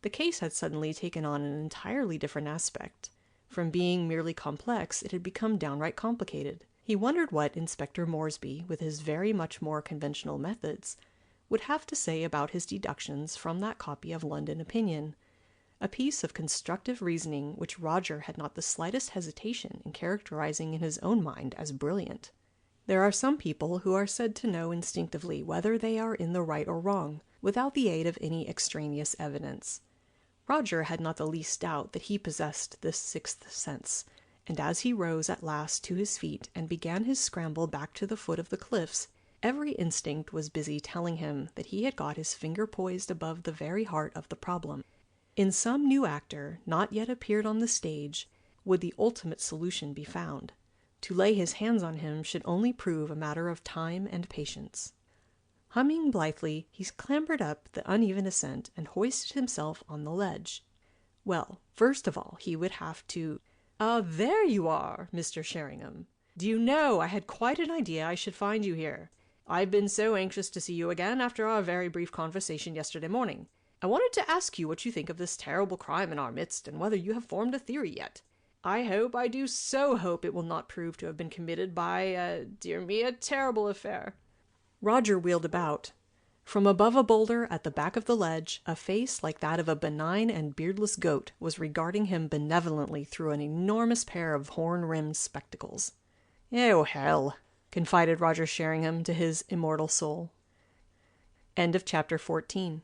The case had suddenly taken on an entirely different aspect. From being merely complex, it had become downright complicated. He wondered what Inspector Moresby, with his very much more conventional methods, would have to say about his deductions from that copy of London Opinion, a piece of constructive reasoning which Roger had not the slightest hesitation in characterizing in his own mind as brilliant. There are some people who are said to know instinctively whether they are in the right or wrong, without the aid of any extraneous evidence. Roger had not the least doubt that he possessed this sixth sense, and as he rose at last to his feet and began his scramble back to the foot of the cliffs, every instinct was busy telling him that he had got his finger poised above the very heart of the problem. In some new actor, not yet appeared on the stage, would the ultimate solution be found. To lay his hands on him should only prove a matter of time and patience. Humming blithely, he clambered up the uneven ascent and hoisted himself on the ledge. Well, first of all, he would have to... "Ah, there you are, Mr. Sheringham. Do you know, I had quite an idea I should find you here. I've been so anxious to see you again after our very brief conversation yesterday morning. I wanted to ask you what you think of this terrible crime in our midst, and whether you have formed a theory yet. I do so hope it will not prove to have been committed by, dear me, a terrible affair." Roger wheeled about. From above a boulder at the back of the ledge, a face like that of a benign and beardless goat was regarding him benevolently through an enormous pair of horn-rimmed spectacles. "Oh, hell," confided Roger Sheringham to his immortal soul. End of chapter 14.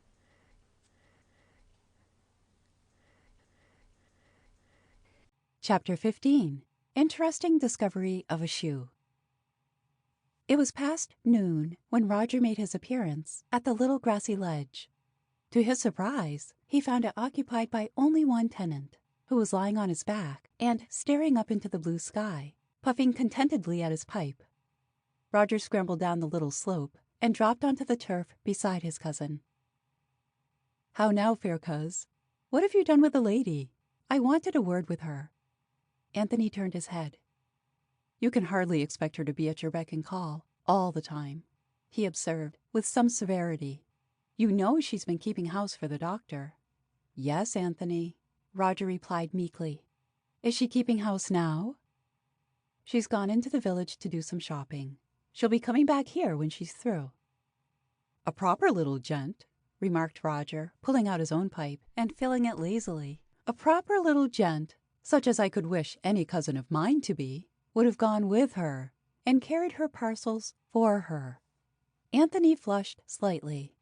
Chapter 15. Interesting Discovery of a Shoe. It was past noon when Roger made his appearance at the little grassy ledge. To his surprise, he found it occupied by only one tenant, who was lying on his back and staring up into the blue sky, puffing contentedly at his pipe. Roger scrambled down the little slope and dropped onto the turf beside his cousin. "How now, fair coz? What have you done with the lady? I wanted a word with her." Anthony turned his head. "You can hardly expect her to be at your beck and call all the time," he observed with some severity. "You know she's been keeping house for the doctor." "Yes, Anthony," Roger replied meekly. "Is she keeping house now?" "She's gone into the village to do some shopping. She'll be coming back here when she's through." "A proper little gent," remarked Roger, pulling out his own pipe and filling it lazily. "A proper little gent, such as I could wish any cousin of mine to be, would have gone with her and carried her parcels for her." Anthony flushed slightly.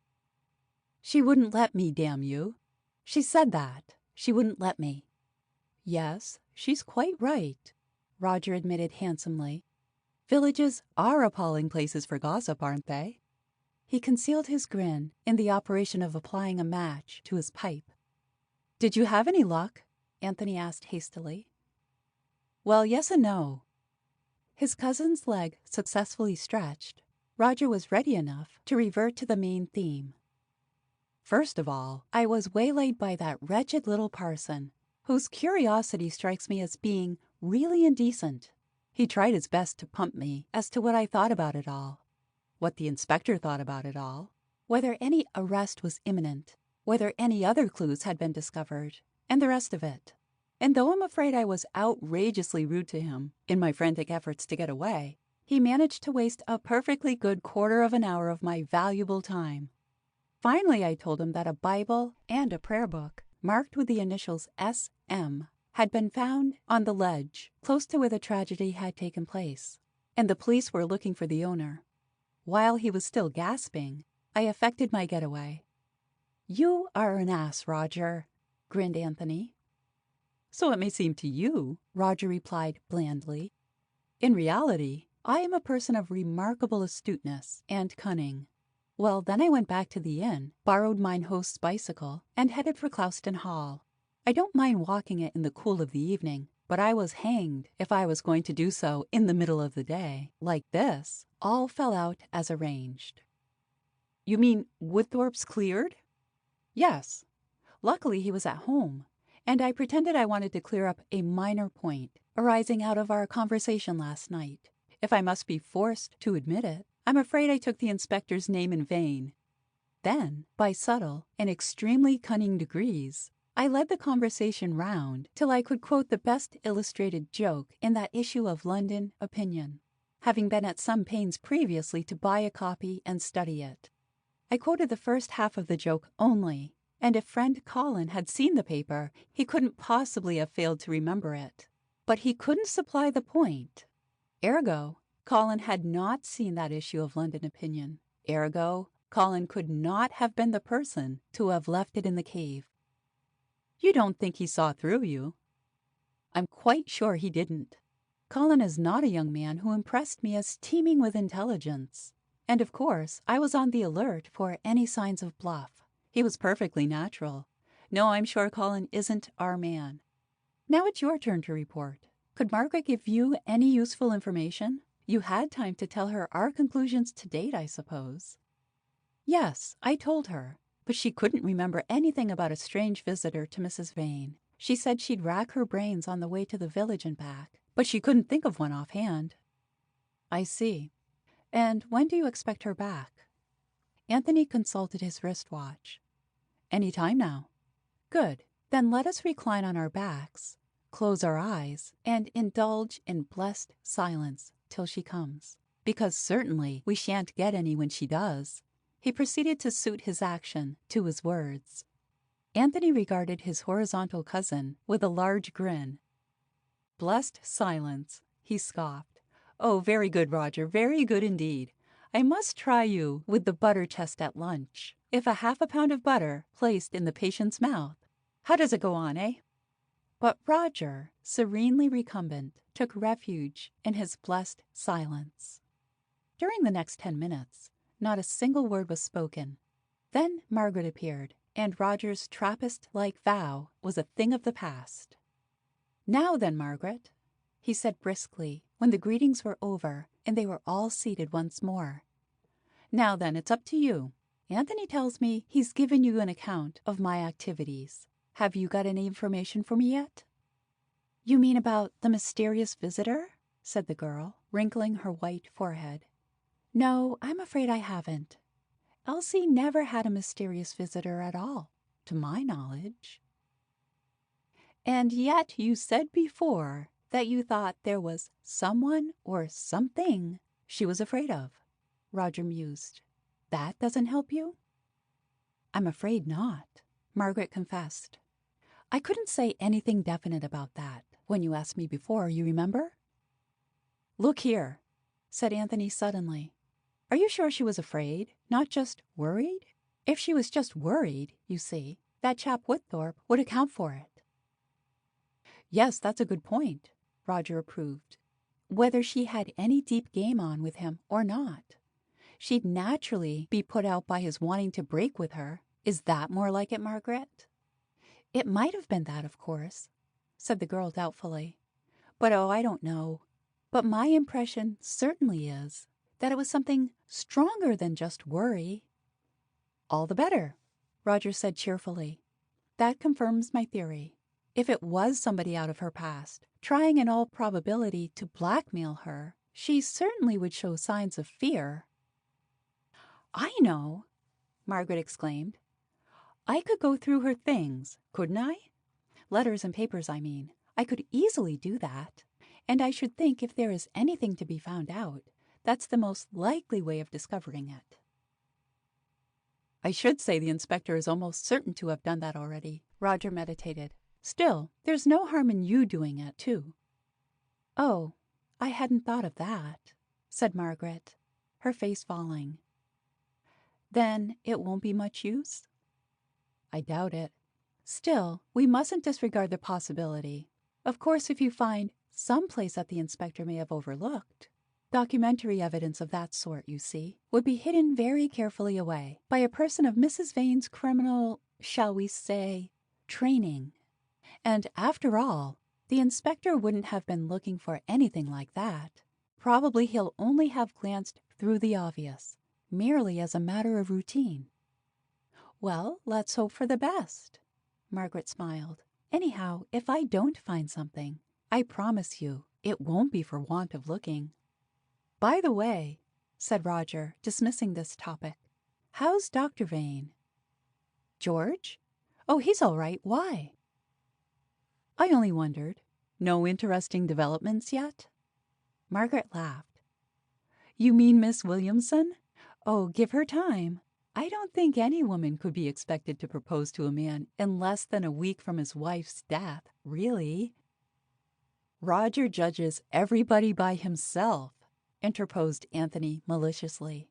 "She wouldn't let me, damn you. She said that. She wouldn't let me." "Yes, she's quite right," Roger admitted handsomely. "Villages are appalling places for gossip, aren't they?" He concealed his grin in the operation of applying a match to his pipe. "Did you have any luck?" Anthony asked hastily. "Well, yes and no." His cousin's leg successfully stretched, Roger was ready enough to revert to the main theme. "First of all, I was waylaid by that wretched little parson, whose curiosity strikes me as being really indecent. He tried his best to pump me as to what I thought about it all, what the inspector thought about it all, whether any arrest was imminent, whether any other clues had been discovered, and the rest of it. And though I'm afraid I was outrageously rude to him in my frantic efforts to get away, he managed to waste a perfectly good quarter of an hour of my valuable time. Finally, I told him that a Bible and a prayer book, marked with the initials S.M., had been found on the ledge close to where the tragedy had taken place, and the police were looking for the owner. While he was still gasping, I effected my getaway. "You are an ass, Roger," grinned Anthony. "So it may seem to you," Roger replied blandly. "In reality, I am a person of remarkable astuteness and cunning. Well, then I went back to the inn, borrowed mine host's bicycle, and headed for Clouston Hall. I don't mind walking it in the cool of the evening, but I was hanged if I was going to do so in the middle of the day. Like this, all fell out as arranged." "You mean Woodthorpe's cleared?" "Yes. Luckily he was at home, and I pretended I wanted to clear up a minor point arising out of our conversation last night. If I must be forced to admit it, I'm afraid I took the inspector's name in vain. Then, by subtle and extremely cunning degrees, I led the conversation round till I could quote the best illustrated joke in that issue of London Opinion, having been at some pains previously to buy a copy and study it. I quoted the first half of the joke only, and if friend Colin had seen the paper, he couldn't possibly have failed to remember it. But he couldn't supply the point. Ergo, Colin had not seen that issue of London Opinion. Ergo, Colin could not have been the person to have left it in the cave. You don't think he saw through you? I'm quite sure he didn't. Colin is not a young man who impressed me as teeming with intelligence. And of course, I was on the alert for any signs of bluff. He was perfectly natural. No, I'm sure Colin isn't our man. Now it's your turn to report. Could Margaret give you any useful information? You had time to tell her our conclusions to date, I suppose." "Yes, I told her, but she couldn't remember anything about a strange visitor to Mrs. Vane. She said she'd rack her brains on the way to the village and back, but she couldn't think of one offhand." "I see. And when do you expect her back? Anthony consulted his wristwatch. Any time now. Good. Then let us recline on our backs, close our eyes, and indulge in blessed silence till she comes. Because certainly we shan't get any when she does. He proceeded to suit his action to his words. Anthony regarded his horizontal cousin with a large grin. Blessed silence, he scoffed. Oh, very good, Roger, very good indeed. I must try you with the butter test at lunch. If a half a pound of butter placed in the patient's mouth. How does it go on, eh? But Roger, serenely recumbent, took refuge in his blessed silence. During the next 10 minutes, not a single word was spoken. Then Margaret appeared, and Roger's Trappist-like vow was a thing of the past. Now then, Margaret, he said briskly, when the greetings were over and they were all seated once more. Now then, it's up to you. Anthony tells me he's given you an account of my activities. Have you got any information for me yet? You mean about the mysterious visitor? Said the girl, wrinkling her white forehead. No, I'm afraid I haven't. Elsie never had a mysterious visitor at all, to my knowledge. And yet you said before that you thought there was someone or something she was afraid of, Roger mused. That doesn't help you? I'm afraid not, Margaret confessed. I couldn't say anything definite about that when you asked me before, you remember? Look here, said Anthony suddenly. Are you sure she was afraid, not just worried? If she was just worried, you see, that chap Woodthorpe would account for it. Yes, that's a good point, Roger approved. Whether she had any deep game on with him or not, she'd naturally be put out by his wanting to break with her. Is that more like it, Margaret? It might have been that, of course, said the girl doubtfully. But oh, I don't know. But my impression certainly is that it was something stronger than just worry. All the better, Roger said cheerfully. That confirms my theory. If it was somebody out of her past, trying in all probability to blackmail her, she certainly would show signs of fear. I know, Margaret exclaimed. I could go through her things, couldn't I? Letters and papers, I mean. I could easily do that. And I should think if there is anything to be found out, that's the most likely way of discovering it. I should say the inspector is almost certain to have done that already, Roger meditated. Still, there's no harm in you doing it, too. Oh, I hadn't thought of that, said Margaret, her face falling. Then it won't be much use? I doubt it. Still, we mustn't disregard the possibility. Of course, if you find some place that the inspector may have overlooked, documentary evidence of that sort, you see, would be hidden very carefully away by a person of Mrs. Vane's criminal, shall we say, training. And after all, the inspector wouldn't have been looking for anything like that. Probably he'll only have glanced through the obvious, merely as a matter of routine. Well, let's hope for the best, Margaret smiled. Anyhow, if I don't find something, I promise you it won't be for want of looking. By the way, said Roger, dismissing this topic, how's Dr. Vane? George? Oh, he's all right. Why? I only wondered. No interesting developments yet? Margaret laughed. You mean Miss Williamson? Oh, give her time. I don't think any woman could be expected to propose to a man in less than a week from his wife's death, really. Roger judges everybody by himself, interposed Anthony maliciously.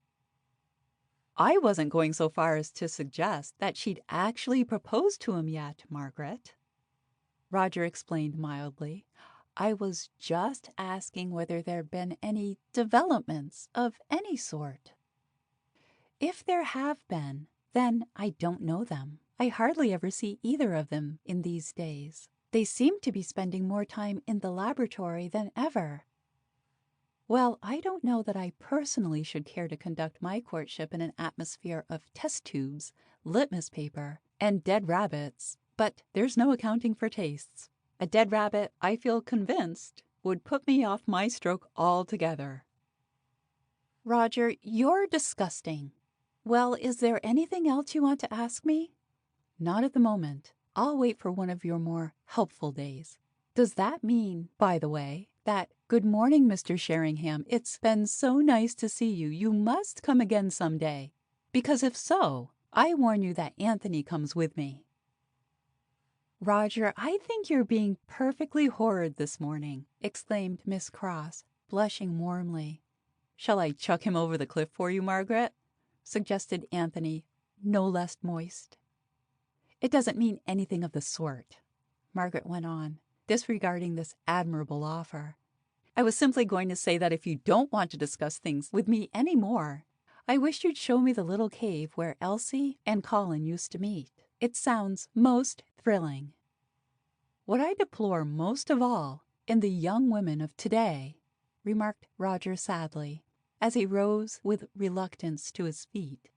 I wasn't going so far as to suggest that she'd actually proposed to him yet, Margaret, Roger explained mildly. I was just asking whether there'd been any developments of any sort. If there have been, then I don't know them. I hardly ever see either of them in these days. They seem to be spending more time in the laboratory than ever. Well, I don't know that I personally should care to conduct my courtship in an atmosphere of test tubes, litmus paper, and dead rabbits, but there's no accounting for tastes. A dead rabbit, I feel convinced, would put me off my stroke altogether. Roger, you're disgusting. Well, is there anything else you want to ask me? Not at the moment. I'll wait for one of your more helpful days. Does that mean, by the way, that good morning, Mr. Sheringham? It's been so nice to see you. You must come again someday. Because if so, I warn you that Anthony comes with me. Roger, I think you're being perfectly horrid this morning, exclaimed Miss Cross, blushing warmly. Shall I chuck him over the cliff for you, Margaret? Suggested Anthony, no less moist. It doesn't mean anything of the sort, Margaret went on, disregarding this admirable offer. I was simply going to say that if you don't want to discuss things with me any more, I wish you'd show me the little cave where Elsie and Colin used to meet. It sounds most thrilling. What I deplore most of all in the young women of today, remarked Roger sadly, as he rose with reluctance to his feet,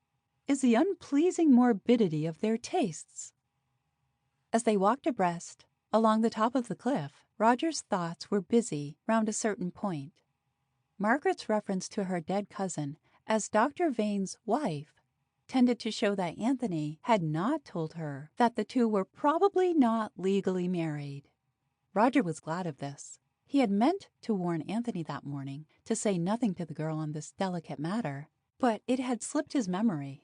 is the unpleasing morbidity of their tastes. As they walked abreast along the top of the cliff, Roger's thoughts were busy round a certain point. Margaret's reference to her dead cousin as Dr. Vane's wife tended to show that Anthony had not told her that the two were probably not legally married. Roger was glad of this. He had meant to warn Anthony that morning to say nothing to the girl on this delicate matter, but it had slipped his memory.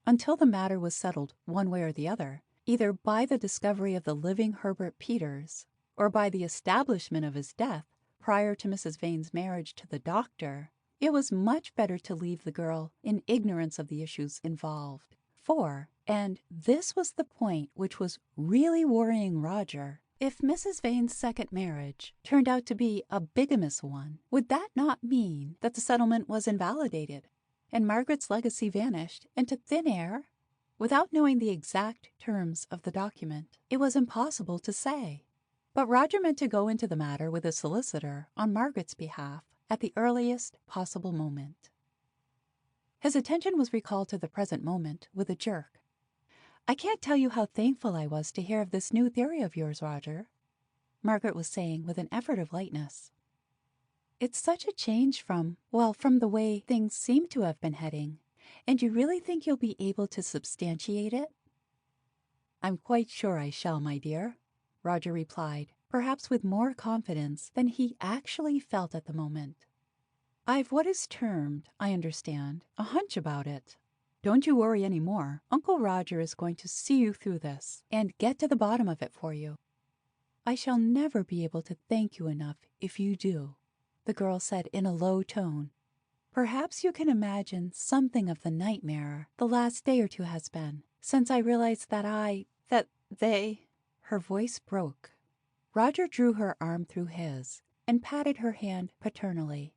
Until the matter was settled one way or the other, either by the discovery of the living Herbert Peters or by the establishment of his death prior to Mrs. Vane's marriage to the doctor, it was much better to leave the girl in ignorance of the issues involved. For, and this was the point which was really worrying Roger, if Mrs. Vane's second marriage turned out to be a bigamous one, would that not mean that the settlement was invalidated and Margaret's legacy vanished into thin air? Without knowing the exact terms of the document, it was impossible to say. But Roger meant to go into the matter with his solicitor on Margaret's behalf at the earliest possible moment. His attention was recalled to the present moment with a jerk. I can't tell you how thankful I was to hear of this new theory of yours, Roger, Margaret was saying with an effort of lightness. It's such a change from the way things seem to have been heading. And you really think you'll be able to substantiate it? I'm quite sure I shall, my dear, Roger replied, perhaps with more confidence than he actually felt at the moment. I've what is termed, I understand, a hunch about it. Don't you worry any more. Uncle Roger is going to see you through this and get to the bottom of it for you. I shall never be able to thank you enough if you do, the girl said in a low tone. Perhaps you can imagine something of the nightmare the last day or two has been, since I realized that they... Her voice broke. Roger drew her arm through his and patted her hand paternally.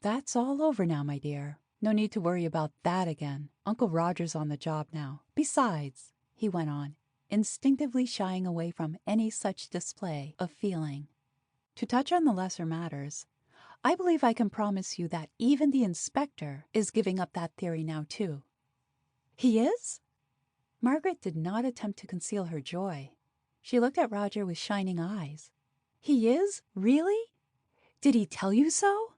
That's all over now, my dear. No need to worry about that again. Uncle Roger's on the job now. Besides, he went on, instinctively shying away from any such display of feeling. To touch on the lesser matters, I believe I can promise you that even the inspector is giving up that theory now, too. He is? Margaret did not attempt to conceal her joy. She looked at Roger with shining eyes. He is? Really? Did he tell you so?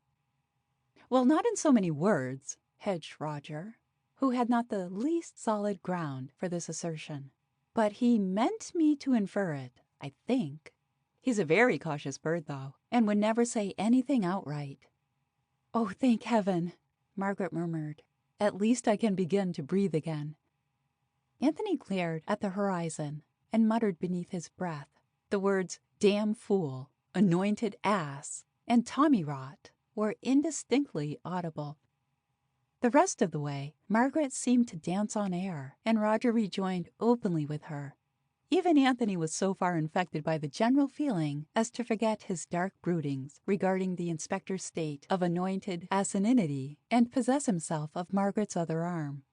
Well, not in so many words, hedged Roger, who had not the least solid ground for this assertion. But he meant me to infer it, I think. He's a very cautious bird, though, and would never say anything outright. Oh, thank heaven, Margaret murmured. At least I can begin to breathe again. Anthony glared at the horizon and muttered beneath his breath the words damn fool, anointed ass, and Tommy rot were indistinctly audible. The rest of the way, Margaret seemed to dance on air, and Roger rejoined openly with her. Even Anthony was so far infected by the general feeling as to forget his dark broodings regarding the inspector's state of anointed asininity and possess himself of Margaret's other arm.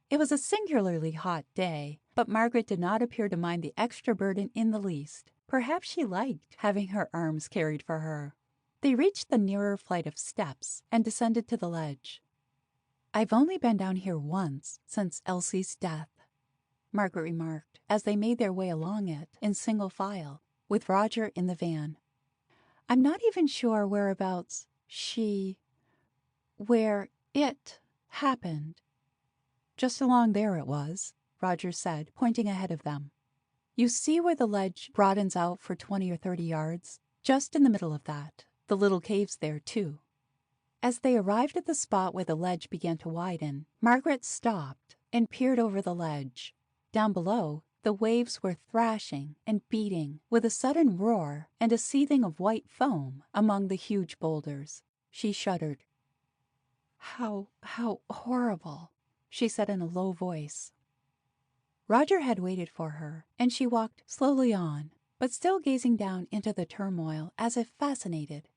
It was a singularly hot day, but Margaret did not appear to mind the extra burden in the least. Perhaps she liked having her arms carried for her. They reached the nearer flight of steps and descended to the ledge. I've only been down here once since Elsie's death, Margaret remarked as they made their way along it in single file, with Roger in the van. I'm not even sure where It happened. Just along there it was, Roger said, pointing ahead of them. You see where the ledge broadens out for 20 or 30 yards? Just in the middle of that. The little cave's there, too. As they arrived at the spot where the ledge began to widen, Margaret stopped and peered over the ledge. Down below, the waves were thrashing and beating with a sudden roar and a seething of white foam among the huge boulders. She shuddered. How horrible, she said in a low voice. Roger had waited for her, and she walked slowly on, but still gazing down into the turmoil as if fascinated.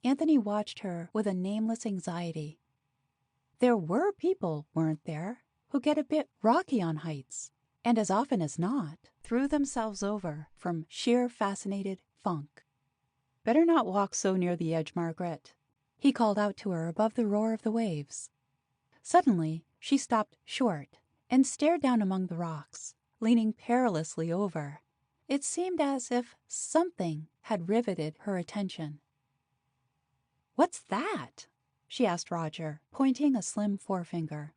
Anthony watched her with a nameless anxiety. There were people, weren't there, who get a bit rocky on heights, and as often as not, threw themselves over from sheer fascinated funk. Better not walk so near the edge, Margaret, he called out to her above the roar of the waves. Suddenly, she stopped short and stared down among the rocks, leaning perilously over. It seemed as if something had riveted her attention. "What's that?" she asked Roger, pointing a slim forefinger.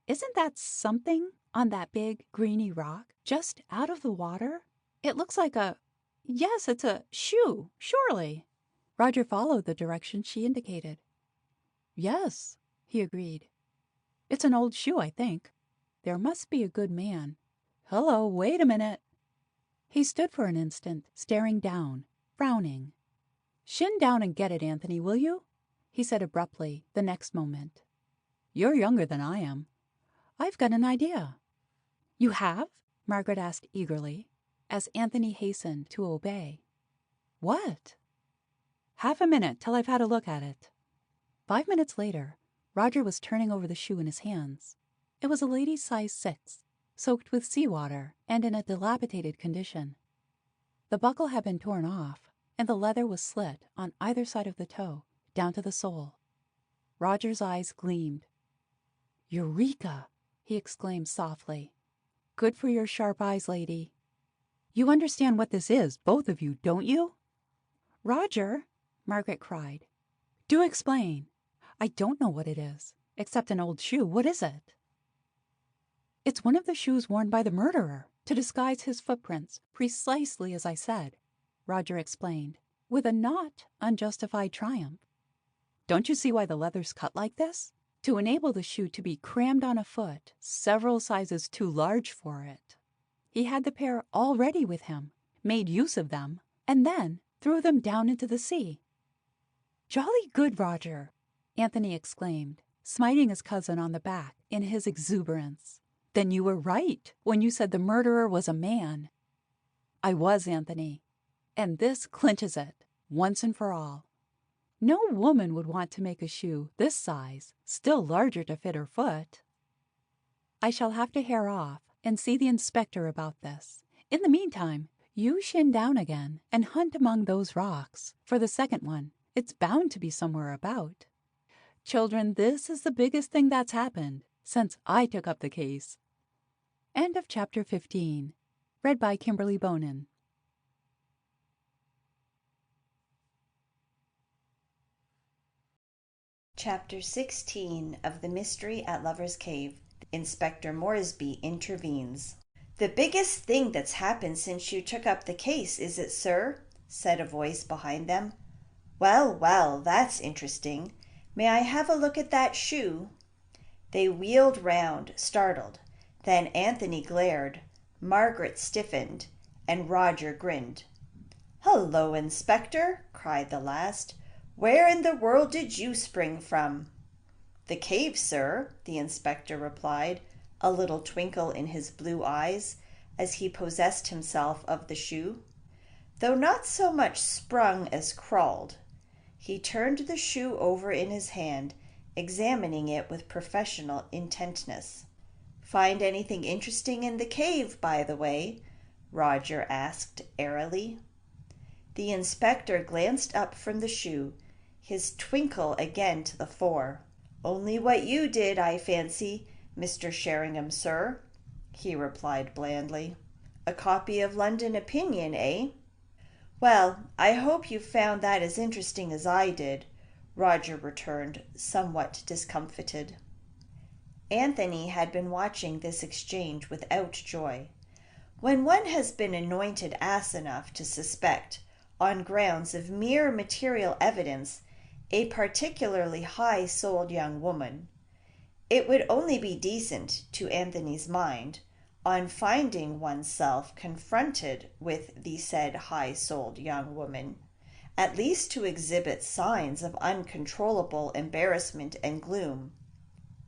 "Isn't that something on that big greeny rock just out of the water? It looks like yes, it's a shoe, surely." Roger followed the direction she indicated. "Yes," he agreed. "It's an old shoe, I think. There must be a good man. Hello, wait a minute." He stood for an instant, staring down, frowning. "Shin down and get it, Anthony, will you?" he said abruptly the next moment. "You're younger than I am. I've got an idea." "You have?" Margaret asked eagerly, as Anthony hastened to obey. "What?" "Half a minute till I've had a look at it." 5 minutes later, Roger was turning over the shoe in his hands. It was a lady's size 6, soaked with seawater and in a dilapidated condition. The buckle had been torn off, and the leather was slit on either side of the toe, down to the sole. Roger's eyes gleamed. "Eureka!" he exclaimed softly. "Good for your sharp eyes, lady. You understand what this is, both of you, don't you?" "Roger!" Margaret cried. "Do explain. I don't know what it is, except an old shoe. What is it?" "It's one of the shoes worn by the murderer to disguise his footprints, precisely as I said," Roger explained, with a not unjustified triumph. "Don't you see why the leather's cut like this? To enable the shoe to be crammed on a foot several sizes too large for it. He had the pair all ready with him, made use of them, and then threw them down into the sea." "Jolly good, Roger!" Anthony exclaimed, smiting his cousin on the back in his exuberance. "Then you were right when you said the murderer was a man." "I was, Anthony. And this clinches it, once and for all. No woman would want to make a shoe this size, still larger to fit her foot." "I shall have to hair off and see the inspector about this. In the meantime, you shin down again and hunt among those rocks for the second one. It's bound to be somewhere about. Children, this is the biggest thing that's happened since I took up the case." End of Chapter 15. Read by Kimberly Bonin. Chapter 16 of The Mystery at Lover's Cave. Inspector Moresby intervenes. "The biggest thing that's happened since you took up the case, is it, sir?" said a voice behind them. "Well, well, that's interesting. May I have a look at that shoe?" They wheeled round, startled. Then Anthony glared, Margaret stiffened, and Roger grinned. "Hello, Inspector!" cried the last. "Where in the world did you spring from?" "The cave, sir," the inspector replied, a little twinkle in his blue eyes, as he possessed himself of the shoe, though not so much sprung as crawled. He turned the shoe over in his hand, examining it with professional intentness. "Find anything interesting in the cave, by the way?" Roger asked airily. The inspector glanced up from the shoe, his twinkle again to the fore. "Only what you did, I fancy, Mr. Sheringham, sir," he replied blandly. "A copy of London Opinion, eh? Well, I hope you found that as interesting as I did," Roger returned, somewhat discomfited. Anthony had been watching this exchange without joy. When one has been anointed ass enough to suspect, on grounds of mere material evidence, a particularly high-souled young woman, it would only be decent, to Anthony's mind, on finding oneself confronted with the said high-souled young woman, at least to exhibit signs of uncontrollable embarrassment and gloom.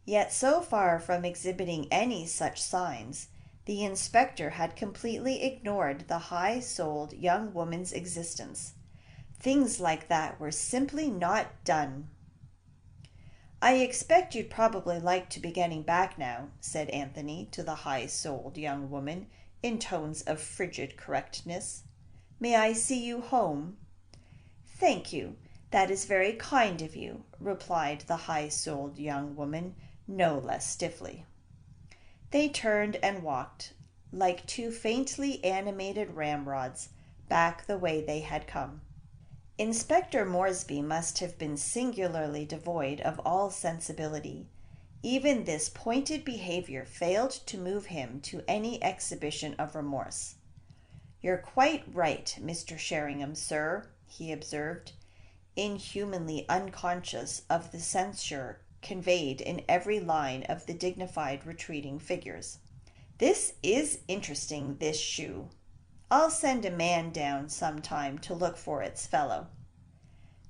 Yet so far from exhibiting any such signs, the inspector had completely ignored the high-souled young woman's existence. Things like that were simply not done. "I expect you'd probably like to be getting back now," said Anthony to the high-souled young woman in tones of frigid correctness. "May I see you home?" "Thank you. That is very kind of you," replied the high-souled young woman, no less stiffly. They turned and walked, like two faintly animated ramrods, back the way they had come. Inspector Moresby must have been singularly devoid of all sensibility. Even this pointed behavior failed to move him to any exhibition of remorse. "You're quite right, Mr. Sheringham, sir," he observed, inhumanly unconscious of the censure conveyed in every line of the dignified retreating figures. "This is interesting, this shoe. I'll send a man down some time to look for its fellow.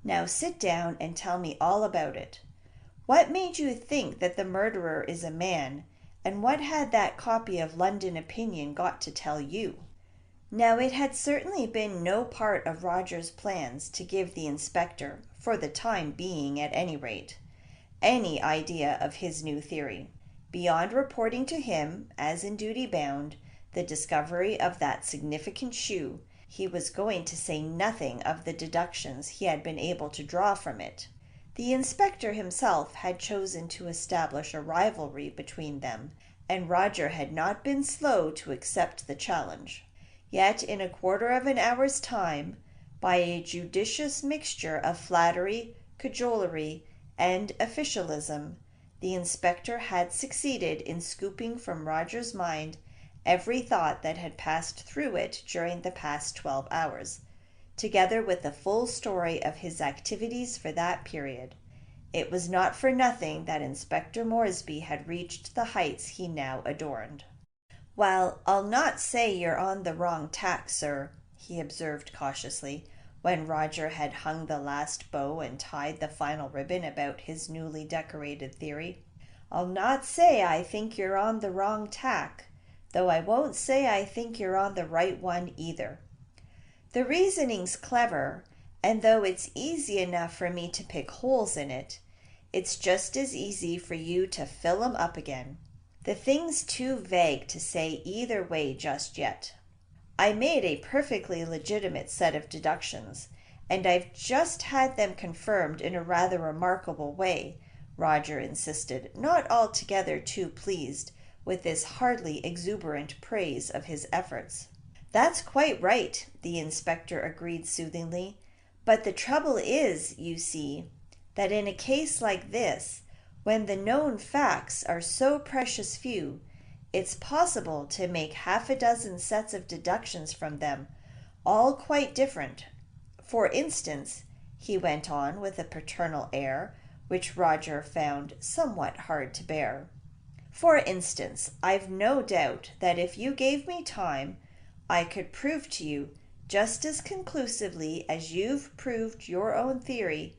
Now sit down and tell me all about it. What made you think that the murderer is a man, and what had that copy of London Opinion got to tell you?" Now it had certainly been no part of Roger's plans to give the inspector, for the time being at any rate, any idea of his new theory, beyond reporting to him, as in duty bound, the discovery of that significant shoe. He was going to say nothing of the deductions he had been able to draw from it. The inspector himself had chosen to establish a rivalry between them, and Roger had not been slow to accept the challenge. Yet in a quarter of an hour's time, by a judicious mixture of flattery, cajolery, and officialism, the inspector had succeeded in scooping from Roger's mind every thought that had passed through it during the past 12 hours, together with the full story of his activities for that period. It was not for nothing that Inspector Moresby had reached the heights he now adorned. "Well, I'll not say you're on the wrong tack, sir," he observed cautiously, when Roger had hung the last bow and tied the final ribbon about his newly decorated theory. "I'll not say I think you're on the wrong tack, though I won't say I think you're on the right one either. The reasoning's clever, and though it's easy enough for me to pick holes in it, it's just as easy for you to fill 'em up again. The thing's too vague to say either way just yet. I made a perfectly legitimate set of deductions, and I've just had them confirmed in a rather remarkable way," Roger insisted, not altogether too pleased with this hardly exuberant praise of his efforts. "That's quite right," the inspector agreed soothingly. "But the trouble is, you see, that in a case like this, when the known facts are so precious few, it's possible to make half a dozen sets of deductions from them, all quite different. For instance," he went on with a paternal air, which Roger found somewhat hard to bear, "for instance, I've no doubt that if you gave me time, I could prove to you, just as conclusively as you've proved your own theory,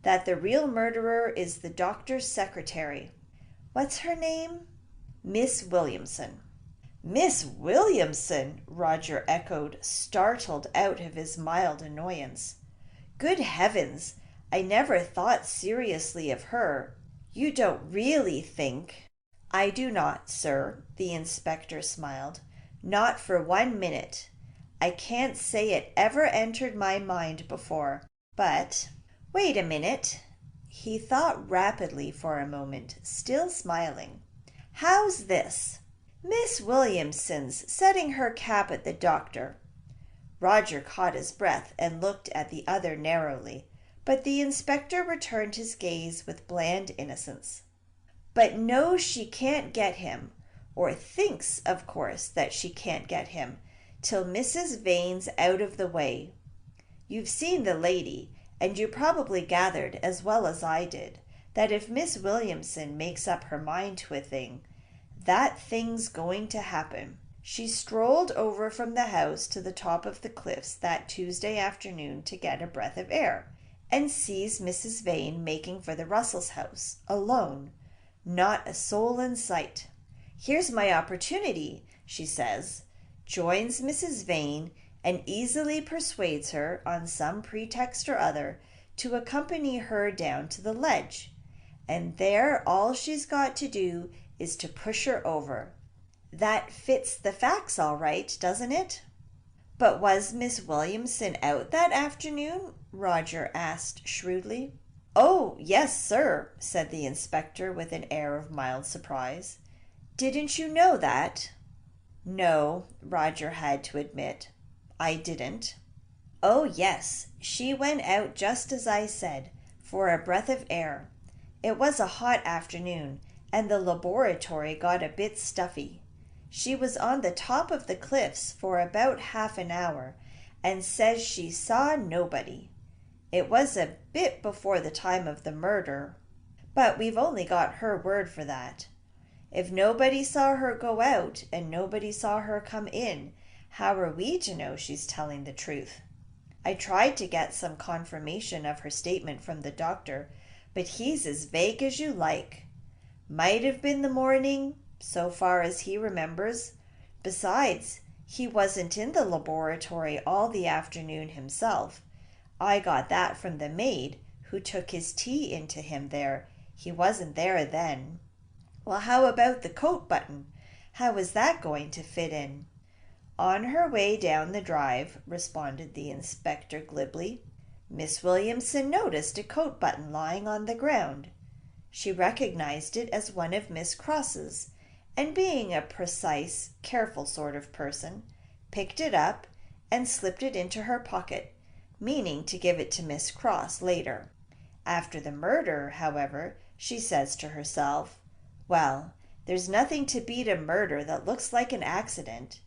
that the real murderer is the doctor's secretary. What's her name? Miss Williamson." "Miss Williamson!" Roger echoed, startled out of his mild annoyance. "Good heavens! I never thought seriously of her. You don't really think—" "I do not, sir," the inspector smiled. "Not for 1 minute. I can't say it ever entered my mind before. But, wait a minute." He thought rapidly for a moment, still smiling. "How's this? Miss Williamson's setting her cap at the doctor." Roger caught his breath and looked at the other narrowly, But the inspector returned his gaze with bland innocence. But no, she can't get him, or thinks, of course, that she can't get him, till Mrs. Vane's out of the way. You've seen the lady, and you probably gathered, as well as I did, that if Miss Williamson makes up her mind to a thing, that thing's going to happen. She strolled over from the house to the top of the cliffs that Tuesday afternoon to get a breath of air, and sees Mrs. Vane making for the Russells' house, alone, not a soul in sight. Here's my opportunity, she says, joins Mrs. Vane, and easily persuades her, on some pretext or other, to accompany her down to the ledge. And there all she's got to do is to push her over. That fits the facts all right, doesn't it? But was Miss Williamson out that afternoon? Roger asked shrewdly. Oh, yes, sir, said the inspector with an air of mild surprise. Didn't you know that? No, Roger had to admit. I didn't. Oh, yes, she went out just as I said, for a breath of air. It was a hot afternoon, and the laboratory got a bit stuffy. She was on the top of the cliffs for about half an hour, and says she saw nobody. It was a bit before the time of the murder, but we've only got her word for that. If nobody saw her go out, and nobody saw her come in, how are we to know she's telling the truth? I tried to get some confirmation of her statement from the doctor, but he's as vague as you like. Might have been the morning, so far as he remembers. Besides, he wasn't in the laboratory all the afternoon himself. I got that from the maid, who took his tea into him there. He wasn't there then. Well, how about the coat button? How was that going to fit in? On her way down the drive, responded the inspector glibly, Miss Williamson noticed a coat button lying on the ground. She recognized it as one of Miss Cross's, and being a precise, careful sort of person, picked it up and slipped it into her pocket, meaning to give it to Miss Cross later. After the murder, however, she says to herself, well, there's nothing to beat a murder that looks like an accident,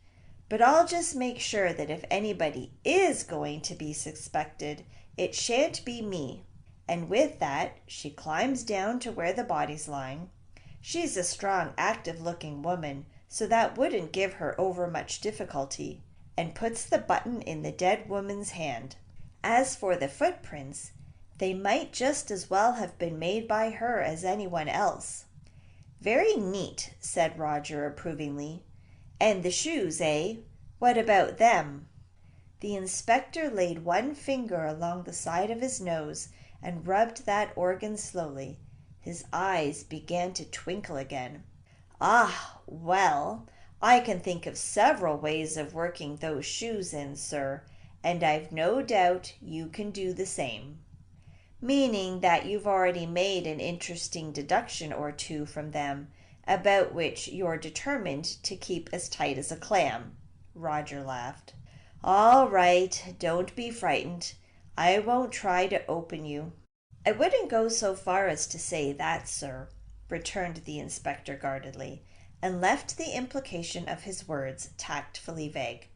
but I'll just make sure that if anybody is going to be suspected, it shan't be me. And with that, she climbs down to where the body's lying. She's a strong, active-looking woman, so that wouldn't give her overmuch difficulty, and puts the button in the dead woman's hand. As for the footprints, they might just as well have been made by her as anyone else. Very neat, said Roger approvingly. And the shoes, eh? What about them? The inspector laid one finger along the side of his nose and rubbed that organ slowly. His eyes began to twinkle again. Ah, well, I can think of several ways of working those shoes in, sir, and I've no doubt you can do the same. Meaning that you've already made an interesting deduction or two from them, about which you're determined to keep as tight as a clam. Roger laughed. All right, don't be frightened. I won't try to open you. I wouldn't go so far as to say that, sir, returned the inspector guardedly, and left the implication of his words tactfully vague.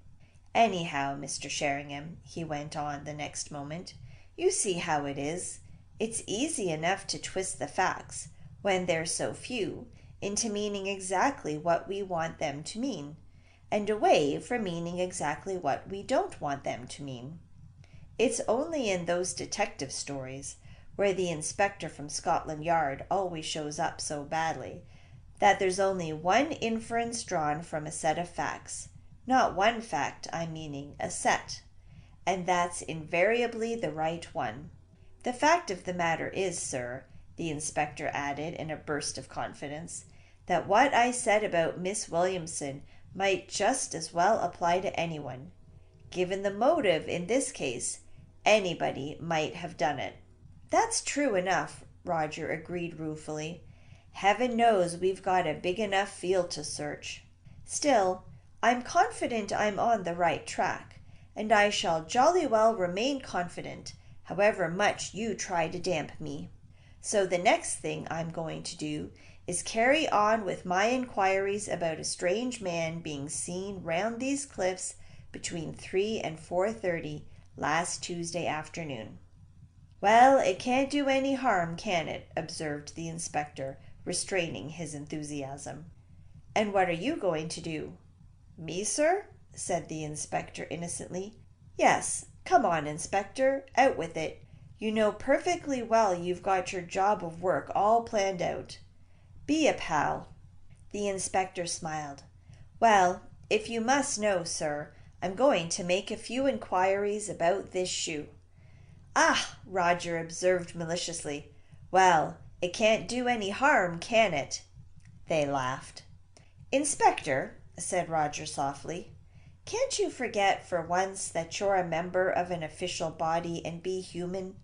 Anyhow, Mr. Sheringham, he went on the next moment, you see how it is. It's easy enough to twist the facts, when they're so few, into meaning exactly what we want them to mean, and away from meaning exactly what we don't want them to mean. It's only in those detective stories, where the inspector from Scotland Yard always shows up so badly, that there's only one inference drawn from a set of facts. Not one fact, I'm meaning a set. And that's invariably the right one. The fact of the matter is, sir, the inspector added in a burst of confidence, that what I said about Miss Williamson might just as well apply to anyone. Given the motive in this case, anybody might have done it. That's true enough, Roger agreed ruefully. Heaven knows we've got a big enough field to search. Still, I'm confident I'm on the right track, and I shall jolly well remain confident however much you try to damp me. So the next thing I'm going to do is carry on with my inquiries about a strange man being seen round these cliffs between 3 and 4:30 last Tuesday afternoon." "Well, it can't do any harm, can it?" observed the inspector, restraining his enthusiasm. "And what are you going to do?" "Me, sir?" said the inspector innocently. "Yes, come on, Inspector, out with it. You know perfectly well you've got your job of work all planned out. Be a pal." The inspector smiled. "Well, if you must know, sir, I'm going to make a few inquiries about this shoe." "Ah," Roger observed maliciously. "Well, it can't do any harm, can it?" They laughed. "Inspector," said Roger softly, "can't you forget for once that you're a member of an official body and be human?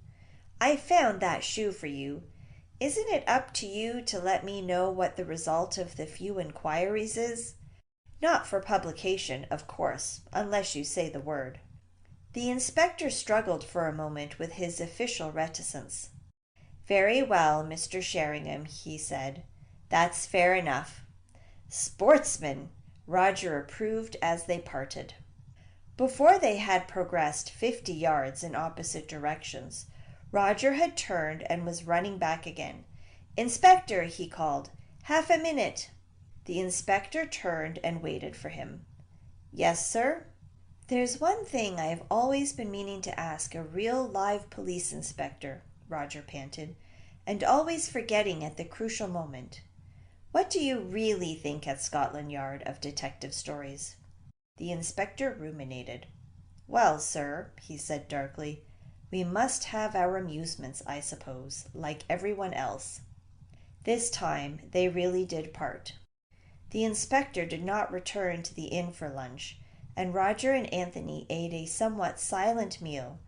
I found that shoe for you. Isn't it up to you to let me know what the result of the few inquiries is? Not for publication, of course, unless you say the word." The inspector struggled for a moment with his official reticence. "Very well, Mr. Sheringham," he said. "That's fair enough." "Sportsman!" Roger approved as they parted. Before they had progressed 50 yards in opposite directions, Roger had turned and was running back again. "Inspector," he called, "half a minute." The inspector turned and waited for him. "Yes, sir?" "There's one thing I've always been meaning to ask a real live police inspector," Roger panted, "and always forgetting at the crucial moment. What do you really think at Scotland Yard of detective stories?" The inspector ruminated. "Well, sir," he said darkly, "we must have our amusements, I suppose, like everyone else." This time they really did part. The inspector did not return to the inn for lunch, and Roger and Anthony ate a somewhat silent meal,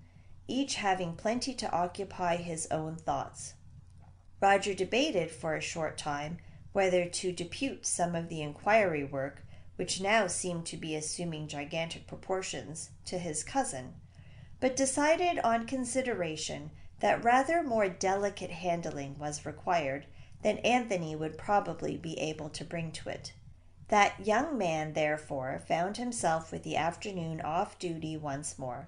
each having plenty to occupy his own thoughts. Roger debated for a short time whether to depute some of the inquiry work, which now seemed to be assuming gigantic proportions, to his cousin, but decided on consideration that rather more delicate handling was required than Anthony would probably be able to bring to it. That young man, therefore, found himself with the afternoon off duty once more,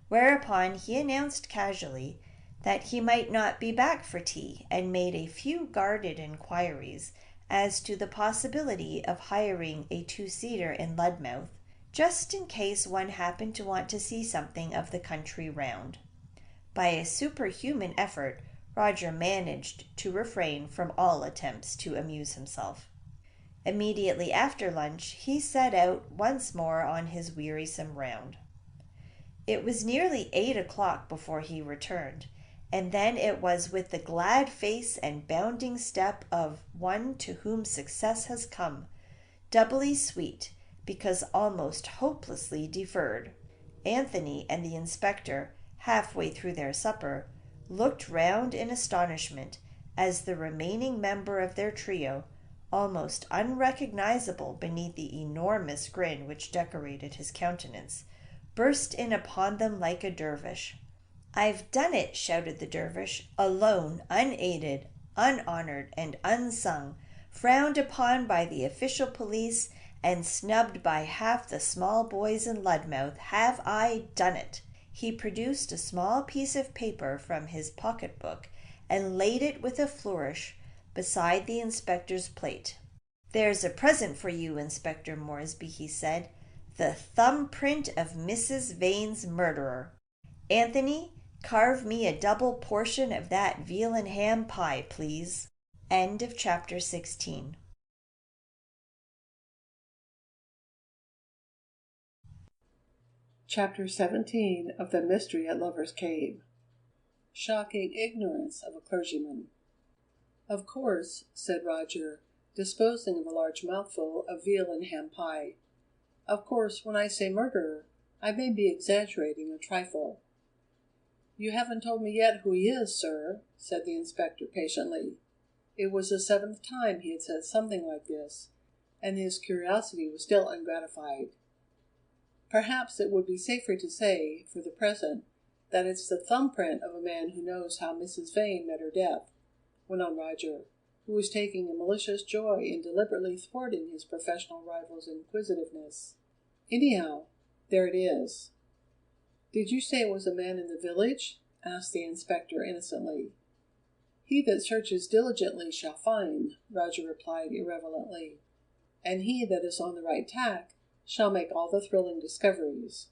whereupon he announced casually that he might not be back for tea, and made a few guarded inquiries as to the possibility of hiring a 2-seater in Ludmouth, just in case one happened to want to see something of the country round. By a superhuman effort, Roger managed to refrain from all attempts to amuse himself. Immediately after lunch, he set out once more on his wearisome round. It was nearly 8 o'clock before he returned, and then it was with the glad face and bounding step of one to whom success has come, doubly sweet, because almost hopelessly deferred. Anthony and the inspector, halfway through their supper, looked round in astonishment as the remaining member of their trio, almost unrecognizable beneath the enormous grin which decorated his countenance, burst in upon them like a dervish. "I've done it," shouted the dervish, "alone, unaided, unhonored, and unsung, frowned upon by the official police, and snubbed by half the small boys in Ludmouth. Have I done it?" He produced a small piece of paper from his pocket-book and laid it with a flourish beside the inspector's plate. "There's a present for you, Inspector Moresby," he said. "The thumbprint of Mrs. Vane's murderer. Anthony, carve me a double portion of that veal and ham pie, please." End of chapter 16. Chapter 17 of The Mystery at Lover's Cave. Shocking Ignorance of a Clergyman. "Of course," said Roger, disposing of a large mouthful of veal and ham pie. "Of course, when I say murderer, I may be exaggerating a trifle." "You haven't told me yet who he is, sir," said the inspector patiently. It was the 7th time he had said something like this, and his curiosity was still ungratified. "Perhaps it would be safer to say, for the present, that it's the thumbprint of a man who knows how Mrs. Vane met her death," went on Roger, who was taking a malicious joy in deliberately thwarting his professional rival's inquisitiveness. "Anyhow, there it is." "Did you say it was a man in the village?" asked the inspector innocently. "He that searches diligently shall find," Roger replied irrelevantly, "and he that is on the right tack shall make all the thrilling discoveries.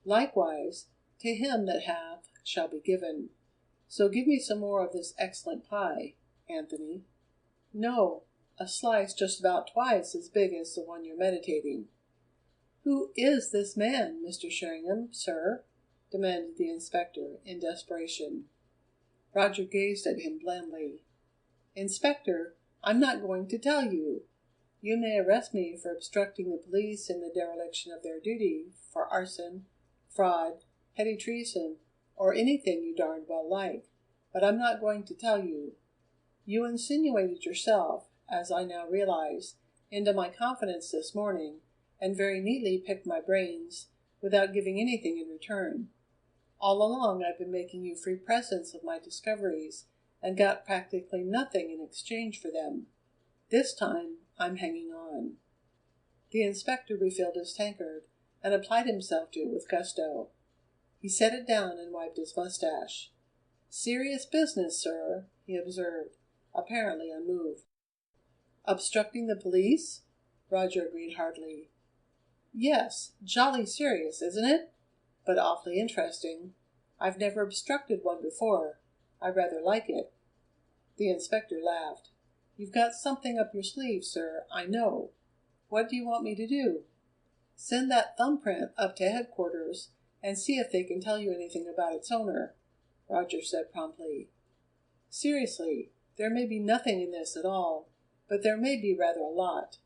Likewise, to him that hath shall be given. So give me some more of this excellent pie, Anthony." "No, a slice just about twice as big as the one you're meditating." "Who is this man, Mr. Sheringham, sir?" demanded the inspector, in desperation. Roger gazed at him blandly. "Inspector, I'm not going to tell you. You may arrest me for obstructing the police in the dereliction of their duty, for arson, fraud, petty treason, or anything you darned well like, but I'm not going to tell you. You insinuated yourself, as I now realize, into my confidence this morning, and very neatly picked my brains, without giving anything in return. All along I've been making you free presents of my discoveries, and got practically nothing in exchange for them. This time I'm hanging on." The inspector refilled his tankard, and applied himself to it with gusto. He set it down and wiped his mustache. "Serious business, sir," he observed, apparently unmoved. "Obstructing the police?" Roger agreed heartily. "Yes, jolly serious, isn't it? But awfully interesting. I've never obstructed one before. I rather like it." The inspector laughed. "You've got something up your sleeve, sir, I know. What do you want me to do?" "Send that thumbprint up to headquarters and see if they can tell you anything about its owner," Roger said promptly. "Seriously, there may be nothing in this at all, but there may be rather a lot.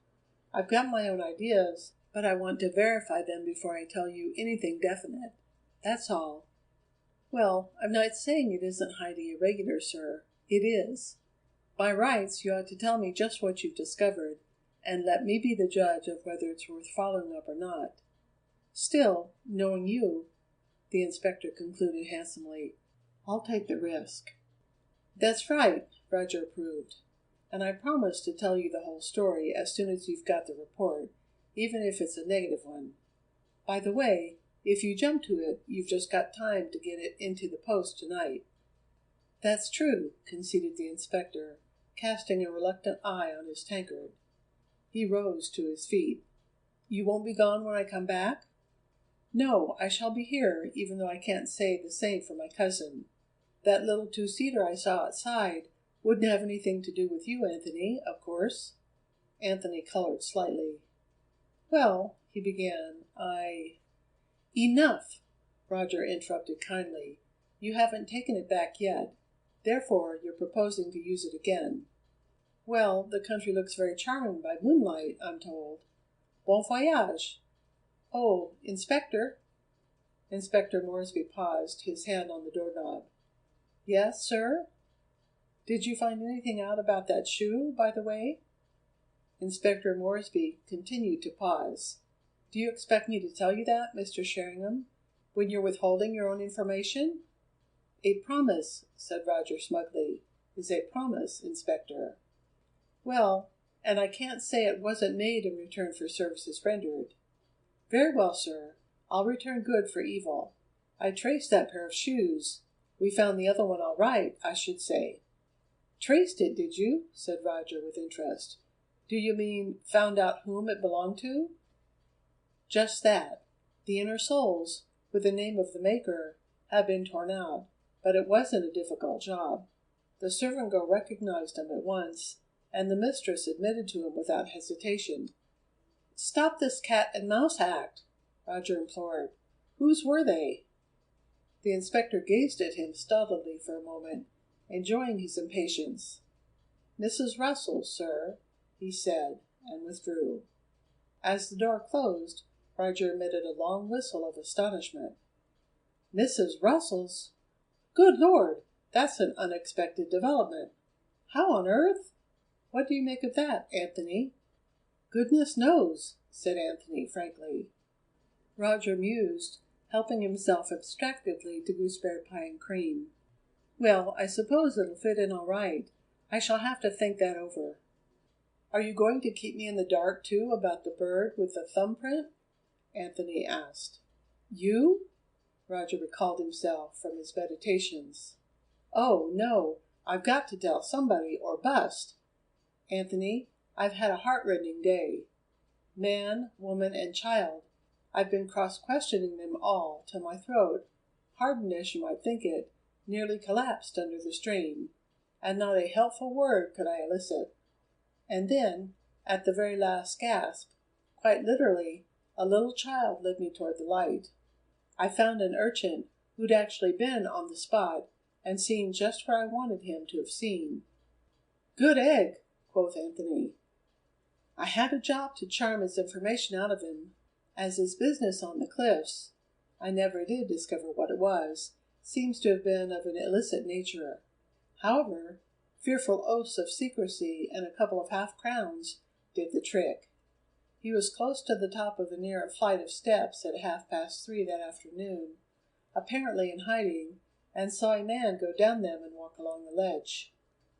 I've got my own ideas, but I want to verify them before I tell you anything definite. That's all." "Well, I'm not saying it isn't highly irregular, sir. It is. By rights, you ought to tell me just what you've discovered, and let me be the judge of whether it's worth following up or not. Still, knowing you," the inspector concluded handsomely, "I'll take the risk." "That's right," Roger approved. "And I promise to tell you the whole story as soon as you've got the report, even if it's a negative one. By the way, if you jump to it, you've just got time to get it into the post tonight." "That's true," conceded the inspector, casting a reluctant eye on his tankard. He rose to his feet. "You won't be gone when I come back?" "No, I shall be here, even though I can't say the same for my cousin. That little two-seater I saw outside wouldn't have anything to do with you, Anthony, of course." Anthony colored slightly. "Well," he began, "Enough!" Roger interrupted kindly. "You haven't taken it back yet. Therefore, you're proposing to use it again." "Well, the country looks very charming by moonlight, I'm told. Bon voyage! Oh, Inspector!" Inspector Moresby paused, his hand on the doorknob. "Yes, sir?" "Did you find anything out about that shoe, by the way?" Inspector Moresby continued to pause. "Do you expect me to tell you that, Mr. Sheringham, when you're withholding your own information?" "A promise," said Roger smugly, "is a promise, Inspector." "Well, and I can't say it wasn't made in return for services rendered." "Very well, sir. I'll return good for evil. I traced that pair of shoes. We found the other one all right, I should say." "Traced it, did you?" said Roger with interest. "Do you mean found out whom it belonged to?" "Just that. The inner soles, with the name of the maker, have been torn out, but it wasn't a difficult job. The servant girl recognized him at once, and the mistress admitted to him without hesitation." "Stop this cat and mouse act!" Roger implored. "Whose were they?" The inspector gazed at him stolidly for a moment, enjoying his impatience. "Mrs. Russell's, sir," he said, and withdrew. As the door closed, Roger emitted a long whistle of astonishment. "Mrs. Russell's? Good Lord, that's an unexpected development. How on earth? What do you make of that, Anthony?" "Goodness knows," said Anthony frankly. Roger mused, helping himself abstractedly to gooseberry pie and cream. Well, I suppose it'll fit in all right. I shall have to think that over. Are you going to keep me in the dark, too, about the bird with the thumbprint? Anthony asked. You? Roger recalled himself from his meditations. Oh, no, I've got to tell somebody or bust. Anthony, I've had a heart-rending day. Man, woman, and child. I've been cross-questioning them all till my throat, hardened as you might think it, nearly collapsed under the strain, and not a helpful word could I elicit. And then, at the very last gasp, quite literally, a little child led me toward the light. I found an urchin who'd actually been on the spot and seen just what I wanted him to have seen. Good egg, quoth Anthony. I had a job to charm his information out of him, as his business on the cliffs, I never did discover what it was, seems to have been of an illicit nature. However, fearful oaths of secrecy and a couple of half-crowns did the trick. He was close to the top of the near flight of steps at 3:30 that afternoon, apparently in hiding, and saw a man go down them and walk along the ledge.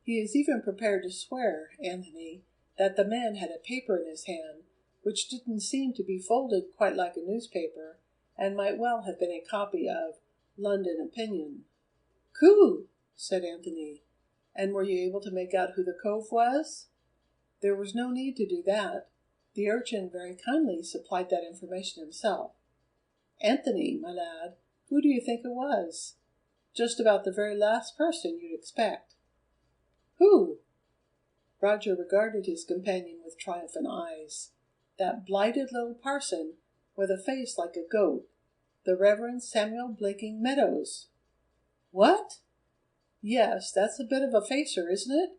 He is even prepared to swear, Anthony, that the man had a paper in his hand, which didn't seem to be folded quite like a newspaper, and might well have been a copy of London Opinion. Coo! Said Anthony. And were you able to make out who the cove was? There was no need to do that. The urchin very kindly supplied that information himself. Anthony, my lad, who do you think it was? Just about the very last person you'd expect. Who? Roger regarded his companion with triumphant eyes. That blighted little parson with a face like a goat, the Reverend Samuel Blinking Meadows. What? Yes, that's a bit of a facer, isn't it?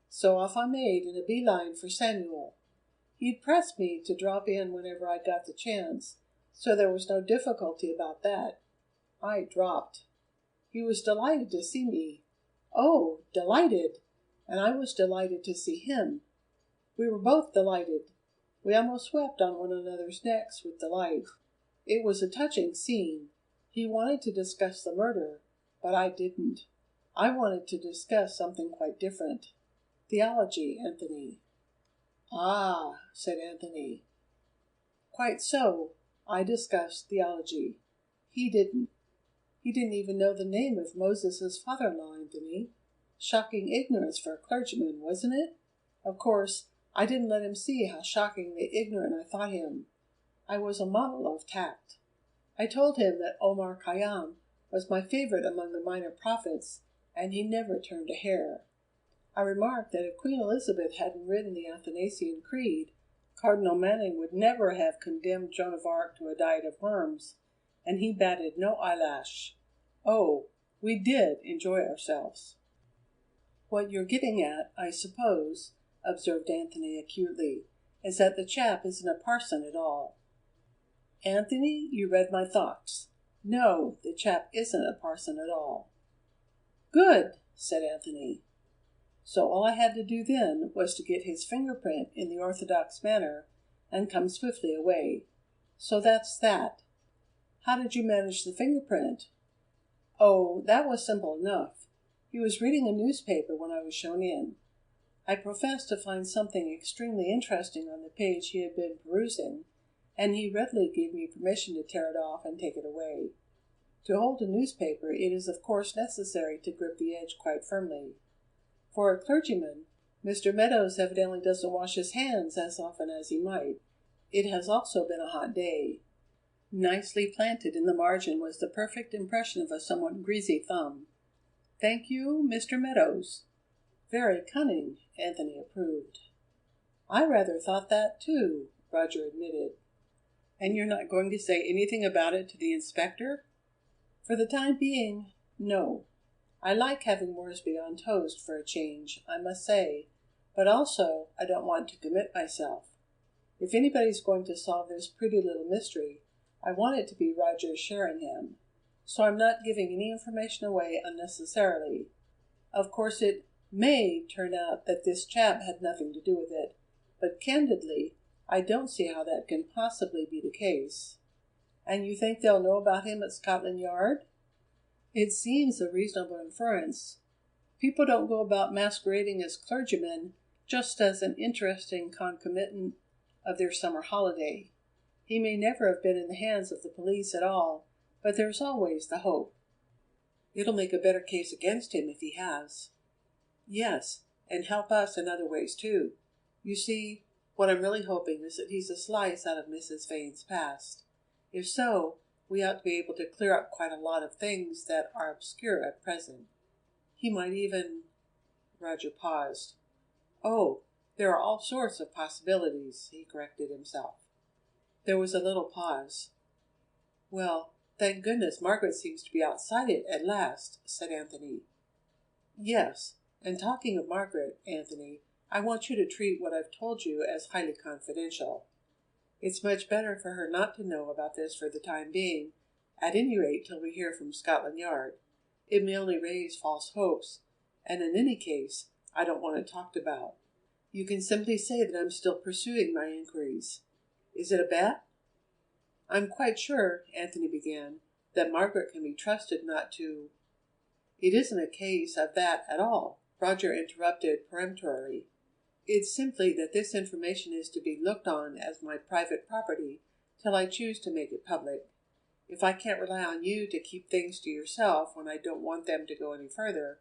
So off I made in a bee-line for Samuel. He'd pressed me to drop in whenever I got the chance, so there was no difficulty about that. I dropped. He was delighted to see me. Oh, delighted! And I was delighted to see him. We were both delighted. We almost wept on one another's necks with delight. It was a touching scene. He wanted to discuss the murder, but I didn't. I wanted to discuss something quite different. Theology, Anthony. Ah, said Anthony. Quite so. I discussed theology. He didn't. He didn't even know the name of Moses's father-in-law, Anthony. Shocking ignorance for a clergyman, wasn't it? Of course, I didn't let him see how shockingly ignorant I thought him. I was a model of tact. I told him that Omar Khayyam was my favorite among the minor prophets, and he never turned a hair. I remarked that if Queen Elizabeth hadn't written the Athanasian Creed, Cardinal Manning would never have condemned Joan of Arc to a diet of worms, and he batted no eyelash. Oh, we did enjoy ourselves. What you're getting at, I suppose, observed Anthony acutely, is that the chap isn't a parson at all. Anthony, you read my thoughts. No, the chap isn't a parson at all. Good, said Anthony. So all I had to do then was to get his fingerprint in the orthodox manner and come swiftly away. So that's that. How did you manage the fingerprint? Oh, that was simple enough. He was reading a newspaper when I was shown in. I professed to find something extremely interesting on the page he had been perusing, and he readily gave me permission to tear it off and take it away. To hold a newspaper, it is of course necessary to grip the edge quite firmly. For a clergyman, Mr. Meadows evidently doesn't wash his hands as often as he might. It has also been a hot day. Nicely planted in the margin was the perfect impression of a somewhat greasy thumb. Thank you, Mr. Meadows. Very cunning, Anthony approved. I rather thought that, too, Roger admitted. And you're not going to say anything about it to the inspector? For the time being, no. I like having Moresby on toast for a change, I must say, but also I don't want to commit myself. If anybody's going to solve this pretty little mystery, I want it to be Roger Sheringham, so I'm not giving any information away unnecessarily. Of course, it may turn out that this chap had nothing to do with it, but candidly, I don't see how that can possibly be the case. And you think they'll know about him at Scotland Yard? It seems a reasonable inference. People don't go about masquerading as clergymen just as an interesting concomitant of their summer holiday. He may never have been in the hands of the police at all, but there's always the hope. It'll make a better case against him if he has. Yes, and help us in other ways too. You see, what I'm really hoping is that he's a slice out of Mrs. Vane's past. If so, we ought to be able to clear up quite a lot of things that are obscure at present. He might even... Roger paused. Oh, there are all sorts of possibilities, he corrected himself. There was a little pause. Well, thank goodness Margaret seems to be outside it at last, said Anthony. Yes, and talking of Margaret, Anthony, I want you to treat what I've told you as highly confidential. It's much better for her not to know about this for the time being, at any rate till we hear from Scotland Yard. It may only raise false hopes, and in any case, I don't want it talked about. You can simply say that I'm still pursuing my inquiries. Is it a bet? I'm quite sure, Anthony began, that Margaret can be trusted not to... It isn't a case of that at all, Roger interrupted peremptorily. It's simply that this information is to be looked on as my private property till I choose to make it public. If I can't rely on you to keep things to yourself when I don't want them to go any further,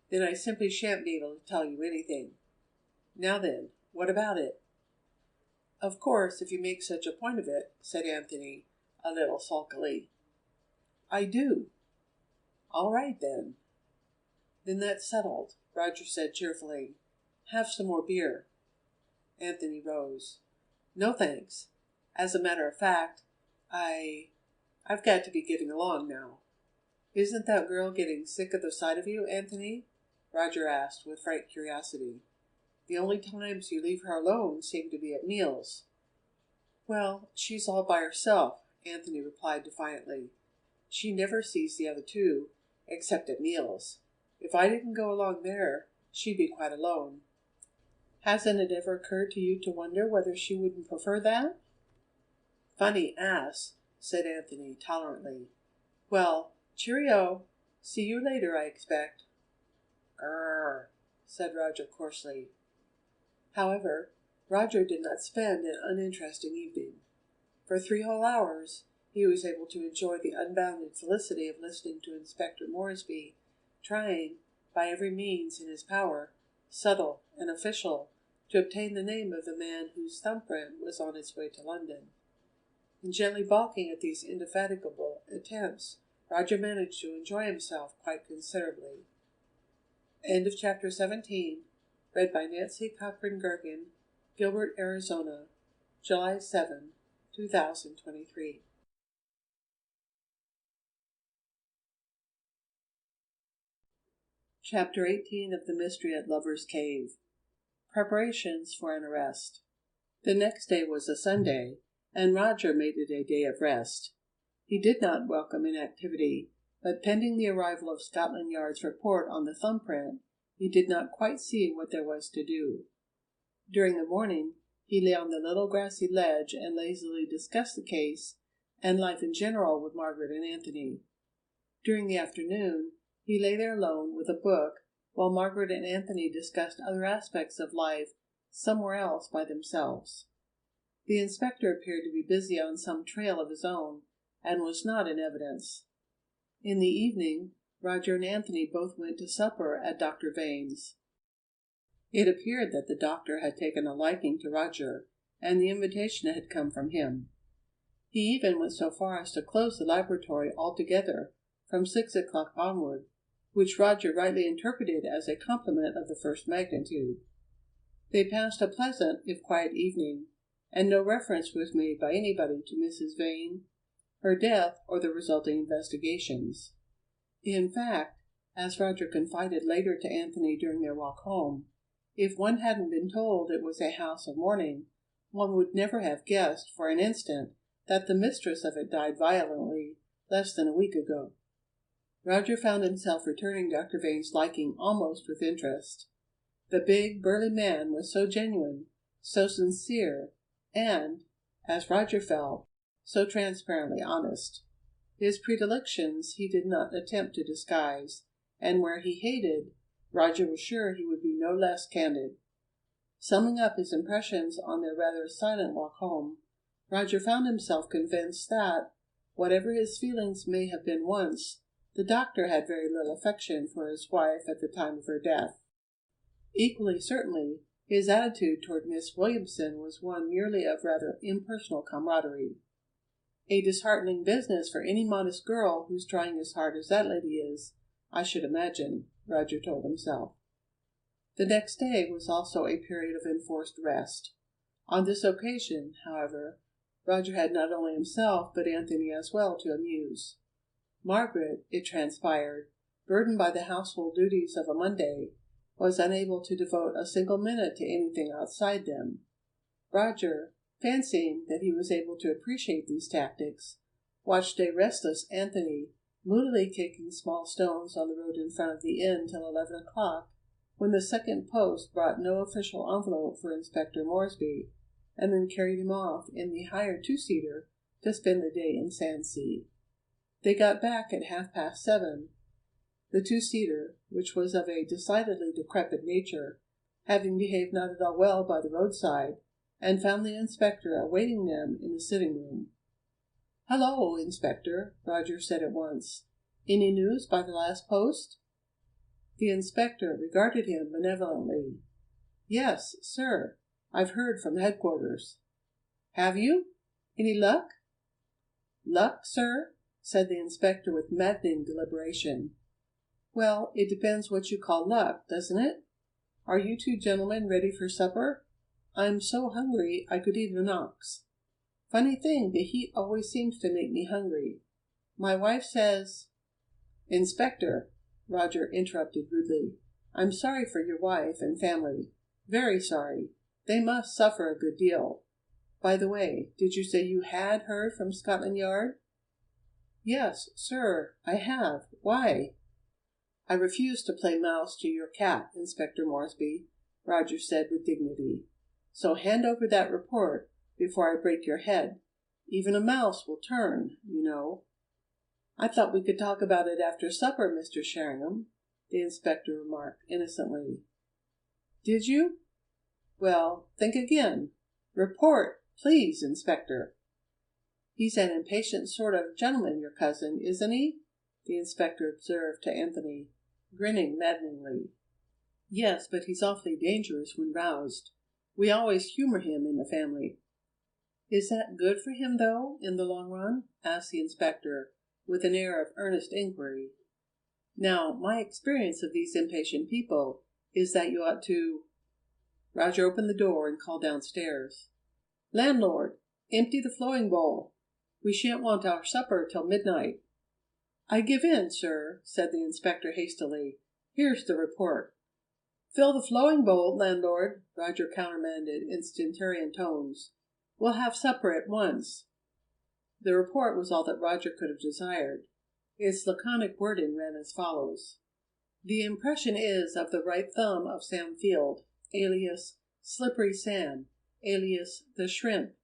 then I simply shan't be able to tell you anything. Now then, what about it? Of course, if you make such a point of it, said Anthony, a little sulkily. I do. All right, then. Then that's settled, Roger said cheerfully. Have some more beer. Anthony rose. No, thanks. As a matter of fact, I've got to be getting along now. Isn't that girl getting sick of the sight of you, Anthony? Roger asked with frank curiosity. The only times you leave her alone seem to be at meals. Well, she's all by herself, Anthony replied defiantly. She never sees the other two, except at meals. If I didn't go along there, she'd be quite alone. Hasn't it ever occurred to you to wonder whether she wouldn't prefer that? Funny ass, said Anthony tolerantly. Well, cheerio. See you later, I expect. Grrr, said Roger coarsely. However, Roger did not spend an uninteresting evening. For 3 whole hours he was able to enjoy the unbounded felicity of listening to Inspector Moresby, trying, by every means in his power, subtle and official, to obtain the name of the man whose thumbprint was on its way to London. In gently balking at these indefatigable attempts, Roger managed to enjoy himself quite considerably. End of chapter 17. Read by Nancy Cochran Gorgen, Gilbert, Arizona, July 7, 2023. Chapter 18 of The Mystery at Lover's Cave. Preparations for an Arrest. The next day was a Sunday, and Roger made it a day of rest. He did not welcome inactivity, but pending the arrival of Scotland Yard's report on the thumbprint, he did not quite see what there was to do. During the morning, he lay on the little grassy ledge and lazily discussed the case and life in general with Margaret and Anthony. During the afternoon, he lay there alone with a book while Margaret and Anthony discussed other aspects of life somewhere else by themselves. The inspector appeared to be busy on some trail of his own, and was not in evidence. In the evening, Roger and Anthony both went to supper at Dr. Vane's. It appeared that the doctor had taken a liking to Roger, and the invitation had come from him. He even went so far as to close the laboratory altogether from 6 o'clock onward, which Roger rightly interpreted as a compliment of the first magnitude. They passed a pleasant, if quiet evening, and no reference was made by anybody to Mrs. Vane, her death, or the resulting investigations. In fact, as Roger confided later to Anthony during their walk home, if one hadn't been told it was a house of mourning, one would never have guessed for an instant that the mistress of it died violently less than a week ago. Roger found himself returning Dr. Vane's liking almost with interest. The big, burly man was so genuine, so sincere, and, as Roger felt, so transparently honest. His predilections he did not attempt to disguise, and where he hated, Roger was sure he would be no less candid. Summing up his impressions on their rather silent walk home, Roger found himself convinced that, whatever his feelings may have been once, the doctor had very little affection for his wife at the time of her death. Equally certainly, his attitude toward Miss Williamson was one merely of rather impersonal camaraderie. A disheartening business for any modest girl who's trying as hard as that lady is, I should imagine, Roger told himself. The next day was also a period of enforced rest. On this occasion, however, Roger had not only himself but Anthony as well to amuse. Margaret, it transpired, burdened by the household duties of a Monday, was unable to devote a single minute to anything outside them. Roger, fancying that he was able to appreciate these tactics, watched a restless Anthony moodily kicking small stones on the road in front of the inn till 11 o'clock, when the second post brought no official envelope for Inspector Moresby, and then carried him off in the hired two-seater to spend the day in Sandsea. They got back at 7:30. The two-seater, which was of a decidedly decrepit nature, having behaved not at all well by the roadside, and found the inspector awaiting them in the sitting-room. "Hello, Inspector," Roger said at once. "Any news by the last post?" The inspector regarded him benevolently. "Yes, sir. I've heard from headquarters." "Have you? Any luck?" "Luck, sir?" said the inspector with maddening deliberation. "Well, it depends what you call luck, doesn't it? Are you two gentlemen ready for supper? I'm so hungry I could eat an ox. Funny thing, the heat always seems to make me hungry. My wife says—" "Inspector," Roger interrupted rudely, "I'm sorry for your wife and family. Very sorry. They must suffer a good deal. By the way, did you say you had heard from Scotland Yard?" "Yes, sir, I have. Why?" "I refuse to play mouse to your cat, Inspector Moresby," Roger said with dignity. "So hand over that report before I break your head. Even a mouse will turn, you know." "I thought we could talk about it after supper, Mr. Sheringham," the inspector remarked innocently. "Did you? Well, think again. Report, please, Inspector." "He's an impatient sort of gentleman, your cousin, isn't he?" the inspector observed to Anthony, grinning maddeningly. "Yes, but he's awfully dangerous when roused. We always humor him in the family." "Is that good for him, though, in the long run?" asked the inspector, with an air of earnest inquiry. "Now, my experience of these impatient people is that you ought to—" Roger opened the door and called downstairs. "Landlord, empty the flowing bowl. We shan't want our supper till midnight." "I give in, sir," said the inspector hastily. "Here's the report." "Fill the flowing bowl, landlord," Roger countermanded in stentorian tones. "We'll have supper at once." The report was all that Roger could have desired. Its laconic wording ran as follows: "The impression is of the right thumb of Sam Field, alias Slippery Sam, alias the Shrimp,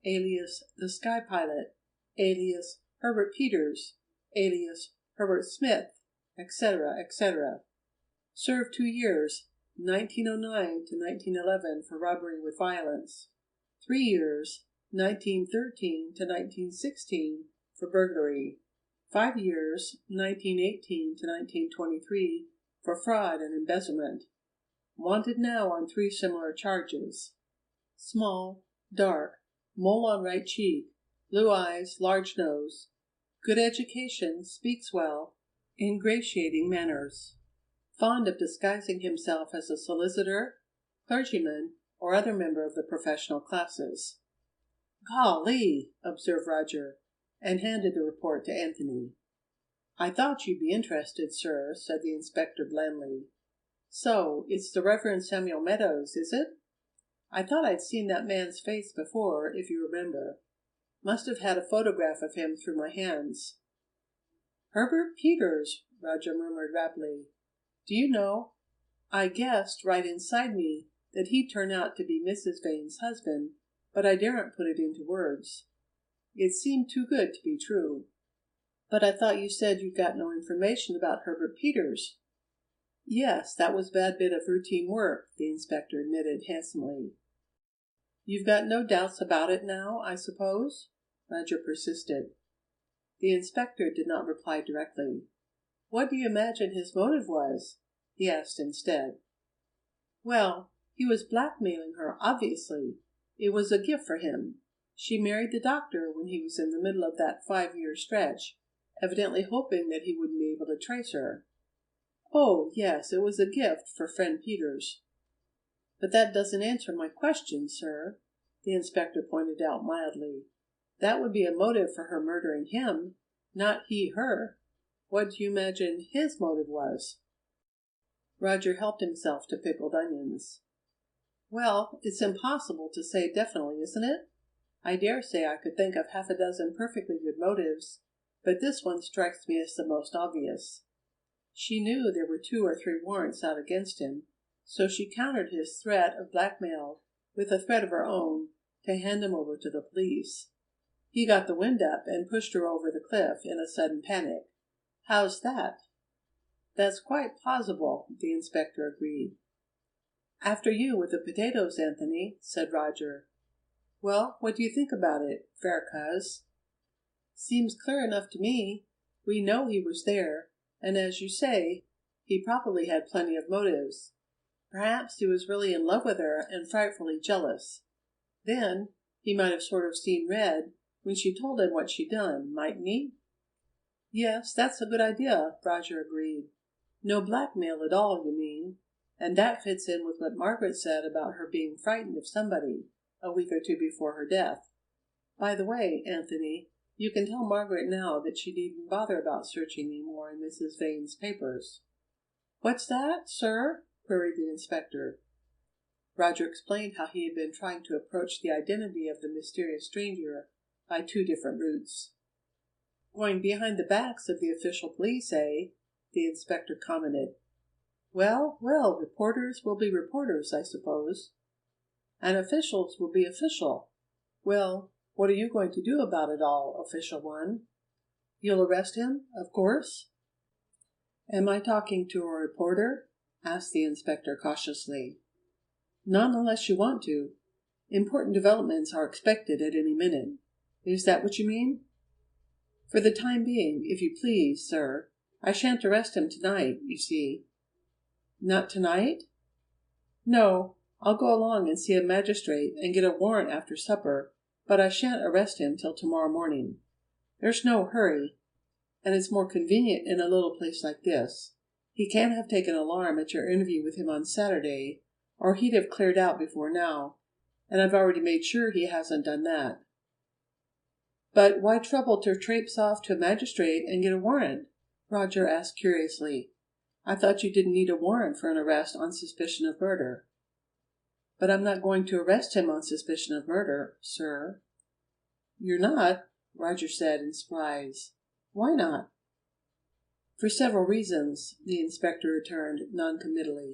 alias the Sky Pilot, alias Herbert Peters, alias Herbert Smith, etc., etc. Served 2 years, 1909 to 1911, for robbery with violence. 3 years, 1913 to 1916, for burglary. 5 years, 1918 to 1923, for fraud and embezzlement. Wanted now on 3 similar charges. Small, dark, mole on right cheek, blue eyes, large nose. Good education, speaks well, ingratiating manners. Fond of disguising himself as a solicitor, clergyman, or other member of the professional classes." "Golly!" observed Roger, and handed the report to Anthony. "I thought you'd be interested, sir," said the inspector blandly. "So it's the Reverend Samuel Meadows, is it? I thought I'd seen that man's face before, if you remember. Must have had a photograph of him through my hands." "Herbert Peters," Roger murmured rapidly. "Do you know, I guessed right inside me that he'd turn out to be Mrs. Vane's husband, but I daren't put it into words." It seemed too good to be true. But I thought you said you'd got no information about Herbert Peters. Yes, that was a bad bit of routine work, the inspector admitted handsomely. You've got no doubts about it now, I suppose? Roger persisted. The inspector did not reply directly. What do you imagine his motive was? He asked instead. Well, he was blackmailing her, obviously. It was a gift for him. She married the doctor when he was in the middle of that 5-year stretch, evidently hoping that he wouldn't be able to trace her. Oh, yes, it was a gift for friend Peters. But that doesn't answer my question, sir, the inspector pointed out mildly. That would be a motive for her murdering him, not he her. What do you imagine his motive was? Roger helped himself to pickled onions. Well, it's impossible to say definitely, isn't it? I dare say I could think of half a dozen perfectly good motives, but this one strikes me as the most obvious. She knew there were 2 or 3 warrants out against him, so she countered his threat of blackmail with a threat of her own to hand him over to the police. He got the wind up and pushed her over the cliff in a sudden panic. How's that? That's quite plausible, the inspector agreed. After you with the potatoes, Anthony, said Roger. Well, what do you think about it, fair coz? Seems clear enough to me. We know he was there, and as you say, he probably had plenty of motives. Perhaps he was really in love with her and frightfully jealous. Then he might have sort of seen red when she told him what she'd done, mightn't he? Yes, that's a good idea, Roger agreed. No blackmail at all, you mean, and that fits in with what Margaret said about her being frightened of somebody a week or 2 before her death. By the way, Anthony, you can tell Margaret now that she needn't bother about searching any more in Mrs. Vane's papers. What's that, sir? Queried the inspector. Roger explained how he had been trying to approach the identity of the mysterious stranger by 2 different routes. Going behind the backs of the official police, eh? The inspector commented. Well, well, reporters will be reporters, I suppose. And officials will be official. Well, what are you going to do about it all, official one? You'll arrest him, of course? Am I talking to a reporter? Asked the inspector cautiously. Not unless you want to. Important developments are expected at any minute. Is that what you mean? For the time being, if you please, sir. I shan't arrest him tonight, you see. Not tonight? No, I'll go along and see a magistrate and get a warrant after supper, but I shan't arrest him till tomorrow morning. There's no hurry, and it's more convenient in a little place like this. He can't have taken alarm at your interview with him on Saturday, or he'd have cleared out before now, and I've already made sure he hasn't done that. But why trouble to traipse off to a magistrate and get a warrant? Roger asked curiously. I thought you didn't need a warrant for an arrest on suspicion of murder. But I'm not going to arrest him on suspicion of murder, sir. You're not? Roger said in surprise. Why not? For several reasons, the inspector returned noncommittally.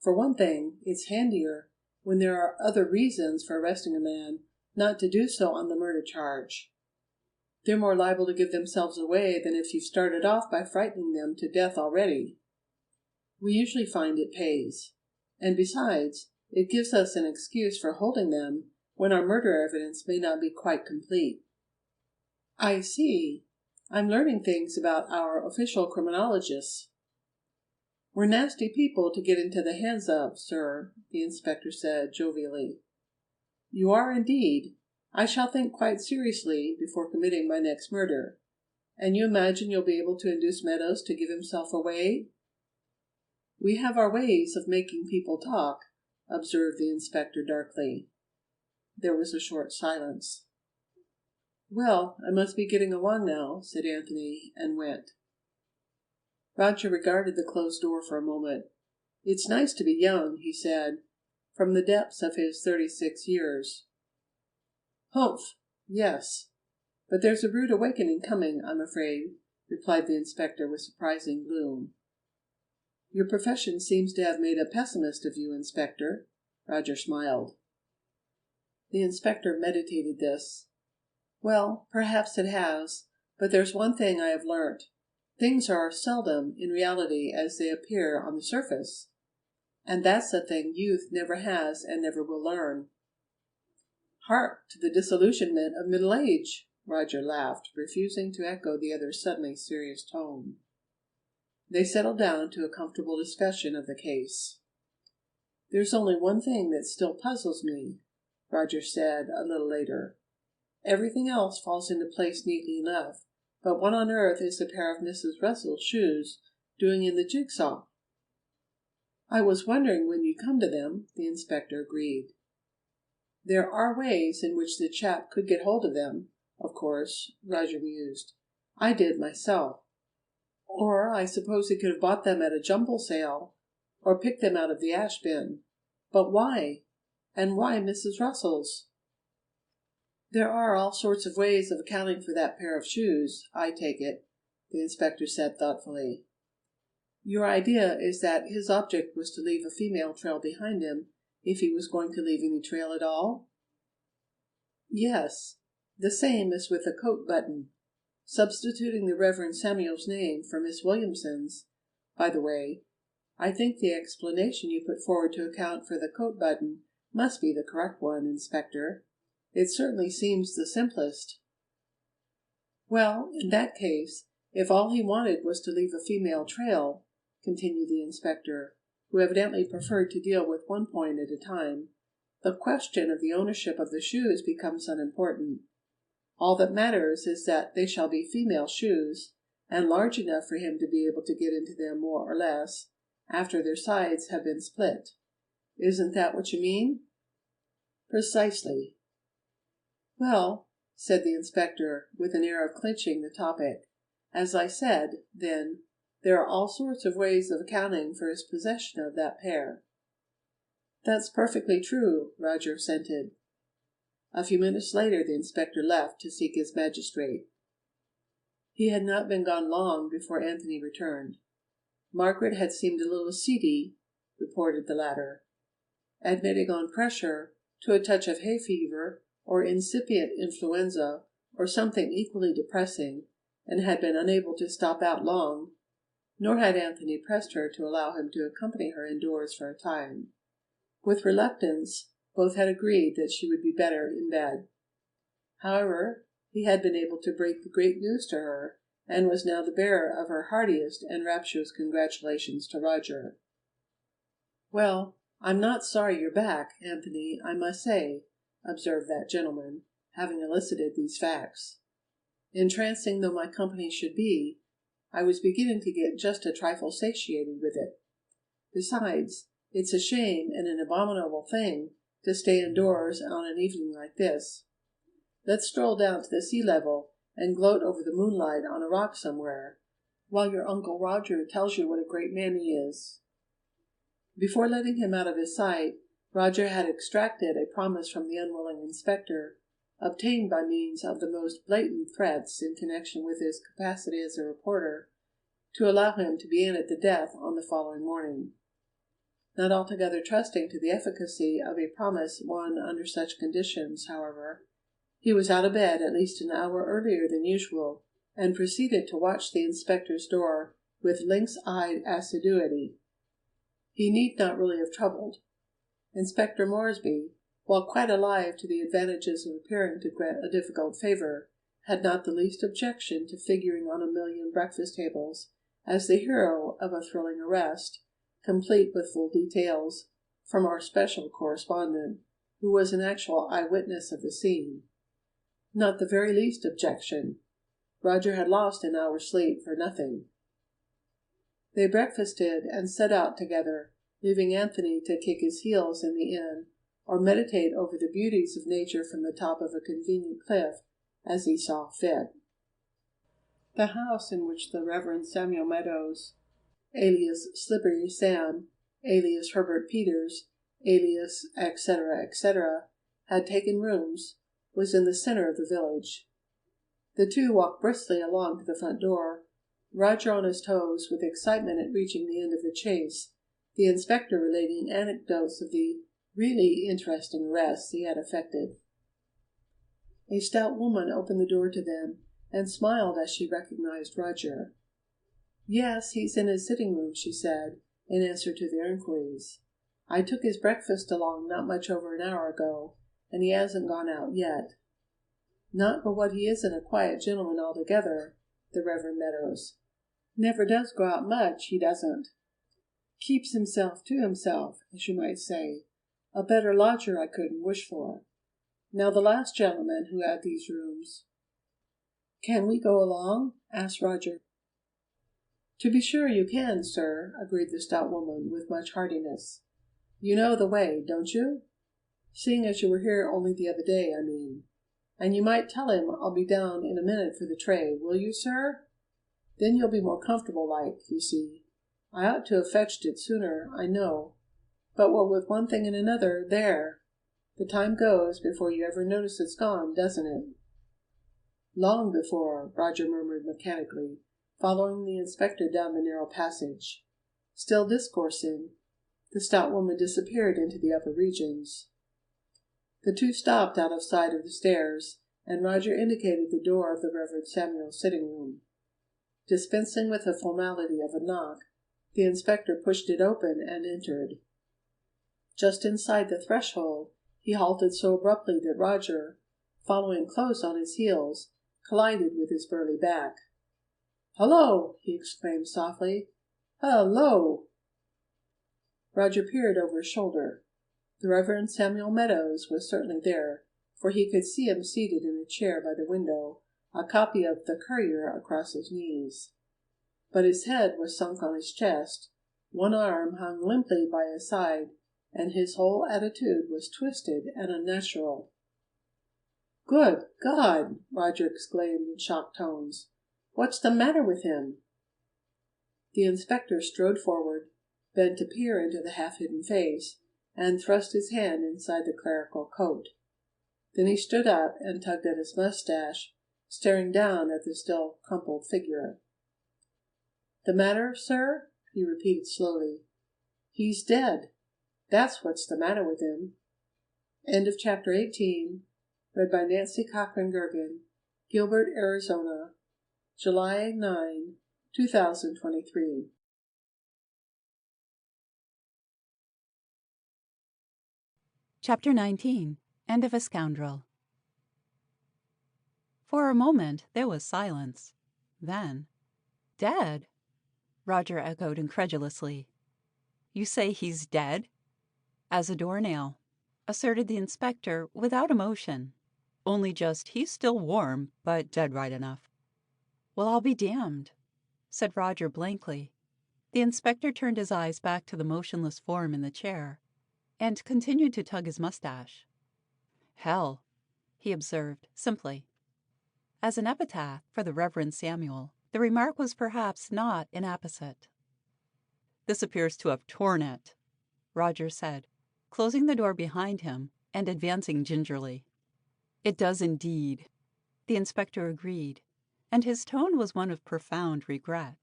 For one thing, it's handier, when there are other reasons for arresting a man, not to do so on the murder charge. They're more liable to give themselves away than if you've started off by frightening them to death already. We usually find it pays. And besides, it gives us an excuse for holding them when our murder evidence may not be quite complete. I see. I'm learning things about our official criminologists. We're nasty people to get into the hands of, sir, the inspector said jovially. You are indeed. I shall think quite seriously before committing my next murder. And you imagine you'll be able to induce Meadows to give himself away? We have our ways of making people talk, observed the inspector darkly. There was a short silence. Well, I must be getting along now, said Anthony, and went. Roger regarded the closed door for a moment. It's nice to be young, he said, from the depths of his 36 years. Humph, yes. But there's a rude awakening coming, I'm afraid, replied the inspector with surprising gloom. Your profession seems to have made a pessimist of you, Inspector. Roger smiled. The inspector meditated this. Well, perhaps it has, but there's one thing I have learnt. Things are seldom, in reality, as they appear on the surface. And that's a thing youth never has and never will learn. Hark to the disillusionment of middle age! Roger laughed, refusing to echo the other's suddenly serious tone. They settled down to a comfortable discussion of the case. "There's only one thing that still puzzles me," Roger said a little later. "Everything else falls into place neatly enough, but what on earth is a pair of Mrs. Russell's shoes doing in the jigsaw?" "I was wondering when you'd come to them," the inspector agreed. "There are ways in which the chap could get hold of them, of course," Roger mused. "I did myself. Or I suppose he could have bought them at a jumble sale, or picked them out of the ash bin. But why? And why Mrs. Russell's?" "There are all sorts of ways of accounting for that pair of shoes, I take it," the inspector said thoughtfully. "Your idea is that his object was to leave a female trail behind him, if he was going to leave any trail at all?" "Yes. The same as with the coat button. Substituting the Reverend Samuel's name for Miss Williamson's. By the way, I think the explanation you put forward to account for the coat button must be the correct one, Inspector. It certainly seems the simplest." "Well, in that case, if all he wanted was to leave a female trail," continued the inspector, who evidently preferred to deal with one point at a time, "the question of the ownership of the shoes becomes unimportant. All that matters is that they shall be female shoes, and large enough for him to be able to get into them more or less, after their sides have been split. Isn't that what you mean?" "Precisely." "Well," said the inspector, with an air of clinching the topic, "as I said, then, there are all sorts of ways of accounting for his possession of that pair." "That's perfectly true," Roger assented. A few minutes later the inspector left to seek his magistrate. He had not been gone long before Anthony returned. Margaret had seemed a little seedy, reported the latter, admitting on pressure to a touch of hay fever or incipient influenza or something equally depressing, and had been unable to stop out long, nor had Anthony pressed her to allow him to accompany her indoors for a time. With reluctance, both had agreed that she would be better in bed. However, he had been able to break the great news to her, and was now the bearer of her heartiest and rapturous congratulations to Roger. "Well, I'm not sorry you're back, Anthony, I must say," observed that gentleman, having elicited these facts. "Entrancing though my company should be, I was beginning to get just a trifle satiated with it. Besides, it's a shame and an abominable thing to stay indoors on an evening like this. Let's stroll down to the sea level and gloat over the moonlight on a rock somewhere, while your Uncle Roger tells you what a great man he is." Before letting him out of his sight, Roger had extracted a promise from the unwilling inspector, obtained by means of the most blatant threats in connection with his capacity as a reporter, to allow him to be in at the death on the following morning. Not altogether trusting to the efficacy of a promise won under such conditions, however, he was out of bed at least an hour earlier than usual, and proceeded to watch the inspector's door with lynx-eyed assiduity. He need not really have troubled. Inspector Moresby, while quite alive to the advantages of appearing to grant a difficult favor, had not the least objection to figuring on a million breakfast tables as the hero of a thrilling arrest, complete with full details from our special correspondent, who was an actual eyewitness of the scene. Not the very least objection. Roger had lost an hour's sleep for nothing. They breakfasted and set out together, leaving Anthony to kick his heels in the inn, or meditate over the beauties of nature from the top of a convenient cliff, as he saw fit. The house in which the Reverend Samuel Meadows, alias Slippery Sam, alias Herbert Peters, alias etc., etc., had taken rooms, was in the center of the village. The two walked briskly along to the front door, Roger on his toes with excitement at reaching the end of the chase, the inspector relating anecdotes of the really interesting arrests he had effected. A stout woman opened the door to them and smiled as she recognized Roger. "Yes, he's in his sitting room," she said, in answer to their inquiries. "I took his breakfast along not much over an hour ago, and he hasn't gone out yet. Not but what he isn't a quiet gentleman altogether, the Reverend Meadows. Never does go out much, he doesn't. Keeps himself to himself, as you might say. A better lodger I couldn't wish for. Now the last gentleman who had these rooms—" "Can we go along?" asked Roger. "To be sure you can, sir," agreed the stout woman with much heartiness. "You know the way, don't you? Seeing as you were here only the other day, I mean. And you might tell him I'll be down in a minute for the tray, will you, sir? Then you'll be more comfortable like, you see. I ought to have fetched it sooner, I know. But what with one thing and another, there! The time goes before you ever notice it's gone, doesn't it?" "Long before," Roger murmured mechanically, following the inspector down the narrow passage. Still discoursing, the stout woman disappeared into the upper regions. The two stopped out of sight of the stairs, and Roger indicated the door of the Reverend Samuel's sitting room. Dispensing with the formality of a knock, the inspector pushed it open and entered. Just inside the threshold, he halted so abruptly that Roger, following close on his heels, collided with his burly back. "Hello!" he exclaimed softly. "Hello!" Roger peered over his shoulder. The Reverend Samuel Meadows was certainly there, for he could see him seated in a chair by the window, a copy of the Courier across his knees. But his head was sunk on his chest, one arm hung limply by his side, and his whole attitude was twisted and unnatural. "Good God!" Roger exclaimed in shocked tones. "What's the matter with him?" The inspector strode forward, bent to peer into the half-hidden face, and thrust his hand inside the clerical coat. Then he stood up and tugged at his mustache, staring down at the still crumpled figure. "The matter, sir?" he repeated slowly. "He's dead. That's what's the matter with him." End of chapter 18. Read by Nancy Cochran Gorgen, Gilbert, Arizona, July 9, 2023. Chapter 19. End of A Scoundrel. For a moment there was silence. Then, "Dead?" Roger echoed incredulously. "You say he's dead?" "As a doornail," asserted the inspector without emotion. "Only just he's still warm, but dead right enough." "Well, I'll be damned," said Roger blankly. The inspector turned his eyes back to the motionless form in the chair, and continued to tug his mustache. "Hell," he observed simply. As an epitaph for the Reverend Samuel, the remark was perhaps not inapposite. "This appears to have torn it," Roger said, closing the door behind him and advancing gingerly. "It does indeed," the inspector agreed, and his tone was one of profound regret.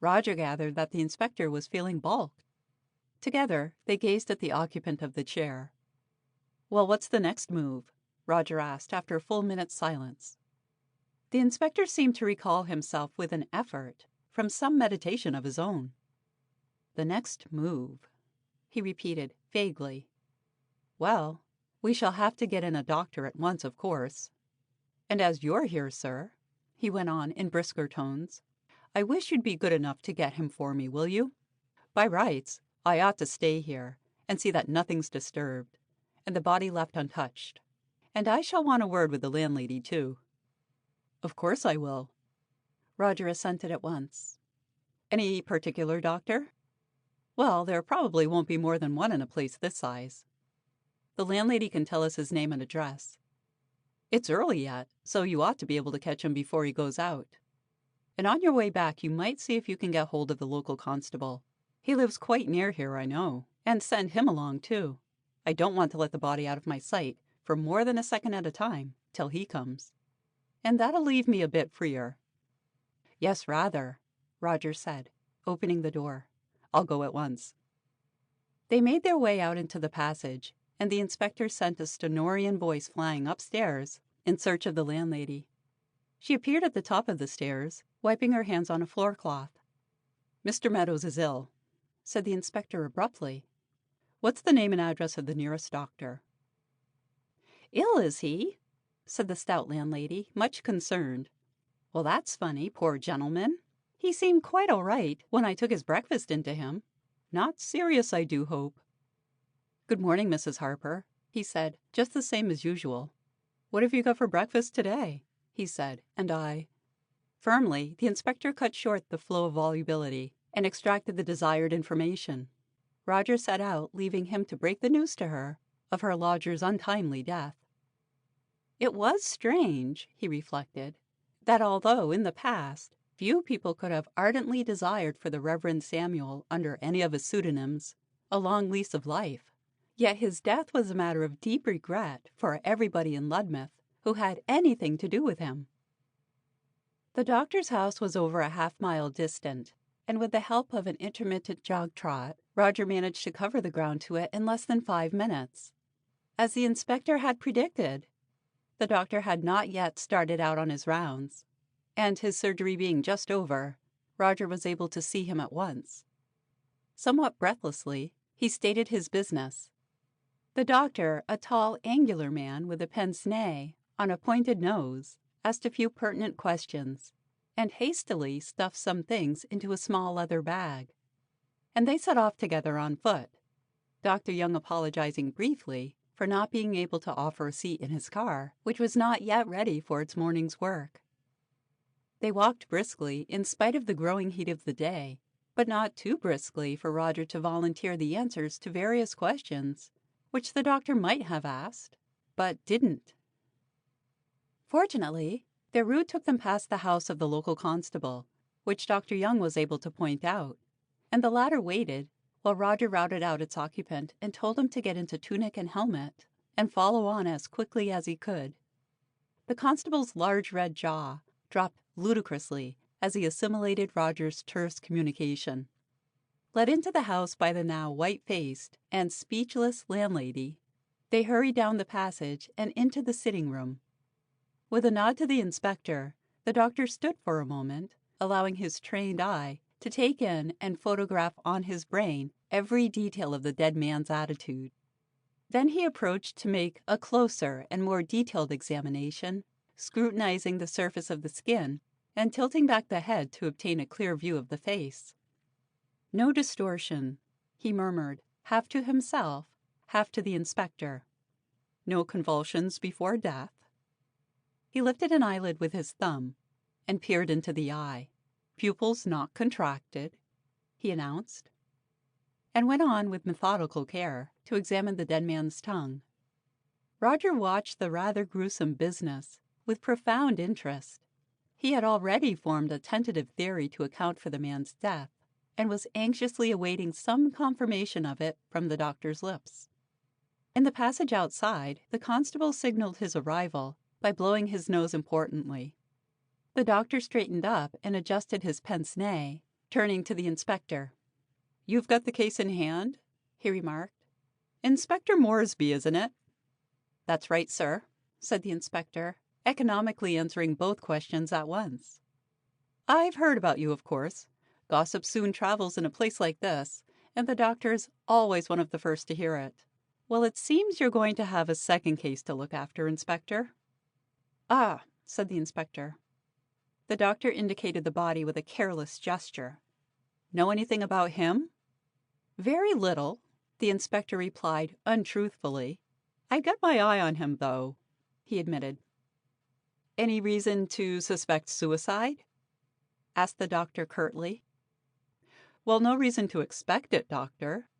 Roger gathered that the inspector was feeling balked. Together, they gazed at the occupant of the chair. "Well, what's the next move?" Roger asked after a full minute's silence. The inspector seemed to recall himself with an effort from some meditation of his own. "The next move," he repeated vaguely. "Well, we shall have to get in a doctor at once, of course. And as you're here, sir," he went on in brisker tones, "I wish you'd be good enough to get him for me, will you? By rights, I ought to stay here and see that nothing's disturbed, and the body left untouched. And I shall want a word with the landlady, too." "Of course I will." Roger assented at once. "Any particular doctor?" "Well, there probably won't be more than one in a place this size. The landlady can tell us his name and address. It's early yet, so you ought to be able to catch him before he goes out. And on your way back you might see if you can get hold of the local constable. He lives quite near here, I know, and send him along, too. I don't want to let the body out of my sight for more than a second at a time, till he comes. And that'll leave me a bit freer." "Yes, rather," Roger said, opening the door. "I'll go at once." They made their way out into the passage, and the inspector sent a stentorian voice flying upstairs in search of the landlady. She appeared at the top of the stairs, wiping her hands on a floor-cloth. "Mr. Meadows is ill," said the inspector abruptly. "What's the name and address of the nearest doctor?" "Ill, is he?" said the stout landlady, much concerned. "Well, that's funny, poor gentleman. He seemed quite all right when I took his breakfast into him. Not serious, I do hope." "Good morning, Mrs. Harper," he said, just the same as usual. "What have you got for breakfast today?" he said, and I. Firmly, the inspector cut short the flow of volubility and extracted the desired information. Roger set out, leaving him to break the news to her of her lodger's untimely death. It was strange, he reflected, that although in the past few people could have ardently desired for the Reverend Samuel, under any of his pseudonyms, a long lease of life, yet his death was a matter of deep regret for everybody in Ludmouth who had anything to do with him. The doctor's house was over a half-mile distant, and with the help of an intermittent jog-trot, Roger managed to cover the ground to it in less than 5 minutes. As the inspector had predicted, the doctor had not yet started out on his rounds, and his surgery being just over, Roger was able to see him at once. Somewhat breathlessly, he stated his business. The doctor, a tall, angular man with a pince-nez on a pointed nose, asked a few pertinent questions, and hastily stuffed some things into a small leather bag. And they set off together on foot, Dr. Young apologizing briefly for not being able to offer a seat in his car, which was not yet ready for its morning's work. They walked briskly in spite of the growing heat of the day, but not too briskly for Roger to volunteer the answers to various questions which the doctor might have asked, but didn't. Fortunately, their route took them past the house of the local constable, which Dr. Young was able to point out, and the latter waited while Roger routed out its occupant and told him to get into tunic and helmet and follow on as quickly as he could. The constable's large red jaw dropped ludicrously as he assimilated Roger's terse communication. Led into the house by the now white-faced and speechless landlady, they hurried down the passage and into the sitting-room. With a nod to the inspector, the doctor stood for a moment, allowing his trained eye to take in and photograph on his brain every detail of the dead man's attitude. Then he approached to make a closer and more detailed examination, scrutinizing the surface of the skin and tilting back the head to obtain a clear view of the face. "No distortion," he murmured, half to himself, half to the inspector. "No convulsions before death." He lifted an eyelid with his thumb and peered into the eye. "Pupils not contracted," he announced, and went on with methodical care to examine the dead man's tongue. Roger watched the rather gruesome business with profound interest. He had already formed a tentative theory to account for the man's death, and was anxiously awaiting some confirmation of it from the doctor's lips. In the passage outside, the constable signaled his arrival by blowing his nose importantly. The doctor straightened up and adjusted his pince-nez, turning to the inspector. "You've got the case in hand?" he remarked. "Inspector Moresby, isn't it?" "That's right, sir," said the inspector, economically answering both questions at once. "I've heard about you, of course. Gossip soon travels in a place like this, and the doctor's always one of the first to hear it. Well, it seems you're going to have a second case to look after, Inspector." "Ah," said the inspector. The doctor indicated the body with a careless gesture. "Know anything about him?" "Very little," the inspector replied untruthfully. "I've got my eye on him, though," he admitted. "Any reason to suspect suicide?" asked the doctor curtly. "Well, no reason to expect it, doctor,"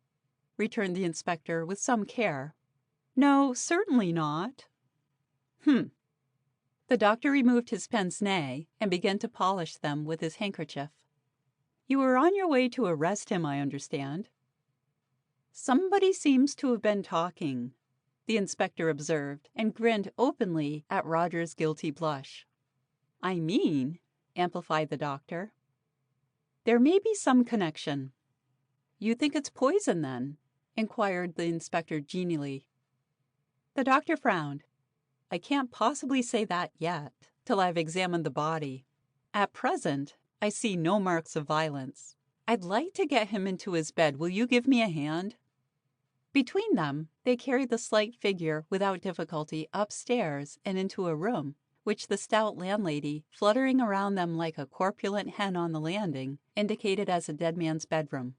returned the inspector with some care. "No, certainly not." The doctor removed his pince-nez and began to polish them with his handkerchief. "You were on your way to arrest him, I understand." "Somebody seems to have been talking," the inspector observed, and grinned openly at Roger's guilty blush. "I mean," amplified the doctor, "there may be some connection." "You think it's poison, then?" inquired the inspector genially. The doctor frowned. I can't possibly say that yet, till I've examined the body. At present, I see no marks of violence. I'd like to get him into his bed. Will you give me a hand?" Between them, they carried the slight figure without difficulty upstairs and into a room, which the stout landlady, fluttering around them like a corpulent hen on the landing, indicated as a dead man's bedroom.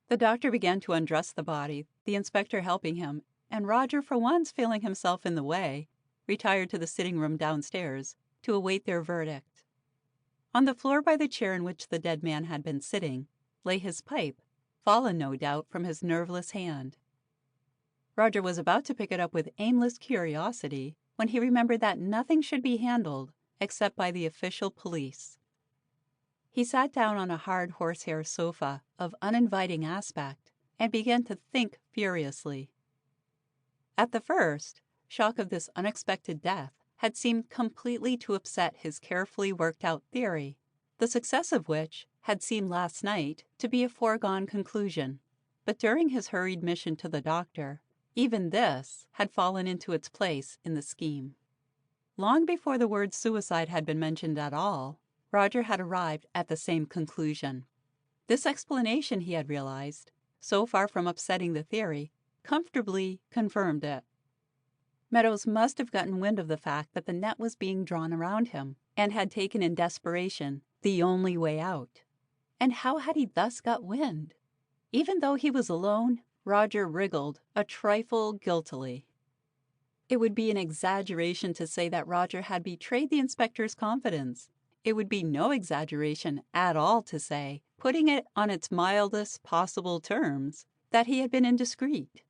The doctor began to undress the body, the inspector helping him, and Roger, for once feeling himself in the way, retired to the sitting room downstairs to await their verdict. On the floor by the chair in which the dead man had been sitting lay his pipe, fallen no doubt from his nerveless hand. Roger was about to pick it up with aimless curiosity when he remembered that nothing should be handled except by the official police. He sat down on a hard horsehair sofa of uninviting aspect and began to think furiously. At the first, shock of this unexpected death had seemed completely to upset his carefully worked-out theory, the success of which had seemed last night to be a foregone conclusion. But during his hurried mission to the doctor, even this had fallen into its place in the scheme. Long before the word suicide had been mentioned at all, Roger had arrived at the same conclusion. This explanation, he had realized, so far from upsetting the theory, comfortably confirmed it. Meadows must have gotten wind of the fact that the net was being drawn around him, and had taken in desperation the only way out. And how had he thus got wind? Even though he was alone, Roger wriggled a trifle guiltily. It would be an exaggeration to say that Roger had betrayed the inspector's confidence. It would be no exaggeration at all to say, putting it on its mildest possible terms, that he had been indiscreet.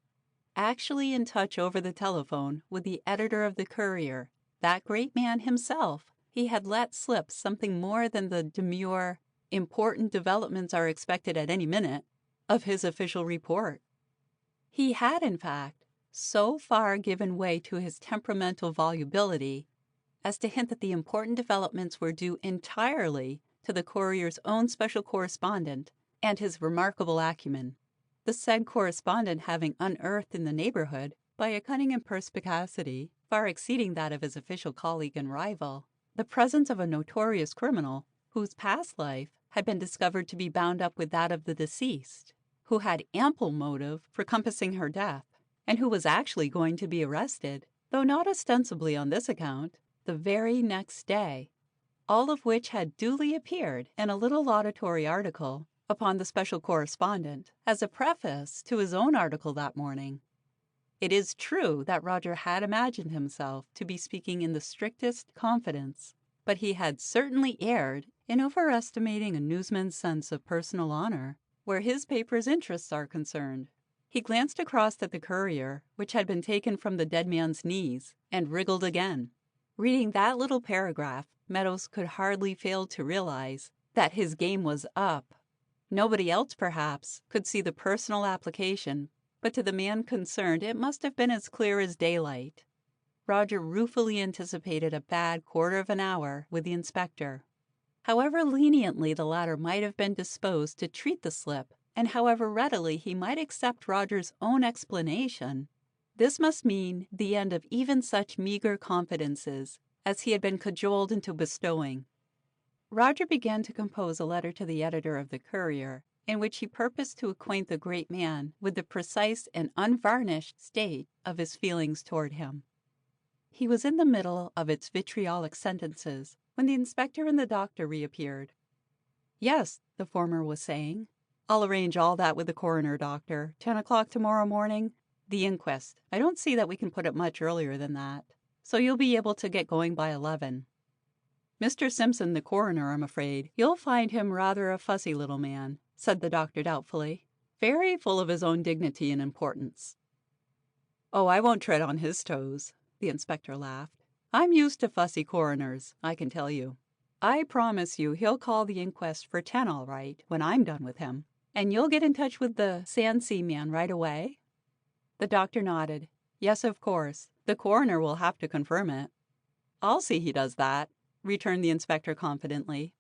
Actually in touch over the telephone with the editor of the Courier, that great man himself, he had let slip something more than the demure, "important developments are expected at any minute," of his official report. He had, in fact, so far given way to his temperamental volubility as to hint that the important developments were due entirely to the Courier's own special correspondent and his remarkable acumen. The said correspondent having unearthed in the neighborhood, by a cunning and perspicacity far exceeding that of his official colleague and rival, the presence of a notorious criminal whose past life had been discovered to be bound up with that of the deceased, who had ample motive for compassing her death, and who was actually going to be arrested, though not ostensibly on this account, the very next day, all of which had duly appeared in a little laudatory article upon the Special Correspondent as a preface to his own article that morning. It is true that Roger had imagined himself to be speaking in the strictest confidence, but he had certainly erred in overestimating a newsman's sense of personal honor where his paper's interests are concerned. He glanced across at the Courier, which had been taken from the dead man's knees, and wriggled again. Reading that little paragraph, Meadows could hardly fail to realize that his game was up. Nobody else, perhaps, could see the personal application, but to the man concerned it must have been as clear as daylight. Roger ruefully anticipated a bad quarter of an hour with the inspector. However leniently the latter might have been disposed to treat the slip, and however readily he might accept Roger's own explanation, this must mean the end of even such meager confidences as he had been cajoled into bestowing. Roger began to compose a letter to the editor of the Courier, in which he purposed to acquaint the great man with the precise and unvarnished state of his feelings toward him. He was in the middle of its vitriolic sentences when the inspector and the doctor reappeared. "Yes," the former was saying, "I'll arrange all that with the coroner, doctor. 10 o'clock tomorrow morning, the inquest. I don't see that we can put it much earlier than that, so you'll be able to get going by 11. Mr. Simpson, the coroner, I'm afraid. You'll find him rather a fussy little man," said the doctor doubtfully. "Very full of his own dignity and importance." "Oh, I won't tread on his toes," the inspector laughed. "I'm used to fussy coroners, I can tell you. I promise you he'll call the inquest for 10 all right when I'm done with him. And you'll get in touch with the Sandsea man right away?" The doctor nodded. "Yes, of course. The coroner will have to confirm it." "I'll see he does that," returned the inspector confidently.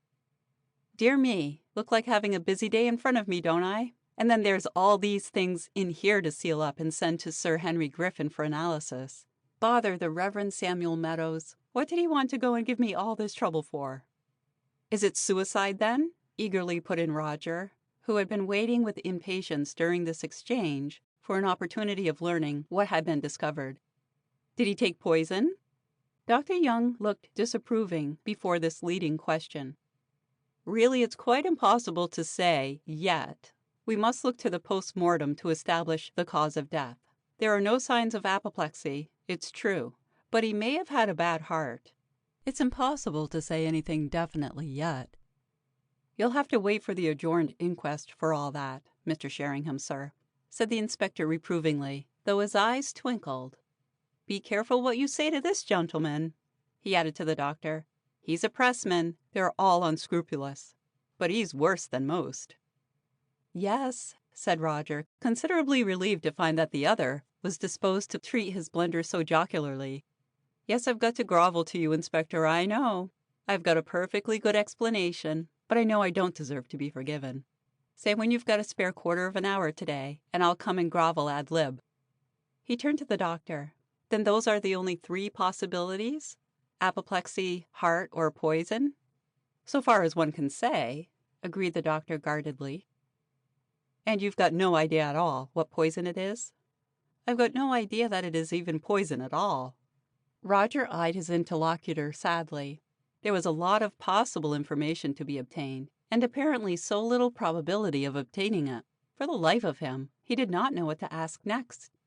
"Dear me, look like having a busy day in front of me, don't I? And then there's all these things in here to seal up and send to Sir Henry Griffin for analysis. Bother the Reverend Samuel Meadows. What did he want to go and give me all this trouble for? Is it suicide, then? Eagerly put in Roger, who had been waiting with impatience during this exchange for an opportunity of learning what had been discovered. Did he take poison? Dr. Young looked disapproving before this leading question. Really, it's quite impossible to say yet. We must look to the post-mortem to establish the cause of death. There are no signs of apoplexy, it's true, but he may have had a bad heart. It's impossible to say anything definitely yet. You'll have to wait for the adjourned inquest for all that, Mr. Sheringham, sir, said the inspector reprovingly, though his eyes twinkled. Be careful what you say to this gentleman, he added to the doctor. He's a pressman. They're all unscrupulous. But he's worse than most. Yes, said Roger, considerably relieved to find that the other was disposed to treat his blender so jocularly. Yes, I've got to grovel to you, Inspector, I know. I've got a perfectly good explanation, but I know I don't deserve to be forgiven. Say when you've got a spare quarter of an hour today, and I'll come and grovel ad lib. He turned to the doctor. Then those are the only 3 possibilities? Apoplexy, heart, or poison? So far as one can say, agreed the doctor guardedly. And you've got no idea at all what poison it is? I've got no idea that it is even poison at all. Roger eyed his interlocutor sadly. There was a lot of possible information to be obtained, and apparently so little probability of obtaining it. For the life of him, he did not know what to ask next.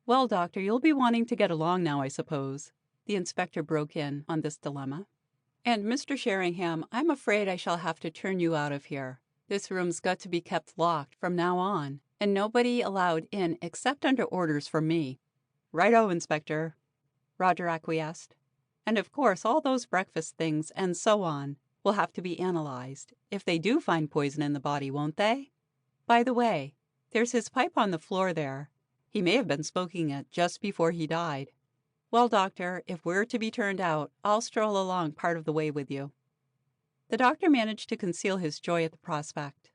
Well, Doctor, you'll be wanting to get along now, I suppose. The inspector broke in on this dilemma. And, Mr. Sheringham, I'm afraid I shall have to turn you out of here. This room's got to be kept locked from now on, and nobody allowed in except under orders from me. Right-o, Inspector, Roger acquiesced. And of course all those breakfast things and so on will have to be analyzed, if they do find poison in the body, won't they? By the way, there's his pipe on the floor there. He may have been smoking it just before he died. Well, Doctor, if we're to be turned out, I'll stroll along part of the way with you. The doctor managed to conceal his joy at the prospect.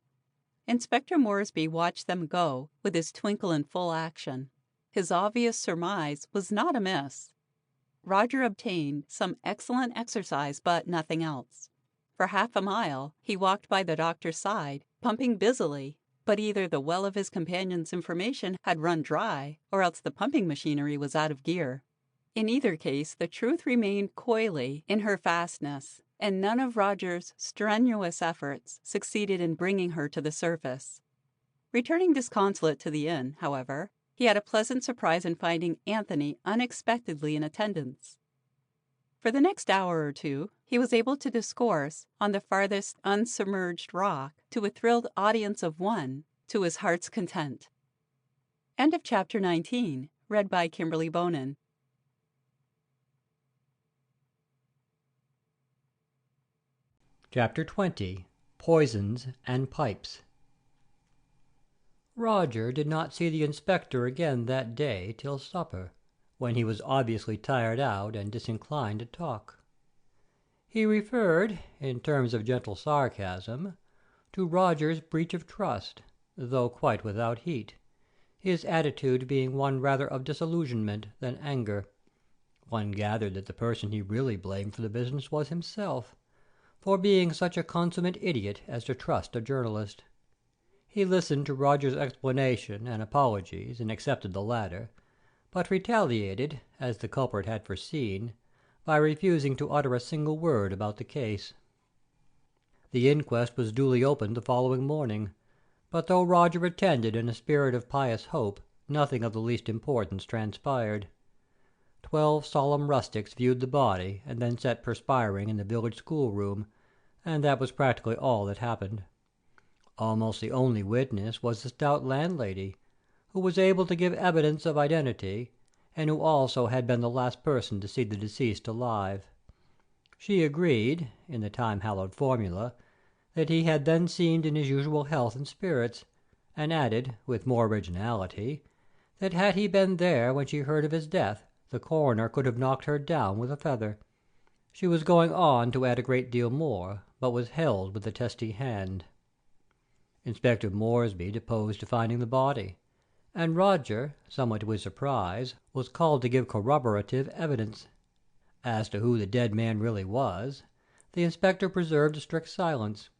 Inspector Moresby watched them go with his twinkle in full action. His obvious surmise was not amiss. Roger obtained some excellent exercise, but nothing else. For half a mile, he walked by the doctor's side, pumping busily, but either the well of his companion's information had run dry, or else the pumping machinery was out of gear. In either case, the truth remained coyly in her fastness, and none of Roger's strenuous efforts succeeded in bringing her to the surface. Returning disconsolate to the inn, however, he had a pleasant surprise in finding Anthony unexpectedly in attendance. For the next hour or two, he was able to discourse on the farthest unsubmerged rock to a thrilled audience of one, to his heart's content. End of Chapter 19, read by Kimberly Bonin. Chapter 20. Poisons and Pipes. Roger did not see the inspector again that day till supper, when he was obviously tired out and disinclined to talk. He referred, in terms of gentle sarcasm, to Roger's breach of trust, though quite without heat, his attitude being one rather of disillusionment than anger. One gathered that the person he really blamed for the business was himself, for being such a consummate idiot as to trust a journalist. He listened to Roger's explanation and apologies and accepted the latter, but retaliated, as the culprit had foreseen, by refusing to utter a single word about the case. The inquest was duly opened the following morning, but though Roger attended in a spirit of pious hope, nothing of the least importance transpired. 12 solemn rustics viewed the body and then sat perspiring in the village schoolroom, and that was practically all that happened. Almost the only witness was the stout landlady, who was able to give evidence of identity, and who also had been the last person to see the deceased alive. She agreed, in the time-hallowed formula, that he had then seemed in his usual health and spirits, and added, with more originality, that had he been there when she heard of his death, the coroner could have knocked her down with a feather. She was going on to add a great deal more, but was held with a testy hand. Inspector Moresby deposed to finding the body, and Roger, somewhat to his surprise, was called to give corroborative evidence. As to who the dead man really was, the inspector preserved a strict silence,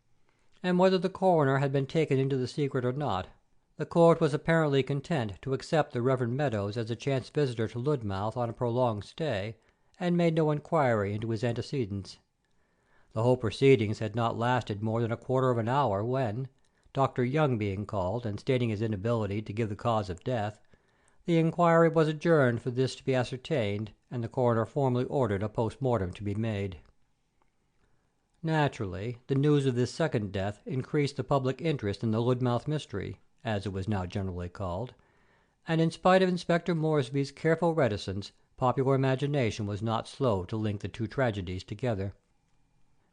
and whether the coroner had been taken into the secret or not, the court was apparently content to accept the Reverend Meadows as a chance visitor to Ludmouth on a prolonged stay, and made no inquiry into his antecedents. The whole proceedings had not lasted more than a quarter of an hour when, Dr. Leung being called and stating his inability to give the cause of death, the inquiry was adjourned for this to be ascertained, and the coroner formally ordered a post-mortem to be made. Naturally, the news of this second death increased the public interest in the Ludmouth mystery, as it was now generally called, and in spite of Inspector Moresby's careful reticence, popular imagination was not slow to link the two tragedies together.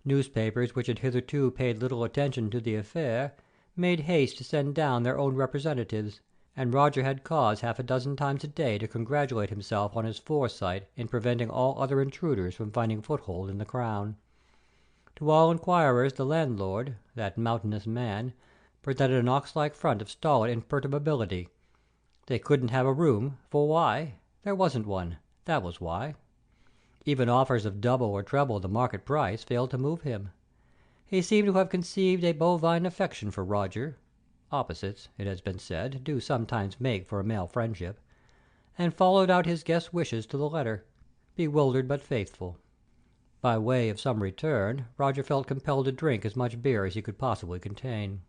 Newspapers which had hitherto paid little attention to the affair made haste to send down their own representatives, and Roger had cause half a dozen times a day to congratulate himself on his foresight in preventing all other intruders from finding foothold in the Crown. To all inquirers the landlord, that mountainous man, presented an ox-like front of stolid imperturbability. They couldn't have a room, for why? There wasn't one, that was why. Even offers of double or treble the market price failed to move him. He seemed to have conceived a bovine affection for Roger. Opposites, it has been said, do sometimes make for a male friendship, and followed out his guest's wishes to the letter, bewildered but faithful. By way of some return, Roger felt compelled to drink as much beer as he could possibly contain.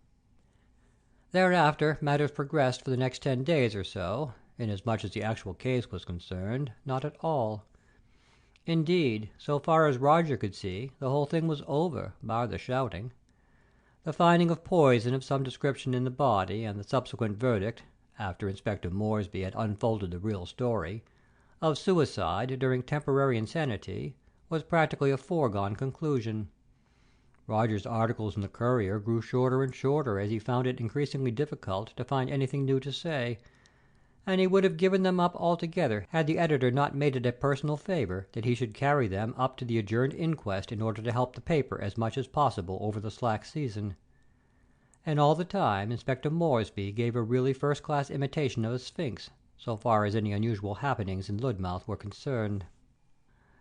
Thereafter matters progressed for the next 10 days or so, inasmuch as the actual case was concerned, not at all. Indeed, so far as Roger could see, the whole thing was over, bar the shouting. The finding of poison of some description in the body, and the subsequent verdict, after Inspector Moresby had unfolded the real story, of suicide during temporary insanity, was practically a foregone conclusion. Roger's articles in the Courier grew shorter and shorter as he found it increasingly difficult to find anything new to say, and he would have given them up altogether had the editor not made it a personal favor that he should carry them up to the adjourned inquest in order to help the paper as much as possible over the slack season. And all the time Inspector Moresby gave a really first-class imitation of a sphinx, so far as any unusual happenings in Ludmouth were concerned.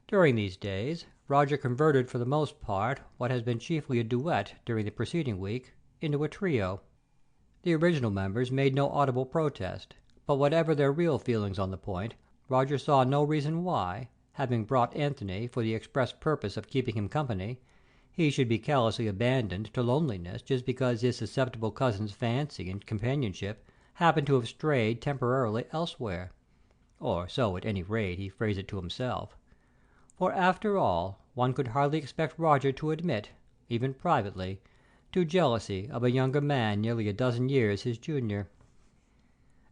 During these days, Roger converted for the most part what has been chiefly a duet during the preceding week into a trio. The original members made no audible protest, but whatever their real feelings on the point, Roger saw no reason why, having brought Anthony for the express purpose of keeping him company, he should be callously abandoned to loneliness just because his susceptible cousin's fancy and companionship happened to have strayed temporarily elsewhere. Or so, at any rate, he phrased it to himself. For, after all, one could hardly expect Roger to admit, even privately, to jealousy of a younger man nearly a dozen years his junior.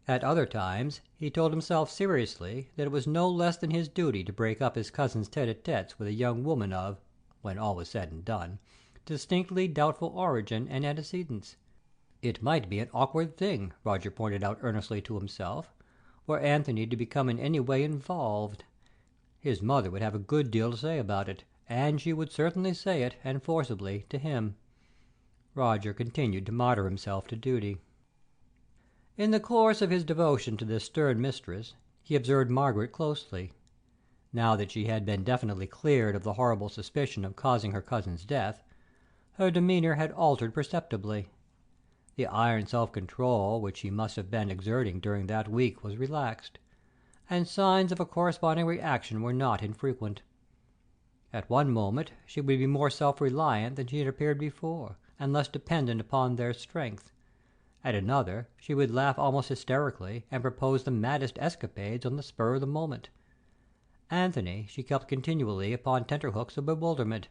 At other times he told himself seriously that it was no less than his duty to break up his cousin's tête-à-têtes with a young woman of, when all was said and done, distinctly doubtful origin and antecedents. It might be an awkward thing, Roger pointed out earnestly to himself, were Anthony to become in any way involved. His mother would have a good deal to say about it, and she would certainly say it, and forcibly, to him. Roger continued to martyr himself to duty. In the course of his devotion to this stern mistress, he observed Margaret closely. Now that she had been definitely cleared of the horrible suspicion of causing her cousin's death, her demeanor had altered perceptibly. The iron self-control which she must have been exerting during that week was relaxed, and signs of a corresponding reaction were not infrequent. At one moment she would be more self-reliant than she had appeared before, and less dependent upon their strength. At another she would laugh almost hysterically, and propose the maddest escapades on the spur of the moment. Anthony she kept continually upon tenterhooks of bewilderment,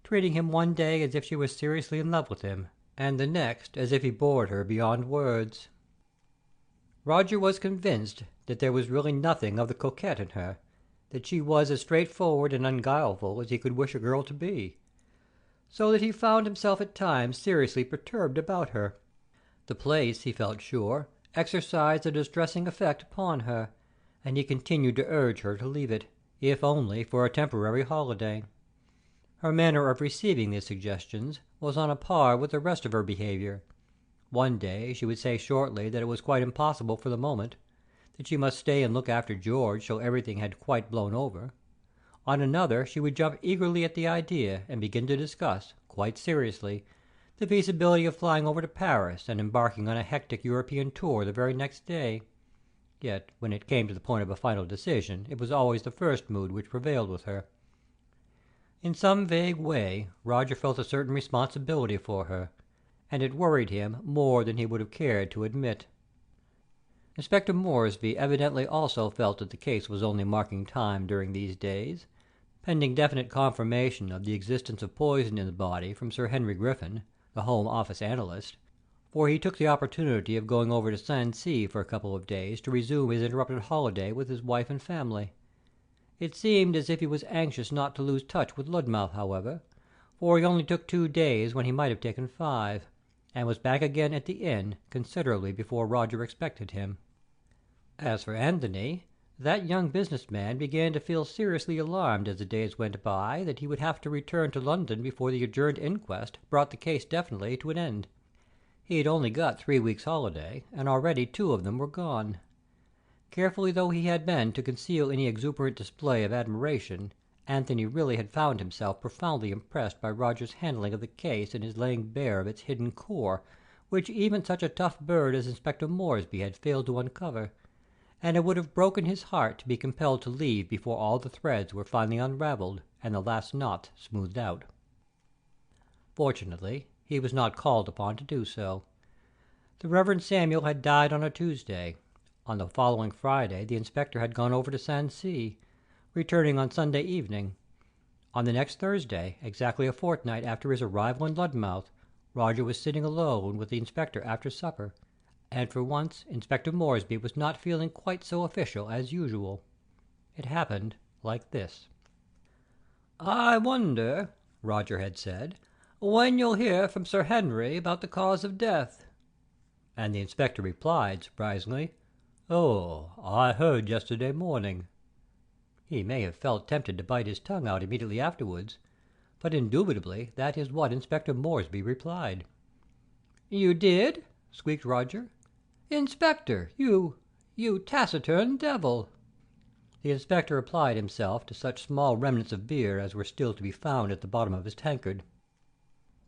treating him one day as if she was seriously in love with him, and the next as if he bored her beyond words. Roger was convinced that there was really nothing of the coquette in her, that she was as straightforward and unguileful as he could wish a girl to be, so that he found himself at times seriously perturbed about her. The place, he felt sure, exercised a distressing effect upon her, and he continued to urge her to leave it, if only for a temporary holiday. Her manner of receiving these suggestions was on a par with the rest of her behaviour. One day she would say shortly that it was quite impossible for the moment, that she must stay and look after George till everything had quite blown over. On another she would jump eagerly at the idea and begin to discuss, quite seriously, the feasibility of flying over to Paris and embarking on a hectic European tour the very next day. Yet when it came to the point of a final decision, it was always the first mood which prevailed with her. In some vague way Roger felt a certain responsibility for her, and it worried him more than he would have cared to admit. Inspector Moresby evidently also felt that the case was only marking time during these days, pending definite confirmation of the existence of poison in the body from Sir Henry Griffin, the Home Office analyst, for he took the opportunity of going over to Swansea for a couple of days to resume his interrupted holiday with his wife and family. It seemed as if he was anxious not to lose touch with Ludmouth, however, for he only took 2 days when he might have taken 5, and was back again at the inn considerably before Roger expected him. As for Anthony, that young business man began to feel seriously alarmed as the days went by that he would have to return to London before the adjourned inquest brought the case definitely to an end. He had only got 3 weeks' holiday, and already 2 of them were gone. Carefully though he had been to conceal any exuberant display of admiration, Anthony really had found himself profoundly impressed by Roger's handling of the case and his laying bare of its hidden core, which even such a tough bird as Inspector Moresby had failed to uncover, and it would have broken his heart to be compelled to leave before all the threads were finally unravelled and the last knot smoothed out. Fortunately, he was not called upon to do so. The Reverend Samuel had died on a Tuesday. On the following Friday the inspector had gone over to Swansea, returning on Sunday evening. On the next Thursday, exactly a fortnight after his arrival in Ludmouth, Roger was sitting alone with the inspector after supper, and for once Inspector Moresby was not feeling quite so official as usual. It happened like this. "I wonder," Roger had said, "when you'll hear from Sir Henry about the cause of death?" And the inspector replied, surprisingly, "Oh, I heard yesterday morning." He may have felt tempted to bite his tongue out immediately afterwards, but indubitably that is what Inspector Moresby replied. "You did?" squeaked Roger. "Inspector, you taciturn devil!" The inspector applied himself to such small remnants of beer as were still to be found at the bottom of his tankard.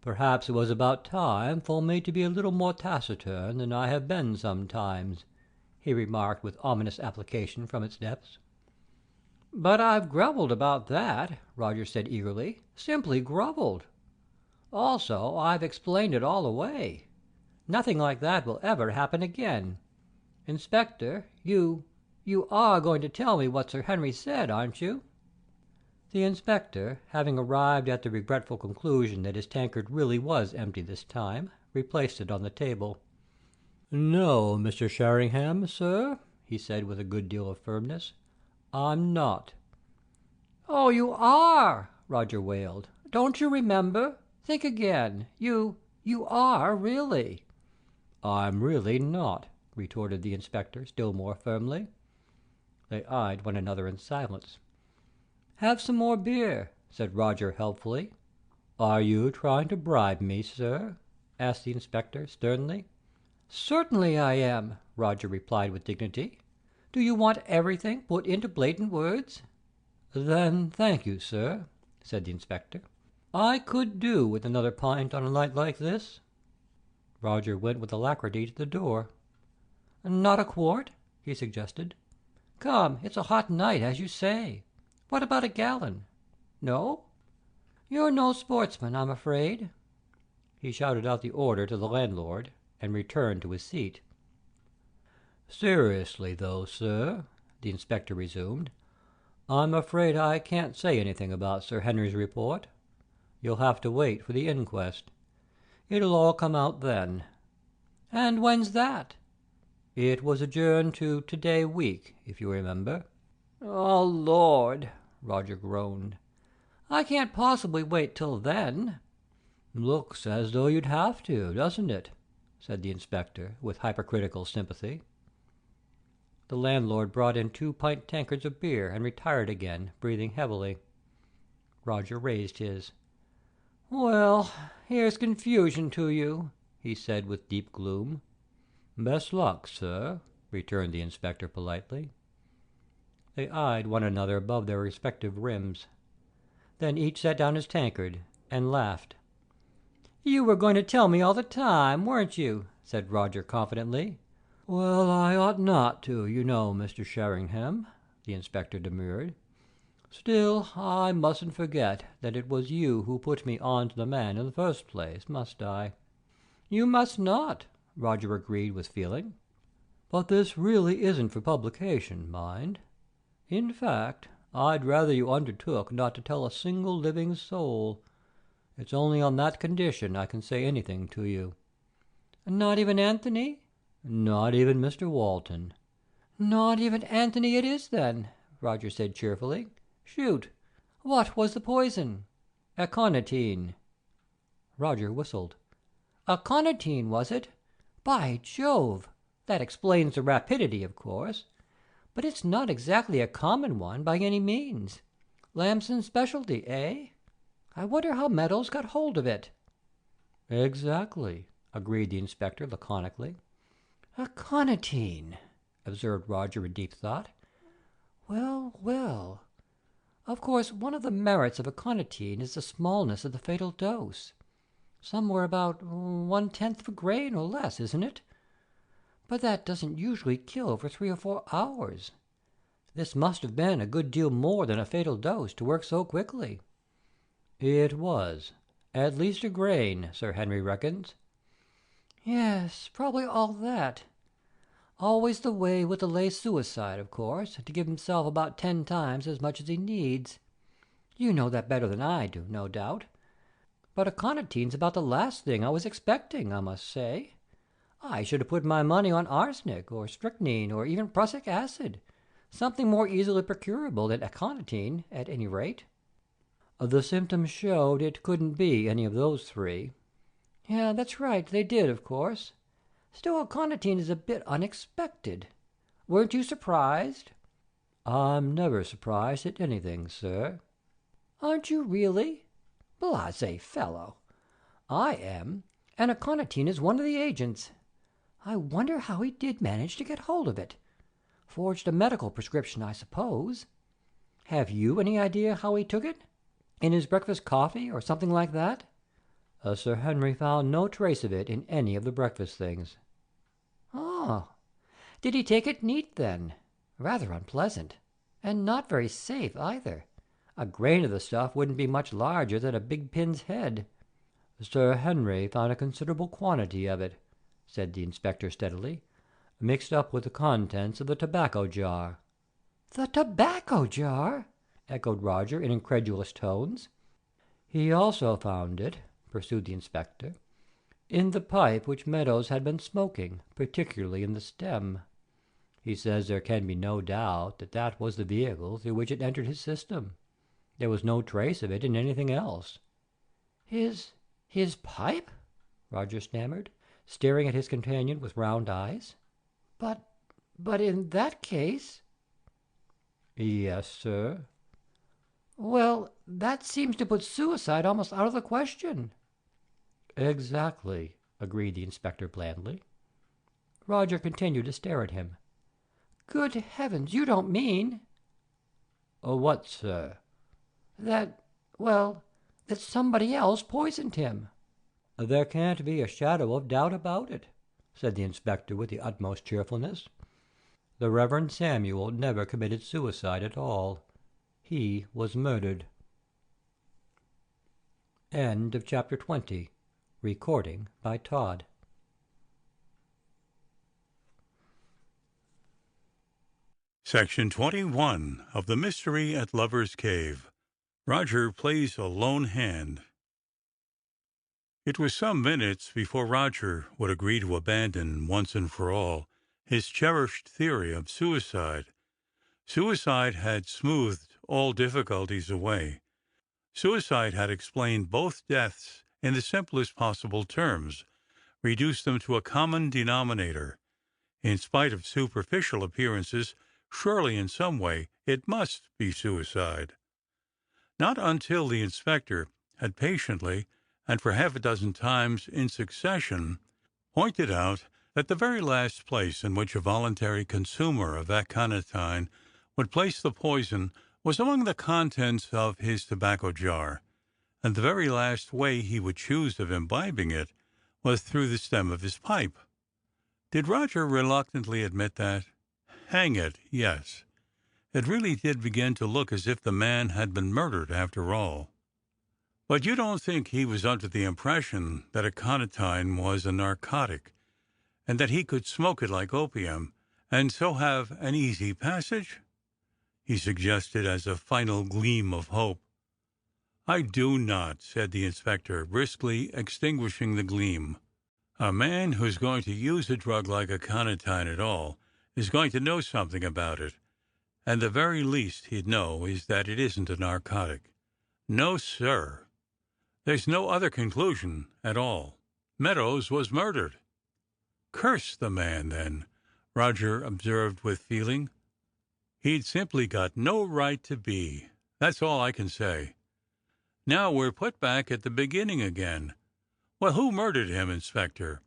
"Perhaps it was about time for me to be a little more taciturn than I have been sometimes," he remarked with ominous application from its depths. "But I've grumbled about that," Roger said eagerly. "Simply grumbled. Also, I've explained it all away. Nothing like that will ever happen again. Inspector, you are going to tell me what Sir Henry said, aren't you?" The inspector, having arrived at the regretful conclusion that his tankard really was empty this time, replaced it on the table. "No, Mr. Sheringham, sir," he said with a good deal of firmness. "I'm not." "Oh, you are!" Roger wailed. "Don't you remember? Think again. You are, really." "I'm really not," retorted the inspector still more firmly. They eyed one another in silence. "Have some more beer," said Roger helpfully. "Are you trying to bribe me, sir?" asked the inspector sternly. "Certainly I am," Roger replied with dignity. "Do you want everything put into blatant words?" "Then thank you, sir," said the inspector. "I could do with another pint on a night like this." Roger went with alacrity to the door. "Not a quart?" he suggested. "Come, it's a hot night, as you say. What about a gallon? No? You're no sportsman, I'm afraid." He shouted out the order to the landlord, and returned to his seat. "Seriously, though, sir," the inspector resumed, "I'm afraid I can't say anything about Sir Henry's report. You'll have to wait for the inquest. It'll all come out then." "And when's that?" "It was adjourned to today week, if you remember." "Oh, Lord!" Roger groaned. "I can't possibly wait till then." "Looks as though you'd have to, doesn't it?" said the inspector, with hypercritical sympathy. The landlord brought in 2 pint tankards of beer and retired again, breathing heavily. Roger raised his. "Well, here's confusion to you," he he said with deep gloom. Best luck, sir, returned the inspector politely. They eyed one another above their respective rims. Then each set down his tankard and laughed. You were going to tell me all the time, weren't you? Said Roger confidently. Well, I ought not to, you know, Mr. Sheringham, the inspector demurred. Still, I mustn't forget that it was you who put me on to the man in the first place, must I? You must not, Roger agreed with feeling. But this really isn't for publication, mind. In fact, I'd rather you undertook not to tell a single living soul. It's only on that condition I can say anything to you. Not even Anthony? Not even Mr. Walton. Not even Anthony it is, then, Roger said cheerfully. Shoot. What was the poison? Aconitine. Roger whistled. Aconitine, was it? By Jove! That explains the rapidity, of course. But it's not exactly a common one by any means. Lamson's specialty, eh? I wonder how Meadows got hold of it. Exactly, agreed the inspector laconically. Aconitine, observed Roger in deep thought. Well, well. Of course, one of the merits of aconitine is the smallness of the fatal dose. Somewhere about 1/10 of a grain or less, isn't it? But that doesn't usually kill for 3 or 4 hours. This must have been a good deal more than a fatal dose to work so quickly. It was. At least a grain, Sir Henry reckons. Yes, probably all that. Always the way with the lay suicide, of course, to give himself about 10 times as much as he needs. You know that better than I do, no doubt. But aconitine's about the last thing I was expecting, I must say. I should have put my money on arsenic, or strychnine, or even prussic acid. Something more easily procurable than aconitine, at any rate. The symptoms showed it couldn't be any of those 3. Yeah, that's right, they did, of course. Still, aconitine is a bit unexpected. Weren't you surprised? I'm never surprised at anything, sir. Aren't you really? Blasé fellow. I am, and aconitine is one of the agents. I wonder how he did manage to get hold of it. Forged a medical prescription, I suppose. Have you any idea how he took it? In his breakfast coffee, or something like that? Sir Henry found no trace of it in any of the breakfast things. Oh, did he take it neat, then? Rather unpleasant. And not very safe, either. A grain of the stuff wouldn't be much larger than a big pin's head. Sir Henry found a considerable quantity of it, said the inspector steadily, mixed up with the contents of the tobacco jar. The tobacco jar? Echoed Roger in incredulous tones. He also found it, pursued the inspector, in the pipe which Meadows had been smoking, particularly in the stem. He says there can be no doubt that that was the vehicle through which it entered his system. There was no trace of it in anything else. His pipe? Roger stammered, staring at his companion with round eyes. But in that case... Yes, sir. Well, that seems to put suicide almost out of the question. Exactly, agreed the inspector blandly. Roger continued to stare at him. Good heavens, you don't mean... What, sir? That somebody else poisoned him. There can't be a shadow of doubt about it, said the inspector with the utmost cheerfulness. The Reverend Samuel never committed suicide at all. He was murdered. End of chapter 20. Recording by Todd. Section 21 of The Mystery at Lover's Cave. Roger plays a lone hand. It was some minutes before Roger would agree to abandon, once and for all, his cherished theory of suicide. Suicide had smoothed all difficulties away. Suicide had explained both deaths in the simplest possible terms, reduced them to a common denominator. In spite of superficial appearances, surely in some way it must be suicide. Not until the inspector had patiently, and for half a dozen times in succession, pointed out that the very last place in which a voluntary consumer of aconitine would place the poison was among the contents of his tobacco jar, and the very last way he would choose of imbibing it was through the stem of his pipe. Did Roger reluctantly admit that? Hang it, yes. It really did begin to look as if the man had been murdered after all. But you don't think he was under the impression that aconitine was a narcotic, and that he could smoke it like opium, and so have an easy passage? He suggested as a final gleam of hope. I do not, said the inspector, briskly extinguishing the gleam. A man who's going to use a drug like aconitine at all is going to know something about it, and the very least he'd know is that it isn't a narcotic. No, sir. There's no other conclusion at all. Meadows was murdered. Curse the man, then, Roger observed with feeling. He'd simply got no right to be. That's all I can say. Now we're put back at the beginning again. Well, who murdered him, Inspector?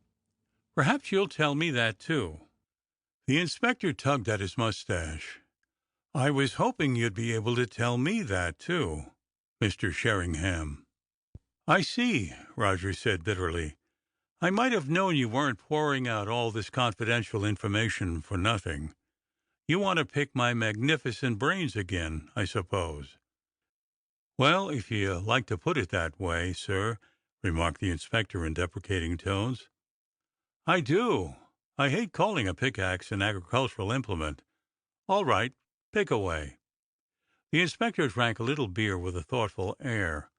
Perhaps you'll tell me that, too. The inspector tugged at his mustache. I was hoping you'd be able to tell me that, too, Mr. Sheringham. I see, Roger said bitterly. I might have known you weren't pouring out all this confidential information for nothing. You want to pick my magnificent brains again, I suppose. Well, if you like to put it that way, sir, remarked the inspector in deprecating tones. I do. I hate calling a pickaxe an agricultural implement. All right, pick away. The inspector drank a little beer with a thoughtful air.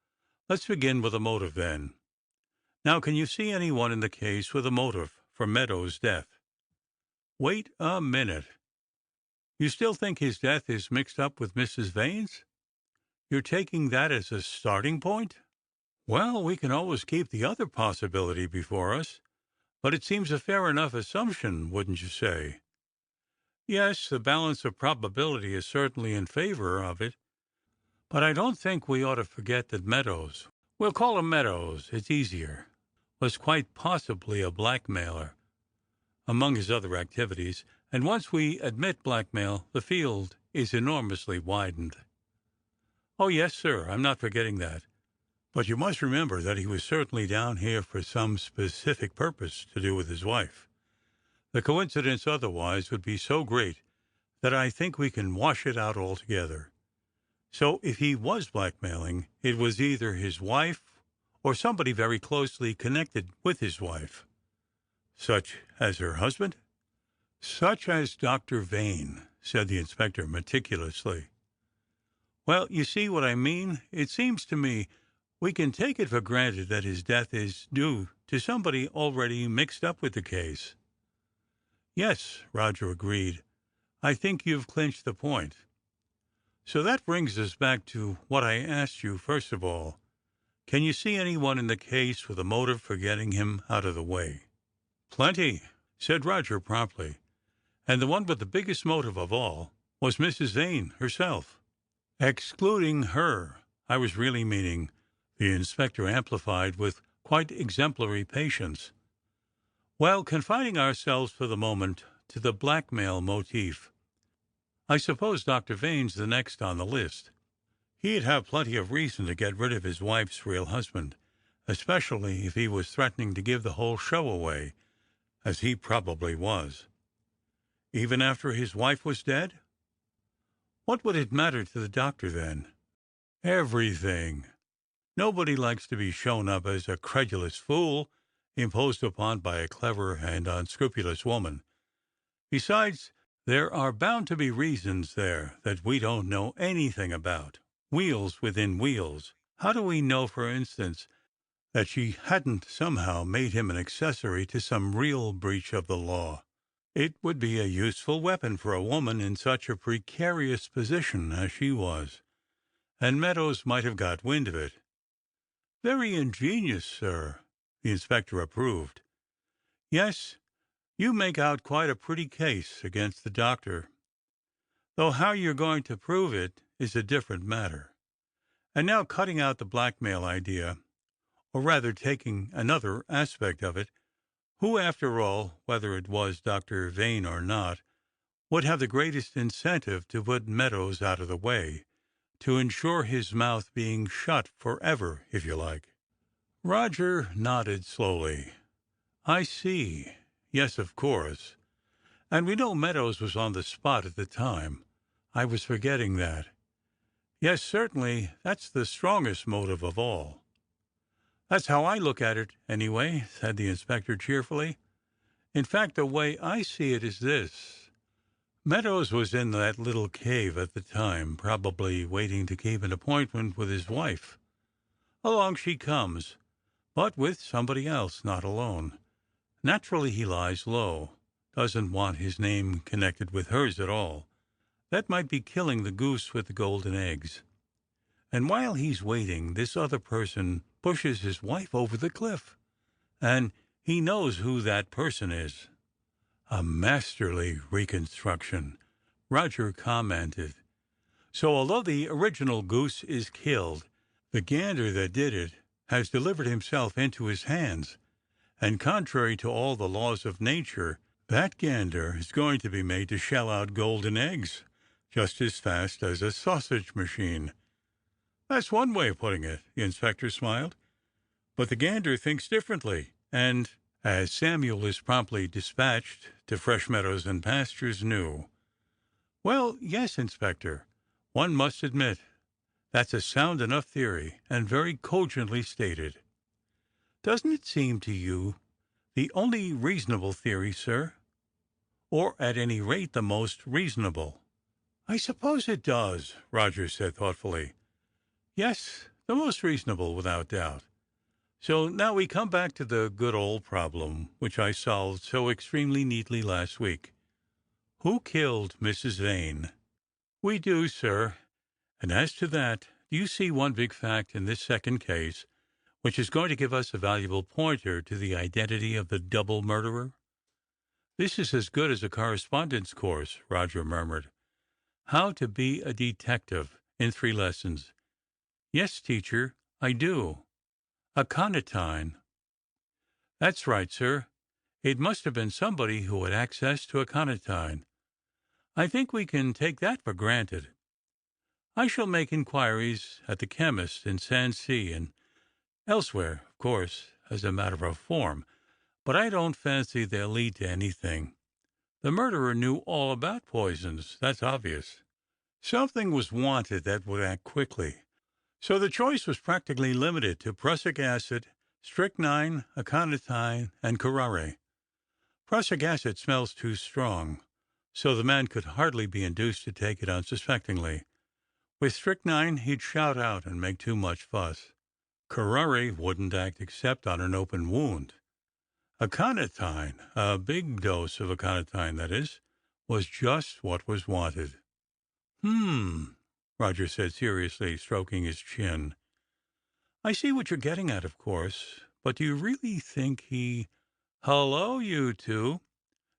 Let's begin with a motive, then. Now, can you see anyone in the case with a motive for Meadows' death? Wait a minute. You still think his death is mixed up with Mrs. Vane's? You're taking that as a starting point? Well, we can always keep the other possibility before us, but it seems a fair enough assumption, wouldn't you say? Yes, the balance of probability is certainly in favor of it, but I don't think we ought to forget that Meadows, we'll call him Meadows, it's easier, was quite possibly a blackmailer, among his other activities, and once we admit blackmail, the field is enormously widened. Oh, yes, sir, I'm not forgetting that. But you must remember that he was certainly down here for some specific purpose to do with his wife. The coincidence otherwise would be so great that I think we can wash it out altogether. So if he was blackmailing, it was either his wife or somebody very closely connected with his wife. Such as her husband? Such as Dr. Vane, said the inspector meticulously. Well, you see what I mean? It seems to me we can take it for granted that his death is due to somebody already mixed up with the case. Yes, Roger agreed. I think you've clinched the point. So that brings us back to what I asked you first of all. Can you see anyone in the case with a motive for getting him out of the way? Plenty, said Roger promptly. And the one with the biggest motive of all was Mrs. Vane herself. Excluding her, I was really meaning, the inspector amplified with quite exemplary patience. Well, confining ourselves for the moment to the blackmail motif, I suppose Dr. Vane's the next on the list. He'd have plenty of reason to get rid of his wife's real husband, especially if he was threatening to give the whole show away, as he probably was. Even after his wife was dead? What would it matter to the doctor, then? Everything. Nobody likes to be shown up as a credulous fool imposed upon by a clever and unscrupulous woman. Besides, there are bound to be reasons there that we don't know anything about. Wheels within wheels. How do we know, for instance, that she hadn't somehow made him an accessory to some real breach of the law? It would be a useful weapon for a woman in such a precarious position as she was, and Meadows might have got wind of it. Very ingenious, sir, the inspector approved. Yes, you make out quite a pretty case against the doctor, though how you're going to prove it is a different matter. And now cutting out the blackmail idea, or rather taking another aspect of it, Who, after all, whether it was Dr. Vane or not, would have the greatest incentive to put Meadows out of the way, to ensure his mouth being shut forever, if you like? Roger nodded slowly. I see. Yes, of course. And we know Meadows was on the spot at the time. I was forgetting that. Yes, certainly, that's the strongest motive of all. That's how I look at it, anyway, said the inspector cheerfully. In fact, the way I see it is this. Meadows was in that little cave at the time, probably waiting to keep an appointment with his wife. Along she comes, but with somebody else, not alone. Naturally, he lies low, doesn't want his name connected with hers at all. That might be killing the goose with the golden eggs. And while he's waiting, this other person pushes his wife over the cliff. And he knows who that person is. A masterly reconstruction, Roger commented. So although the original goose is killed, the gander that did it has delivered himself into his hands. And contrary to all the laws of nature, that gander is going to be made to shell out golden eggs just as fast as a sausage machine. That's one way of putting it, the inspector smiled. But the gander thinks differently, and, as Samuel is promptly dispatched to fresh meadows and pastures new. Well, yes, Inspector, one must admit that's a sound enough theory, and very cogently stated. Doesn't it seem to you the only reasonable theory, sir? Or at any rate the most reasonable? I suppose it does, Roger said thoughtfully. Yes, the most reasonable, without doubt. So now we come back to the good old problem, which I solved so extremely neatly last week. Who killed Mrs. Vane? We do, sir. And as to that, do you see one big fact in this second case, which is going to give us a valuable pointer to the identity of the double murderer? This is as good as a correspondence course, Roger murmured. How to be a detective in 3 lessons. Yes, teacher, I do. Aconitine. That's right, sir. It must have been somebody who had access to aconitine. I think we can take that for granted. I shall make inquiries at the chemist in Sanssouci and elsewhere, of course, as a matter of form, but I don't fancy they'll lead to anything. The murderer knew all about poisons, that's obvious. Something was wanted that would act quickly. So the choice was practically limited to prussic acid, strychnine, aconitine, and curare. Prussic acid smells too strong, so the man could hardly be induced to take it unsuspectingly. With strychnine, he'd shout out and make too much fuss. Curare wouldn't act except on an open wound. Aconitine, a big dose of aconitine, that is, was just what was wanted. Roger said seriously, stroking his chin. I see what you're getting at, of course, but do you really think he— Hello, you two,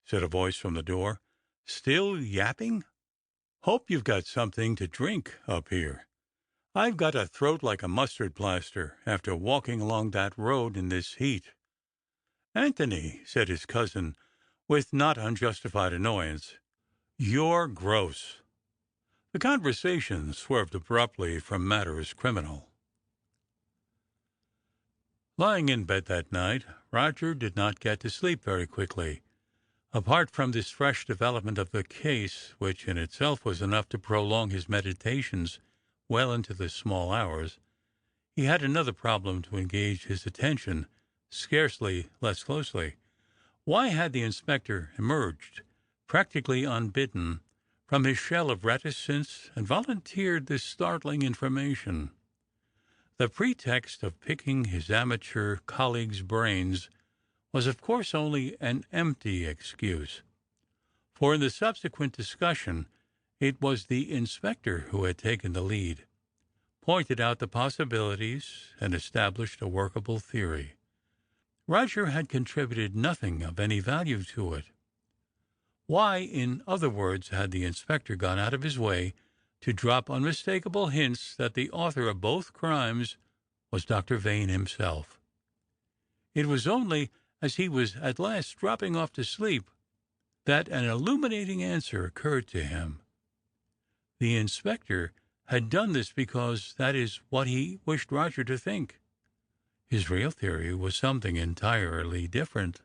said a voice from the door. Still yapping? Hope you've got something to drink up here. I've got a throat like a mustard plaster after walking along that road in this heat. Anthony, said his cousin, with not unjustified annoyance, you're gross. The conversation swerved abruptly from matters criminal. Lying in bed that night, Roger did not get to sleep very quickly. Apart from this fresh development of the case, which in itself was enough to prolong his meditations well into the small hours, he had another problem to engage his attention scarcely less closely. Why had the inspector emerged, practically unbidden, from his shell of reticence and volunteered this startling information? The pretext of picking his amateur colleague's brains was, of course, only an empty excuse, for in the subsequent discussion it was the inspector who had taken the lead, pointed out the possibilities, and established a workable theory. Roger had contributed nothing of any value to it. Why, in other words, had the inspector gone out of his way to drop unmistakable hints that the author of both crimes was Dr. Vane himself? It was only as he was at last dropping off to sleep, that an illuminating answer occurred to him. The inspector had done this because that is what he wished Roger to think. His real theory was something entirely different.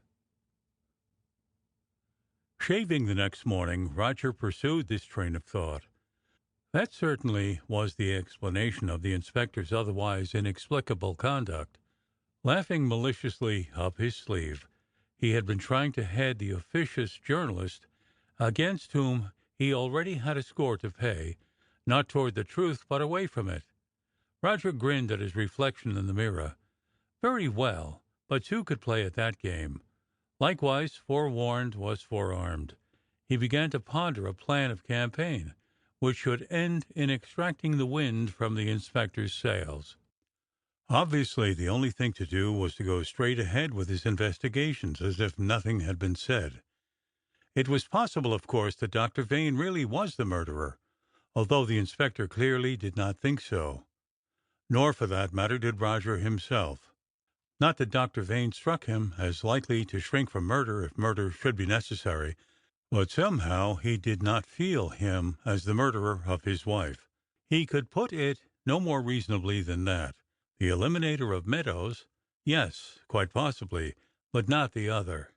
Shaving the next morning, Roger pursued this train of thought. That certainly was the explanation of the inspector's otherwise inexplicable conduct. Laughing maliciously up his sleeve, he had been trying to head the officious journalist against whom he already had a score to pay, not toward the truth, but away from it. Roger grinned at his reflection in the mirror. Very well, but two could play at that game. Likewise, forewarned was forearmed. He began to ponder a plan of campaign, which should end in extracting the wind from the inspector's sails. Obviously, the only thing to do was to go straight ahead with his investigations as if nothing had been said. It was possible, of course, that Dr. Vane really was the murderer, although the inspector clearly did not think so. Nor, for that matter, did Roger himself. Not that Dr. Vane struck him as likely to shrink from murder if murder should be necessary, but somehow he did not feel him as the murderer of his wife. He could put it no more reasonably than that. The eliminator of Meadows, yes, quite possibly, but not the other.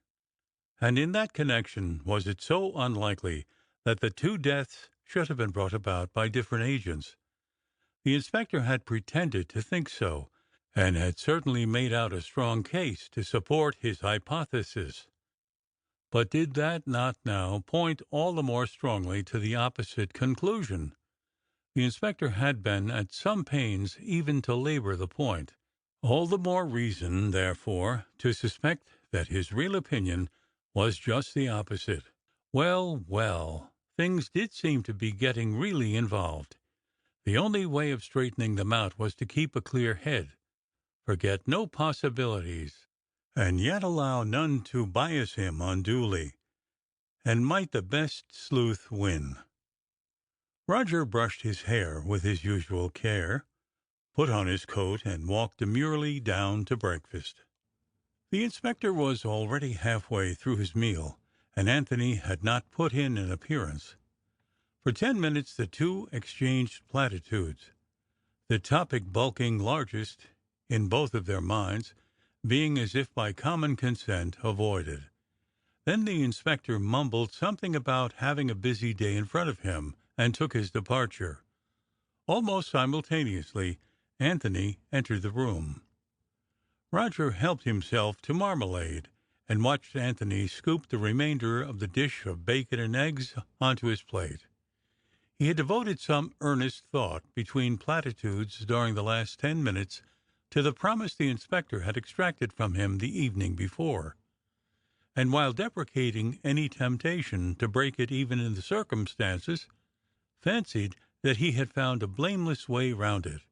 And in that connection was it so unlikely that the two deaths should have been brought about by different agents? The inspector had pretended to think so, and had certainly made out a strong case to support his hypothesis. But did that not now point all the more strongly to the opposite conclusion? The inspector had been at some pains even to labor the point. All the more reason, therefore, to suspect that his real opinion was just the opposite. Well, well, things did seem to be getting really involved. The only way of straightening them out was to keep a clear head, forget no possibilities, and yet allow none to bias him unduly. And might the best sleuth win? Roger brushed his hair with his usual care, put on his coat, and walked demurely down to breakfast. The inspector was already halfway through his meal, and Anthony had not put in an appearance. For 10 minutes the two exchanged platitudes, the topic bulking largest in both of their minds, being as if by common consent avoided. Then the inspector mumbled something about having a busy day in front of him, and took his departure. Almost simultaneously, Anthony entered the room. Roger helped himself to marmalade, and watched Anthony scoop the remainder of the dish of bacon and eggs onto his plate. He had devoted some earnest thought between platitudes during the last 10 minutes to the promise the inspector had extracted from him the evening before, and while deprecating any temptation to break it even in the circumstances, fancied that he had found a blameless way round it.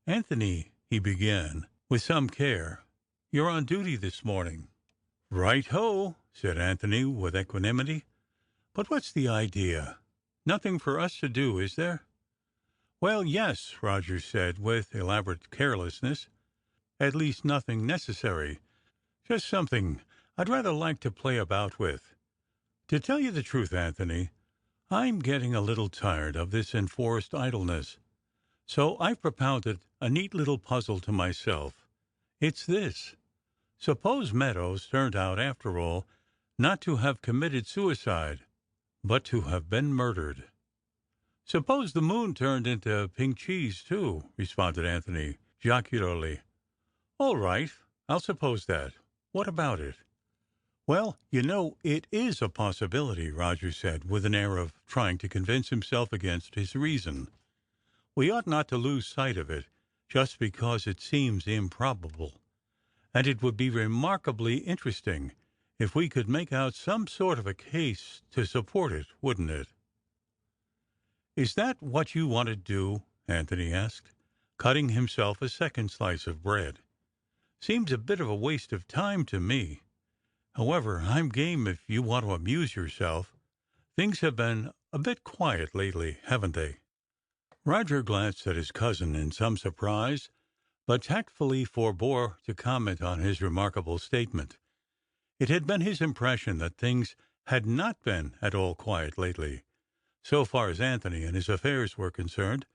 "Anthony," he began, with some care, "you're on duty this morning." "Right-ho," said Anthony with equanimity. "But what's the idea? Nothing for us to do, is there?" "Well, yes," Roger said with elaborate carelessness. "At least nothing necessary. Just something I'd rather like to play about with. To tell you the truth, Anthony, I'm getting a little tired of this enforced idleness, so I've propounded a neat little puzzle to myself. It's this. Suppose Meadows turned out, after all, not to have committed suicide, but to have been murdered." "Suppose the moon turned into pink cheese, too," responded Anthony jocularly. "All right, I'll suppose that. What about it?" "Well, you know, it is a possibility," Roger said, with an air of trying to convince himself against his reason. "We ought not to lose sight of it, just because it seems improbable. And it would be remarkably interesting if we could make out some sort of a case to support it, wouldn't it?" "Is that what you want to do?" Anthony asked, cutting himself a second slice of bread. "Seems a bit of a waste of time to me. However, I'm game if you want to amuse yourself. Things have been a bit quiet lately, haven't they?" Roger glanced at his cousin in some surprise, but tactfully forbore to comment on his remarkable statement. It had been his impression that things had not been at all quiet lately. So far as Anthony and his affairs were concerned.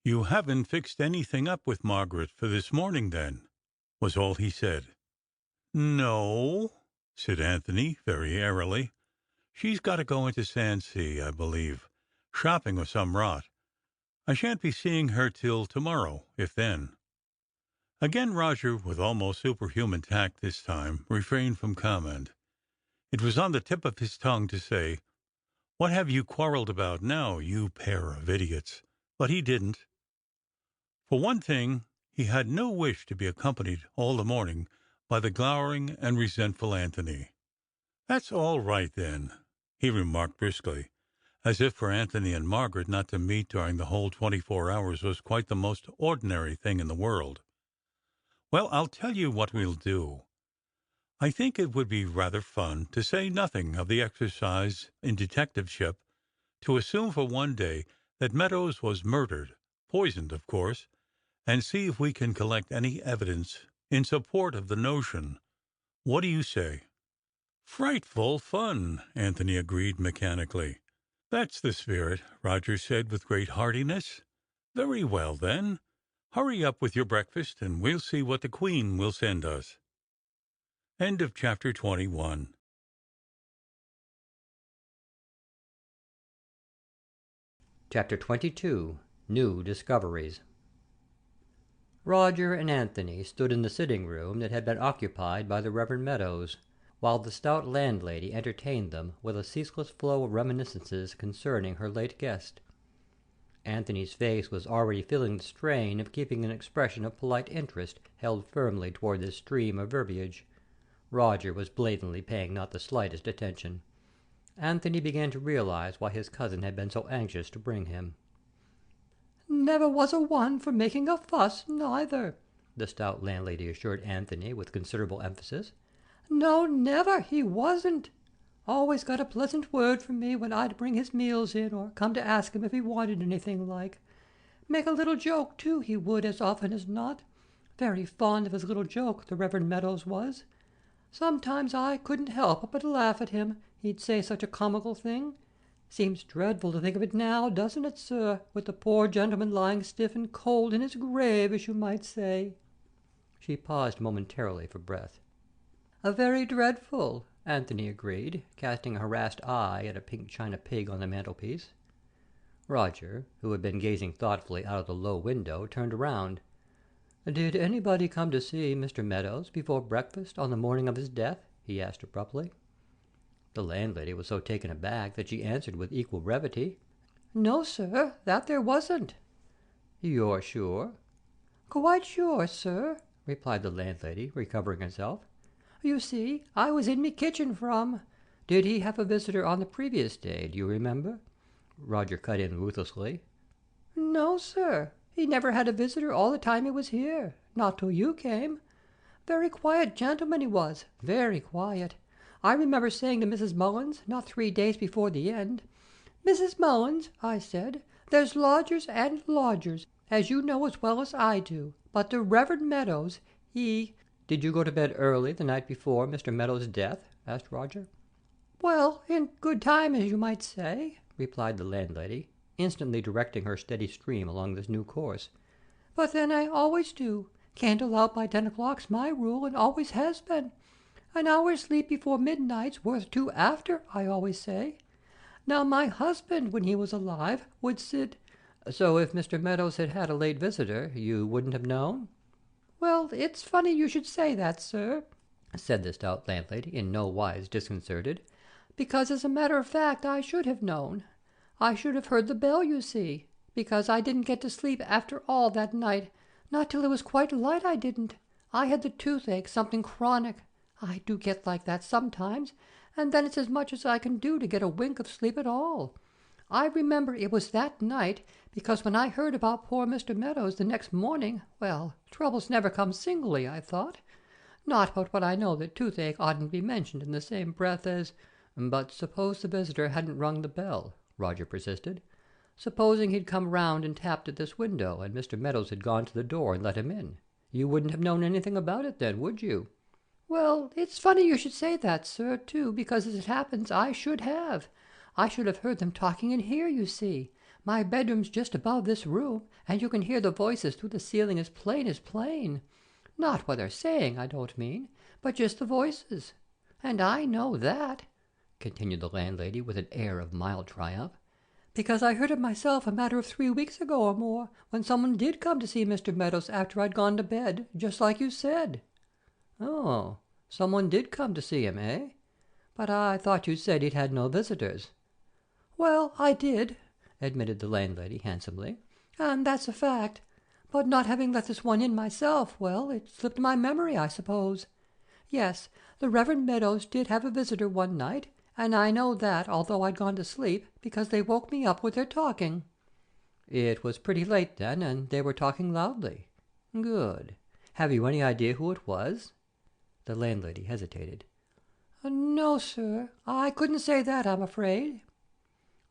"You haven't fixed anything up with Margaret for this morning, then?" was all he said. "No," said Anthony, very airily. "She's got to go into Sandsea, I believe, shopping or some rot. I shan't be seeing her till tomorrow, if then." Again Roger, with almost superhuman tact this time, refrained from comment. It was on the tip of his tongue to say, "What have you quarrelled about now, you pair of idiots?" But he didn't. For one thing, he had no wish to be accompanied all the morning by the glowering and resentful Anthony. "That's all right, then," he remarked briskly, as if for Anthony and Margaret not to meet during the whole 24 hours was quite the most ordinary thing in the world. "Well, I'll tell you what we'll do. I think it would be rather fun to say nothing of the exercise in detectiveship, to assume for one day that Meadows was murdered, poisoned, of course, and see if we can collect any evidence in support of the notion. What do you say?" "Frightful fun," Anthony agreed mechanically. "That's the spirit," Roger said with great heartiness. "Very well, then. Hurry up with your breakfast, and we'll see what the Queen will send us." End of chapter 21. Chapter 22. New Discoveries. Roger and Anthony stood in the sitting-room that had been occupied by the Reverend Meadows, while the stout landlady entertained them with a ceaseless flow of reminiscences concerning her late guest. Anthony's face was already feeling the strain of keeping an expression of polite interest held firmly toward this stream of verbiage. Roger was blatantly paying not the slightest attention. Anthony began to realize why his cousin had been so anxious to bring him. "Never was a one for making a fuss, neither," the stout landlady assured Anthony with considerable emphasis. "No, never, he wasn't. Always got a pleasant word from me when I'd bring his meals in, or come to ask him if he wanted anything like. Make a little joke, too, he would, as often as not. Very fond of his little joke, the Reverend Meadows was. Sometimes I couldn't help but laugh at him, he'd say such a comical thing. Seems dreadful to think of it now, doesn't it, sir, with the poor gentleman lying stiff and cold in his grave, as you might say." She paused momentarily for breath. "Very dreadful," Anthony agreed, casting a harassed eye at a pink china pig on the mantelpiece. Roger, who had been gazing thoughtfully out of the low window, turned around. "Did anybody come to see Mr. Meadows before breakfast on the morning of his death?" he asked abruptly. The landlady was so taken aback that she answered with equal brevity, "No, sir, that there wasn't." "You're sure?" "Quite sure, sir," replied the landlady, recovering herself. "You see, I was in me kitchen from—" "Did he have a visitor on the previous day, do you remember?" Roger cut in ruthlessly. "No, sir. He never had a visitor all the time he was here. Not till you came. Very quiet gentleman he was, very quiet. I remember saying to Mrs. Mullins, not 3 days before the end, 'Mrs. Mullins,' I said, 'there's lodgers and lodgers, as you know as well as I do, but the Reverend Meadows, he—'" "Did you go to bed early the night before Mr. Meadows' death?" asked Roger. "Well, in good time, as you might say," replied the landlady, instantly directing her steady stream along this new course. "But then I always do. Candle out by 10 o'clock's my rule, and always has been. An hour's sleep before midnight's worth 2 after, I always say. Now my husband, when he was alive, would sit—" "So if Mr. Meadows had had a late visitor, you wouldn't have known?" "Well, it's funny you should say that, sir," said the stout landlady, in no wise disconcerted, "because as a matter of fact I should have known. I should have heard the bell, you see, because I didn't get to sleep after all that night, not till it was quite light I didn't. I had the toothache, something chronic. I do get like that sometimes, and then it's as much as I can do to get a wink of sleep at all. I remember it was that night, because when I heard about poor Mr. Meadows the next morning, well, troubles never come singly, I thought. Not but what I know that toothache oughtn't to be mentioned in the same breath as—" "But suppose the visitor hadn't rung the bell," Roger persisted. "Supposing he'd come round and tapped at this window, and Mr. Meadows had gone to the door and let him in. You wouldn't have known anything about it then, would you?" Well, it's funny you should say that, sir, too, because as it happens, I should have. I should have heard them talking in here, you see. My bedroom's just above this room, and you can hear the voices through the ceiling as plain as plain. Not what they're saying, I don't mean, but just the voices. And I know that, continued the landlady with an air of mild triumph, because I heard it myself a matter of 3 weeks ago or more, when someone did come to see Mr. Meadows after I'd gone to bed, just like you said. Oh, someone did come to see him, eh? But I thought you said he'd had no visitors. Well, I did, admitted the landlady handsomely, and that's a fact. But not having let this one in myself, well, it slipped my memory, I suppose. Yes, the Reverend Meadows did have a visitor one night, and I know that, although I'd gone to sleep, because they woke me up with their talking. It was pretty late then, and they were talking loudly. Good. Have you any idea who it was? The landlady hesitated. No, sir, I couldn't say that, I'm afraid.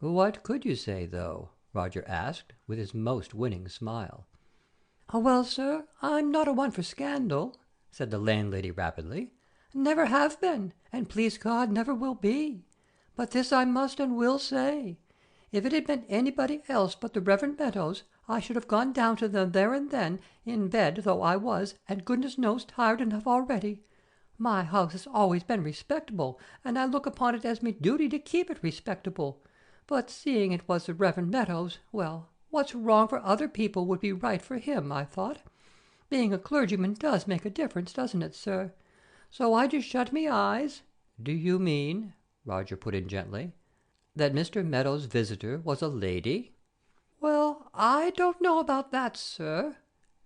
What could you say, though? Roger asked, with his most winning smile. Well, sir, I'm not a one for scandal, said the landlady rapidly. Never have been, and please God never will be. But this I must and will say. If it had been anybody else but the Reverend Meadows, I should have gone down to them there and then, in bed though I was, and goodness knows tired enough already. My house has always been respectable, and I look upon it as me duty to keep it respectable. But seeing it was the Reverend Meadows, well, what's wrong for other people would be right for him, I thought. Being a clergyman does make a difference, doesn't it, sir? So I just shut me eyes. Do you mean, Roger put in gently, that Mr. Meadows' visitor was a lady? Well, I don't know about that, sir,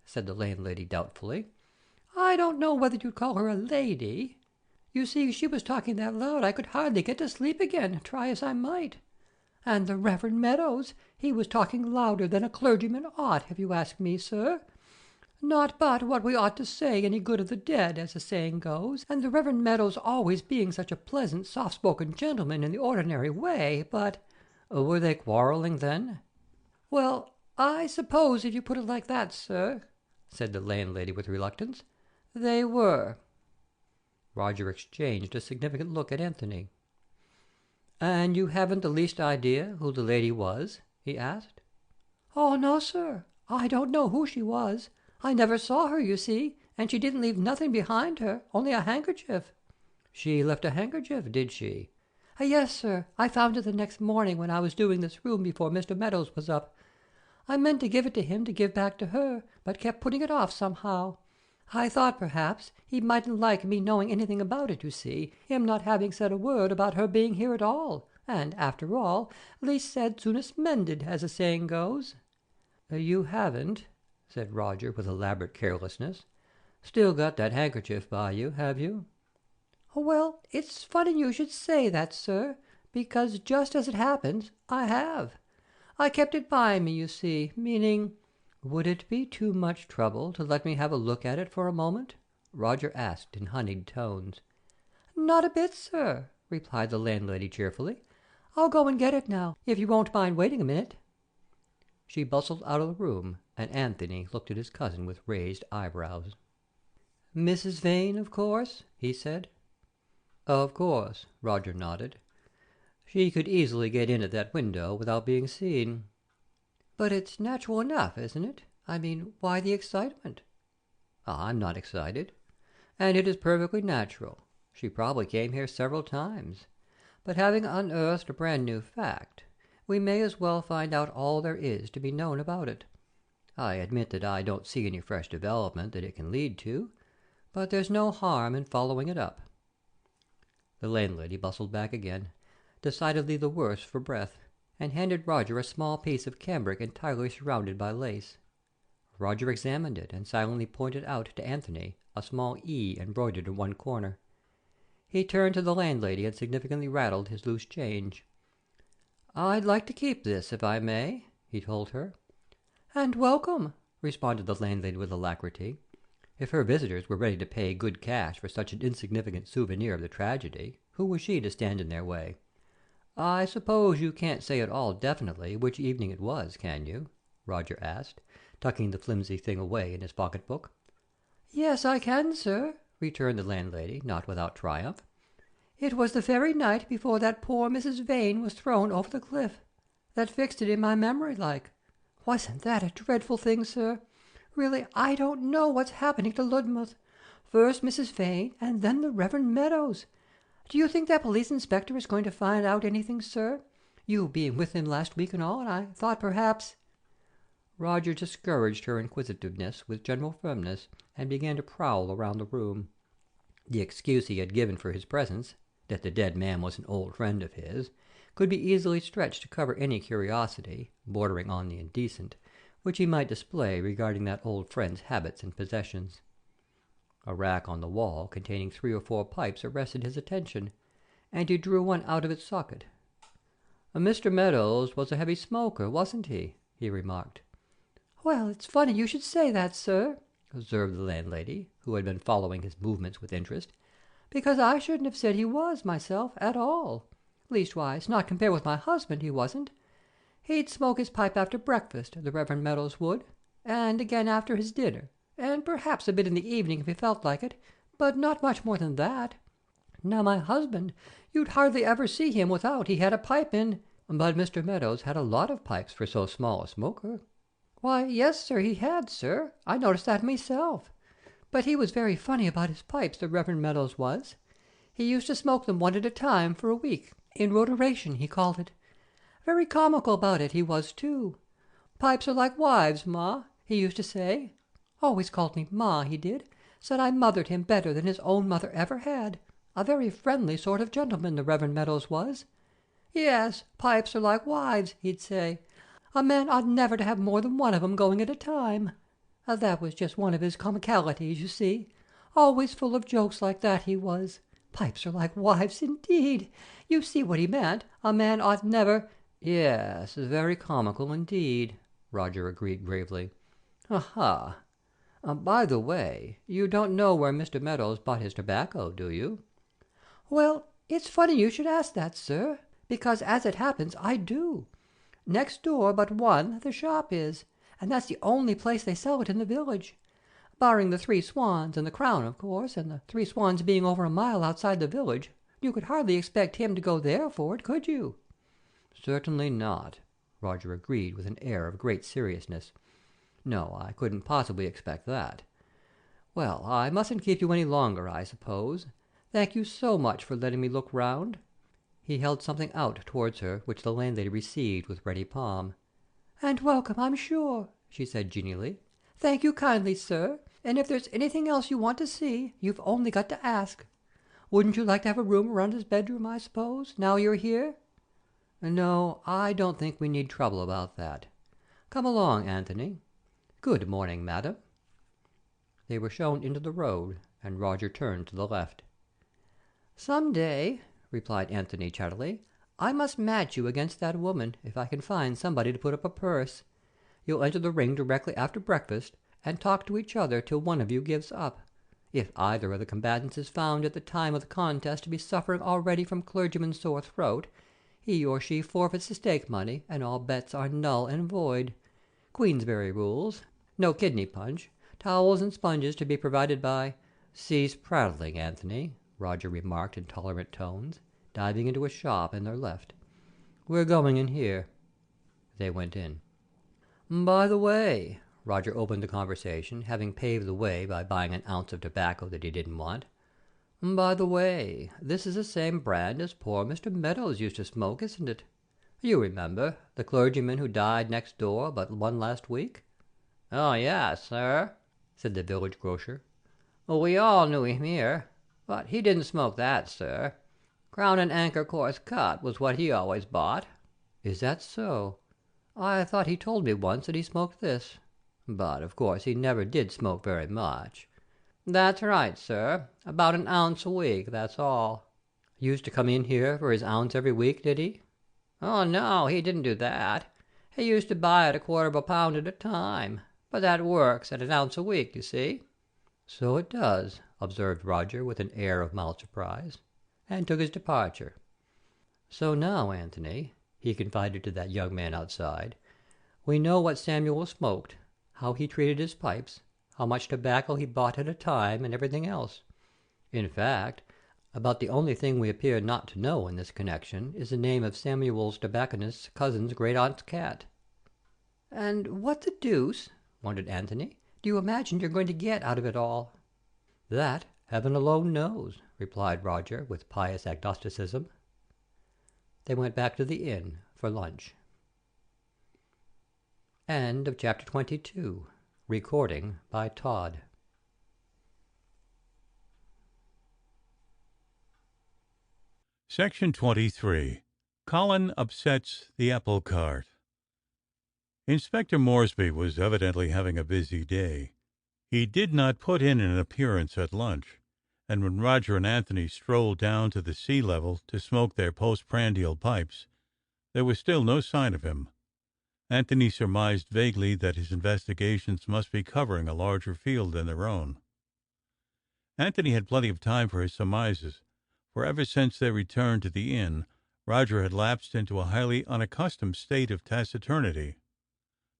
said the landlady doubtfully. I don't know whether you'd call her a lady. You see, she was talking that loud I could hardly get to sleep again, try as I might. And the Reverend Meadows, he was talking louder than a clergyman ought, if you ask me, sir. Not but what we ought to say any good of the dead, as the saying goes, and the Reverend Meadows always being such a pleasant, soft-spoken gentleman in the ordinary way, but— Were they quarrelling then? Well, I suppose if you put it like that, sir, said the landlady with reluctance, they were. Roger exchanged a significant look at Anthony. And you haven't the least idea who the lady was? He asked. Oh, no, sir. I don't know who she was. I never saw her, you see, and she didn't leave nothing behind her, only a handkerchief. She left a handkerchief, did she? Yes, sir. I found it the next morning when I was doing this room before Mr. Meadows was up. I meant to give it to him to give back to her, but kept putting it off somehow. I thought, perhaps, he mightn't like me knowing anything about it, you see, him not having said a word about her being here at all, and, after all, least said soonest mended, as the saying goes. You haven't, said Roger with elaborate carelessness, still got that handkerchief by you, have you? Well, it's funny you should say that, sir, because just as it happens, I have. I kept it by me, you see, meaning— Would it be too much trouble to let me have a look at it for a moment? Roger asked in honeyed tones. Not a bit, sir, replied the landlady cheerfully. I'll go and get it now, if you won't mind waiting a minute. She bustled out of the room, and Anthony looked at his cousin with raised eyebrows. Mrs. Vane, of course, he said. Of course, Roger nodded. She could easily get in at that window without being seen. But it's natural enough, isn't it? I mean, why the excitement? I'm not excited. And it is perfectly natural. She probably came here several times. But having unearthed a brand-new fact, we may as well find out all there is to be known about it. I admit that I don't see any fresh development that it can lead to, but there's no harm in following it up. The landlady bustled back again, decidedly the worse for breath, and handed Roger a small piece of cambric entirely surrounded by lace. Roger examined it and silently pointed out to Anthony a small E embroidered in one corner. He turned to the landlady and significantly rattled his loose change. I'd like to keep this, if I may, he told her. And welcome, responded the landlady with alacrity. If her visitors were ready to pay good cash for such an insignificant souvenir of the tragedy, who was she to stand in their way? I suppose you can't say at all definitely which evening it was, can you? Roger asked, tucking the flimsy thing away in his pocket-book. Yes, I can, sir, returned the landlady, not without triumph. "It was the very night before that poor Mrs. Vane was thrown over the cliff. That fixed it in my memory like. Wasn't that a dreadful thing, sir? Really, I don't know what's happening to Ludmouth. First Mrs. Vane, and then the Reverend Meadows. Do you think that police inspector is going to find out anything, sir? You being with him last week and all, and I thought perhaps—" Roger discouraged her inquisitiveness with general firmness, and began to prowl around the room. The excuse he had given for his presence, that the dead man was an old friend of his, could be easily stretched to cover any curiosity, bordering on the indecent, which he might display regarding that old friend's habits and possessions. A rack on the wall containing 3 or 4 pipes arrested his attention, and he drew one out of its socket. "Mr. Meadows was a heavy smoker, wasn't he?" he remarked. "Well, it's funny you should say that, sir," observed the landlady, who had been following his movements with interest, "because I shouldn't have said he was, myself, at all. Leastwise, not compared with my husband, he wasn't. He'd smoke his pipe after breakfast, the Reverend Meadows would, and again after his dinner, and perhaps a bit in the evening if he felt like it, but not much more than that. Now my husband, you'd hardly ever see him without he had a pipe in—" "But Mr. Meadows had a lot of pipes for so small a smoker." "Why, yes, sir, he had, sir. I noticed that myself. But he was very funny about his pipes, the Reverend Meadows was. He used to smoke them one at a time for a week, in rotation, he called it. Very comical about it, he was, too. Pipes are like wives, Ma, he used to say. Always called me Ma, he did. Said I mothered him better than his own mother ever had. A very friendly sort of gentleman, the Reverend Meadows was. Yes, pipes are like wives, he'd say. A man ought never to have more than one of 'em going at a time. That was just one of his comicalities, you see. Always full of jokes like that, he was. Pipes are like wives, indeed. You see what he meant. A man ought never— "Yes, very comical indeed," Roger agreed gravely. "Aha! By the way, you don't know where Mr. Meadows bought his tobacco, do you?" "Well, it's funny you should ask that, sir, because as it happens I do. Next door but one the shop is, and that's the only place they sell it in the village. Barring the Three Swans and the Crown, of course, and the Three Swans being over a mile outside the village, you could hardly expect him to go there for it, could you?" "Certainly not," Roger agreed with an air of great seriousness. "No, I couldn't possibly expect that. Well, I mustn't keep you any longer, I suppose. Thank you so much for letting me look round." He held something out towards her, which the landlady received with ready palm. "And welcome, I'm sure," she said genially. "Thank you kindly, sir, and if there's anything else you want to see, you've only got to ask. Wouldn't you like to have a room around his bedroom, I suppose, now you're here?" "No, I don't think we need trouble about that. Come along, Anthony. Good morning, madam." They were shown into the road, and Roger turned to the left. "Some day," replied Anthony chattily, "I must match you against that woman, if I can find somebody to put up a purse. You'll enter the ring directly after breakfast, and talk to each other till one of you gives up. If either of the combatants is found at the time of the contest to be suffering already from clergyman's sore throat, he or she forfeits the stake money, and all bets are null and void. Queensberry rules. No kidney punch. Towels and sponges to be provided by—" "Cease prattling, Anthony," Roger remarked in tolerant tones, diving into a shop in their left. "We're going in here." They went in. "By the way," Roger opened the conversation, having paved the way by buying an ounce of tobacco that he didn't want. "By the way, this is the same brand as poor Mr. Meadows used to smoke, isn't it? You remember, the clergyman who died next door but one last week?" "Oh, yes, sir," said the village grocer. "We all knew him here. But he didn't smoke that, sir. Crown and Anchor coarse cut was what he always bought." "Is that so? I thought he told me once that he smoked this. But of course he never did smoke very much." "That's right, sir. About an ounce a week, that's all." "Used to come in here for his ounce every week, did he?" "Oh, no, he didn't do that. He used to buy it 1/4 of a pound at a time. But that works at an ounce a week, you see." "So it does," observed Roger with an air of mild surprise, and took his departure. "So now, Anthony," he confided to that young man outside, "we know what Samuel smoked, how he treated his pipes, how much tobacco he bought at a time, and everything else. In fact, about the only thing we appear not to know in this connection is the name of Samuel's tobacconist's cousin's great-aunt's cat. "And what the deuce," wondered Anthony, "do you imagine you're going to get out of it all?" "That heaven alone knows," replied Roger with pious agnosticism. They went back to the inn for lunch. End of chapter 22. Recording by Todd. Section 23. Colin upsets the apple cart. Inspector Moresby was evidently having a busy day. He did not put in an appearance at lunch, and when Roger and Anthony strolled down to the sea level to smoke their postprandial pipes, there was still no sign of him. Anthony surmised vaguely that his investigations must be covering a larger field than their own. Anthony had plenty of time for his surmises, for ever since their return to the inn, Roger had lapsed into a highly unaccustomed state of taciturnity.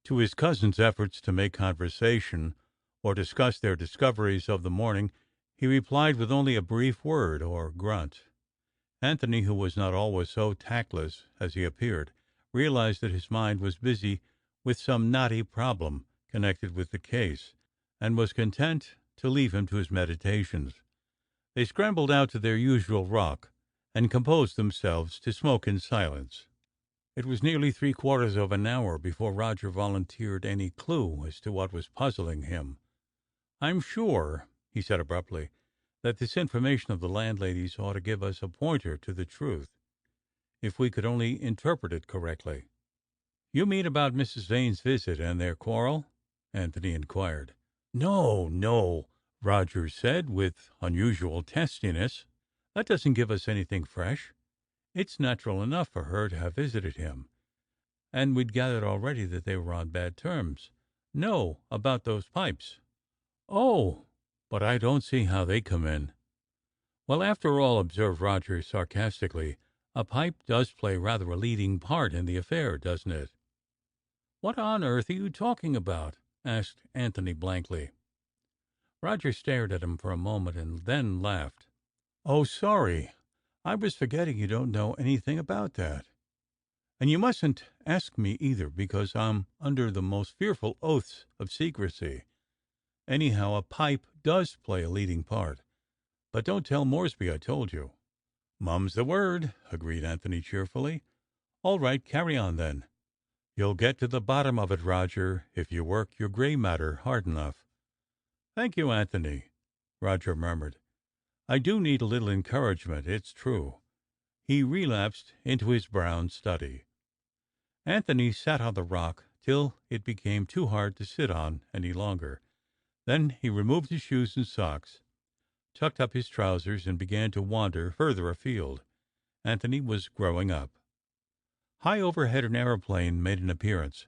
To his cousin's efforts to make conversation or discuss their discoveries of the morning, he replied with only a brief word or grunt. Anthony, who was not always so tactless as he appeared, realized that his mind was busy with some knotty problem connected with the case, and was content to leave him to his meditations. They scrambled out to their usual rock, and composed themselves to smoke in silence. It was nearly 3/4 of an hour before Roger volunteered any clue as to what was puzzling him. "I'm sure," he said abruptly, "that this information of the landlady's ought to give us a pointer to the truth, if we could only interpret it correctly." "You mean about Mrs. Vane's visit and their quarrel?" Anthony inquired. "No, no," Roger said with unusual testiness. "That doesn't give us anything fresh. It's natural enough for her to have visited him, and we'd gathered already that they were on bad terms. No, about those pipes." "Oh, but I don't see how they come in." "Well, after all," observed Roger sarcastically, "a pipe does play rather a leading part in the affair, doesn't it?" "What on earth are you talking about?" asked Anthony blankly. Roger stared at him for a moment and then laughed. "Oh, sorry. I was forgetting you don't know anything about that. And you mustn't ask me either, because I'm under the most fearful oaths of secrecy. Anyhow, a pipe does play a leading part. But don't tell Moresby I told you." "Mum's the word," agreed Anthony cheerfully. "All right, carry on then. You'll get to the bottom of it, Roger, if you work your gray matter hard enough." "Thank you, Anthony," Roger murmured. "I do need a little encouragement, it's true." He relapsed into his brown study. Anthony sat on the rock till it became too hard to sit on any longer. Then he removed his shoes and socks, tucked up his trousers, and began to wander further afield. Anthony was growing up. High overhead an aeroplane made an appearance,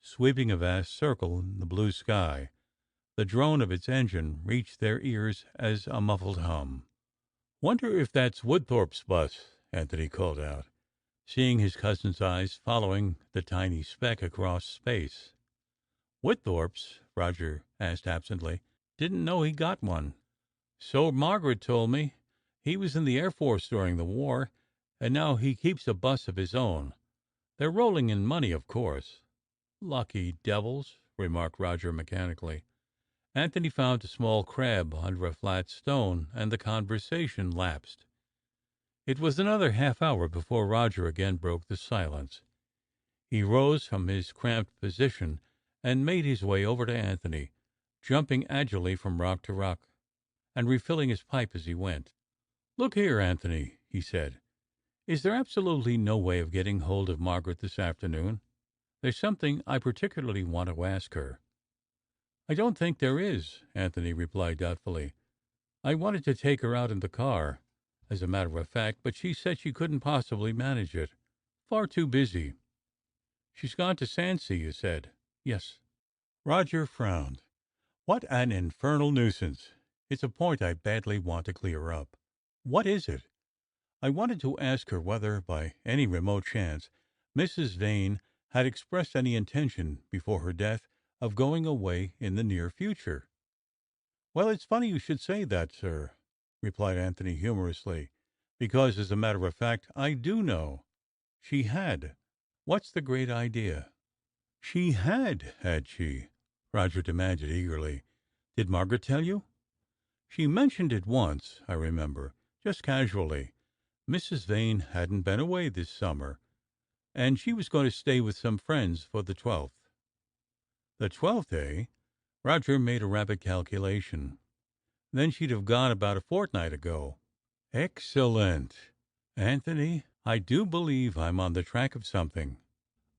sweeping a vast circle in the blue sky. The drone of its engine reached their ears as a muffled hum. "Wonder if that's Woodthorpe's bus," Anthony called out, seeing his cousin's eyes following the tiny speck across space. "Woodthorpe's?" Roger asked absently. "Didn't know he got one." "So Margaret told me. He was in the Air Force during the war, and now he keeps a bus of his own. They're rolling in money, of course." "Lucky devils," remarked Roger mechanically. Anthony found a small crab under a flat stone, and the conversation lapsed. It was another half-hour before Roger again broke the silence. He rose from his cramped position and made his way over to Anthony, jumping agilely from rock to rock, and refilling his pipe as he went. "Look here, Anthony," he said, "is there absolutely no way of getting hold of Margaret this afternoon? There's something I particularly want to ask her." "I don't think there is," Anthony replied doubtfully. "I wanted to take her out in the car, as a matter of fact, but she said she couldn't possibly manage it. Far too busy." "She's gone to Sandsea, you said?" "Yes." Roger frowned. "What an infernal nuisance. It's a point I badly want to clear up." "What is it?" "I wanted to ask her whether, by any remote chance, Mrs. Vane had expressed any intention before her death of going away in the near future." "Well, it's funny you should say that, sir. replied Anthony humorously, because, as a matter of fact, I do know. She had. What's the great idea? She had she? Roger demanded eagerly. Did Margaret tell you? She mentioned it once, I remember, just casually. Mrs. Vane hadn't been away this summer, and she was going to stay with some friends for the 12th. The 12th, eh? Roger made a rapid calculation. Then she'd have gone about a fortnight ago. Excellent. Anthony, I do believe I'm on the track of something.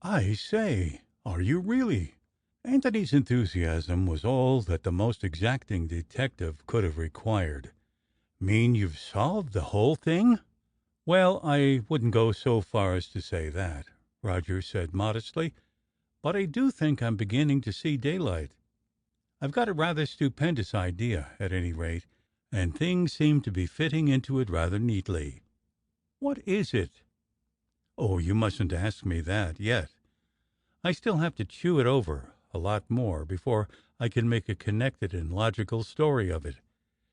I say, are you really? Anthony's enthusiasm was all that the most exacting detective could have required. Mean you've solved the whole thing? Well, I wouldn't go so far as to say that, Roger said modestly, but I do think I'm beginning to see daylight. I've got a rather stupendous idea, at any rate, and things seem to be fitting into it rather neatly. What is it? Oh, you mustn't ask me that yet. I still have to chew it over a lot more before I can make a connected and logical story of it.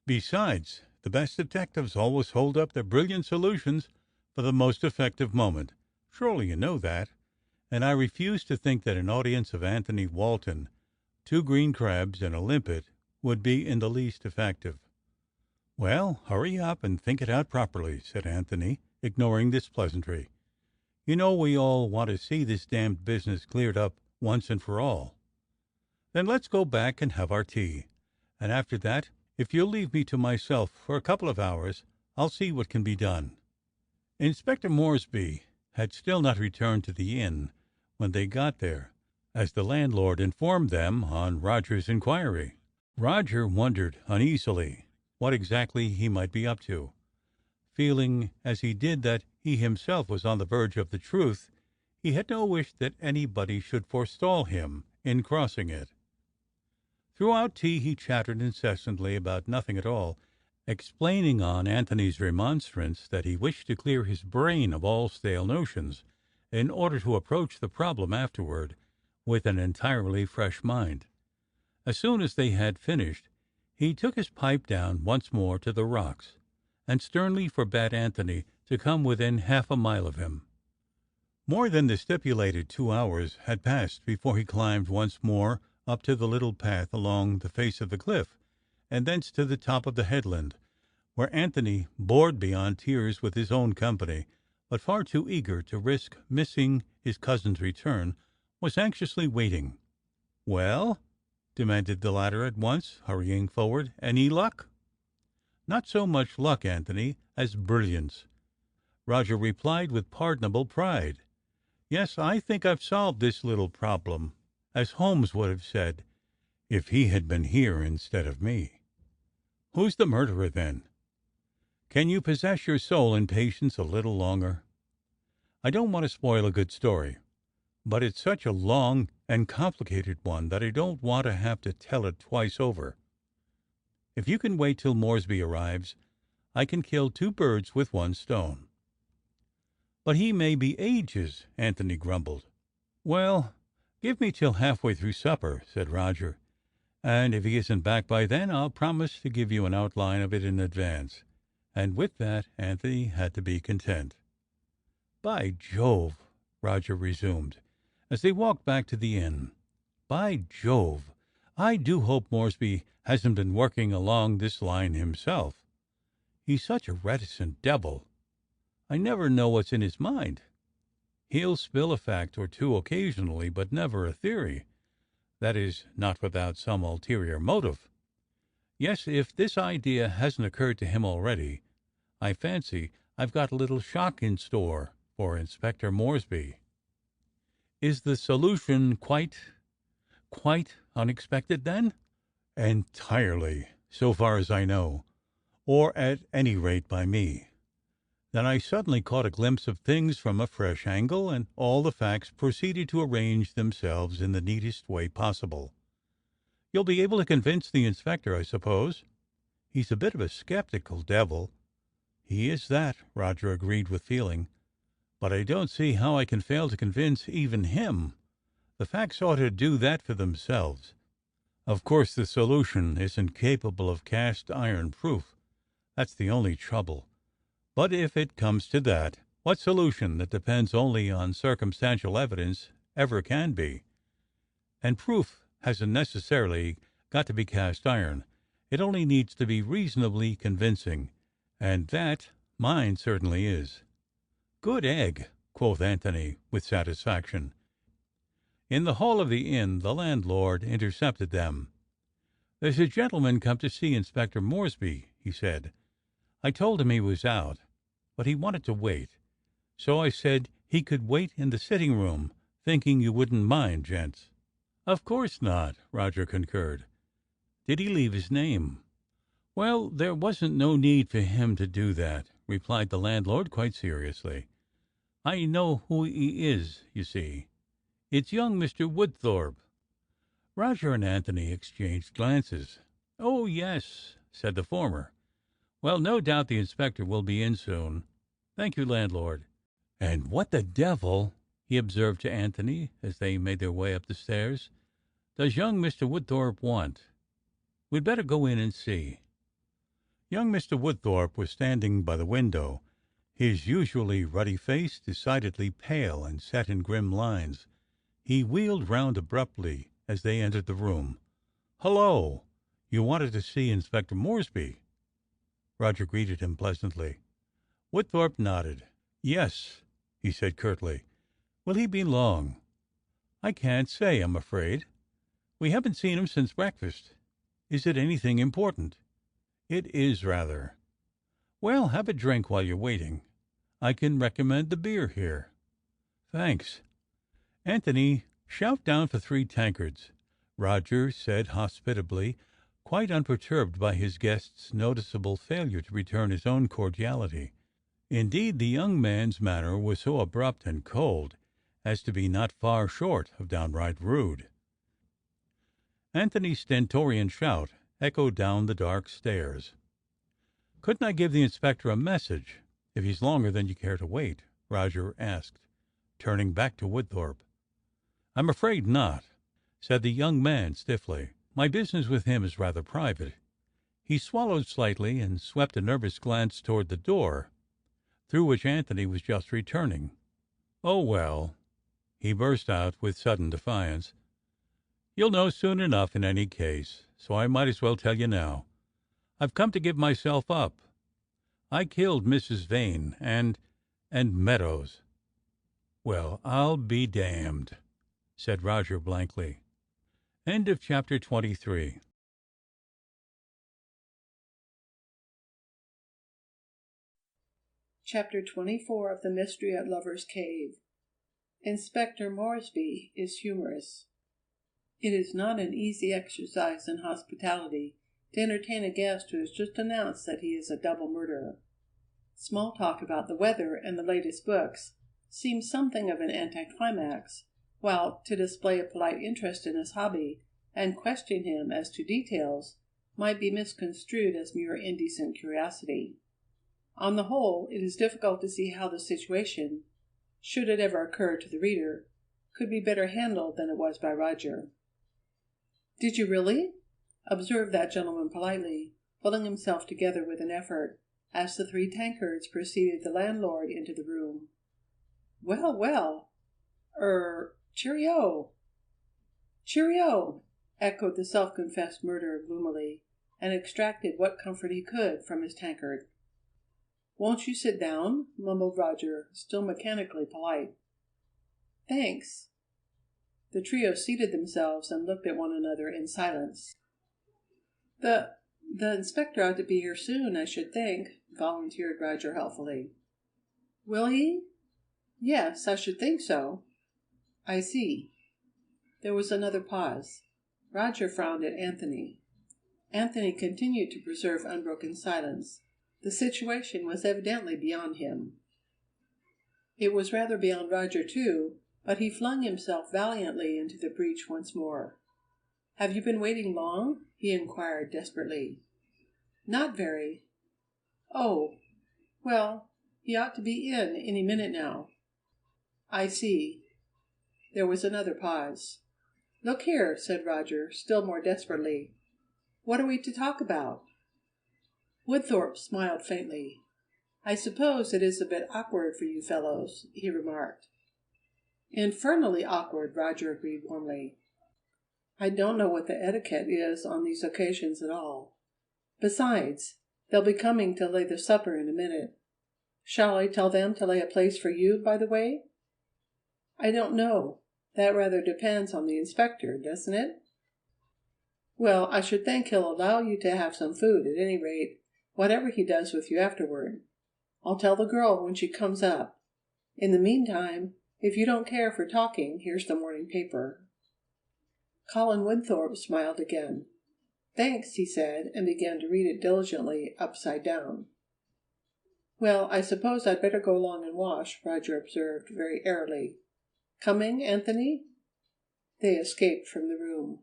Besides, the best detectives always hold up their brilliant solutions for the most effective moment. Surely you know that. And I refuse to think that an audience of Anthony Walton, 2 green crabs, and a limpet would be in the least effective. Well, hurry up and think it out properly, said Anthony, ignoring this pleasantry. You know we all want to see this damned business cleared up once and for all. Then let's go back and have our tea, and after that, if you'll leave me to myself for a couple of hours, I'll see what can be done. Inspector Moresby had still not returned to the inn when they got there, as the landlord informed them on Roger's inquiry. Roger wondered uneasily what exactly he might be up to. Feeling as he did that he himself was on the verge of the truth, he had no wish that anybody should forestall him in crossing it. Throughout tea he chattered incessantly about nothing at all, explaining on Anthony's remonstrance that he wished to clear his brain of all stale notions, in order to approach the problem afterward with an entirely fresh mind. As soon as they had finished, he took his pipe down once more to the rocks, and sternly forbade Anthony to come within half a mile of him. More than the stipulated 2 hours had passed before he climbed once more up to the little path along the face of the cliff, and thence to the top of the headland, where Anthony, bored beyond tears with his own company, but far too eager to risk missing his cousin's return, was anxiously waiting. "Well?" demanded the latter at once, hurrying forward. "Any luck?" "Not so much luck, Anthony, as brilliance," Roger replied with pardonable pride. "Yes, I think I've solved this little problem, as Holmes would have said, if he had been here instead of me." "Who's the murderer, then?" "Can you possess your soul in patience a little longer? I don't want to spoil a good story, but it's such a long and complicated one that I don't want to have to tell it twice over. If you can wait till Moresby arrives, I can kill 2 birds with 1 stone." "But he may be ages," Anthony grumbled. "Well, give me till halfway through supper," said Roger, "and if he isn't back by then, I'll promise to give you an outline of it in advance." And with that Anthony had to be content. "By Jove," Roger resumed, as they walked back to the inn, "by Jove, I do hope Moresby hasn't been working along this line himself. He's such a reticent devil. I never know what's in his mind. He'll spill a fact or 2 occasionally, but never a theory. That is, not without some ulterior motive. Yes, if this idea hasn't occurred to him already, I fancy I've got a little shock in store for Inspector Moresby." "Is the solution quite unexpected, then?" "Entirely, so far as I know, or at any rate by me. Then I suddenly caught a glimpse of things from a fresh angle, and all the facts proceeded to arrange themselves in the neatest way possible. You'll be able to convince the inspector, I suppose? He's a bit of a skeptical devil." "He is that," Roger agreed with feeling, "but I don't see how I can fail to convince even him. The facts ought to do that for themselves. Of course the solution isn't capable of cast iron proof. That's the only trouble. But if it comes to that, what solution that depends only on circumstantial evidence ever can be? And proof hasn't necessarily got to be cast iron. It only needs to be reasonably convincing, and that mine certainly is. Good egg, quoth Anthony with satisfaction. In the hall of the inn the landlord intercepted them. "There's a gentleman come to see Inspector Moresby," he said. "I told him he was out, but he wanted to wait, so I said he could wait in the sitting-room, thinking you wouldn't mind, gents." "Of course not," Roger concurred. "Did he leave his name?" "Well, there wasn't no need for him to do that," replied the landlord quite seriously. "I know who he is, you see. It's young Mr. Woodthorpe." Roger and Anthony exchanged glances. "Oh, yes," said the former. "Well, no doubt the inspector will be in soon. Thank you, landlord. And what the devil," he observed to Anthony as they made their way up the stairs, "does young Mr. Woodthorpe want? We'd better go in and see." Young Mr. Woodthorpe was standing by the window, his usually ruddy face decidedly pale and set in grim lines. He wheeled round abruptly as they entered the room. "Hullo! You wanted to see Inspector Moresby?" Roger greeted him pleasantly. Woodthorpe nodded. "Yes," he said curtly. "Will he be long?" "I can't say, I'm afraid. We haven't seen him since breakfast. Is it anything important?" "It is, rather." "Well, have a drink while you're waiting. I can recommend the beer here." "Thanks." "Anthony, shout down for 3 tankards," Roger said hospitably, quite unperturbed by his guest's noticeable failure to return his own cordiality. Indeed, the young man's manner was so abrupt and cold as to be not far short of downright rude. Anthony's stentorian shout echoed down the dark stairs. "Couldn't I give the inspector a message, if he's longer than you care to wait?" Roger asked, turning back to Woodthorpe. "I'm afraid not," said the young man stiffly. "My business with him is rather private." He swallowed slightly and swept a nervous glance toward the door, through which Anthony was just returning. "Oh, well," he burst out with sudden defiance, "you'll know soon enough in any case, so I might as well tell you now. I've come to give myself up. I killed Mrs. Vane and Meadows." "Well, I'll be damned," said Roger blankly. End of chapter 23. Chapter 24 of The Mystery at Lover's Cave. Inspector Moresby is humorous. It is not an easy exercise in hospitality to entertain a guest who has just announced that he is a double murderer. Small talk about the weather and the latest books seems something of an anticlimax, while to display a polite interest in his hobby and question him as to details might be misconstrued as mere indecent curiosity. On the whole, it is difficult to see how the situation, should it ever occur to the reader, could be better handled than it was by Roger. "Did you really?" observed that gentleman politely, pulling himself together with an effort, as the 3 tankards preceded the landlord into the room. "Well, well! Cheerio!" "Cheerio!" echoed the self-confessed murderer gloomily, and extracted what comfort he could from his tankard. "Won't you sit down?" mumbled Roger, still mechanically polite. "Thanks." The trio seated themselves and looked at one another in silence. The inspector ought to be here soon, I should think," volunteered Roger helpfully. "Will he?" "Yes, I should think so." "I see." There was another pause. Roger frowned at Anthony. Anthony continued to preserve unbroken silence. The situation was evidently beyond him. It was rather beyond Roger, too, but he flung himself valiantly into the breach once more. "Have you been waiting long?" he inquired desperately. "Not very." "Oh! Well, he ought to be in any minute now." "I see." There was another pause. "Look here," said Roger, still more desperately. "What are we to talk about?" Woodthorpe smiled faintly. "I suppose it is a bit awkward for you fellows," he remarked. "Infernally awkward," Roger agreed warmly. "I don't know what the etiquette is on these occasions at all. Besides, they'll be coming to lay the supper in a minute. Shall I tell them to lay a place for you, by the way?" "I don't know. That rather depends on the inspector, doesn't it?" "Well, I should think he'll allow you to have some food, at any rate, whatever he does with you afterward. I'll tell the girl when she comes up. In the meantime, if you don't care for talking, here's the morning paper." Colin Winthrop smiled again. "Thanks," he said, and began to read it diligently, upside down. "Well, I suppose I'd better go along and wash," Roger observed, very airily. "Coming, Anthony?" They escaped from the room.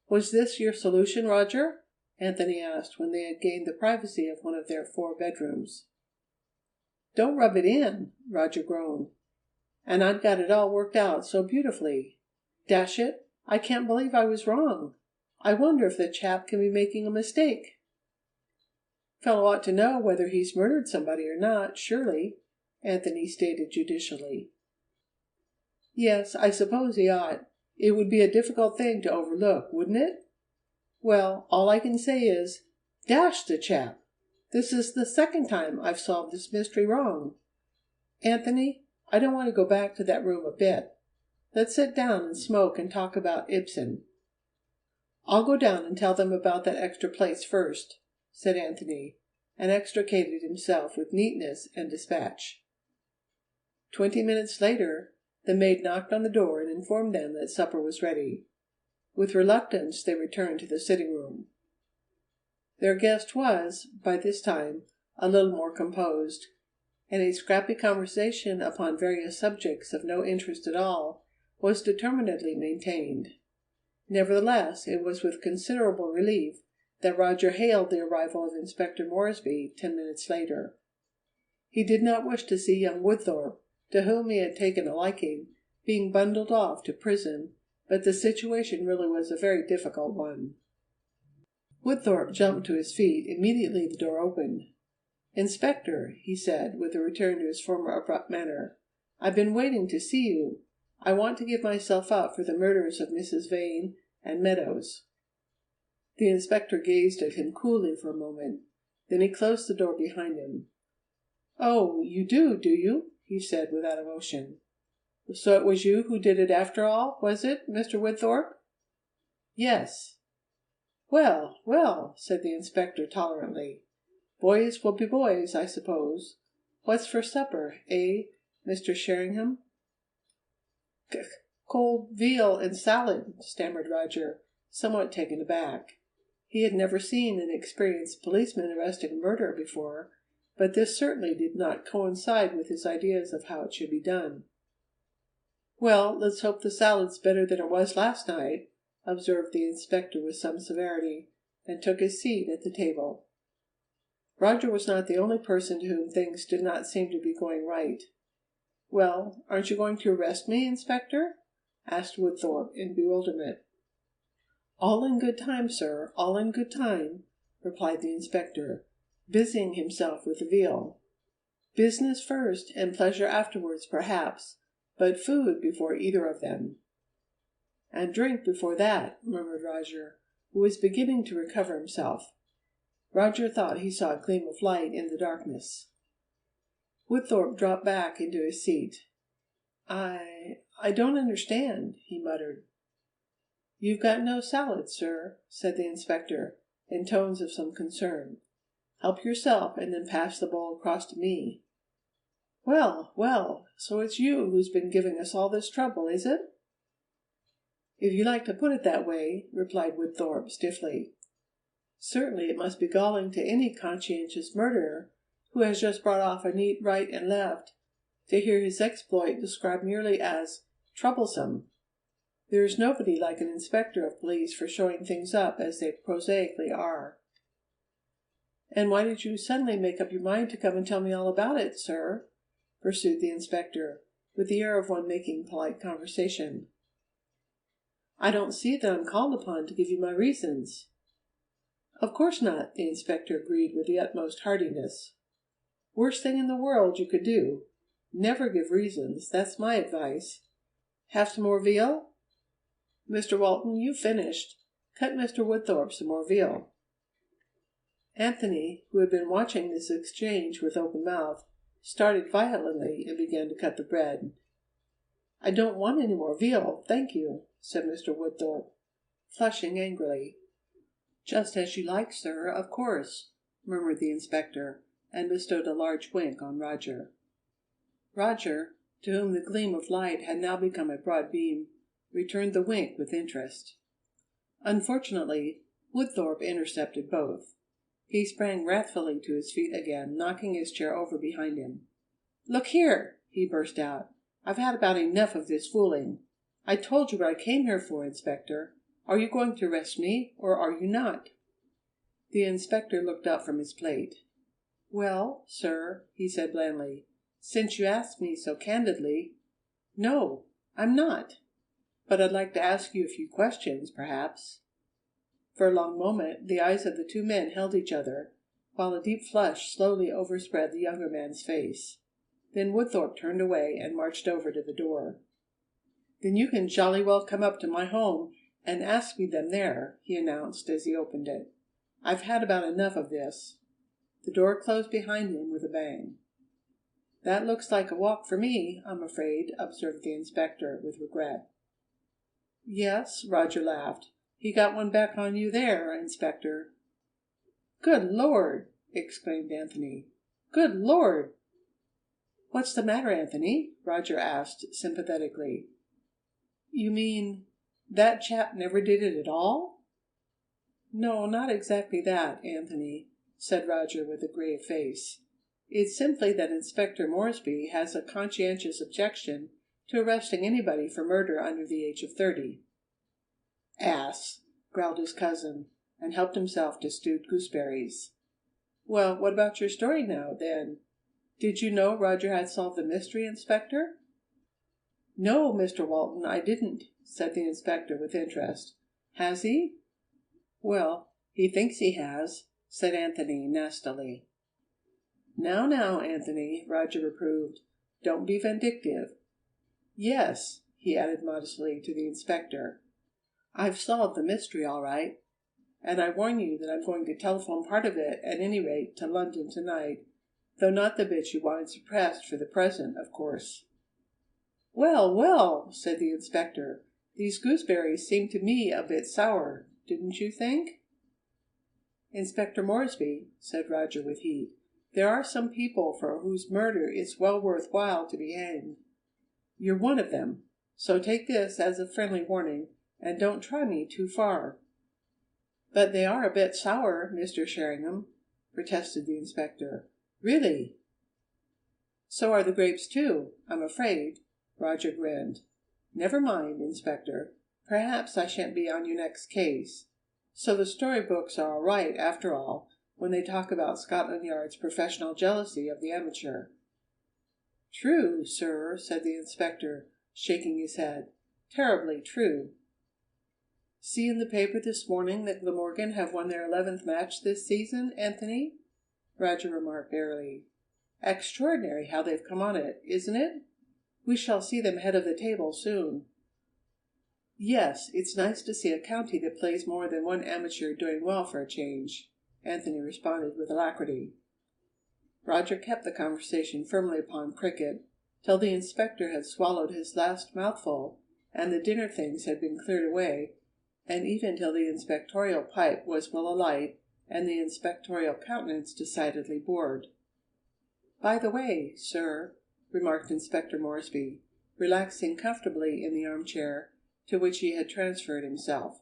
"Was this your solution, Roger?" Anthony asked when they had gained the privacy of one of their 4 bedrooms. "Don't rub it in," Roger groaned. "And I'd got it all worked out so beautifully. Dash it, I can't believe I was wrong. I wonder if the chap can be making a mistake." "Fellow ought to know whether he's murdered somebody or not, surely," Anthony stated judicially. "Yes, I suppose he ought. It would be a difficult thing to overlook, wouldn't it? Well, all I can say is, dash the chap! This is the second time I've solved this mystery wrong. Anthony, I don't want to go back to that room a bit. Let's sit down and smoke and talk about Ibsen." "I'll go down and tell them about that extra place first," said Anthony, and extricated himself with neatness and dispatch. 20 minutes later, the maid knocked on the door and informed them that supper was ready. With reluctance they returned to the sitting room. Their guest was, by this time, a little more composed, and a scrappy conversation upon various subjects of no interest at all was determinedly maintained. Nevertheless, it was with considerable relief that Roger hailed the arrival of Inspector Moresby 10 minutes later. He did not wish to see young Woodthorpe, to whom he had taken a liking, being bundled off to prison, but the situation really was a very difficult one. Woodthorpe jumped to his feet immediately the door opened. "Inspector," he said, with a return to his former abrupt manner, "I've been waiting to see you. I want to give myself up for the murders of Mrs. Vane and Meadows." The inspector gazed at him coolly for a moment. Then he closed the door behind him. "Oh, you do you?" he said without emotion. "So it was you who did it after all, was it, Mr. Woodthorpe?" "Yes." "Well, well," said the inspector tolerantly. "Boys will be boys, I suppose. What's for supper, eh, Mr. Sheringham?" "Cold veal and salad," stammered Roger, somewhat taken aback. He had never seen an experienced policeman arresting a murderer before, but this certainly did not coincide with his ideas of how it should be done. "Well, let's hope the salad's better than it was last night," observed the inspector with some severity, and took his seat at the table. Roger was not the only person to whom things did not seem to be going right. "Well, aren't you going to arrest me, Inspector?" asked Woodthorpe in bewilderment. "All in good time, sir, all in good time," replied the inspector, busying himself with the veal. "Business first and pleasure afterwards, perhaps, but food before either of them." "And drink before that," murmured Roger, who was beginning to recover himself. Roger thought he saw a gleam of light in the darkness. Woodthorpe dropped back into his seat. I don't understand," he muttered. "You've got no salad, sir," said the inspector, in tones of some concern. "Help yourself and then pass the bowl across to me." "Well, well, so it's you who's been giving us all this trouble, is it?" "If you like to put it that way," replied Woodthorpe stiffly. "Certainly it must be galling to any conscientious murderer, who has just brought off a neat right and left, to hear his exploit described merely as troublesome. There is nobody like an inspector of police for showing things up as they prosaically are." "And why did you suddenly make up your mind to come and tell me all about it, sir?" pursued the inspector, with the air of one making polite conversation. "I don't see that I'm called upon to give you my reasons." Of course not, the inspector agreed with the utmost heartiness. Worst thing in the world you could do. Never give reasons, that's my advice. Have some more veal? Mr. Walton, you finished. Cut Mr. Woodthorpe some more veal. Anthony, who had been watching this exchange with open mouth, started violently and began to cut the bread. I don't want any more veal, thank you, said Mr. Woodthorpe, flushing angrily. Just as you like, sir, of course, murmured the inspector, and bestowed a large wink on Roger. Roger, to whom the gleam of light had now become a broad beam, returned the wink with interest. Unfortunately, Woodthorpe intercepted both. He sprang wrathfully to his feet again, knocking his chair over behind him. Look here, he burst out. I've had about enough of this fooling. I told you what I came here for, Inspector. Are you going to arrest me, or are you not? The inspector looked up from his plate. Well, sir, he said blandly, since you ask me so candidly, no, I'm not. But I'd like to ask you a few questions, perhaps. For a long moment the eyes of the two men held each other, while a deep flush slowly overspread the younger man's face. Then Woodthorpe turned away and marched over to the door. Then you can jolly well come up to my home and ask me them there, he announced as he opened it. I've had about enough of this. The door closed behind him with a bang. That looks like a walk for me, I'm afraid, observed the inspector with regret. Yes, Roger laughed. He got one back on you there, Inspector. Good Lord! exclaimed Anthony. Good Lord! What's the matter, Anthony? Roger asked sympathetically. You mean that chap never did it at all? No, not exactly that, Anthony, said Roger with a grave face. It's simply that Inspector Moresby has a conscientious objection to arresting anybody for murder under the age of 30. Ass, growled his cousin, and helped himself to stewed gooseberries. Well, what about your story now, then? Did you know Roger had solved the mystery, Inspector? No, Mr. Walton, I didn't, said the inspector with interest. Has he? Well, he thinks he has, said Anthony nastily. Now, Anthony, Roger reproved. Don't be vindictive. Yes, he added modestly to the inspector. I've solved the mystery all right, and I warn you that I'm going to telephone part of it, at any rate, to London tonight, though not the bit you wanted suppressed for the present, of course. Well, said the inspector, these gooseberries seem to me a bit sour, didn't you think? Inspector Moresby, said Roger with heat, there are some people for whose murder it's well worth while to be hanged. You're one of them, so take this as a friendly warning, and don't try me too far. But they are a bit sour, Mr. Sheringham, protested the inspector. Really? So are the grapes, too, I'm afraid. Roger grinned. Never mind, Inspector. Perhaps I shan't be on your next case. So the storybooks are all right, after all, when they talk about Scotland Yard's professional jealousy of the amateur. True, sir, said the inspector, shaking his head. Terribly true. See in the paper this morning that Glamorgan have won their 11th match this season, Anthony? Roger remarked airily. Extraordinary how they've come on it, isn't it? We shall see them head of the table soon. Yes, it's nice to see a county that plays more than one amateur doing well for a change, Anthony responded with alacrity. Roger kept the conversation firmly upon cricket till the inspector had swallowed his last mouthful and the dinner things had been cleared away, and even till the inspectorial pipe was well alight and the inspectorial countenance decidedly bored. By the way, sir, remarked Inspector Moresby, relaxing comfortably in the armchair to which he had transferred himself.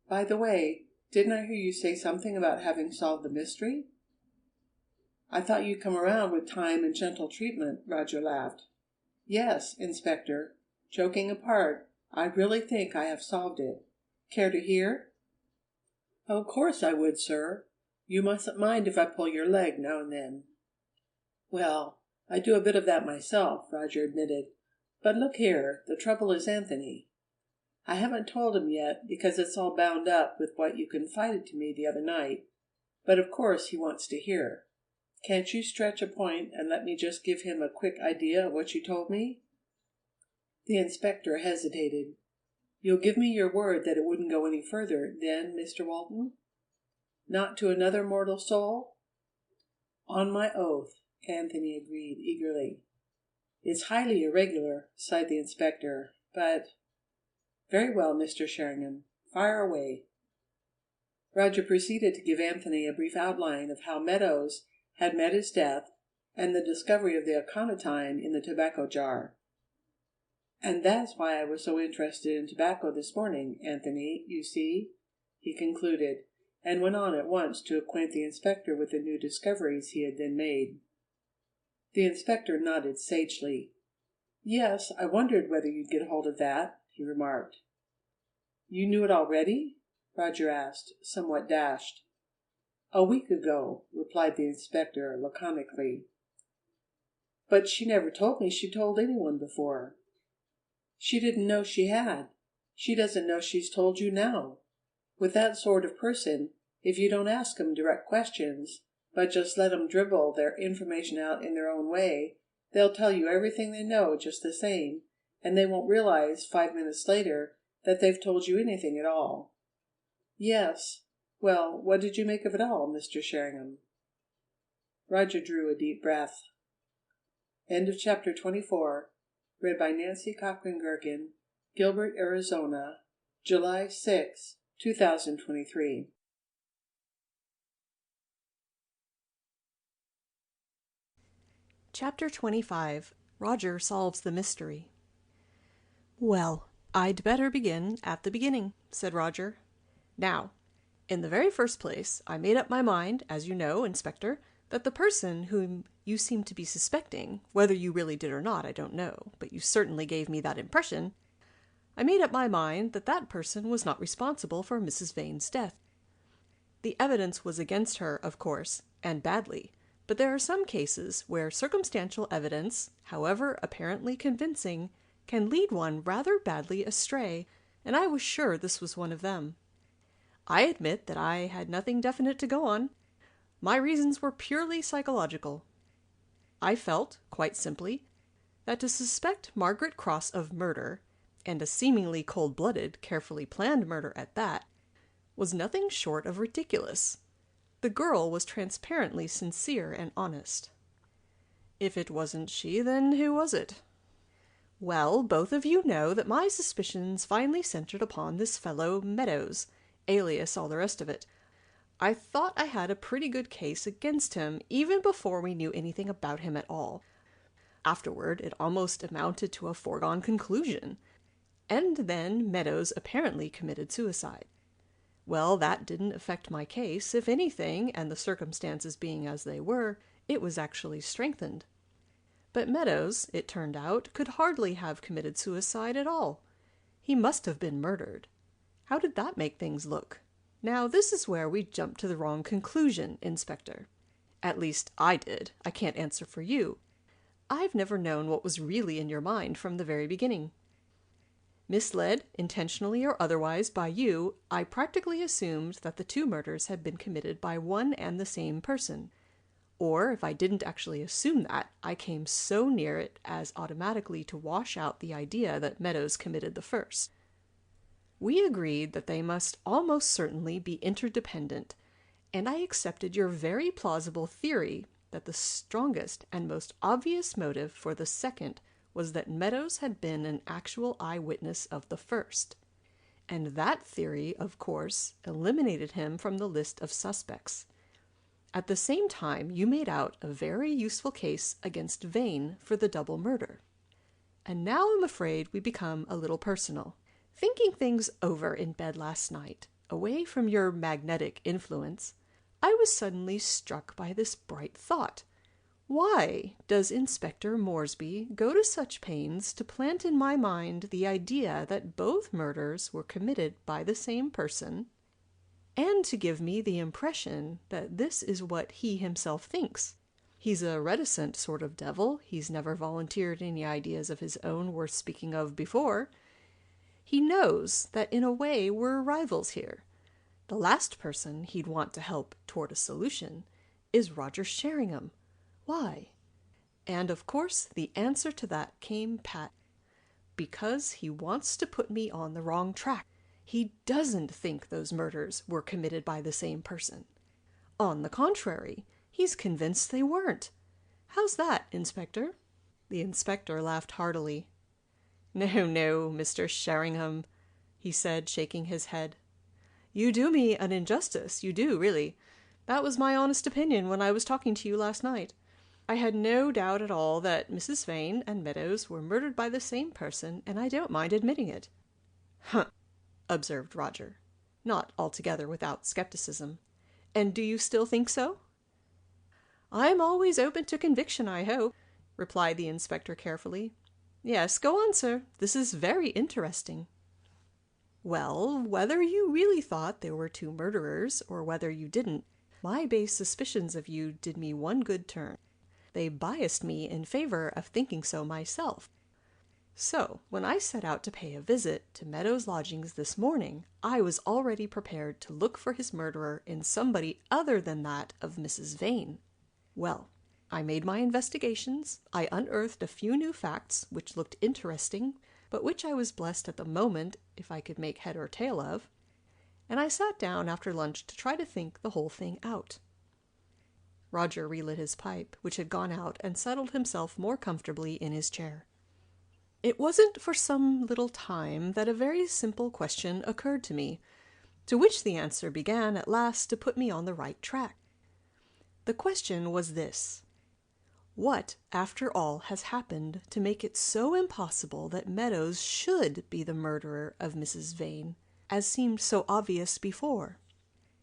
By the way, didn't I hear you say something about having solved the mystery? I thought you'd come around with time and gentle treatment, Roger laughed. Yes, Inspector. Joking apart, I really think I have solved it. Care to hear? Of course I would, sir. You mustn't mind if I pull your leg now and then. Well, I do a bit of that myself, Roger admitted. But look here, the trouble is Anthony. I haven't told him yet because it's all bound up with what you confided to me the other night, but of course he wants to hear. Can't you stretch a point and let me just give him a quick idea of what you told me?" The inspector hesitated. "You'll give me your word that it wouldn't go any further, then, Mr. Walton? Not to another mortal soul?" "On my oath," Anthony agreed eagerly. "It's highly irregular," sighed the inspector, "but very well, Mr. Sheringham. Fire away." Roger proceeded to give Anthony a brief outline of how Meadows had met his death and the discovery of the aconitine in the tobacco jar. "And that's why I was so interested in tobacco this morning, Anthony, you see," he concluded, and went on at once to acquaint the inspector with the new discoveries he had then made. The inspector nodded sagely. "Yes, I wondered whether you'd get hold of that," he remarked. "You knew it already?" Roger asked, somewhat dashed. "A week ago," replied the inspector laconically. "But she never told me she told anyone before." "She didn't know she had. She doesn't know she's told you now. With that sort of person, if you don't ask 'em direct questions, but just let 'em dribble their information out in their own way, they'll tell you everything they know just the same, and they won't realize 5 minutes later that they've told you anything at all." "Yes. Well, what did you make of it all, Mr. Sheringham?" Roger drew a deep breath. End of chapter 24. Read by Nancy Cochran Gorgen, Gilbert, Arizona, July 6, 2023. Chapter 25. Roger solves the mystery. "Well, I'd better begin at the beginning," said Roger. "Now, in the very first place, I made up my mind, as you know, Inspector, that the person whom you seem to be suspecting, whether you really did or not, I don't know, but you certainly gave me that impression, I made up my mind that that person was not responsible for Mrs. Vane's death. The evidence was against her, of course, and badly, but there are some cases where circumstantial evidence, however apparently convincing, can lead one rather badly astray, and I was sure this was one of them. I admit that I had nothing definite to go on. My reasons were purely psychological. I felt, quite simply, that to suspect Margaret Cross of murder, and a seemingly cold-blooded, carefully planned murder at that, was nothing short of ridiculous. The girl was transparently sincere and honest. If it wasn't she, then who was it? Well, both of you know that my suspicions finally centered upon this fellow Meadows, alias all the rest of it. I thought I had a pretty good case against him, even before we knew anything about him at all. Afterward, it almost amounted to a foregone conclusion. And then Meadows apparently committed suicide. Well, that didn't affect my case. If anything, and the circumstances being as they were, it was actually strengthened. But Meadows, it turned out, could hardly have committed suicide at all. He must have been murdered. How did that make things look? Now, this is where we jump to the wrong conclusion, Inspector. At least, I did. I can't answer for you. I've never known what was really in your mind from the very beginning. Misled, intentionally or otherwise, by you, I practically assumed that the two murders had been committed by one and the same person. Or, if I didn't actually assume that, I came so near it as automatically to wash out the idea that Meadows committed the first. We agreed that they must almost certainly be interdependent, and I accepted your very plausible theory that the strongest and most obvious motive for the second was that Meadows had been an actual eyewitness of the first. And that theory, of course, eliminated him from the list of suspects. At the same time, you made out a very useful case against Vane for the double murder. And now I'm afraid we become a little personal. Thinking things over in bed last night, away from your magnetic influence, I was suddenly struck by this bright thought. Why does Inspector Moresby go to such pains to plant in my mind the idea that both murders were committed by the same person, and to give me the impression that this is what he himself thinks? He's a reticent sort of devil. He's never volunteered any ideas of his own worth speaking of before. He knows that in a way we're rivals here. The last person he'd want to help toward a solution is Roger Sheringham. Why? And of course the answer to that came pat. Because he wants to put me on the wrong track. He doesn't think those murders were committed by the same person. On the contrary, he's convinced they weren't. How's that, Inspector? The inspector laughed heartily. No, no, Mr. Sheringham, he said, shaking his head. You do me an injustice, you do, really. That was my honest opinion when I was talking to you last night. I had no doubt at all that Mrs. Vane and Meadows were murdered by the same person, and I don't mind admitting it. Huh, observed Roger, not altogether without skepticism. And do you still think so? I'm always open to conviction, I hope, replied the inspector carefully. Yes, go on, sir. This is very interesting. Well, whether you really thought there were two murderers, or whether you didn't, my base suspicions of you did me one good turn. They biased me in favor of thinking so myself. So, when I set out to pay a visit to Meadows' lodgings this morning, I was already prepared to look for his murderer in somebody other than that of Mrs. Vane. Well, I made my investigations, I unearthed a few new facts which looked interesting, but which I was blessed at the moment if I could make head or tail of, and I sat down after lunch to try to think the whole thing out. Roger relit his pipe, which had gone out, and settled himself more comfortably in his chair. It wasn't for some little time that a very simple question occurred to me, to which the answer began at last to put me on the right track. The question was this: what, after all, has happened to make it so impossible that Meadows should be the murderer of Mrs. Vane, as seemed so obvious before?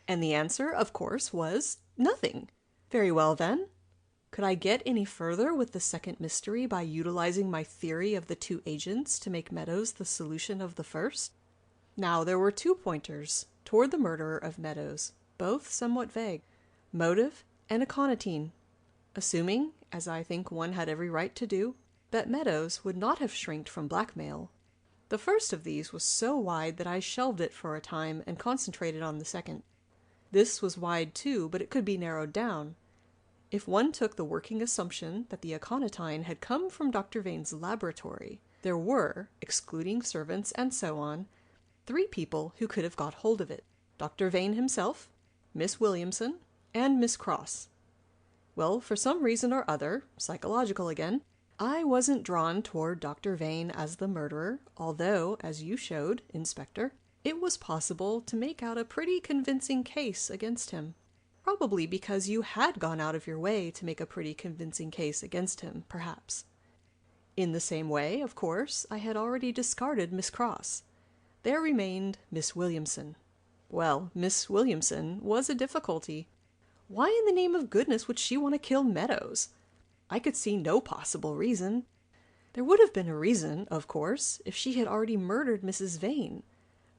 And the answer, of course, was nothing. Very well, then. Could I get any further with the second mystery by utilizing my theory of the two agents to make Meadows the solution of the first? Now, there were 2 pointers toward the murderer of Meadows, both somewhat vague: motive and aconitine. Assuming, as I think one had every right to do, that Meadows would not have shrinked from blackmail. The first of these was so wide that I shelved it for a time and concentrated on the second. This was wide too, but it could be narrowed down. If one took the working assumption that the aconitine had come from Dr. Vane's laboratory, there were, excluding servants and so on, 3 people who could have got hold of it: Dr. Vane himself, Miss Williamson, and Miss Cross. Well, for some reason or other, psychological again, I wasn't drawn toward Dr. Vane as the murderer, although, as you showed, Inspector, it was possible to make out a pretty convincing case against him. Probably because you had gone out of your way to make a pretty convincing case against him, perhaps. In the same way, of course, I had already discarded Miss Cross. There remained Miss Williamson. Well, Miss Williamson was a difficulty. Why in the name of goodness would she want to kill Meadows? I could see no possible reason. There would have been a reason, of course, if she had already murdered Mrs. Vane.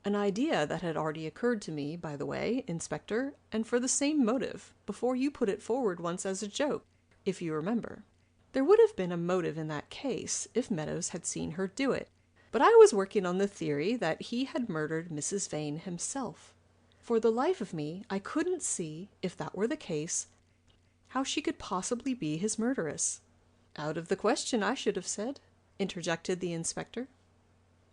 An idea that had already occurred to me, by the way, Inspector, and for the same motive, before you put it forward once as a joke, if you remember. There would have been a motive in that case if Meadows had seen her do it, but I was working on the theory that he had murdered Mrs. Vane himself. For the life of me, I couldn't see, if that were the case, how she could possibly be his murderess. Out of the question, I should have said, interjected the inspector.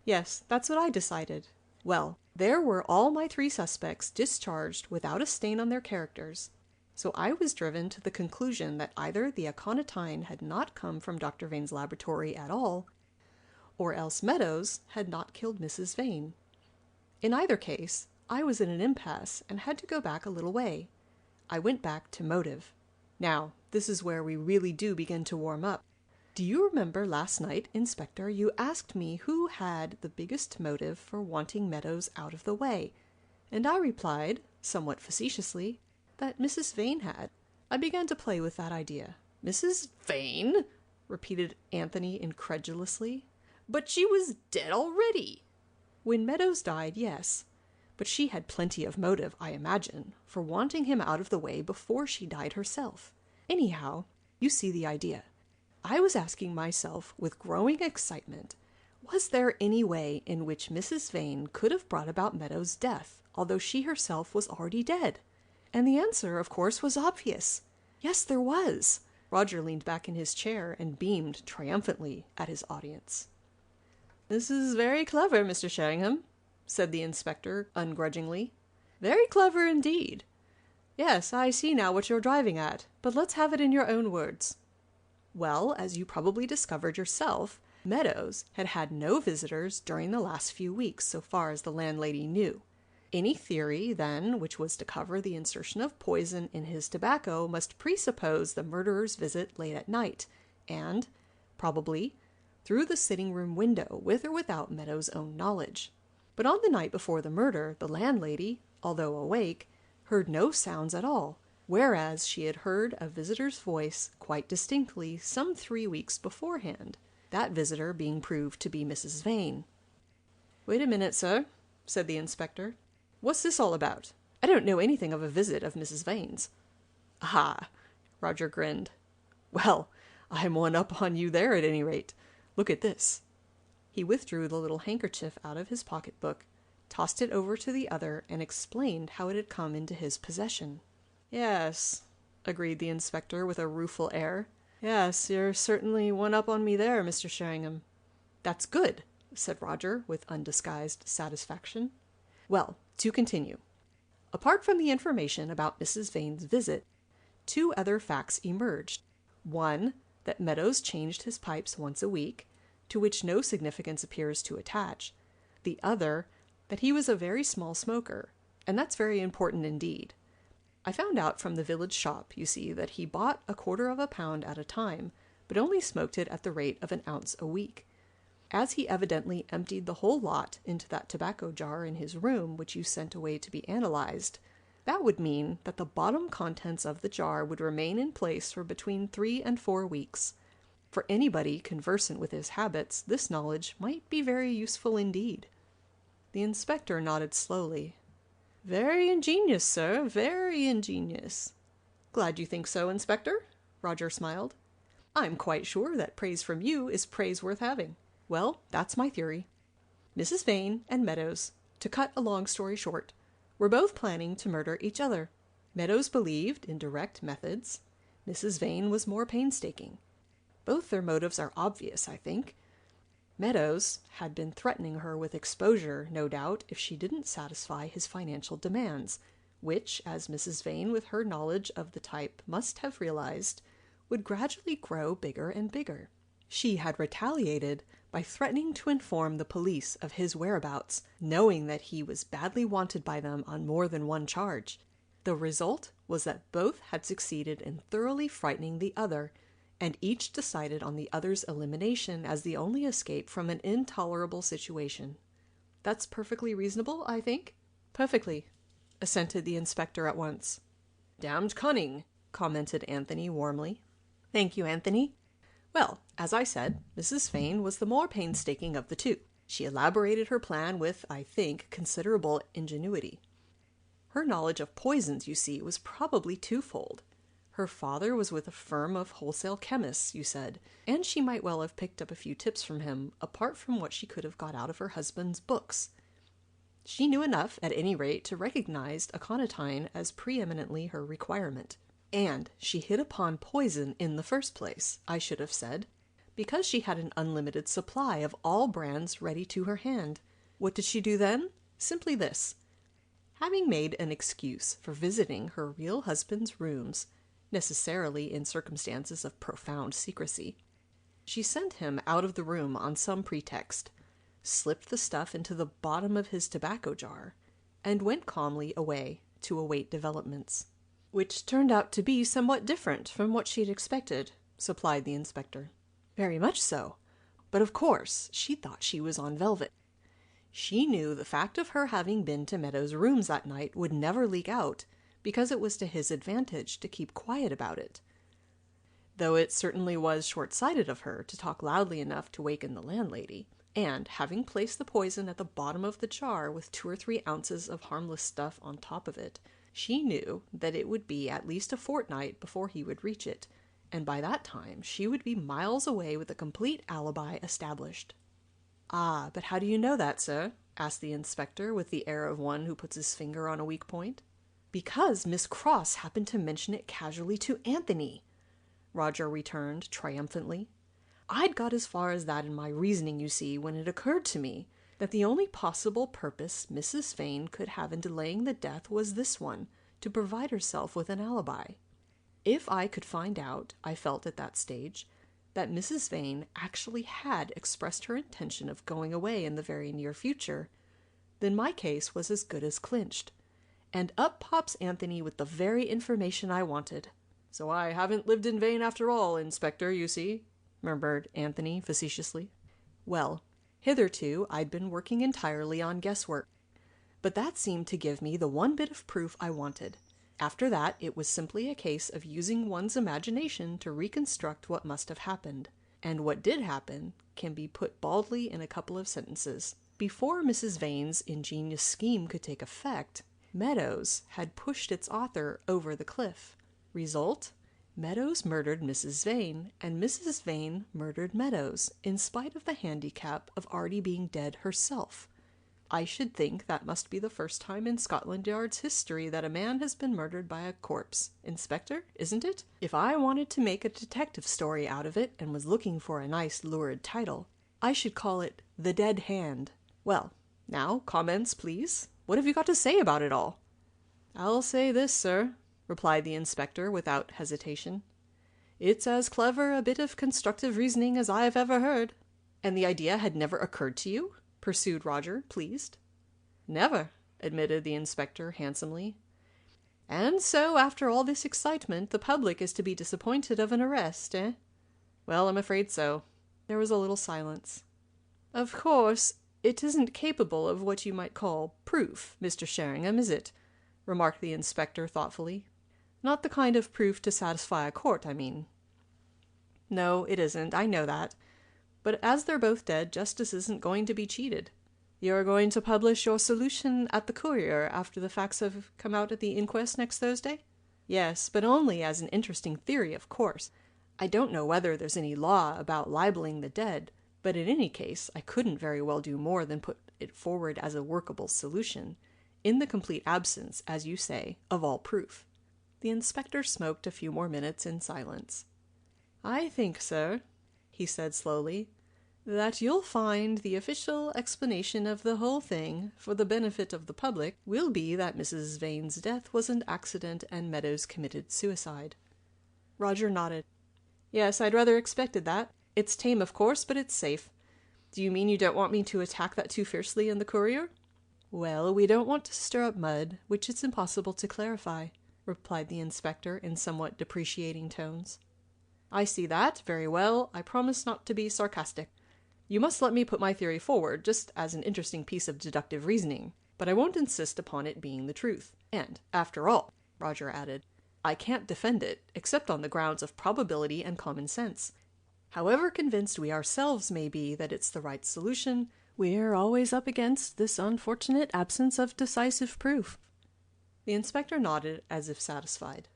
Yes, that's what I decided. Well, there were all my 3 suspects discharged without a stain on their characters, so I was driven to the conclusion that either the aconitine had not come from Dr. Vane's laboratory at all, or else Meadows had not killed Mrs. Vane. In either case, I was in an impasse and had to go back a little way. I went back to motive. Now, this is where we really do begin to warm up. Do you remember last night, Inspector, you asked me who had the biggest motive for wanting Meadows out of the way, and I replied, somewhat facetiously, that Mrs. Vane had. I began to play with that idea. Mrs. Vane? Repeated Anthony incredulously. But she was dead already. When Meadows died, yes, but she had plenty of motive, I imagine, for wanting him out of the way before she died herself. Anyhow, you see the idea. I was asking myself with growing excitement, Was there any way in which Mrs. Vane could have brought about Meadows' death, although she herself was already dead? And the answer, of course, was obvious. Yes, there was. Roger leaned back in his chair and beamed triumphantly at his audience. "This is very clever, Mr. Sheringham," said the inspector ungrudgingly. "Very clever indeed. Yes, I see now what you're driving at, but let's have it in your own words." Well, as you probably discovered yourself, Meadows had had no visitors during the last few weeks, so far as the landlady knew. Any theory, then, which was to cover the insertion of poison in his tobacco must presuppose the murderer's visit late at night, and, probably, through the sitting-room window, with or without Meadows' own knowledge. But on the night before the murder, the landlady, although awake, heard no sounds at all, whereas she had heard a visitor's voice quite distinctly some 3 weeks beforehand, that visitor being proved to be Mrs. Vane. "Wait a minute, sir," said the inspector. "What's this all about? I don't know anything of a visit of Mrs. Vane's." "Ah!" Roger grinned. "Well, I'm one up on you there at any rate. Look at this." He withdrew the little handkerchief out of his pocketbook, tossed it over to the other, and explained how it had come into his possession. "Yes," agreed the inspector with a rueful air. "Yes, you're certainly one up on me there, Mr. Sheringham." "That's good," said Roger with undisguised satisfaction. "Well, to continue. Apart from the information about Mrs. Vane's visit, 2 other facts emerged. One, that Meadows changed his pipes once a week, to which no significance appears to attach. The other, that he was a very small smoker, and that's very important indeed. I found out from the village shop, you see, that he bought 1/4 pound at a time, but only smoked it at the rate of an ounce a week. As he evidently emptied the whole lot into that tobacco jar in his room, which you sent away to be analyzed, that would mean that the bottom contents of the jar would remain in place for between 3 and 4 weeks. For anybody conversant with his habits, this knowledge might be very useful indeed." The inspector nodded slowly. "Very ingenious, sir, very ingenious." "Glad you think so, Inspector," Roger smiled. "I'm quite sure that praise from you is praise worth having. Well, that's my theory. Mrs. Vane and Meadows, to cut a long story short, were both planning to murder each other. Meadows believed in direct methods. Mrs. Vane was more painstaking. Both their motives are obvious, I think. Meadows had been threatening her with exposure, no doubt, if she didn't satisfy his financial demands, which, as Mrs. Vane, with her knowledge of the type, must have realized, would gradually grow bigger and bigger. She had retaliated by threatening to inform the police of his whereabouts, knowing that he was badly wanted by them on more than one charge. The result was that both had succeeded in thoroughly frightening the other, and each decided on the other's elimination as the only escape from an intolerable situation. That's perfectly reasonable, I think? "Perfectly," assented the inspector at once. "Damned cunning," commented Anthony warmly. "Thank you, Anthony. Well, as I said, Mrs. Vane was the more painstaking of the 2. She elaborated her plan with, I think, considerable ingenuity. Her knowledge of poisons, you see, was probably 2-fold. Her father was with a firm of wholesale chemists, you said, and she might well have picked up a few tips from him, apart from what she could have got out of her husband's books. She knew enough, at any rate, to recognize aconitine as preeminently her requirement. And she hit upon poison in the first place, I should have said, because she had an unlimited supply of all brands ready to her hand. What did she do then? Simply this. Having made an excuse for visiting her real husband's rooms, necessarily in circumstances of profound secrecy, she sent him out of the room on some pretext, slipped the stuff into the bottom of his tobacco jar, and went calmly away to await developments. "Which turned out to be somewhat different from what she'd expected," supplied the inspector. "Very much so. But of course she thought she was on velvet. She knew the fact of her having been to Meadows' rooms that night would never leak out, because it was to his advantage to keep quiet about it. Though it certainly was short-sighted of her to talk loudly enough to waken the landlady, and, having placed the poison at the bottom of the jar with 2 or 3 ounces of harmless stuff on top of it, she knew that it would be at least a fortnight before he would reach it, and by that time she would be miles away with a complete alibi established. "Ah, but how do you know that, sir?" asked the inspector, with the air of one who puts his finger on a weak point. "Because Miss Cross happened to mention it casually to Anthony," Roger returned triumphantly. "I'd got as far as that in my reasoning, you see, when it occurred to me that the only possible purpose Mrs. Vane could have in delaying the death was this one, to provide herself with an alibi. If I could find out, I felt at that stage, that Mrs. Vane actually had expressed her intention of going away in the very near future, then my case was as good as clinched. And up pops Anthony with the very information I wanted. So I haven't lived in vain after all, Inspector, you see," murmured Anthony facetiously. "Well, hitherto I'd been working entirely on guesswork, but that seemed to give me the one bit of proof I wanted. After that, it was simply a case of using one's imagination to reconstruct what must have happened. And what did happen can be put baldly in a couple of sentences. Before Mrs. Vane's ingenious scheme could take effect, Meadows had pushed its author over the cliff. Result? Meadows murdered Mrs. Vane, and Mrs. Vane murdered Meadows, in spite of the handicap of already being dead herself. I should think that must be the first time in Scotland Yard's history that a man has been murdered by a corpse, Inspector, isn't it? If I wanted to make a detective story out of it and was looking for a nice lurid title, I should call it The Dead Hand. Well, now, comments, please. What have you got to say about it all?" "I'll say this, sir," replied the inspector without hesitation. "It's as clever a bit of constructive reasoning as I've ever heard." "And the idea had never occurred to you?" pursued Roger, pleased. "Never," admitted the inspector handsomely. "And so, after all this excitement, the public is to be disappointed of an arrest, eh?" "Well, I'm afraid so." There was a little silence. "Of course, it isn't capable of what you might call proof, Mr. Sheringham, is it?" remarked the inspector thoughtfully. "Not the kind of proof to satisfy a court, I mean." "No, it isn't, I know that. But as they're both dead, justice isn't going to be cheated. You're going to publish your solution at the Courier after the facts have come out at the inquest next Thursday?" "Yes, but only as an interesting theory, of course. I don't know whether there's any law about libeling the dead, but in any case I couldn't very well do more than put it forward as a workable solution, in the complete absence, as you say, of all proof." The inspector smoked a few more minutes in silence. "I think, sir," he said slowly, "that you'll find the official explanation of the whole thing, for the benefit of the public, will be that Mrs. Vane's death was an accident and Meadows committed suicide." Roger nodded. "Yes, I'd rather expected that. It's tame, of course, but it's safe. Do you mean you don't want me to attack that too fiercely in the Courier?" "Well, we don't want to stir up mud, which it's impossible to clarify," replied the inspector in somewhat depreciating tones. "I see that. Very well. I promise not to be sarcastic. You must let me put my theory forward, just as an interesting piece of deductive reasoning, but I won't insist upon it being the truth. And, after all," Roger added, "I can't defend it, except on the grounds of probability and common sense. However convinced we ourselves may be that it's the right solution, we're always up against this unfortunate absence of decisive proof." The inspector nodded as if satisfied.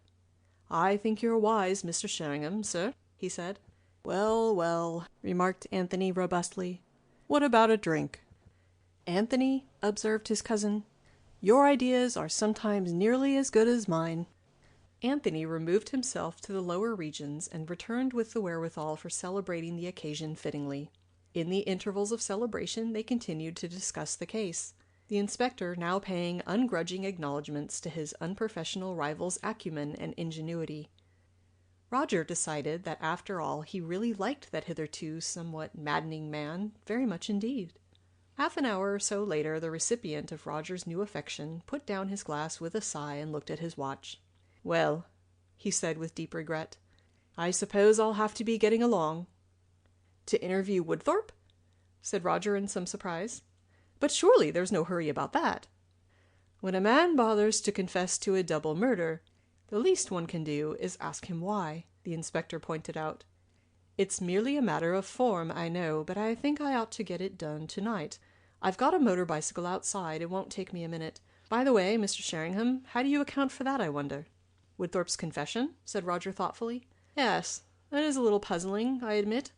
"I think you're wise, Mr. Sheringham, sir," he said. "Well, well," remarked Anthony robustly. "What about a drink?" "Anthony," observed his cousin, "your ideas are sometimes nearly as good as mine." Anthony removed himself to the lower regions and returned with the wherewithal for celebrating the occasion fittingly. In the intervals of celebration they continued to discuss the case, the inspector now paying ungrudging acknowledgments to his unprofessional rival's acumen and ingenuity. Roger decided that after all he really liked that hitherto somewhat maddening man very much indeed. Half an hour or so later the recipient of Roger's new affection put down his glass with a sigh and looked at his watch. "Well," he said with deep regret, "I suppose I'll have to be getting along." "To interview Woodthorpe?" said Roger in some surprise. "But surely there's no hurry about that." "When a man bothers to confess to a double murder, the least one can do is ask him why," the inspector pointed out. "It's merely a matter of form, I know, but I think I ought to get it done tonight. I've got a motor bicycle outside. It won't take me a minute. By the way, Mr. Sheringham, how do you account for that, I wonder?" "Woodthorpe's confession?" said Roger thoughtfully. "Yes, that is a little puzzling, I admit.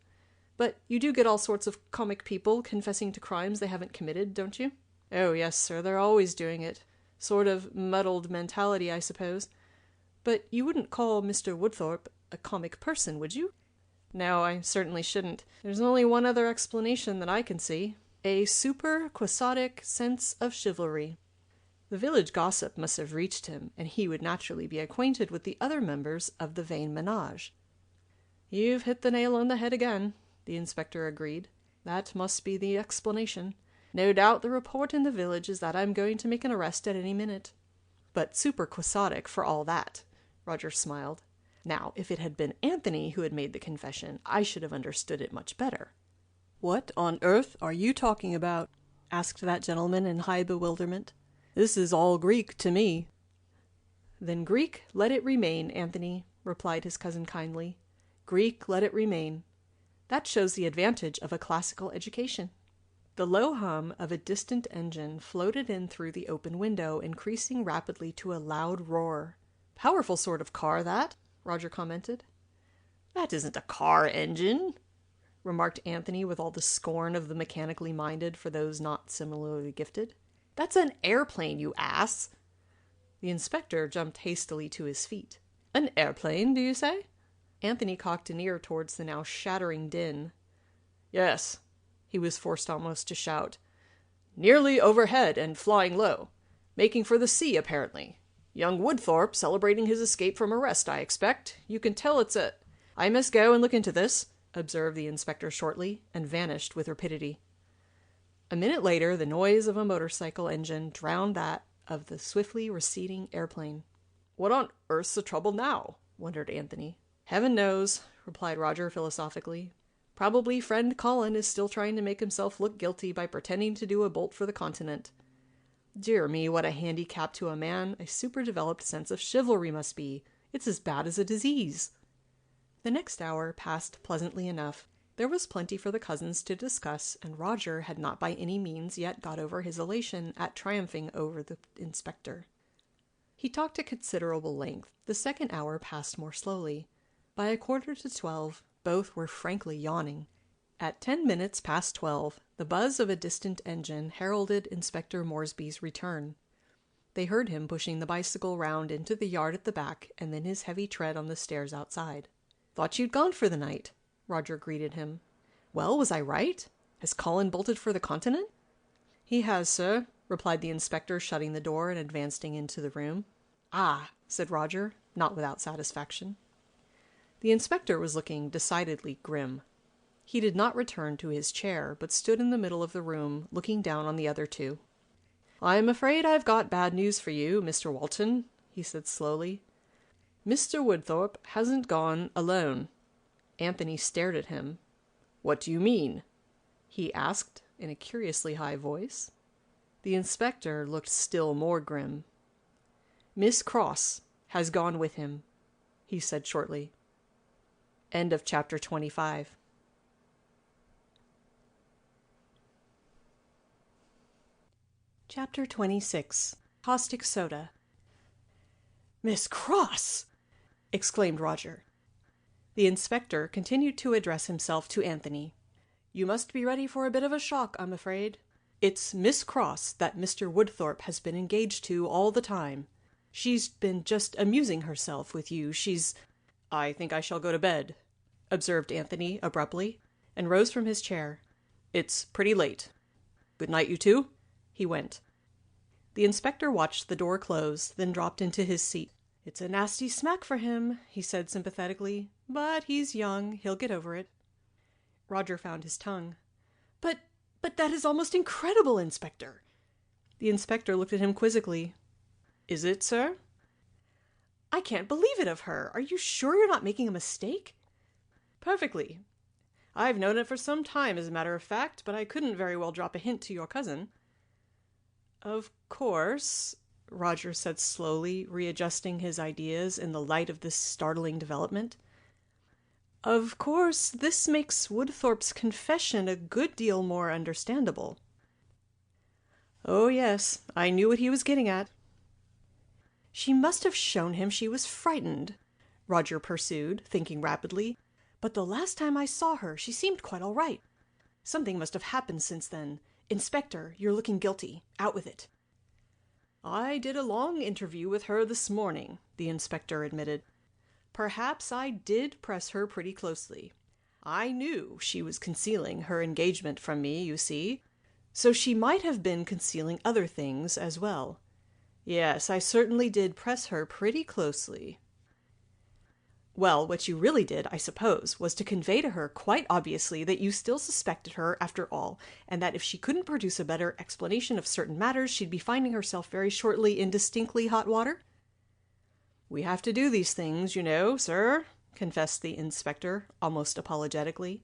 But you do get all sorts of comic people confessing to crimes they haven't committed, don't you? Oh, yes, sir, they're always doing it. Sort of muddled mentality, I suppose. But you wouldn't call Mr. Woodthorpe a comic person, would you? No, I certainly shouldn't. There's only one other explanation that I can see. A super quixotic sense of chivalry. The village gossip must have reached him, and he would naturally be acquainted with the other members of the Vane menage. You've hit the nail on the head again, the inspector agreed. That must be the explanation. No doubt the report in the village is that I'm going to make an arrest at any minute. But super quixotic for all that, Roger smiled. Now, if it had been Anthony who had made the confession, I should have understood it much better. What on earth are you talking about? Asked that gentleman in high bewilderment. This is all Greek to me. Then Greek let it remain, Anthony, replied his cousin kindly. Greek let it remain. That shows the advantage of a classical education. The low hum of a distant engine floated in through the open window, increasing rapidly to a loud roar. Powerful sort of car, that, Roger commented. That isn't a car engine, remarked Anthony with all the scorn of the mechanically minded for those not similarly gifted. That's an airplane, you ass. The inspector jumped hastily to his feet. An airplane, do you say? Anthony cocked an ear towards the now shattering din. Yes, he was forced almost to shout. Nearly overhead and flying low. Making for the sea, apparently. Young Woodthorpe celebrating his escape from arrest, I expect. You can tell it's a... I must go and look into this, observed the inspector shortly, and vanished with rapidity. A minute later, the noise of a motorcycle engine drowned that of the swiftly receding airplane. What on earth's the trouble now? Wondered Anthony. Heaven knows, replied Roger philosophically. Probably friend Colin is still trying to make himself look guilty by pretending to do a bolt for the continent. Dear me, what a handicap to a man a super-developed sense of chivalry must be. It's as bad as a disease. The next hour passed pleasantly enough. There was plenty for the cousins to discuss, and Roger had not by any means yet got over his elation at triumphing over the inspector. He talked at considerable length. The second hour passed more slowly. By 11:45, both were frankly yawning. At 10 minutes past 12, the buzz of a distant engine heralded Inspector Moresby's return. They heard him pushing the bicycle round into the yard at the back, and then his heavy tread on the stairs outside. Thought you'd gone for the night, Roger greeted him. Well, was I right? Has Colin bolted for the continent? He has, sir, replied the inspector, shutting the door and advancing into the room. Ah, said Roger, not without satisfaction. The inspector was looking decidedly grim. He did not return to his chair, but stood in the middle of the room, looking down on the other two. I'm afraid I've got bad news for you, Mr. Walton, he said slowly. Mr. Woodthorpe hasn't gone alone. Anthony stared at him. What do you mean? He asked in a curiously high voice. The inspector looked still more grim. Miss Cross has gone with him, he said shortly. End of chapter 25. Chapter 26. Caustic Soda. Miss Cross! Exclaimed Roger. The inspector continued to address himself to Anthony. You must be ready for a bit of a shock, I'm afraid. It's Miss Cross that Mr. Woodthorpe has been engaged to all the time. She's been just amusing herself with you. I think I shall go to bed, observed Anthony abruptly, and rose from his chair. It's pretty late. Good night, you two. He went. The inspector watched the door close, then dropped into his seat. It's a nasty smack for him, he said sympathetically, but he's young. He'll get over it. Roger found his tongue. But that is almost incredible, Inspector. The inspector looked at him quizzically. Is it, sir? I can't believe it of her. Are you sure you're not making a mistake? Perfectly. I've known it for some time, as a matter of fact, but I couldn't very well drop a hint to your cousin. Of course, Roger said slowly, readjusting his ideas in the light of this startling development. Of course, this makes Woodthorpe's confession a good deal more understandable. Oh, yes, I knew what he was getting at. She must have shown him she was frightened, Roger pursued, thinking rapidly. but the last time I saw her she seemed quite all right. Something must have happened since then. Inspector, you're looking guilty. Out with it." "I did a long interview with her this morning," the inspector admitted. "Perhaps I did press her pretty closely. I knew she was concealing her engagement from me, you see, so she might have been concealing other things as well. Yes, I certainly did press her pretty closely." "Well, what you really did, I suppose, was to convey to her quite obviously that you still suspected her after all, and that if she couldn't produce a better explanation of certain matters, she'd be finding herself very shortly in distinctly hot water?" "We have to do these things, you know, sir," confessed the inspector, almost apologetically.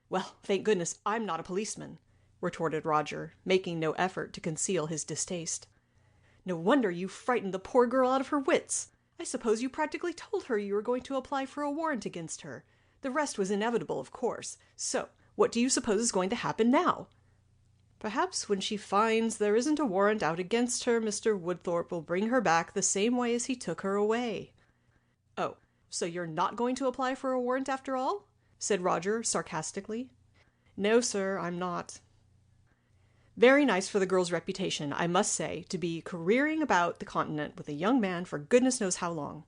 "Well, thank goodness I'm not a policeman," retorted Roger, making no effort to conceal his distaste. "No wonder you frightened the poor girl out of her wits. I suppose you practically told her you were going to apply for a warrant against her. The rest was inevitable, of course. So, what do you suppose is going to happen now?" "Perhaps when she finds there isn't a warrant out against her, Mr. Woodthorpe will bring her back the same way as he took her away." "Oh, so you're not going to apply for a warrant after all?" said Roger sarcastically. "No, sir, I'm not." "Very nice for the girl's reputation, I must say, to be careering about the continent with a young man for goodness knows how long."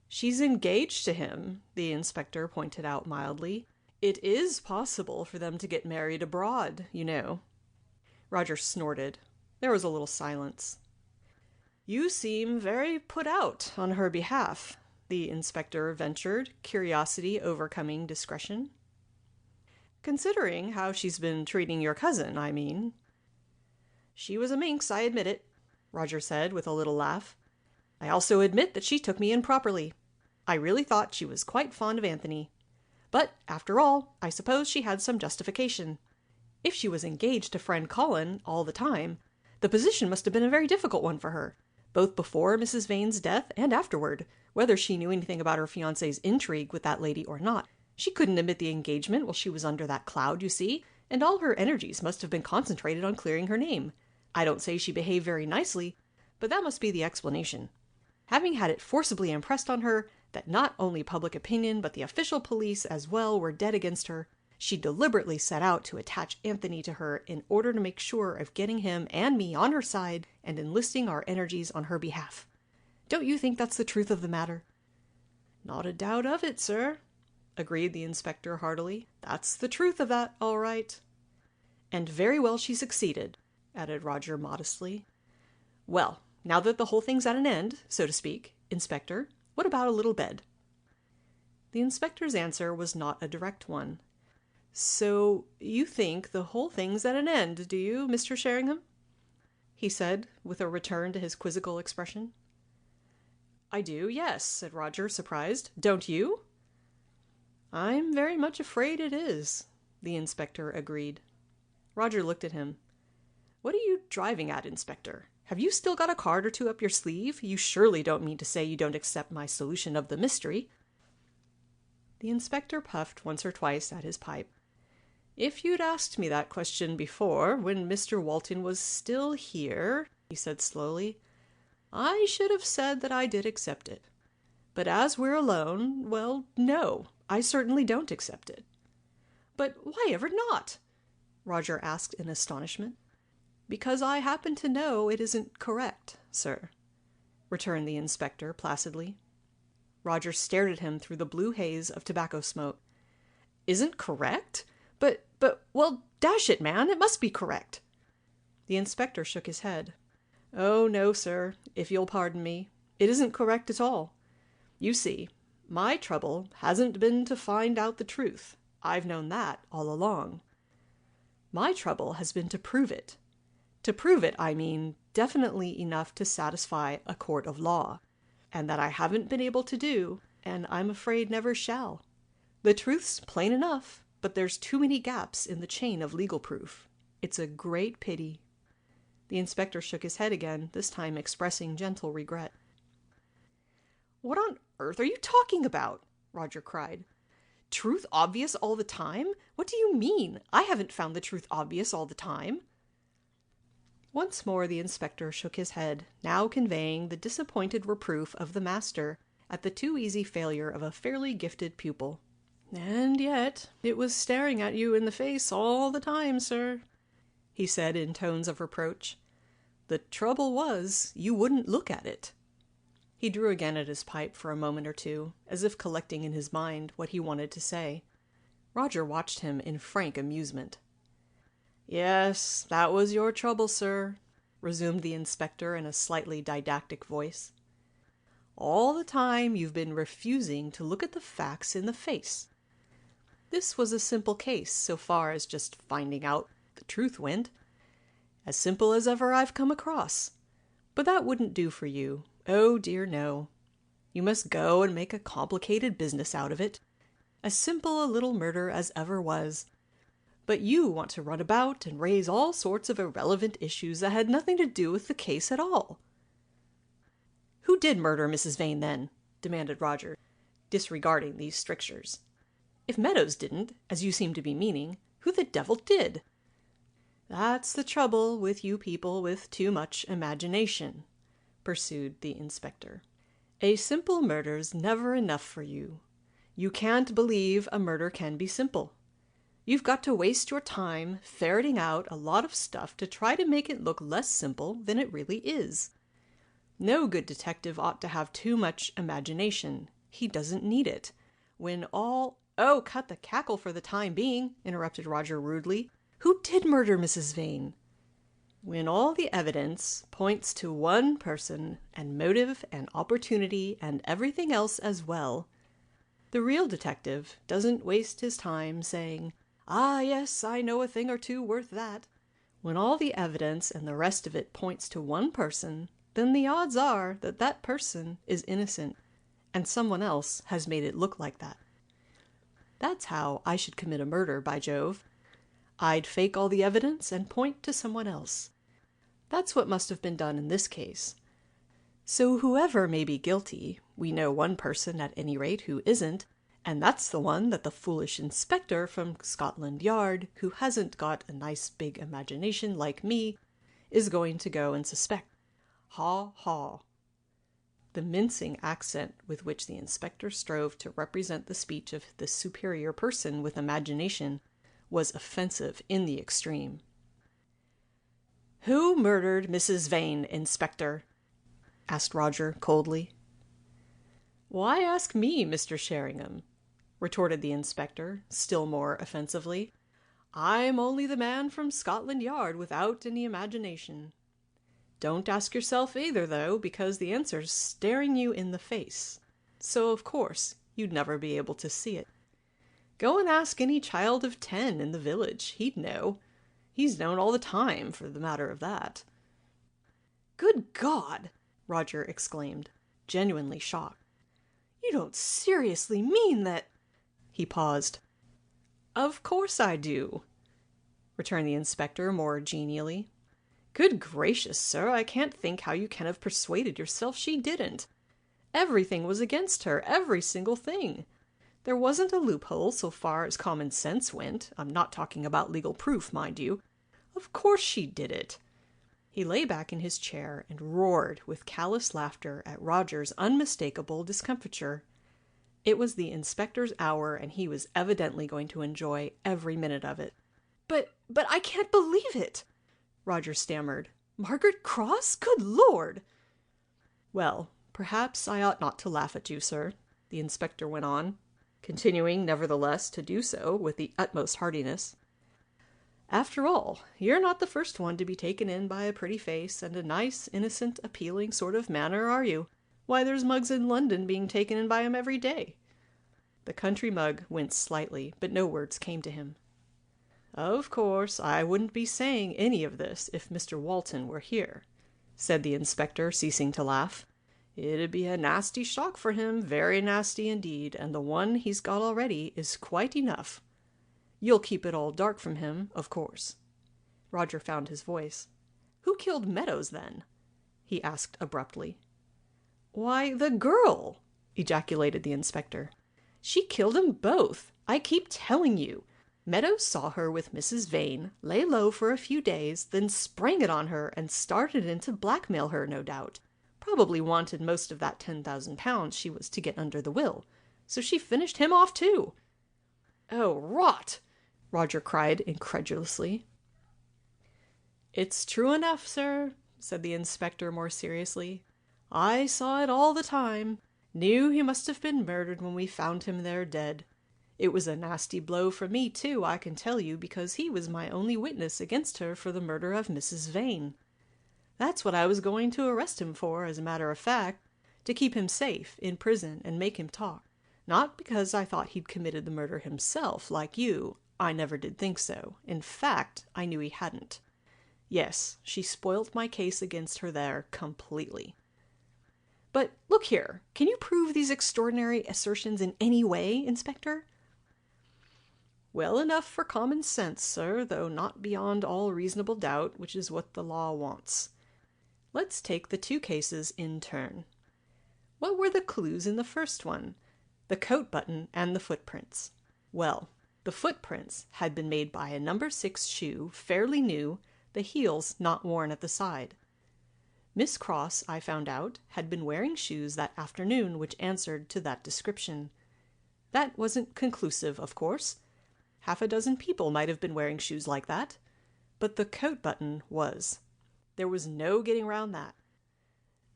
"She's engaged to him," the inspector pointed out mildly. "It is possible for them to get married abroad, you know." Roger snorted. There was a little silence. "You seem very put out on her behalf," the inspector ventured, curiosity overcoming discretion. "Considering how she's been treating your cousin, I mean." "She was a minx, I admit it," Roger said with a little laugh. "I also admit that she took me in properly. I really thought she was quite fond of Anthony. But, after all, I suppose she had some justification. If she was engaged to friend Colin all the time, the position must have been a very difficult one for her, both before Mrs. Vane's death and afterward, whether she knew anything about her fiancé's intrigue with that lady or not. She couldn't admit the engagement while she was under that cloud, you see, and all her energies must have been concentrated on clearing her name. I don't say she behaved very nicely, but that must be the explanation. Having had it forcibly impressed on her that not only public opinion but the official police as well were dead against her, she deliberately set out to attach Anthony to her in order to make sure of getting him and me on her side and enlisting our energies on her behalf. Don't you think that's the truth of the matter?" "Not a doubt of it, sir," agreed the inspector heartily. "That's the truth of that, all right." "And very well she succeeded," added Roger modestly. "Well, now that the whole thing's at an end, so to speak, Inspector, what about a little bed?" The inspector's answer was not a direct one. "So you think the whole thing's at an end, do you, Mr. Sheringham?" he said, with a return to his quizzical expression. "I do, yes," said Roger, surprised. "Don't you?" "I'm very much afraid it is," the inspector agreed. Roger looked at him. "What are you driving at, Inspector? Have you still got a card or two up your sleeve? You surely don't mean to say you don't accept my solution of the mystery." The inspector puffed once or twice at his pipe. "If you'd asked me that question before, when Mr. Walton was still here," he said slowly, "I should have said that I did accept it. But as we're alone, well, no, I certainly don't accept it." "But why ever not?" Roger asked in astonishment. "Because I happen to know it isn't correct, sir," returned the inspector placidly. Roger stared at him through the blue haze of tobacco smoke. "Isn't correct? Well, dash it, man, it must be correct." The inspector shook his head. "Oh, no, sir, if you'll pardon me. It isn't correct at all. You see, my trouble hasn't been to find out the truth. I've known that all along. My trouble has been to prove it. To prove it, I mean, definitely enough to satisfy a court of law. And that I haven't been able to do, and I'm afraid never shall. The truth's plain enough, but there's too many gaps in the chain of legal proof. It's a great pity." The inspector shook his head again, this time expressing gentle regret. "What on earth are you talking about?" Roger cried. "Truth obvious all the time? What do you mean? I haven't found the truth obvious all the time." Once more the inspector shook his head, now conveying the disappointed reproof of the master at the too easy failure of a fairly gifted pupil. And yet it was staring at you in the face all the time, sir, he said in tones of reproach. The trouble was, you wouldn't look at it. He drew again at his pipe for a moment or two, as if collecting in his mind what he wanted to say. Roger watched him in frank amusement. Yes, that was your trouble, sir, resumed the inspector in a slightly didactic voice. All the time you've been refusing to look at the facts in the face. This was a simple case so far as just finding out the truth went. As simple as ever I've come across. But that wouldn't do for you. Oh dear no. You must go and make a complicated business out of it. As simple a little murder as ever was. But you want to run about and raise all sorts of irrelevant issues that had nothing to do with the case at all. Who did murder Mrs. Vane, then? Demanded Roger, disregarding these strictures. If Meadows didn't, as you seem to be meaning, who the devil did? That's the trouble with you people with too much imagination, pursued the inspector. A simple murder's never enough for you. You can't believe a murder can be simple. You've got to waste your time ferreting out a lot of stuff to try to make it look less simple than it really is. No good detective ought to have too much imagination. He doesn't need it. When all— Oh, cut the cackle for the time being, interrupted Roger rudely. Who did murder Mrs. Vane? When all the evidence points to one person, and motive and opportunity and everything else as well, the real detective doesn't waste his time saying, "Ah, yes, I know a thing or two worth that." When all the evidence and the rest of it points to one person, then the odds are that that person is innocent, and someone else has made it look like that. That's how I should commit a murder, by Jove. I'd fake all the evidence and point to someone else. That's what must have been done in this case. So whoever may be guilty, we know one person at any rate who isn't, and that's the one that the foolish inspector from Scotland Yard, who hasn't got a nice big imagination like me, is going to go and suspect. Haw, haw. The mincing accent with which the inspector strove to represent the speech of the superior person with imagination was offensive in the extreme. "Who murdered Mrs. Vane, Inspector?" asked Roger coldly. "Why ask me, Mr. Sheringham?" retorted the inspector, still more offensively. "I'm only the man from Scotland Yard without any imagination. Don't ask yourself either, though, because the answer's staring you in the face. So, of course, you'd never be able to see it. Go and ask any child of 10 in the village. He'd know. He's known all the time, for the matter of that." "Good God!" Roger exclaimed, genuinely shocked. "You don't seriously mean that—" He paused. "Of course I do," returned the inspector more genially. "Good gracious, sir, I can't think how you can have persuaded yourself she didn't. Everything was against her, every single thing. There wasn't a loophole so far as common sense went. I'm not talking about legal proof, mind you. Of course she did it." He lay back in his chair and roared with callous laughter at Roger's unmistakable discomfiture. It was the inspector's hour, and he was evidently going to enjoy every minute of it. But I can't believe it," Roger stammered. "Margaret Cross? Good Lord!" "Well, perhaps I ought not to laugh at you, sir," the inspector went on, continuing nevertheless to do so with the utmost heartiness. "After all, you're not the first one to be taken in by a pretty face and a nice, innocent, appealing sort of manner, are you? Why, there's mugs in London being taken in by 'em every day." The country mug winced slightly, but no words came to him. "Of course, I wouldn't be saying any of this if Mr. Walton were here," said the inspector, ceasing to laugh. "It'd be a nasty shock for him, very nasty indeed, and the one he's got already is quite enough. You'll keep it all dark from him, of course." Roger found his voice. "Who killed Meadows, then?" he asked abruptly. "Why, the girl!" ejaculated the inspector. "She killed 'em both. I keep telling you. Meadows saw her with Mrs. Vane, lay low for a few days, then sprang it on her and started in to blackmail her, no doubt. Probably wanted most of that £10,000 she was to get under the will. So she finished him off too. Oh, rot! Roger cried incredulously. It's true enough, sir, said the inspector more seriously. I saw it all the time. Knew he must have been murdered when we found him there dead. It was a nasty blow for me, too, I can tell you, because he was my only witness against her for the murder of Mrs. Vane. That's what I was going to arrest him for, as a matter of fact, to keep him safe in prison and make him talk. Not because I thought he'd committed the murder himself, like you. I never did think so. In fact, I knew he hadn't. Yes, she spoilt my case against her there completely. But look here, can you prove these extraordinary assertions in any way, Inspector? Well enough for common sense, sir, though not beyond all reasonable doubt, which is what the law wants. Let's take the two cases in turn. What were the clues in the first one? The coat button and the footprints. Well, the footprints had been made by a number 6 shoe, fairly new, the heels not worn at the side. Miss Cross, I found out, had been wearing shoes that afternoon which answered to that description. That wasn't conclusive, of course. Half a dozen people might have been wearing shoes like that. But the coat button was. There was no getting round that.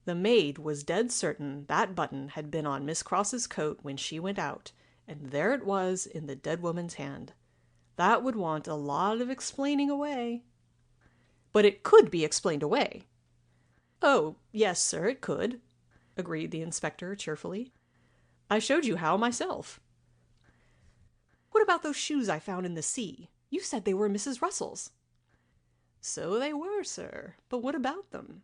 The maid was dead certain that button had been on Miss Cross's coat when she went out, and there it was in the dead woman's hand. That would want a lot of explaining away. But it could be explained away. Oh, yes, sir, it could, agreed the inspector cheerfully. I showed you how myself. What about those shoes I found in the sea? You said they were Mrs. Russell's. So they were, sir, but what about them?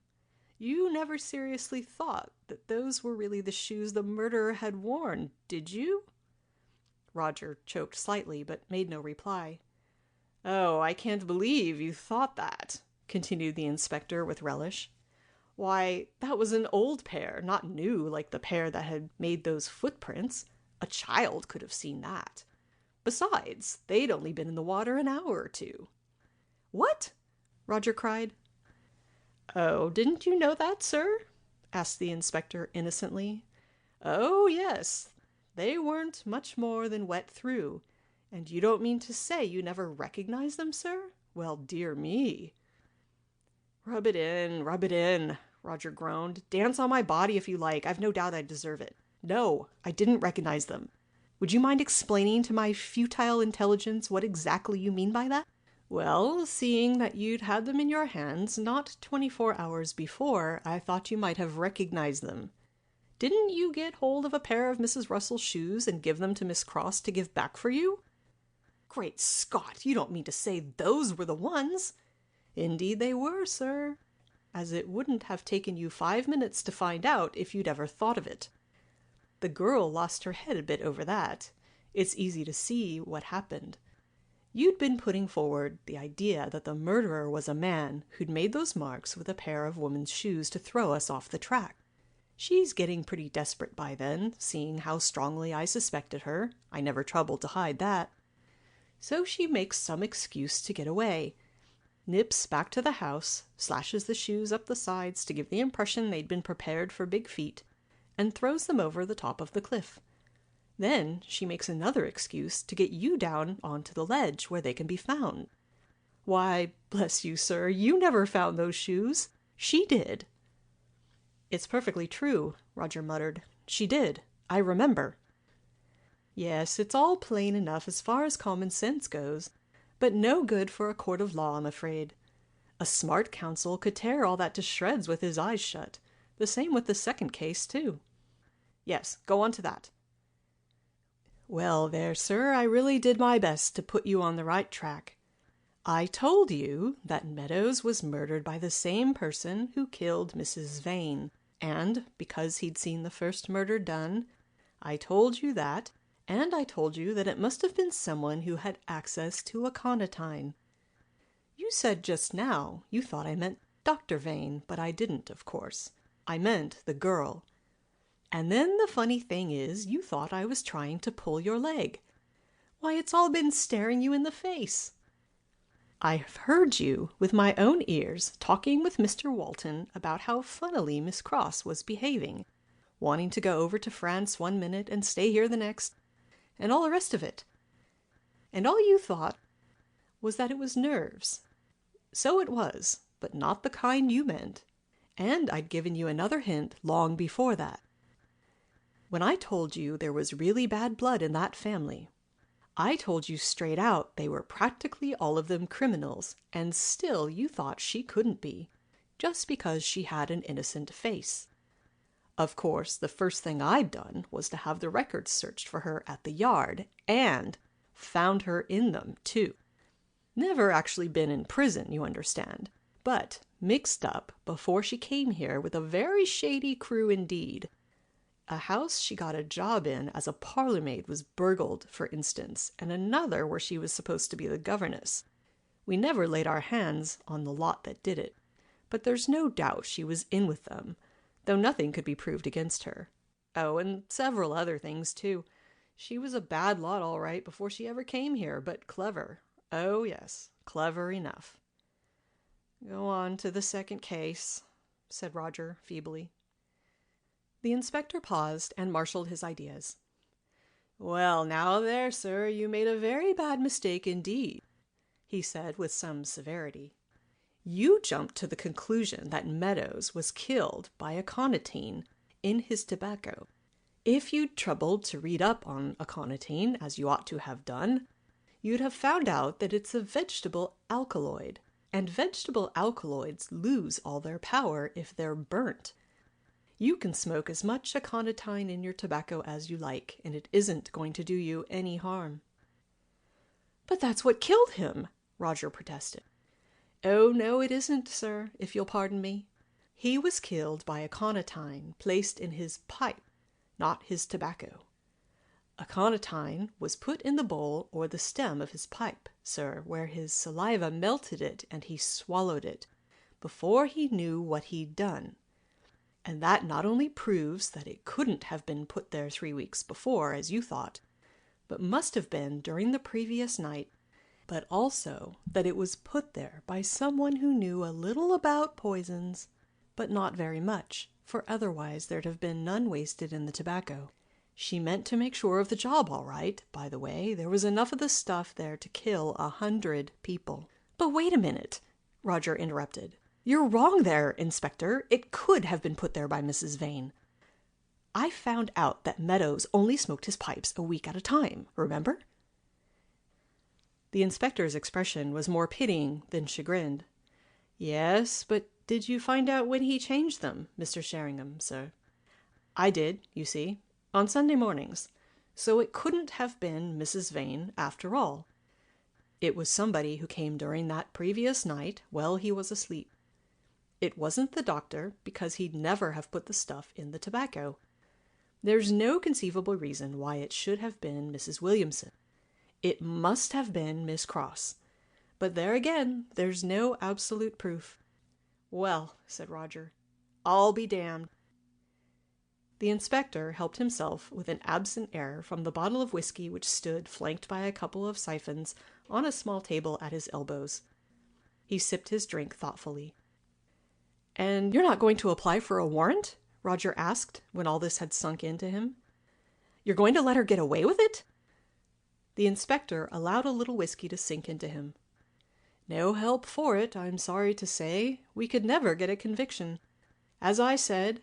You never seriously thought that those were really the shoes the murderer had worn, did you? Roger choked slightly, but made no reply. Oh, I can't believe you thought that, continued the inspector with relish. Why, that was an old pair, not new like the pair that had made those footprints. A child could have seen that. Besides, they'd only been in the water an hour or two. What? Roger cried. Oh, didn't you know that, sir? Asked the inspector innocently. Oh, yes. They weren't much more than wet through. And you don't mean to say you never recognized them, sir? Well, dear me. Rub it in, Roger groaned. Dance on my body if you like. I've no doubt I deserve it. No, I didn't recognize them. Would you mind explaining to my futile intelligence what exactly you mean by that? Well, seeing that you'd had them in your hands not 24 hours before, I thought you might have recognized them. Didn't you get hold of a pair of Mrs. Russell's shoes and give them to Miss Cross to give back for you? Great Scott, you don't mean to say those were the ones? Indeed they were, sir, as it wouldn't have taken you 5 minutes to find out if you'd ever thought of it. The girl lost her head a bit over that. It's easy to see what happened. You'd been putting forward the idea that the murderer was a man who'd made those marks with a pair of woman's shoes to throw us off the track. She's getting pretty desperate by then, seeing how strongly I suspected her. I never troubled to hide that. So she makes some excuse to get away. Nips back to the house, slashes the shoes up the sides to give the impression they'd been prepared for big feet, and throws them over the top of the cliff. Then she makes another excuse to get you down onto the ledge where they can be found. Why, bless you, sir, you never found those shoes. She did. It's perfectly true, Roger muttered. She did. I remember. Yes, it's all plain enough as far as common sense goes, but no good for a court of law, I'm afraid. A smart counsel could tear all that to shreds with his eyes shut. The same with the second case, too. Yes, go on to that. Well, there, sir, I really did my best to put you on the right track. I told you that Meadows was murdered by the same person who killed Mrs. Vane, and because he'd seen the first murder done, I told you that, and I told you that it must have been someone who had access to aconitine. You said just now you thought I meant Dr. Vane, but I didn't, of course. I meant the girl. And then the funny thing is, you thought I was trying to pull your leg. Why, it's all been staring you in the face. I've heard you, with my own ears, talking with Mr. Walton about how funnily Miss Cross was behaving, wanting to go over to France one minute and stay here the next, and all the rest of it. and all you thought was that it was nerves. So it was, but not the kind you meant. And I'd given you another hint long before that. When I told you there was really bad blood in that family, I told you straight out they were practically all of them criminals, and still you thought she couldn't be, just because she had an innocent face. Of course, the first thing I'd done was to have the records searched for her at the yard, and found her in them, too. Never actually been in prison, you understand, but mixed up before she came here with a very shady crew indeed. A house she got a job in as a parlour-maid was burgled, for instance, and another where she was supposed to be the governess. We never laid our hands on the lot that did it, but there's no doubt she was in with them, though nothing could be proved against her. Oh, and several other things, too. She was a bad lot all right before she ever came here, but clever. Oh, yes, clever enough. Go on to the second case, said Roger feebly. The inspector paused and marshalled his ideas. Well, now there, sir, you made a very bad mistake indeed, he said with some severity. You jumped to the conclusion that Meadows was killed by aconitine in his tobacco. If you'd troubled to read up on aconitine, as you ought to have done, you'd have found out that it's a vegetable alkaloid, and vegetable alkaloids lose all their power if they're burnt. You can smoke as much aconitine in your tobacco as you like, and it isn't going to do you any harm. But that's what killed him, Roger protested. Oh, no, it isn't, sir, if you'll pardon me. He was killed by aconitine placed in his pipe, not his tobacco. Aconitine was put in the bowl or the stem of his pipe, sir, where his saliva melted it and he swallowed it, before he knew what he'd done. And that not only proves that it couldn't have been put there 3 weeks before, as you thought, but must have been during the previous night, but also that it was put there by someone who knew a little about poisons, but not very much, for otherwise there'd have been none wasted in the tobacco. She meant to make sure of the job all right, by the way. There was enough of the stuff there to kill 100 people. But wait a minute, Roger interrupted. You're wrong there, Inspector. It could have been put there by Mrs. Vane. I found out that Meadows only smoked his pipes a week at a time, remember? The inspector's expression was more pitying than chagrined. Yes, but did you find out when he changed them, Mr. Sheringham, sir? I did, you see, on Sunday mornings, so it couldn't have been Mrs. Vane after all. It was somebody who came during that previous night while he was asleep. It wasn't the doctor, because he'd never have put the stuff in the tobacco. There's no conceivable reason why it should have been Mrs. Williamson. It must have been Miss Cross. But there again, there's no absolute proof. Well, said Roger, I'll be damned. The inspector helped himself with an absent air from the bottle of whiskey which stood flanked by a couple of siphons on a small table at his elbows. He sipped his drink thoughtfully. And you're not going to apply for a warrant? Roger asked when all this had sunk into him. You're going to let her get away with it? The inspector allowed a little whiskey to sink into him. No help for it, I'm sorry to say. We could never get a conviction. As I said,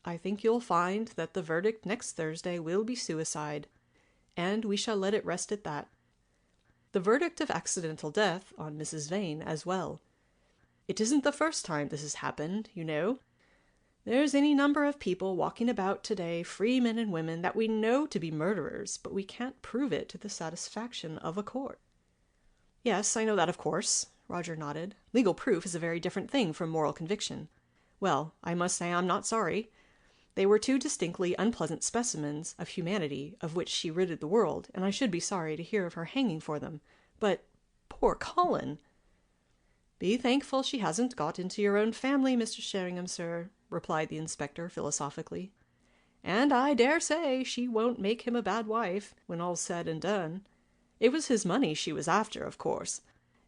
I think you'll find that the verdict next Thursday will be suicide, and we shall let it rest at that. The verdict of accidental death on Mrs. Vane as well. It isn't the first time this has happened, you know. There's any number of people walking about today, free men and women, that we know to be murderers, but we can't prove it to the satisfaction of a court. Yes, I know that, of course, Roger nodded. Legal proof is a very different thing from moral conviction. Well, I must say I'm not sorry. They were two distinctly unpleasant specimens of humanity of which she ridded the world, and I should be sorry to hear of her hanging for them. But poor Colin! Be thankful she hasn't got into your own family, Mr. Sheringham, sir, replied the inspector philosophically. And I dare say she won't make him a bad wife, when all's said and done. It was his money she was after, of course.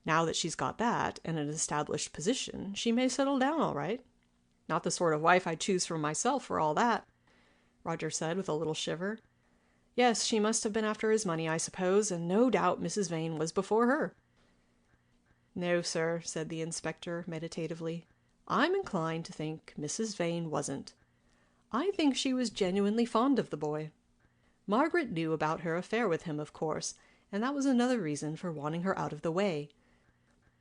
Now that she's got that, and an established position, she may settle down all right. Not the sort of wife I'd choose for myself for all that, Roger said with a little shiver. Yes, she must have been after his money, I suppose, and no doubt Mrs. Vane was before her. No, sir, said the inspector meditatively. I'm inclined to think Mrs. Vane wasn't. I think she was genuinely fond of the boy. Margaret knew about her affair with him, of course, and that was another reason for wanting her out of the way.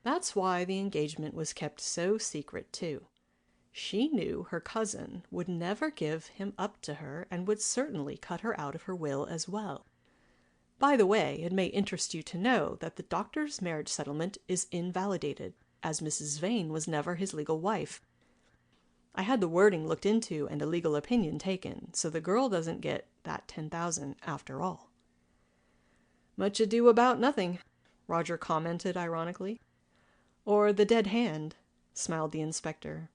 That's why the engagement was kept so secret, too. She knew her cousin would never give him up to her and would certainly cut her out of her will as well. By the way, it may interest you to know that the doctor's marriage settlement is invalidated, as Mrs. Vane was never his legal wife. I had the wording looked into and a legal opinion taken, so the girl doesn't get that 10,000 after all. Much ado about nothing, Roger commented ironically. Or the dead hand, smiled the inspector.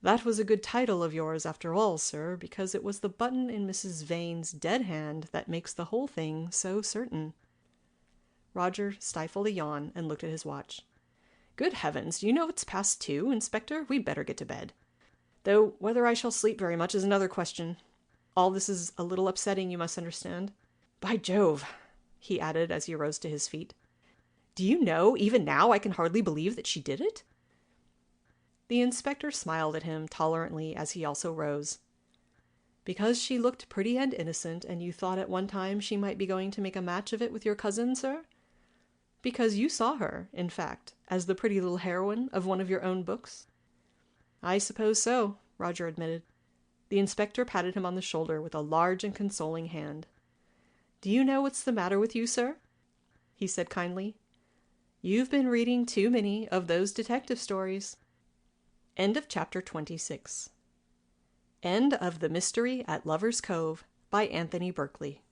That was a good title of yours after all, sir, because it was the button in Mrs. Vane's dead hand that makes the whole thing so certain. Roger stifled a yawn and looked at his watch. Good heavens, do you know it's past 2, Inspector? We'd better get to bed. Though whether I shall sleep very much is another question. All this is a little upsetting, you must understand. By Jove, he added as he rose to his feet. Do you know, even now I can hardly believe that she did it? The inspector smiled at him tolerantly as he also rose. Because she looked pretty and innocent, and you thought at one time she might be going to make a match of it with your cousin, sir? Because you saw her, in fact, as the pretty little heroine of one of your own books? I suppose so, Roger admitted. The inspector patted him on the shoulder with a large and consoling hand. Do you know what's the matter with you, sir? He said kindly. You've been reading too many of those detective stories. End of chapter 26. End of The Mystery at Lover's Cove by Anthony Berkeley.